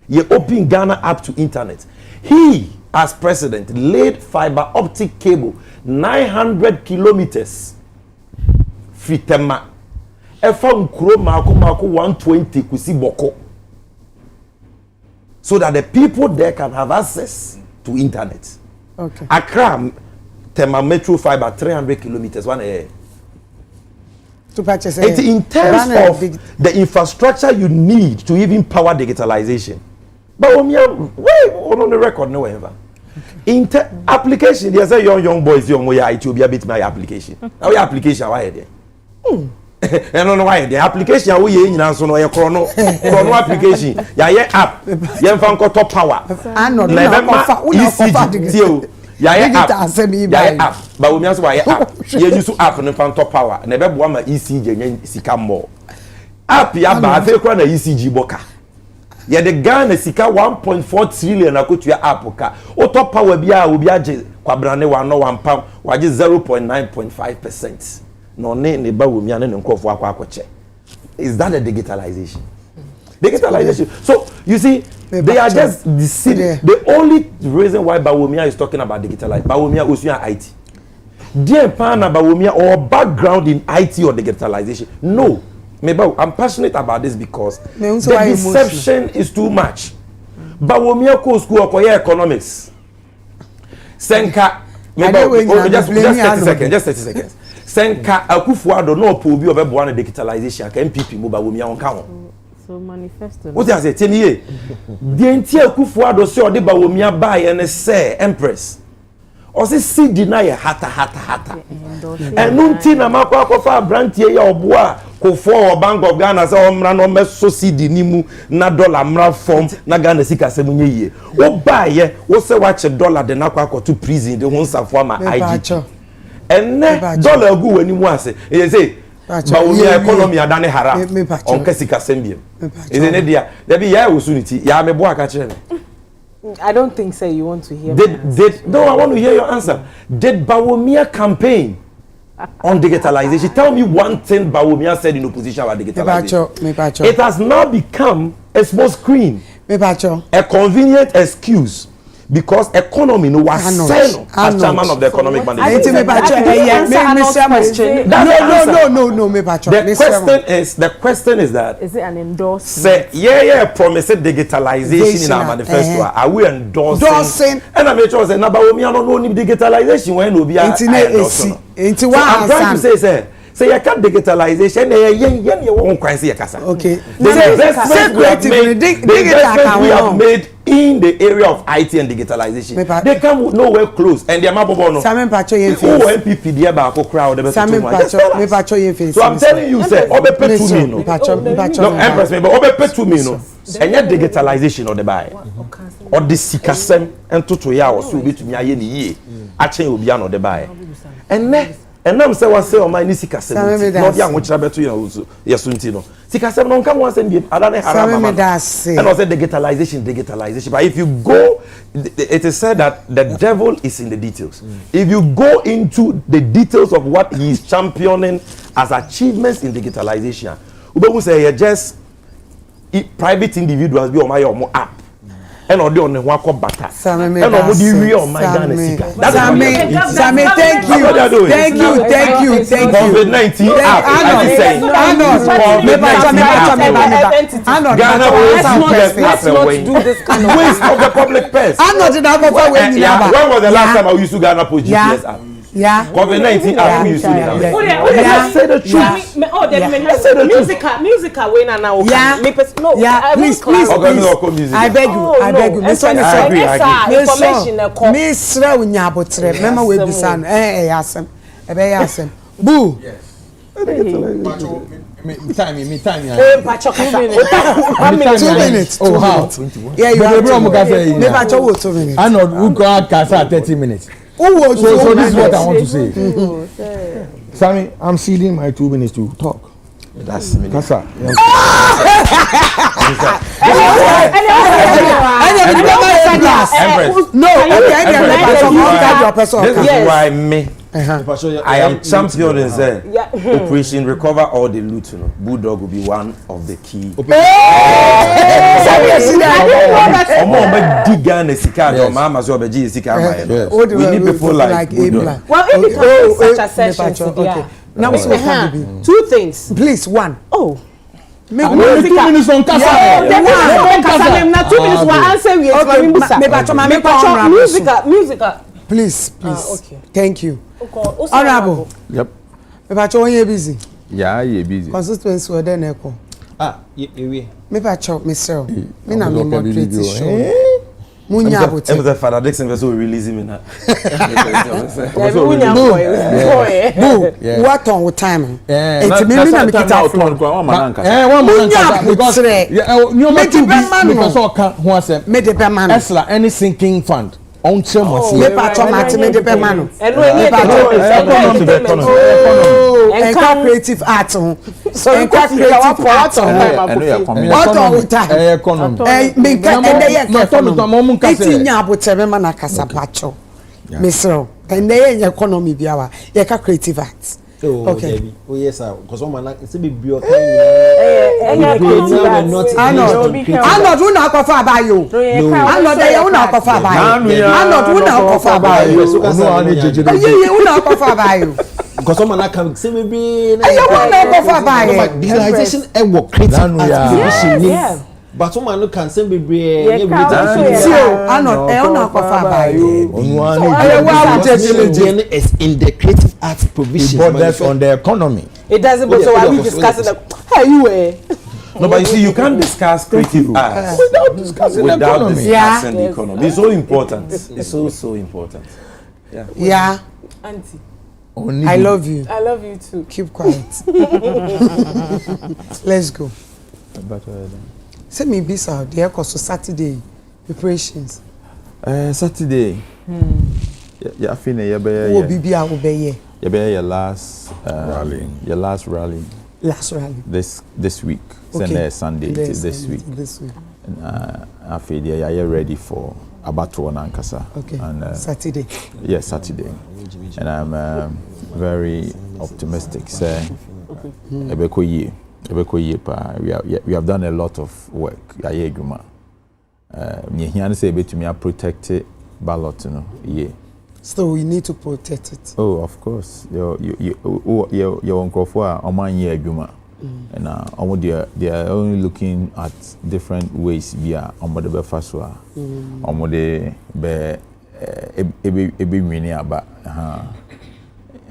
you open Ghana up to internet. He, as president, laid fiber optic cable 900 kilometers. Fitema. Efam kuro mako 120 kusi boko. So that the people there can have access to internet. Okay. Accra, Tema Metro fiber 300 kilometers. To purchase in terms of the infrastructure you need to even power digitalization. But on the record, no ever. In application, there's a young boys, young way it will be a bit my application. Now your application, why there? I don't know why the application we in so no chrono application. Yeah, app. Yeah, top power. Yeah, app. But we mean why app. You use app and top power. Never one my ECG sika more. App ya ba fe kwa na ECG boka. Yeah, the Ghana sika 1.4 trillion akotu ya app ka. O top power bia obi age kwabrane wa no 1 pound, waje 0.9.5%. No ne ba wo mi ane ne nkofo akwakoche. Is that a digitalization? Digitalization. So you see, they are just deceiving. The only reason why Bawumia is talking about digitalization, Bawumia Usuya IT. Dear Pana Bawumia or background in IT or digitalization. No. Maybe I'm passionate about this because the deception is too much. Bawumia ko school or economics. Senka. Just 30 seconds. Senka Akufuado no pobi obe boa na digitalization ka MPP mo Bawumia on ka. So manifesto. What you say? Tell me, the entire Akufuado say ode Bawumia buy and say Empress. Ose CD na ye hata. Enunti na makwa brantie ya oboa kofo Bank of Ghana say omra no meso CD nimu na dollar mra form na Ghana sika semunye yie. Wo ba ye wo se wache dollar de na kwa to prison de hunsafo ama IG. Enne dollar gu wani mu ase. E say ba wo economy adane hara. On sika sembiem. E ne dia there be ya wosuniti ya mebo aka kire me. I don't think so. You want to hear? No, I want to hear your answer. Did Bawumia campaign on digitalization? Tell me one thing Bawumia said in opposition about digitalization. It has now become a small screen, a convenient excuse. Because economy no was sent as chairman of the economic management. The question is that is it an endorsement? Say promise digitalization in our manifesto. Are we endorsing? And I'm sure say na ba omi no no digitalization when no be I'm trying to say say you can digitalization yen you won kwan say kasa. Okay. The investment we have made in the area of IT and digitalization. They come nowhere close and they are mabobo no. MPP there ba ko crowd so I'm telling you say obepe to me no. No Empress me but obepe to me no. Enya digitalization or the buy. Or the sikasem entoto ya o so betumi aye ni yie. Achen obi an or the buy. And now say what say on my nisika seven. Not young which beto you also. Yes, no. Sika seven on come once and be adane harama. And also digitalization. But if you go, it is said that the devil is in the details. If you go into the details of what he is championing as achievements in digitalization, we say just private individuals be on my app. And on the one who bata. And on the real on my Ghana sika. Sammy, thank you. COVID-19 app. Ghana let's not do this kind of waste of the public purse. When was the last time I used to Ghana post GPS app? Yeah. COVID-19 app we used to say the truth. Musical way now. Yeah. Please. I beg you. Information Miss Rawunyabotre. Remember we be san. Yasem. Yasem. Boo. Time. 2 minutes. Oh how? Yeah, you have 2 minutes. I know we go 30 minutes. So this is what I want to say. Sammy, I'm ceding my 2 minutes to talk. That's me. Kasa. This is why me. I am champion in Operation Recover All the Loot. Bulldog will be one of the key. We need people like Bulldog. Well, if you can such a session today. Now we can be 2 things. Please, one. Oh. Make 2 minutes on Kasa. Now 2 minutes will answer we musical. Please. Okay. Thank you. Honorable. Yep. Mepacho onye busy. Yeah, you busy. Constituency we dey neko. Ewe. Mepacho myself. Me na me moderate show. Munya abote. I'm the Father Dixon vessel release him na. What on with time? It's me na me kita phone. One man because you make it because oka ho asem. Me de be man. Esla any sinking fund. On chemo me pacho mate me de be man. Enka creative art ho. So enka creative art. What on with time? Economy. Me ka eti nya abote be man akasa pacho. Mesro. And dey economy biawa. Ye ka creative art. Okay. Oh yes sir. Because one man say be bio kan Arnold who na kofa abayo. Arnold dey who na kofa abayo. Arnold who na kofa abayo. Ye who na kofa abayo. Because some man can say maybe who na kofa abayo. Digitalization e work creative. But some man can say maybe Arnold who na kofa abayo. Is in the creative arts provision on the economy. It doesn't so why we discussing No, but you see, you can't discuss creative arts without discussing the economy. It's so important. It's so important. Yeah. Auntie. I love you. I love you too. Keep quiet. Let's go. Send me this out there because Saturday preparations. Saturday. Yeah, I feel you be your last rally. Your last rally. Last rally. This week. Sunday. This week. And I feel you're ready for Abattoir Nankasa. Okay. And Saturday. Yes, Saturday. And I'm very optimistic. Say, we have done a lot of work. Protected ballot, So we need to protect it. Oh, of course. Your uncle for Oman year Guma. And they are only looking at different ways via Omode Befaswa. Omode be winning about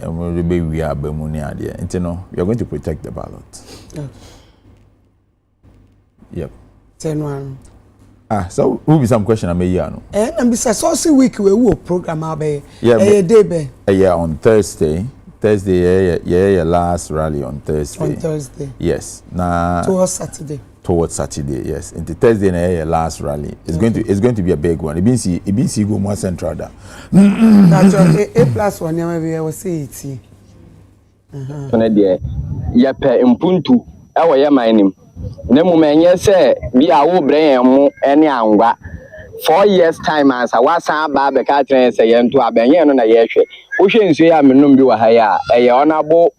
Omode be we are Bemunia there. And we are going to protect the ballot. Yep. 10-1. So who be some question I may know. And besides, also week we will program our on Thursday. Your last rally on Thursday. On Thursday. Yes. Now towards Saturday. Towards Saturday, yes. And the Thursday your last rally. It's going to be a big one. It means go more central there. That's A+1 we will say it. Yepe impuntu ewo ye manim. Nemu menye se bi awo brain mu ene angwa. 4 years time as I was ba be ka tren se ye nto abenye no na ye hwe. Wo hwe nsu ya menum bi wa ha ya eye onabo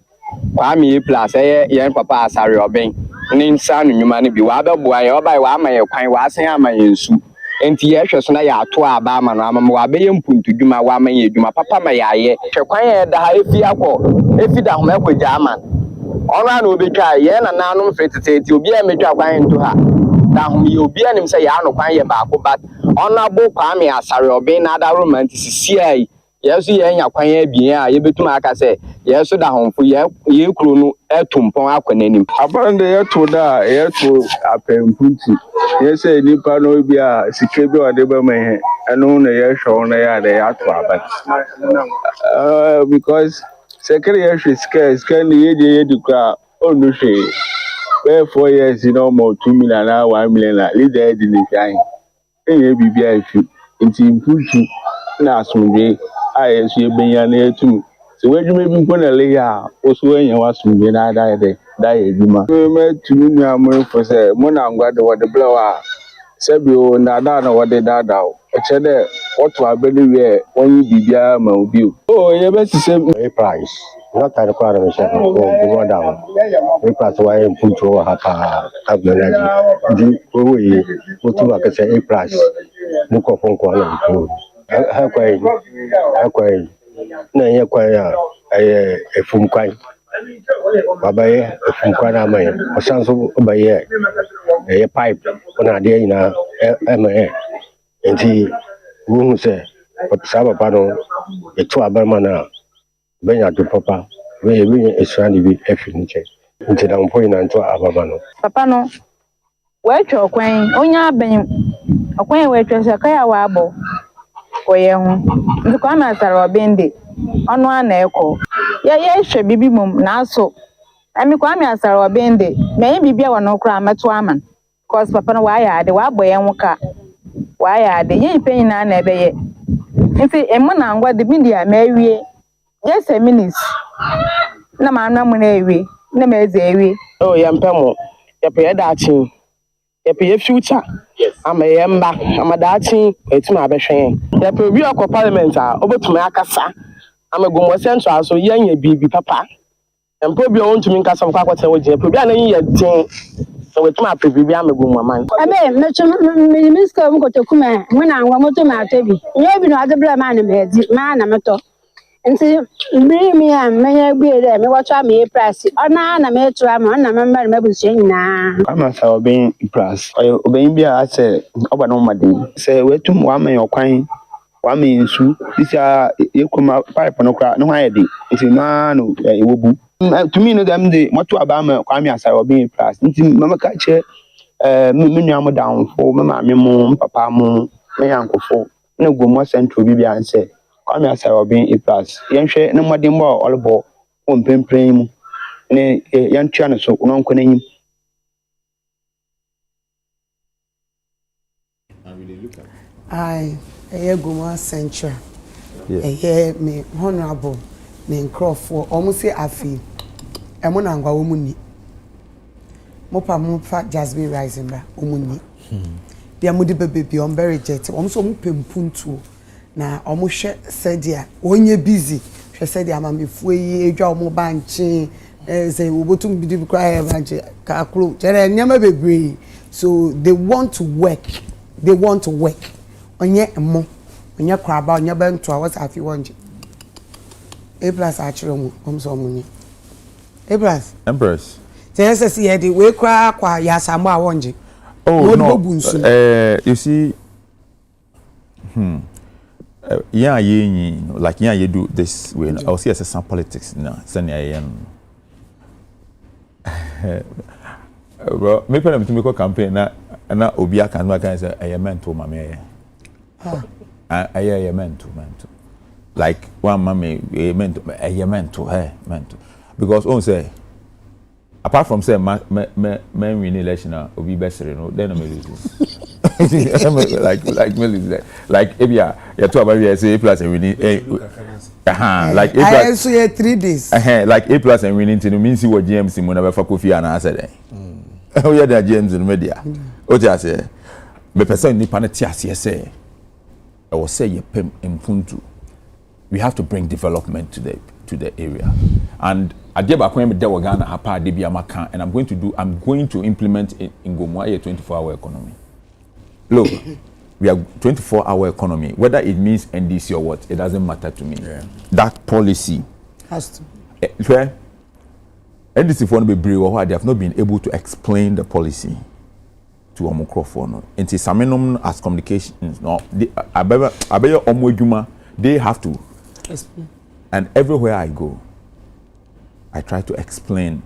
kwame plus ye papa asare oben ni nsa no nwuma ne bi wa beboa ye obai wa ama ye kwan wa asen ama ye nsu enti ye hwe so na ya to aba ama no ama wa be ye mpuntu dwuma wa ama ye dwuma papa ma ya ye hwe kwan ye da ha efi da ho ma kwaja ama ona na obetwa ye na nanum fetete obi a metwa kwan nto ha da ho ye obi anim se ya no kwan ye ba ko bat ona bo kwame asare oben na da romantic CI yes ye nya kwan ya bien a ye betum aka se yes da homfo ye kuro no etumpon akwanenim abande ye to da ye to apempunti ye se nipa no bi a sike bi ode ba man eno na ye hwo na ya da ya to aban because secretary ye sike ni ye di kwa onu hwe 4 years no more 2 million na 1 million na leader di ni kan enye bibia ifi nti impunti na asumbe ayesu ebenya na etum se wadwuma bi nko na le ya oso enya wasumbe na da edwuma me tumi nu amofo se mo na ngwade wode blower sebio na na wode dada o eche de oto abeli we onyi bibia ma obi o ye be sise price not that require me share go down we pass why put over hapa agbenaji di owo yi o tu wa kese a price mo ko fon ko na ko akwai na ye kwa ya efum kwan babaye efum kwan amay o sanso baye pipe ona de ina ema enti wo se papa pano etu abama na benya to papa we esrani bi efiniche nti na mpo ina nto abama no papa no we twa kwan onya aben okwan we twa se kaya wa abo koye ho nti kwa ma sara obende onu ana eko ye hwe bibi mum na aso ami kwa ma sara obende me bibia wono kra meto aman cause papa no wa ya ade wa boye nwoka wa ya ade ye penyin na na ebeye nti emu na ngwa de bindia ma ewie yes a minutes na ma na mu na ewie na ma eze ewie oh ya mpemo ya pe da chin ya pe future ama ye mba ama da chin etima abehwen ya pe obi akọ parliament a obetuma akasa ama gomo central so yanya bibi papa empo bi o ntumi nkasa kwa kwata wo je pe obi anan ye tin so wetuma pe bibi ama gomo man abe me misko mo kotokuma mo na ngwa moto ma atebi nye bi no adebra ma na medi ma na meto nti mbiri mi a menya gbe de me wacha me price ona na me to ama na me mma mabusu nyina ama sa oben price oben bi a se oba no maden se wetum wa man yokwan wa man nsu bisa yekuma pipe no kra no ha yede nti ma no ewobu to me no dem de moto aba ma kwa me asa oben price nti mama ka che me nua mo down fo me ma me mo papa mo me yankofo na gomo central bi bia nse Kwame Asarobin Empress yenhwe ne modembo olbo ompempren mu ne yantwa ne so no nkonanim. I Goma Central. Me honorable me Crawford almost say afi. Emona angwa omuni. Mopa Jasmine Rising ba omuni. Bia mudi bebe on very jet. Omso mu pempuntu na omo hwe sadia onye busy. Hwe sadia mamefu yi edwa omo banche say obotum bidi bi cry banche ka kro. Jere nyama bebre. So they want to work. Onye emo onye kwaba onye bento a what's afi wonje Empress achiro mu omso munye Empress say here the we kwa ya sambo a wonje. Oh no, you see like you do this way. I'll see as some politics now. Bro, me pay to make a campaign na obi aka no aka say I meant to mama. I meant to. Like one mommy meant to because on say apart from say men win election obi best no then I lose. like me lose like if you talk about you say A+ and winning like I also here 3 days like A+ and winning to mean see what GMC mo na be fa Kofi and answer then oh yeah the GMC in media o just say me person ni pa na ti ase say I will say yepem impuntu. We have to bring development to the area. And Adeba Kwame Dewagana Hapa Debi Amaka, and I'm going to implement it in Gomwa a 24-hour economy. Look, we are 24-hour economy. Whether it means NDC or what, it doesn't matter to me. Yeah. That policy has to. NDC for be brave or they have not been able to explain the policy to Omocrophone. And it's some as communications. No, they have to. And everywhere I go, I try to explain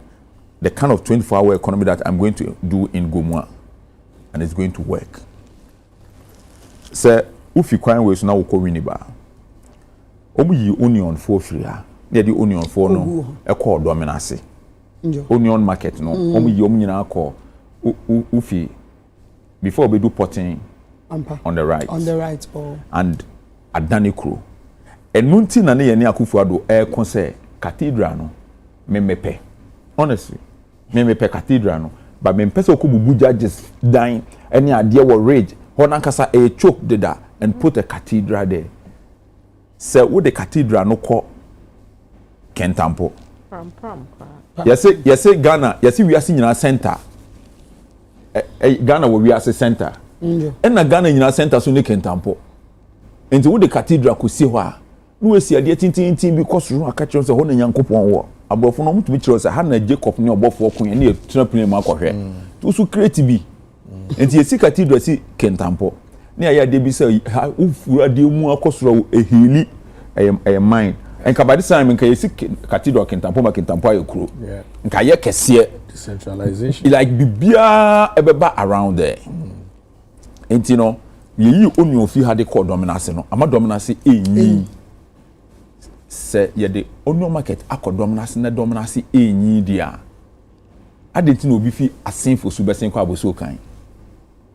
the kind of 24-hour economy that I'm going to do in Gomwa, and it's going to work. So, if you can't wait now, we winiba. Obi onion for free. They the onion for no. A call dominance. Onion market no. Obi na call. Ufi before we do potting on the right. And Adani crew. And nunti na ne yene Akufo-Addo concern cathedral no memepe. Honestly, memepe cathedral no, but me pese okububu judges dying any idea what rage. Honankasa a choke did that and put a cathedral there. So with the cathedral no call Kentampo. Yes, Ghana. Yes, we are seeing in our center. Ghana will be as a center. And Ghana in our center so ne Kentampo. Into with the cathedral could see why. No we see a tin because you catch us a whole Yankopon war. Above no to be chose a Hannah Jacob near Buffalo Queen near Tramplin Marco. To so create be. And you see cathedral see Kentampo. Near ya debi say if we are the more costro a hilly a mine. And Kabadi Simon can you see cathedral Kentampo your crew. Yeah. And Kaya Kessie decentralization. Like Bibia ebeba around there. And you know, you only if you had the core dominance no. Ama dominance e say ye the only market akọ dominance na dominance enyi dia adenti no obi fi asenfo su besen kwa aboso kan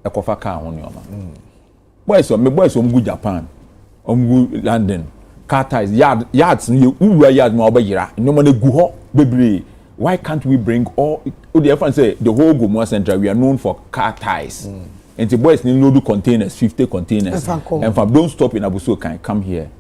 ekofa ka ho nyoma boys go Japan gu London car ties yards no uwa yard ma obayira nyoma na gu ho bebre. Why can't we bring all the difference say the whole Gomwa Central we are known for car ties and the boys need load containers 50 containers and from don't stop in aboso kan come here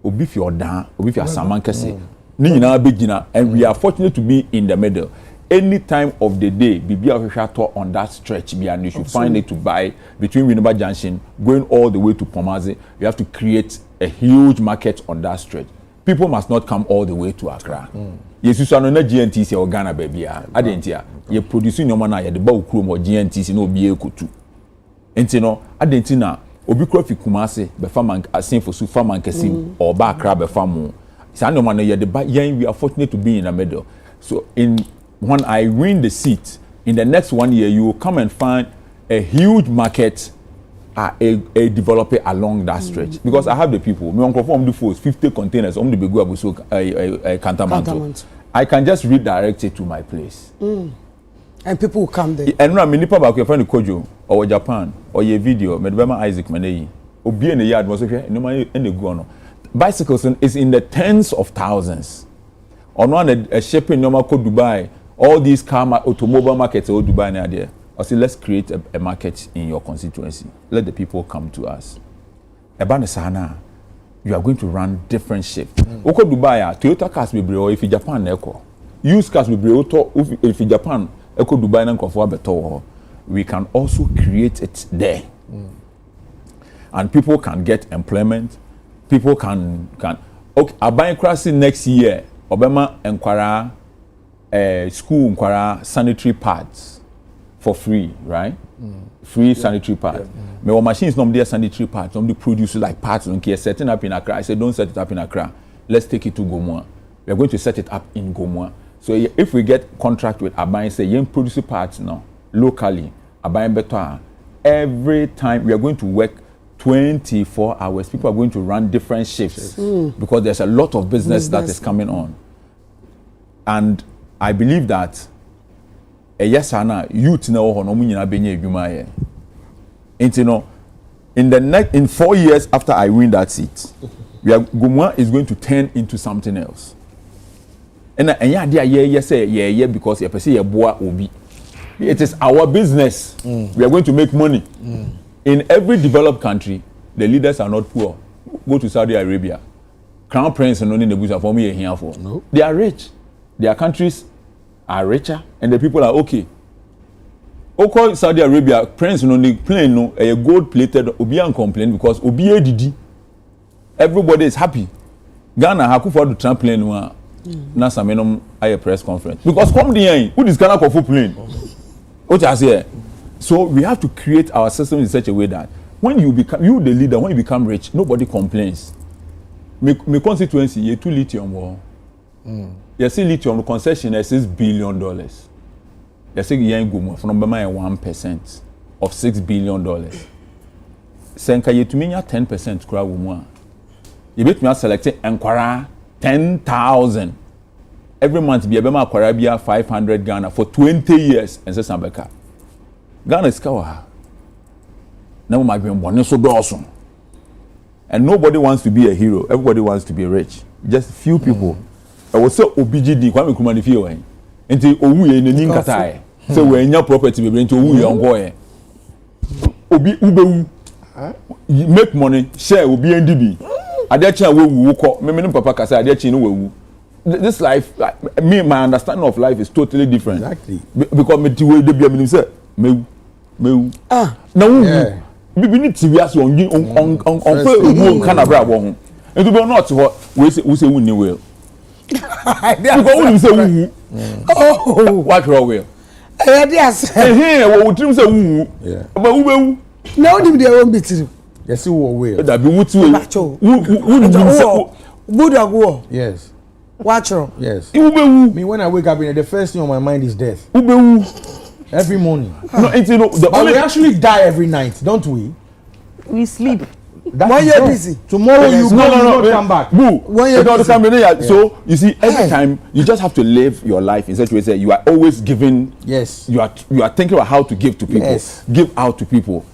obi fi odan obi fi asaman kese ni nyina begina and we are fortunate to be in the middle. Any time of the day bibia hwehwa to on that stretch and you should find it to buy between Winneba Junction going all the way to Pomazi. You have to create a huge market on that stretch. People must not come all the way to Accra. Yesu no na GNTC or Ghana baby adentia ye produce nyoma na ye de ba okuro mo GNTC na obi ekotu enti no adentina obi kura fi Kumasi be farm asenfo su farm ankesim or ba Accra be farm sa no man ye de ba yen we are fortunate to be in the middle. So when I win the seat in the next 1 year you will come and find a huge market a developer along that stretch. Because I have the people. Me uncle from the force 50 containers. The big abuso Cantamanto. I can just redirect it to my place. And people will come there. And now, many people can find Kojo or Japan or your video. Medbema Isaac Manei. Obi in the yard was okay. No money in the guano. Bicycles is in the tens of thousands. On one a shipping normal code Dubai. All these car automobile markets or Dubai and there. I say let's create a market in your constituency. Let the people come to us. Ebane sana, you are going to run different shifts. Oko Dubai, Toyota cars will be if Japan echo. Used cars will be if Japan echo Dubai and Kofa beto. We can also create it there. And people can get employment. People can okay, Aban crossing next year. Obama enquire school enquire sanitary pads. For free, right? Free sanitary pads. My machines not there sanitary pads. Some produce like parts. Okay, setting up in Accra. I said don't set it up in Accra. Let's take it to Gomwa. We are going to set it up in Gomwa. So if we get contract with Abai, say you produce parts now locally. Abai better. Every time we are going to work 24 hours. People are going to run different shifts because there's a lot of business that is coming on. And I believe that. Yes, Anna, youth now on Omunyina Benye Gumaye. In 4 years after I win that seat, Gumwa is going to turn into something else. And yeah, because you say boa obi. It is our business. We are going to make money. In every developed country, the leaders are not poor. Go to Saudi Arabia. Crown Prince and only the Busa for me here for. No. They are rich. Their countries are richer and the people are okay. Oko Saudi Arabia, Prince on the plane, no, a gold plated Obian complain because Obi Didi. Everybody is happy. Ghana haku for the tramplane na samenom a press conference. Because come the end, who is Ghana for plane? What I say? So we have to create our system in such a way that when you become the leader, when you become rich, nobody complains. My constituency, you too lithium. You see lithium concession is $6 billion. You see young go from 1% of $6 billion. Senka you to me 10% crowd woman. You bet me selecting enquire 10,000 every month. Be a bema Arabia 500 Ghana for 20 years and say Sambeka. Ghana is kawa. Now my being born so awesome. And nobody wants to be a hero. Everybody wants to be rich. Just few people. I was so OBGD kwame kuma ni fie enti owu ye nani nkata e say we nya property be enti owu ye ongo e obi ubewu make money share obi ndb adechi awu wuko me papa kasa adechi no wewu. This life my understanding of life is totally different. Exactly. Because me ti we dey bia me say mewu na wu bibi ni ti wiase on fe owu kana bra bo ho enti be not ho we say wu ni we. Because say woo. Oh, what wrong with? Yes. Here, what would you say woo? Yeah. But who? No, they won't be true. Yes, who will? That be what you. Who? Yes. Watch her. Yes. Me when I wake up, the first thing on my mind is death. Who? Every morning. No, it's but we actually die every night, don't we? We sleep. When you're busy, tomorrow you not come back. When you're not so you see, every time you just have to live your life in such a way that you are always giving. Yes. You are thinking about how to give to people. Yes. Give out to people.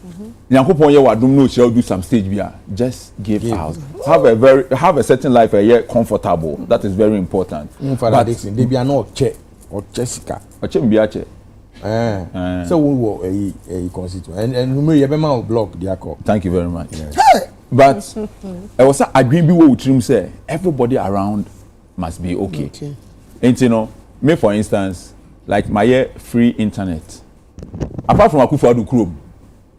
Do some stage beer. Just give out. Have a certain life a year comfortable. That is very important. But they be not Che or Jessica. Or Che be a Che. So we will a constituent and you have blog the call. Thank you very much. Yes. But I was agreeing with him say everybody around must be okay. And you know, me for instance, like my free internet. Apart from Akufo-Addo Chrome,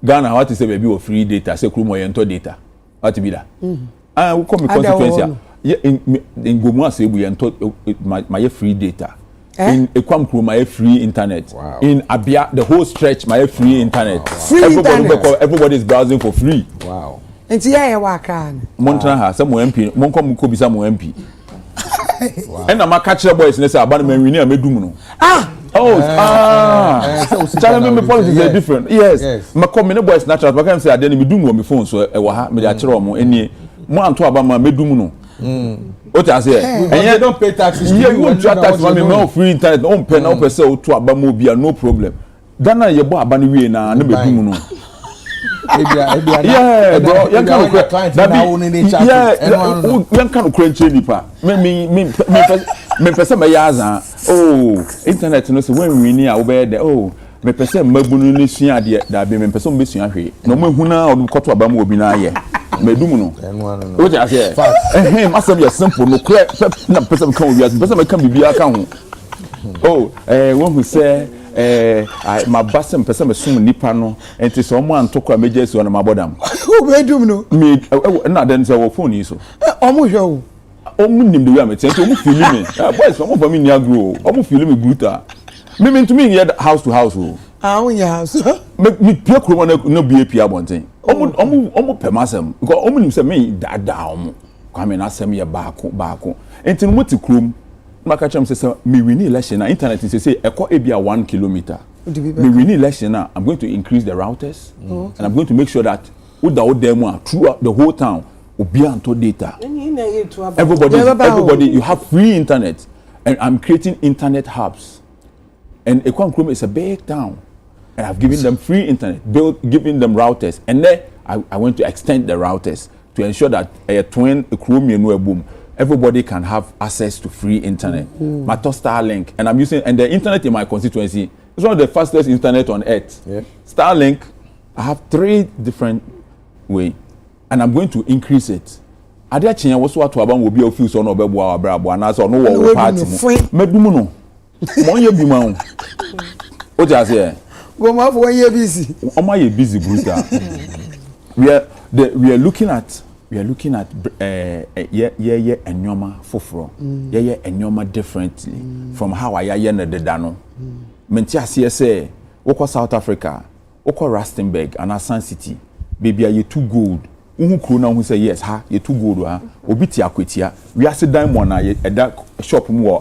Ghana what to say baby with free data, say Chrome or enter data. What to be that? We come constituency. In Gomwa say we enter my free data. In Ekwam Kru, my free internet. Wow. In Abia, the whole stretch, my free internet. Free everybody is browsing for free. Wow. And see, I work on. Montana has some MP. Monkom could be some MP. And I'm a catcher boys. And I say, "Abandon me, we need a medumuno." Challenge me policies are different. Yes. My community boys natural. But I say I didn't be doing on my phone so me dey achiro mo any mo anto aba ma medum no. What I say? And you don't pay taxes. Yeah, you won't tax me no free internet. No pay na person o to aba mo bia no problem. Ghana ye bo aba no wie na na medum no. Yeah, bro. You can't client now in the chat. Yeah, you can't crunch nipa. Me person me yaza. Oh, internet no say when we near over there. Oh, me person mabunu ni sua de da be me person be sua hwe. No me hu na o koto aba mo obi na ye. Medum no. What I say? Asem ye simple no clear na person kan obi as person kan bibia kan ho. Oh, when we say my basem person me sum nipa no enti so mo antokwa meje so na mabodam. Who bedum no? Me na den say wo phone yi so. Omo hwe o. Omo nim de we am tell omo feel me. Boys omo for me nia grow. Omo feel me gruta. Me to me here house to house o. On your house. Me pia kro no be pia bonten. Omo pemasem because omo nim say me da omo. Kwa me na asem ye baako. Enti no moti krom. Maka cham say me win election na internet say eko ebia 1 kilometer. Me win election na I'm going to increase the routers and I'm going to make sure that without them throughout the whole town obi anto data. Everybody you have free internet and I'm creating internet hubs. And Ekwan Krom is a big town and I've given them free internet, giving them routers and then I want to extend the routers to ensure that a twin Chromium boom. Everybody can have access to free internet. My Starlink, and I'm using the internet in my constituency. It's one of the fastest internet on earth. Yeah. Starlink, I have 3 different ways, and I'm going to increase it. Adia chinya was what to about will be a few son of Bebo Brabo and as or no party. Medumuno. One year be my what I say? Go off 1 year busy. Oh my busy brutal. We are looking at enyoma foforo enyoma differently from how I na de dano menti ase say woko South Africa woko Rustenburg and Asan City baby are too gold who kro na who say yes ha you too gold ha obi ti akwetia we ase diamond na eda shop mu wo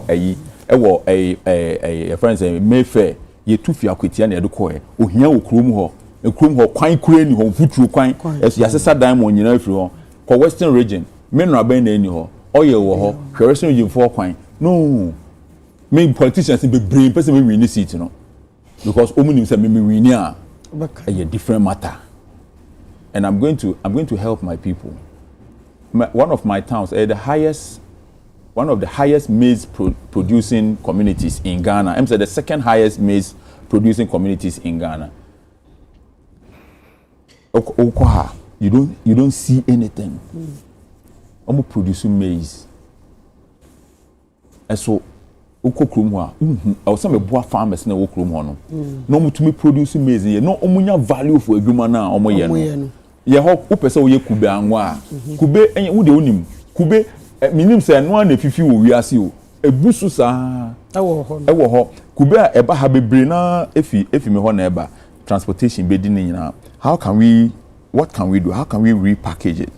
friends Mayfair ye too fi akwetia na edoko ohia wo krom ho kwan kure ni ho futuro kwan yasesa diamond nyina afiri ho for Western region mineral ben na eni ho oil wo ho Western region for kwan no me politicians be brain person we win seat no because omunim say me win a different matter and I'm going to help my people. One of my towns one of the highest maize producing communities in Ghana. I'm saying the second highest maize producing communities in Ghana. Okoha, you don't see anything. I'm producing maize. And so Okokrum I was some boa farmers na Okokrum no. No mu to me producing maize here. No omunya value for adwuma na omo ye no. Ye ho opese wo ye kube anwa. Kube enye wo de onim. Kube minim say no na fifi wo wiase o. Ebusu sa ewo ho. Kube a eba ha bebre na efi me ho na eba. Transportation be di nyina. What can we do? How can we repackage it?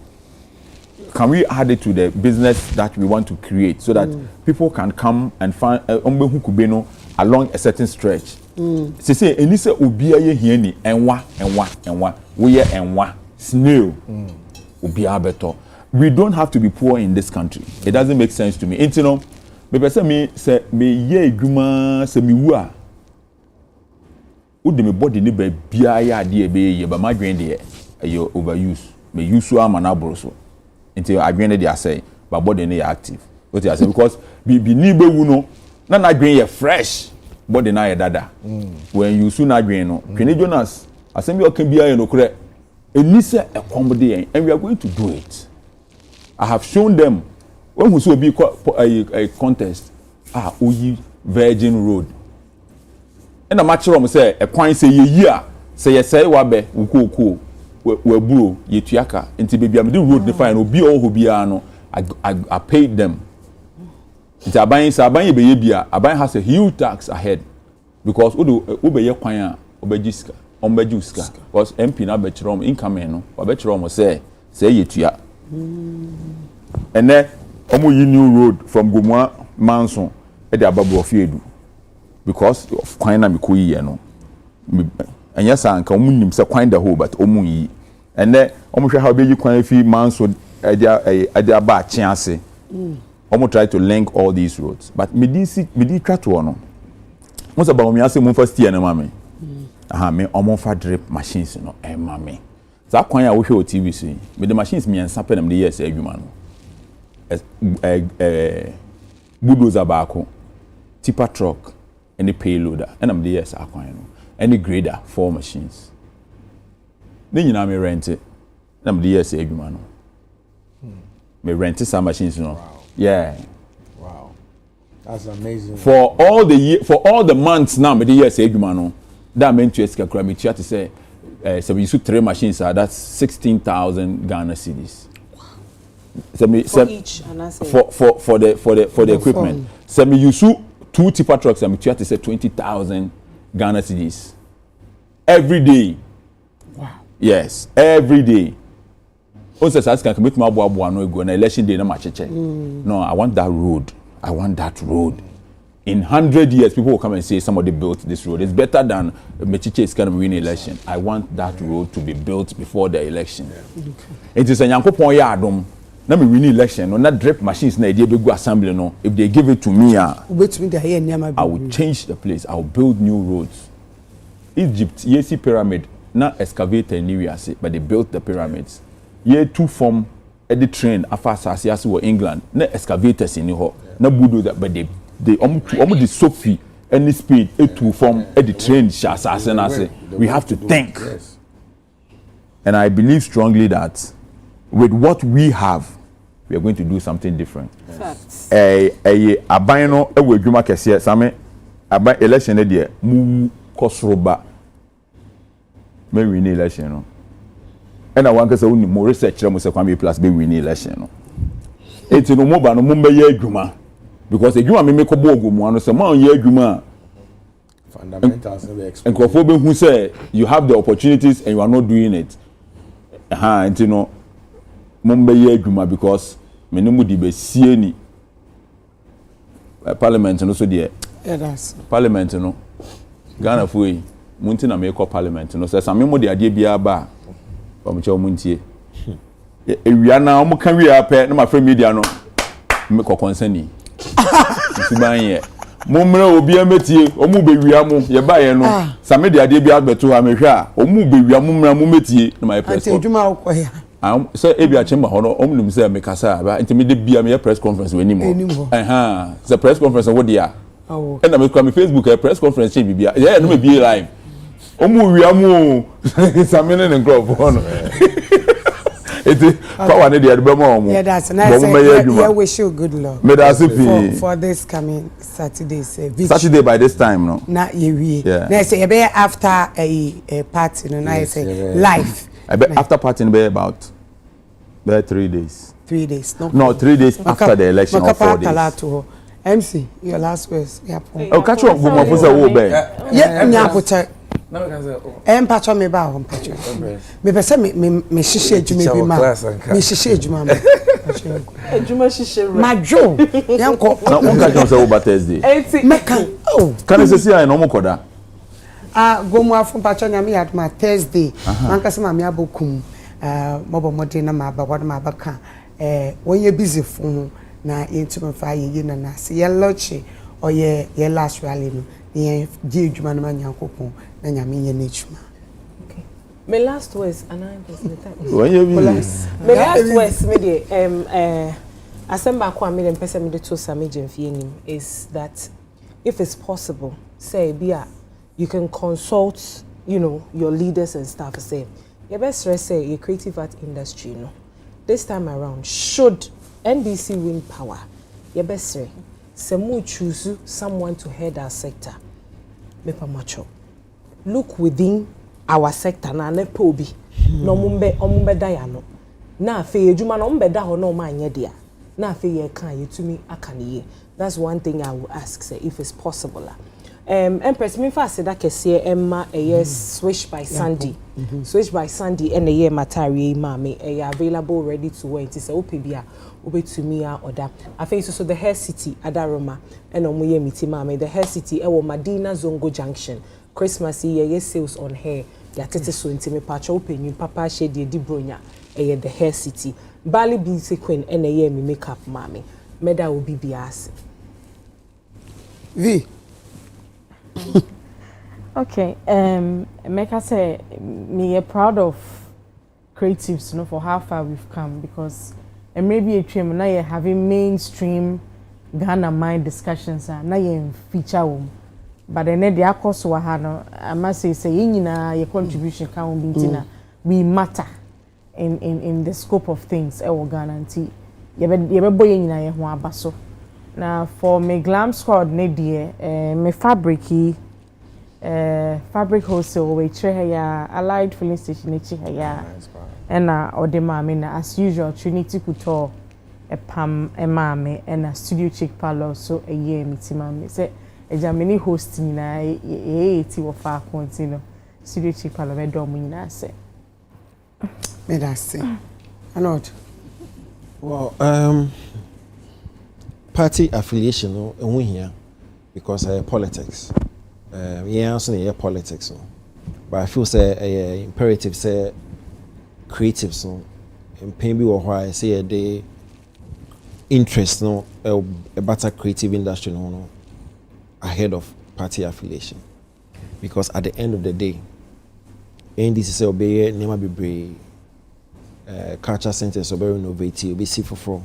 Can we add it to the business that we want to create so that people can come and find kubeno along a certain stretch? Say any say ubia ye hieni enwa we ye enwa snail ubia beto. We don't have to be poor in this country. It doesn't make sense to me. And you know, me person say me ye adwuma say me wu a udi me body ni ba bia ya de be ye ba ma dwen de you overuse me use so am na boroso until adwen dey say but body no active what you say because be ni be wu no na adwen ye fresh body na ye dada when you so na adwen no Kenny Jonas asem bi okan bia ye no kure eni se accommodate and we are going to do it. I have shown them when we so be a contest oyi Virgin Road and a match room say a coin say ye say ye say wa be wo we buro yetuaka nti baby am the road the fine obi o bia no I paid them. Nti aban be ye bia aban has a huge tax ahead because wo be ye kwan a obagiska ombajuska because MP na be chrom income no oba chrom say yetua and then omo yi new road from Gomua Manson e dey ababu of Edu because of kwan na me ko yi no anya sa anka omu nim se kwan da ho but omu yi ene omu hwe how be yi kwan fi manso ade aba a chiase omu try to link all these roads but me di twa to no mo se ba omu ase mo first year na mame aha me omu fa drip machines no mame za kwan a wo hwe o TV so me the machines me ensa pe na me dey yes adwuma no bulldozer baako tipper truck and the payloader and I'm the yes akwan no any grader 4 machines then you know me rent it and I'm the yes adwuma no me rent some machines no yeah wow that's amazing for all the months now me the yes adwuma no that meant to escalate me to say so we use 3 machines that's 16,000 Ghana cedis. For each, and I say for the equipment. So me use 2 tipper trucks and me try to say 20,000 Ghana cedis every day. Wow. Yes, every day. Also, I can commit my boy no go na election day na macheche. No, I want that road. I want that road. In 100 years, people will come and say somebody built this road. It's better than Mechiche is going to win election. I want that road to be built before the election. It is a yankopon yadom. Na me win election no na drip machines na dey go assembly no if they give it to me I will change the place. I will build new roads. Egypt yesi pyramid na excavator ni we ase but they built the pyramids. Ye 2 form the train afa asase ase wo England na excavators ni ho na bulldozer but they almost the Sophie any speed a 2 form the train sha asase na ase. We have to think. And I believe strongly that with what we have, we are going to do something different. Facts. Aban no e wo adwuma kese same aban election e de mu kosroba me win election no. And I want to say we more research mo se kwame plus be win election no. Eti no mo ba no mo be ye adwuma because adwuma me make ko bogo mu ano se ma ye adwuma fundamentals be explain. And crofo be hu say you have the opportunities and you are not doing it. Enti no Mumbai adwuma because menimu di be sie ni parliament no so de parliament no Ghana foi munti na me call parliament no say same mo de ade bia ba ba mo che o muntie ewia na o mo ka wi apɛ na ma frɛ media no me kɔ concern suban ye mo mra obi ametie o mu be wia mo ye ba ye no same de ade bia beto ha me hwɛ a o mu be wia mo mra mo metie na ma press adwuma ko ya so ebia chamber hono omnum say me kasa ba ntimi de bia me press conference we nimo the press conference wo dia and na me kwa me Facebook press conference che bibia yeah no me be live omu wia mu samene ne crop hono eti power ne dia de be mo yeah that's nice yeah wish you good luck me that's for this coming Saturday by this time no na ye na say be after a party no na say live after party be about 3 days. 3 days. No, 3 days after the election or 4 days. MC, your last words. Oh, catch up with my first be. Yeah, me apote. Empacho me ba empacho. Me pese me shishe adwuma bi ma. Me shishe adwuma ma. Adwuma shishe. Majo. Yanko. Na won catch on say over Thursday. Meka. Oh. Can you see I no mo koda? Gomu afun pacho nyame yadma Thursday. Manka se ma me abokum. Mobo modern na ma ba wad ma baka when you busy phone na into fa ye na na se ye loche or ye last rally no ye gi adwuma na ma nyankopon na nyame ye na adwuma. Okay, my last words and I was the time when you be my last words me dey asemba kwa me dem pese me dey to samage mfie nim is that if it's possible say bia you can consult your leaders and staff say your best say your creative art industry no this time around should NBC win power your best say mu choose someone to head our sector mepa macho look within our sector na ne pobi no omumbe da ya no na afi ejuma no ombe da ho no ma anye dia na afi ye kan yetumi aka ne ye. That's one thing I will ask say if it's possible. Empress me fa se da kese Emma Swish by Sandy. Swish by Sandy and the matari mame available ready to wear. It is a opebia to me order. I think so the Hair City Adaroma and omuye miti mame the Hair City Madina Zongo Junction. Christmas year sales on hair. Ya tete so intime pacho open you papa shade di bronya the Hair City. Bali Beauty Queen and me makeup mame. Meda will be bias. V. Okay, make I say me proud of creatives, you know, for how far we've come because maybe a trim now you're having mainstream Ghana mind discussions now you feature but then the course I must say your contribution can be we matter in the scope of things Ghana and you boy baso. Now for my glam squad me fabric wholesale we ya allied filling station ya and odema as usual Trinity Couture a pam a mame and a studio chick parlor so a year mitimame say a Germany hosting na eti wo fa continue studio chick parlor me do na say me that say anot well party affiliation no here because politics yeah also politics no but I feel say imperative say creatives no pen bi wo ho I say the interest no a better creative industry no ahead of party affiliation because at the end of the day NDC say obey nema bebre culture centers obey innovative obey see for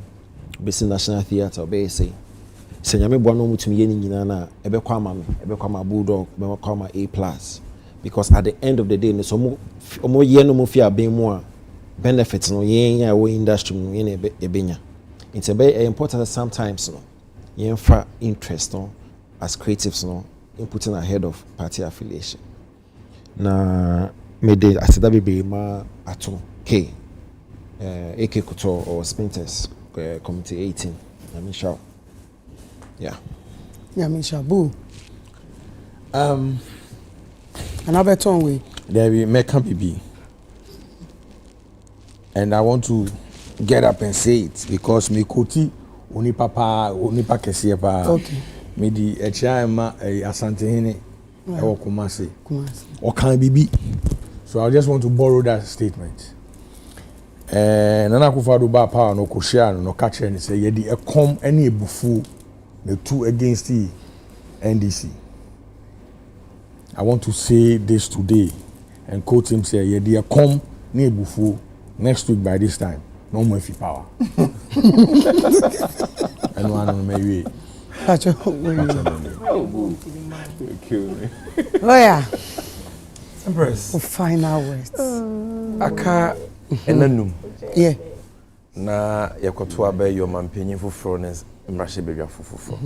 besi national theatre obey say nyame bua no mutumi ye ni nyina na ebekwa ama bulldog ebekwa ama A+ because at the end of the day so mo ye no mo fi aben mu a benefits no yen ya wo industry no yen ebenya it's very important sometimes no yen fa interest no as creatives no inputting ahead of party affiliation na me dey asida be ma ato k AK Couture or Spinters committee 18 I mean shout yeah boo another turn way there be make be and I want to get up and say it because me koti oni papa kese pa okay me di echama asante hene e wo Kumasi o kan bibi so I just want to borrow that statement Nana Akufo-Addo ba power no ko share no catch and say ye di e come any ebufu the two against the NDC. I want to say this today and quote him say ye di e come ni ebufu next week by this time no more fi power. And one on me lawyer Empress final words aka enanum yeah na yakoto abe yo mampanyin foforo ne mrahye bedwa fofofo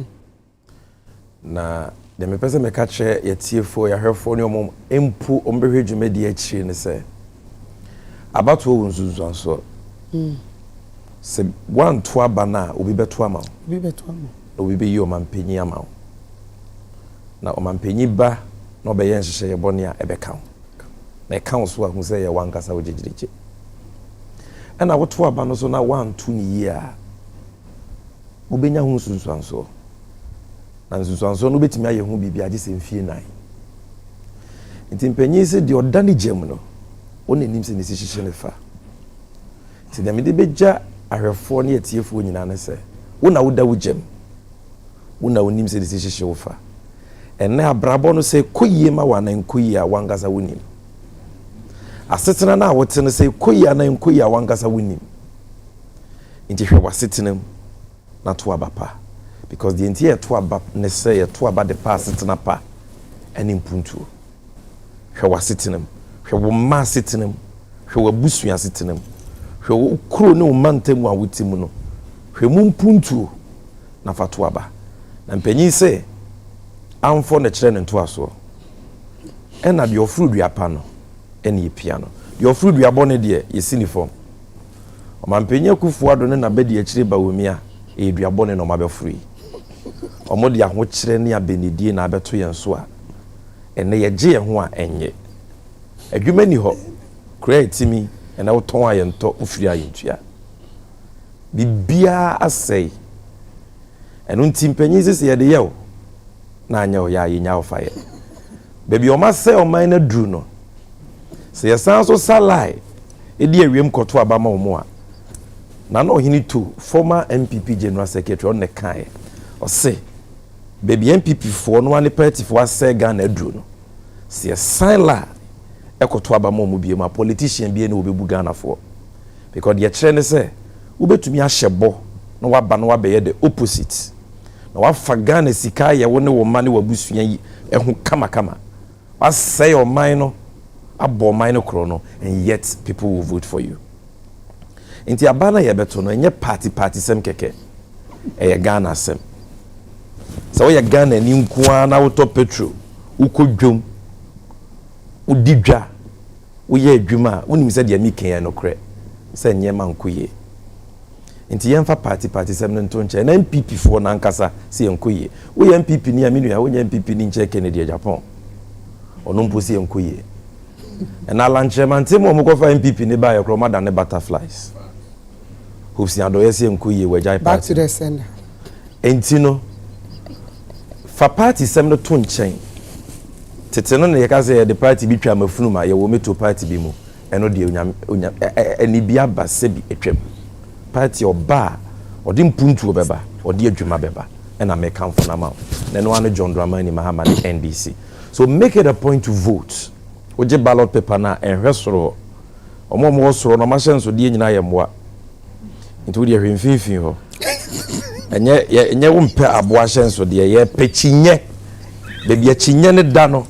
na de me pese me ka che yetiefo ya hwefo ne omom empu ombehwe dwumadi akire ne se abato wonzuzu anso se wan to aba na obi beto ama obi be yo mampanyin ama na omampanyin ba na obeye nhyehyɛ ye bone a ebeka na eka so ahu se ye wankasa wogigirije ana woto aba no so na wan to ni yi a obenya hu sunsuanso na sunsuanso no betimi aye hu bibia je se mfie nan ntimpanyin se de odane gem no woni nim se ne sihihye ne fa se dem de beja ahwefo ne etiefo nyina ne se wona woda wo gem wona wonim se ne sihihye wo fa enne abrabo no se koyie ma wanan koyie a wangasa wonim asetena na wote ne se koyie anan koyie a wangasa wonim nti hwe wasetenam na to abapa because the entire to aba ne say to aba the past setena pa eni mpuntu hwe wasetenam hwe wo ma setenam hwe wabusua setenam hwe wo kro ne wo mantam a wotimu no hwe mu mpuntu na fa to aba na mpanyin se amfo ne kire ne nto aso ena de ofru duapa no ene yepia no de ofru duabo ne de yesi form o mampanyin Akufo-Addo ne na be de akire ba womia e duabo ne no mabefru ɔmo de ahokyere ne abenidie na abeto yɛn so a ene ye gye ho a enye adwuma ni ho create mi ene woton a yento ofiri a yentua bibia asɛe eno ntimpanyi sisi ye de ye o na anya o ya yenya o faye baby o ma sɛ o man na duru no se yesan so salai edi awiem kɔto abama o mo a na no hini to former MPP General Secretary on the kai or say baby MPP for no one party for say Ghana dru no se sign la ekoto abama mu bie ma politician bie na obebu Ghana for because the trend say ubetumi ahyebo na waba na wabeye the opposite na wafa Ghana sika ye wo ne wo ma ne wabusua yi ehu kama kama wasay o man no abo man no kro no and yet people will vote for you. Inti abana yebeto no enye party sem keke eye Ghana sem so ye Ghana ni nkoa na woto petrol ukodwom udidwa uye adwuma unim se de mi kan no kre se nyema nkoye inti yemfa party sem no nto nche na MPP fo na nkasa se nkoye wo ye MPP ni aminu ya wo ye MPP ni nche Kennedy Japan ono mpo se nkoye na lanchemante mo ko fa MPP ni ba ye kro ma than butterflies. Who's the back to the sender. Entino for party sem no to nchen. Teteno na yeka say the party bi twa mafunuma ye wo meto party bi mu. Eno de onya eni bia ba se bi etwem. Party oba odi mpuntu obeba, odi adwuma beba. Na make am for na ma. Na no ane John Dramani Mahama NDC. So make it a point to vote. Oje ballot paper na enhwesoro. Omo mo soro no ma hyenso de nyina ye moa. Into the hwemfimfin ho enye wo mpe aboa hyenso de ye pechinye bebi achinye ne da no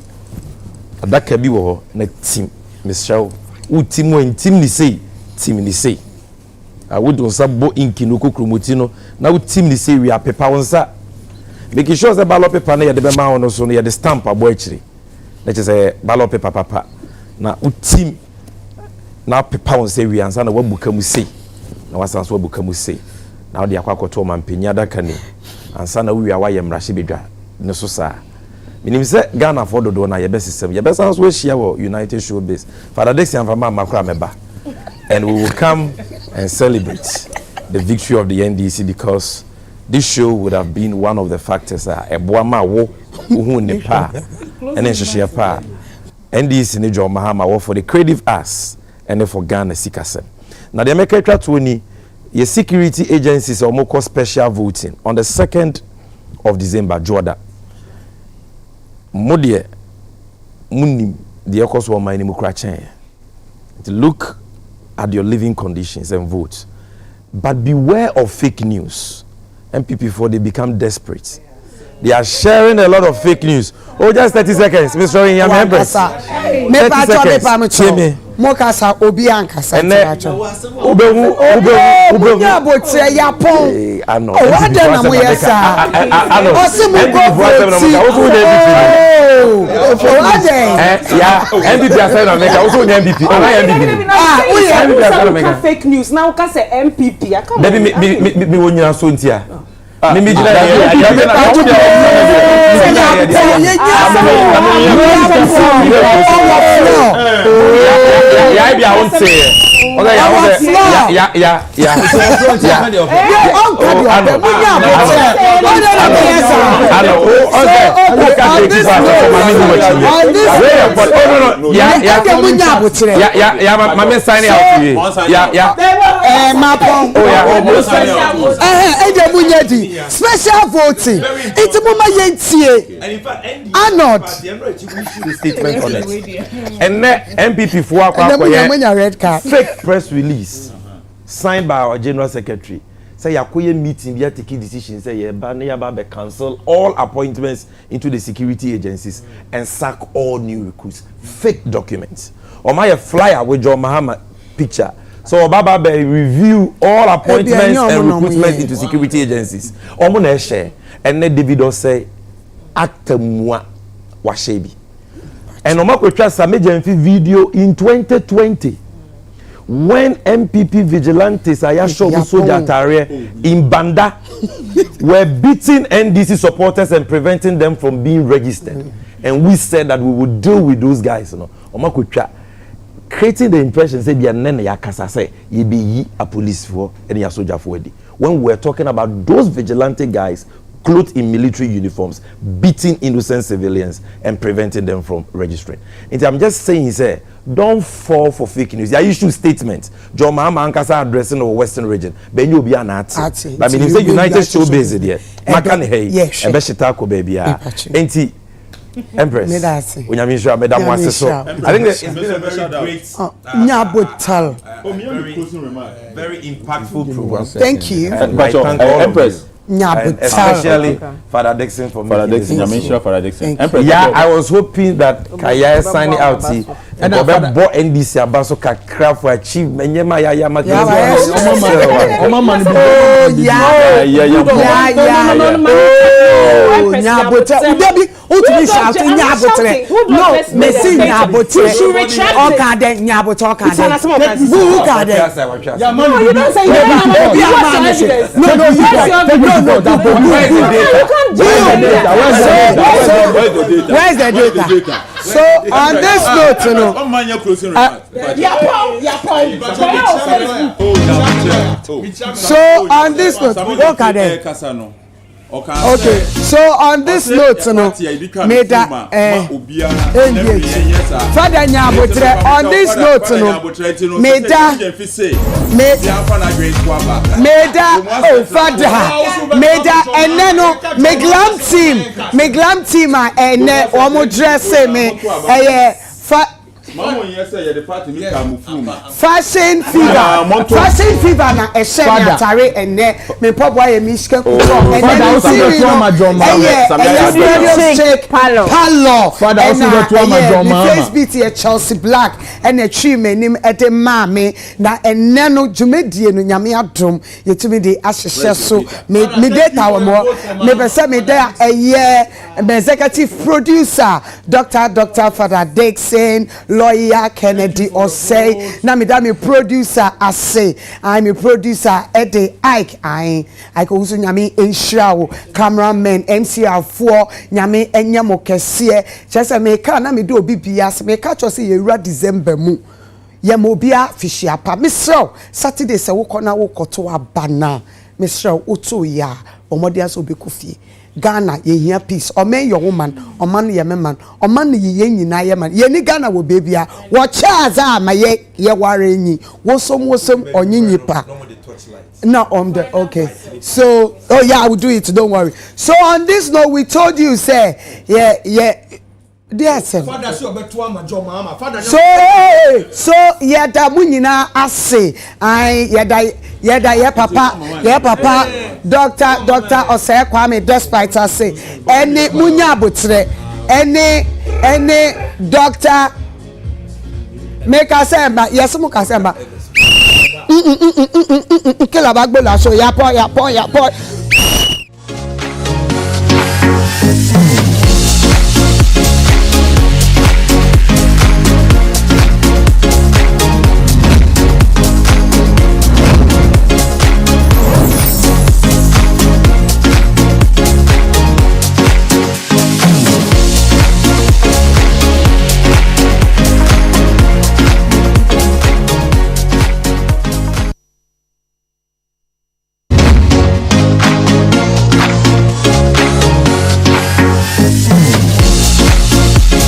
adaka bi wo ho na tim mishaw utim wo ntim ni sei tim ni sei a wodon sa bo inki no kokromoti no na utim ni sei wi apepa wonsa make sure say ballot paper na ye de be ma wono so no ye de stamp abo akiri na che say ballot paper papa na utim na apepa wonsa wi ansa na wabuka mu sei na wasanso abuka mu sei na odi akwakoto mampenya daka ni ansa na wi awaye mrahye bedwa ne so saa minim se Ghana for dodo na yebesisem yebesanso ahia wo United Showbiz Father Dixon fama makra meba and we will come and celebrate the victory of the NDC because this show would have been one of the factors eboa ma wo hu ne pa and enhye pa NDC ne John Mahama wo for the creative arts and for Ghana sikasem. Now the make it to any your security agencies are more special voting on the 2nd of December. Jordan Modie Munim the Ekos wa my name to look at your living conditions and vote. But beware of fake news. MPP for they become desperate. They are sharing a lot of fake news. Oh, just 30 seconds. Mr. Empress. 30 seconds. Mokasa obi ankasa ube botre yapon ano wada na mo yesa osimu go ya MPP aside na make also na MPP ana MPP fake news now ka say MPP aka me wonyina so ntia Mimi jina ya bi a won say okay ya special voting. It's a mama yentie. Arnold. Statement on it. And MPP for red card. Fake press release signed by our General Secretary. Say yakoye meeting we taking decisions say yaba cancel all appointments into the security agencies and sack all new recruits. Fake documents. Or my flyer with John Mahama picture. So Baba review all appointments and recruitment into security agencies. Omo na share and then David say atemwa washebi. And Omo ko twa sa major video in 2020. when MPP vigilantes Ayashobu Soja Tare in Banda were beating NDC supporters and preventing them from being registered. And we said that we would deal with those guys, you know. Creating the impression say be nene ya kasa say ye be a police for any soldier for when we were talking about those vigilante guys clothed in military uniforms beating innocent civilians and preventing them from registering. And I'm just saying, say, don't fall for fake news. I issue statements. John Mahama Ankasa addressing the Western region. Ben you be an artist. But I mean, say United Showbiz there. Makan hey. Ebeshitako baby. Enti Empress. When I'm sure, Madam wants so. I think it's been a very great, very impactful program. Thank you. Empress. Especially Father Dixon for making this. Yeah, I was hoping that Kaya is signing out and I bought NDC Abaso Kakra for achievement. Where's the data? So on this note, you know, so on this note, okay, so on this note, you know, made that Father Nyabotre, on this note, you know, made that oh Father, made that and then me glam team and omo dress me fashion fever na ehye atare ene me poboy emiske kuko and then palo father also the to my mama face beat here Chelsea Black and a tree menim ede maame na ene no dwumedie no nyame adom yetumi de ahyehye so me data wo mo me be say me there executive producer Dr. Father Dixon lawyer Kennedy Osei na me da me producer Ase I'm a producer Eddie Ike I go usu nyame enhira cameraman MC4 nyame enyamo kese chese me ka na me do obi bias me ka cho se yewura December mu ye mo bia fishia pa misro Saturday se wo kona wo koto abana misro oto ya omode aso be kofie Ghana ye hear peace or man your woman or man ye man or man ye nyina ye man ye ni Ghana wo bebia wo chaza ma ye ware nyi wosom onyinyi pa no the okay so oh yeah I will do it don't worry so on this note we told you say yeah Dear sir. Father, so yeah, da munyina ase. I yeah papa, Doctor Osei Kwame despite us say any munya butre, any doctor make us say yes mo ka say ba. Kila bagbola so ya po.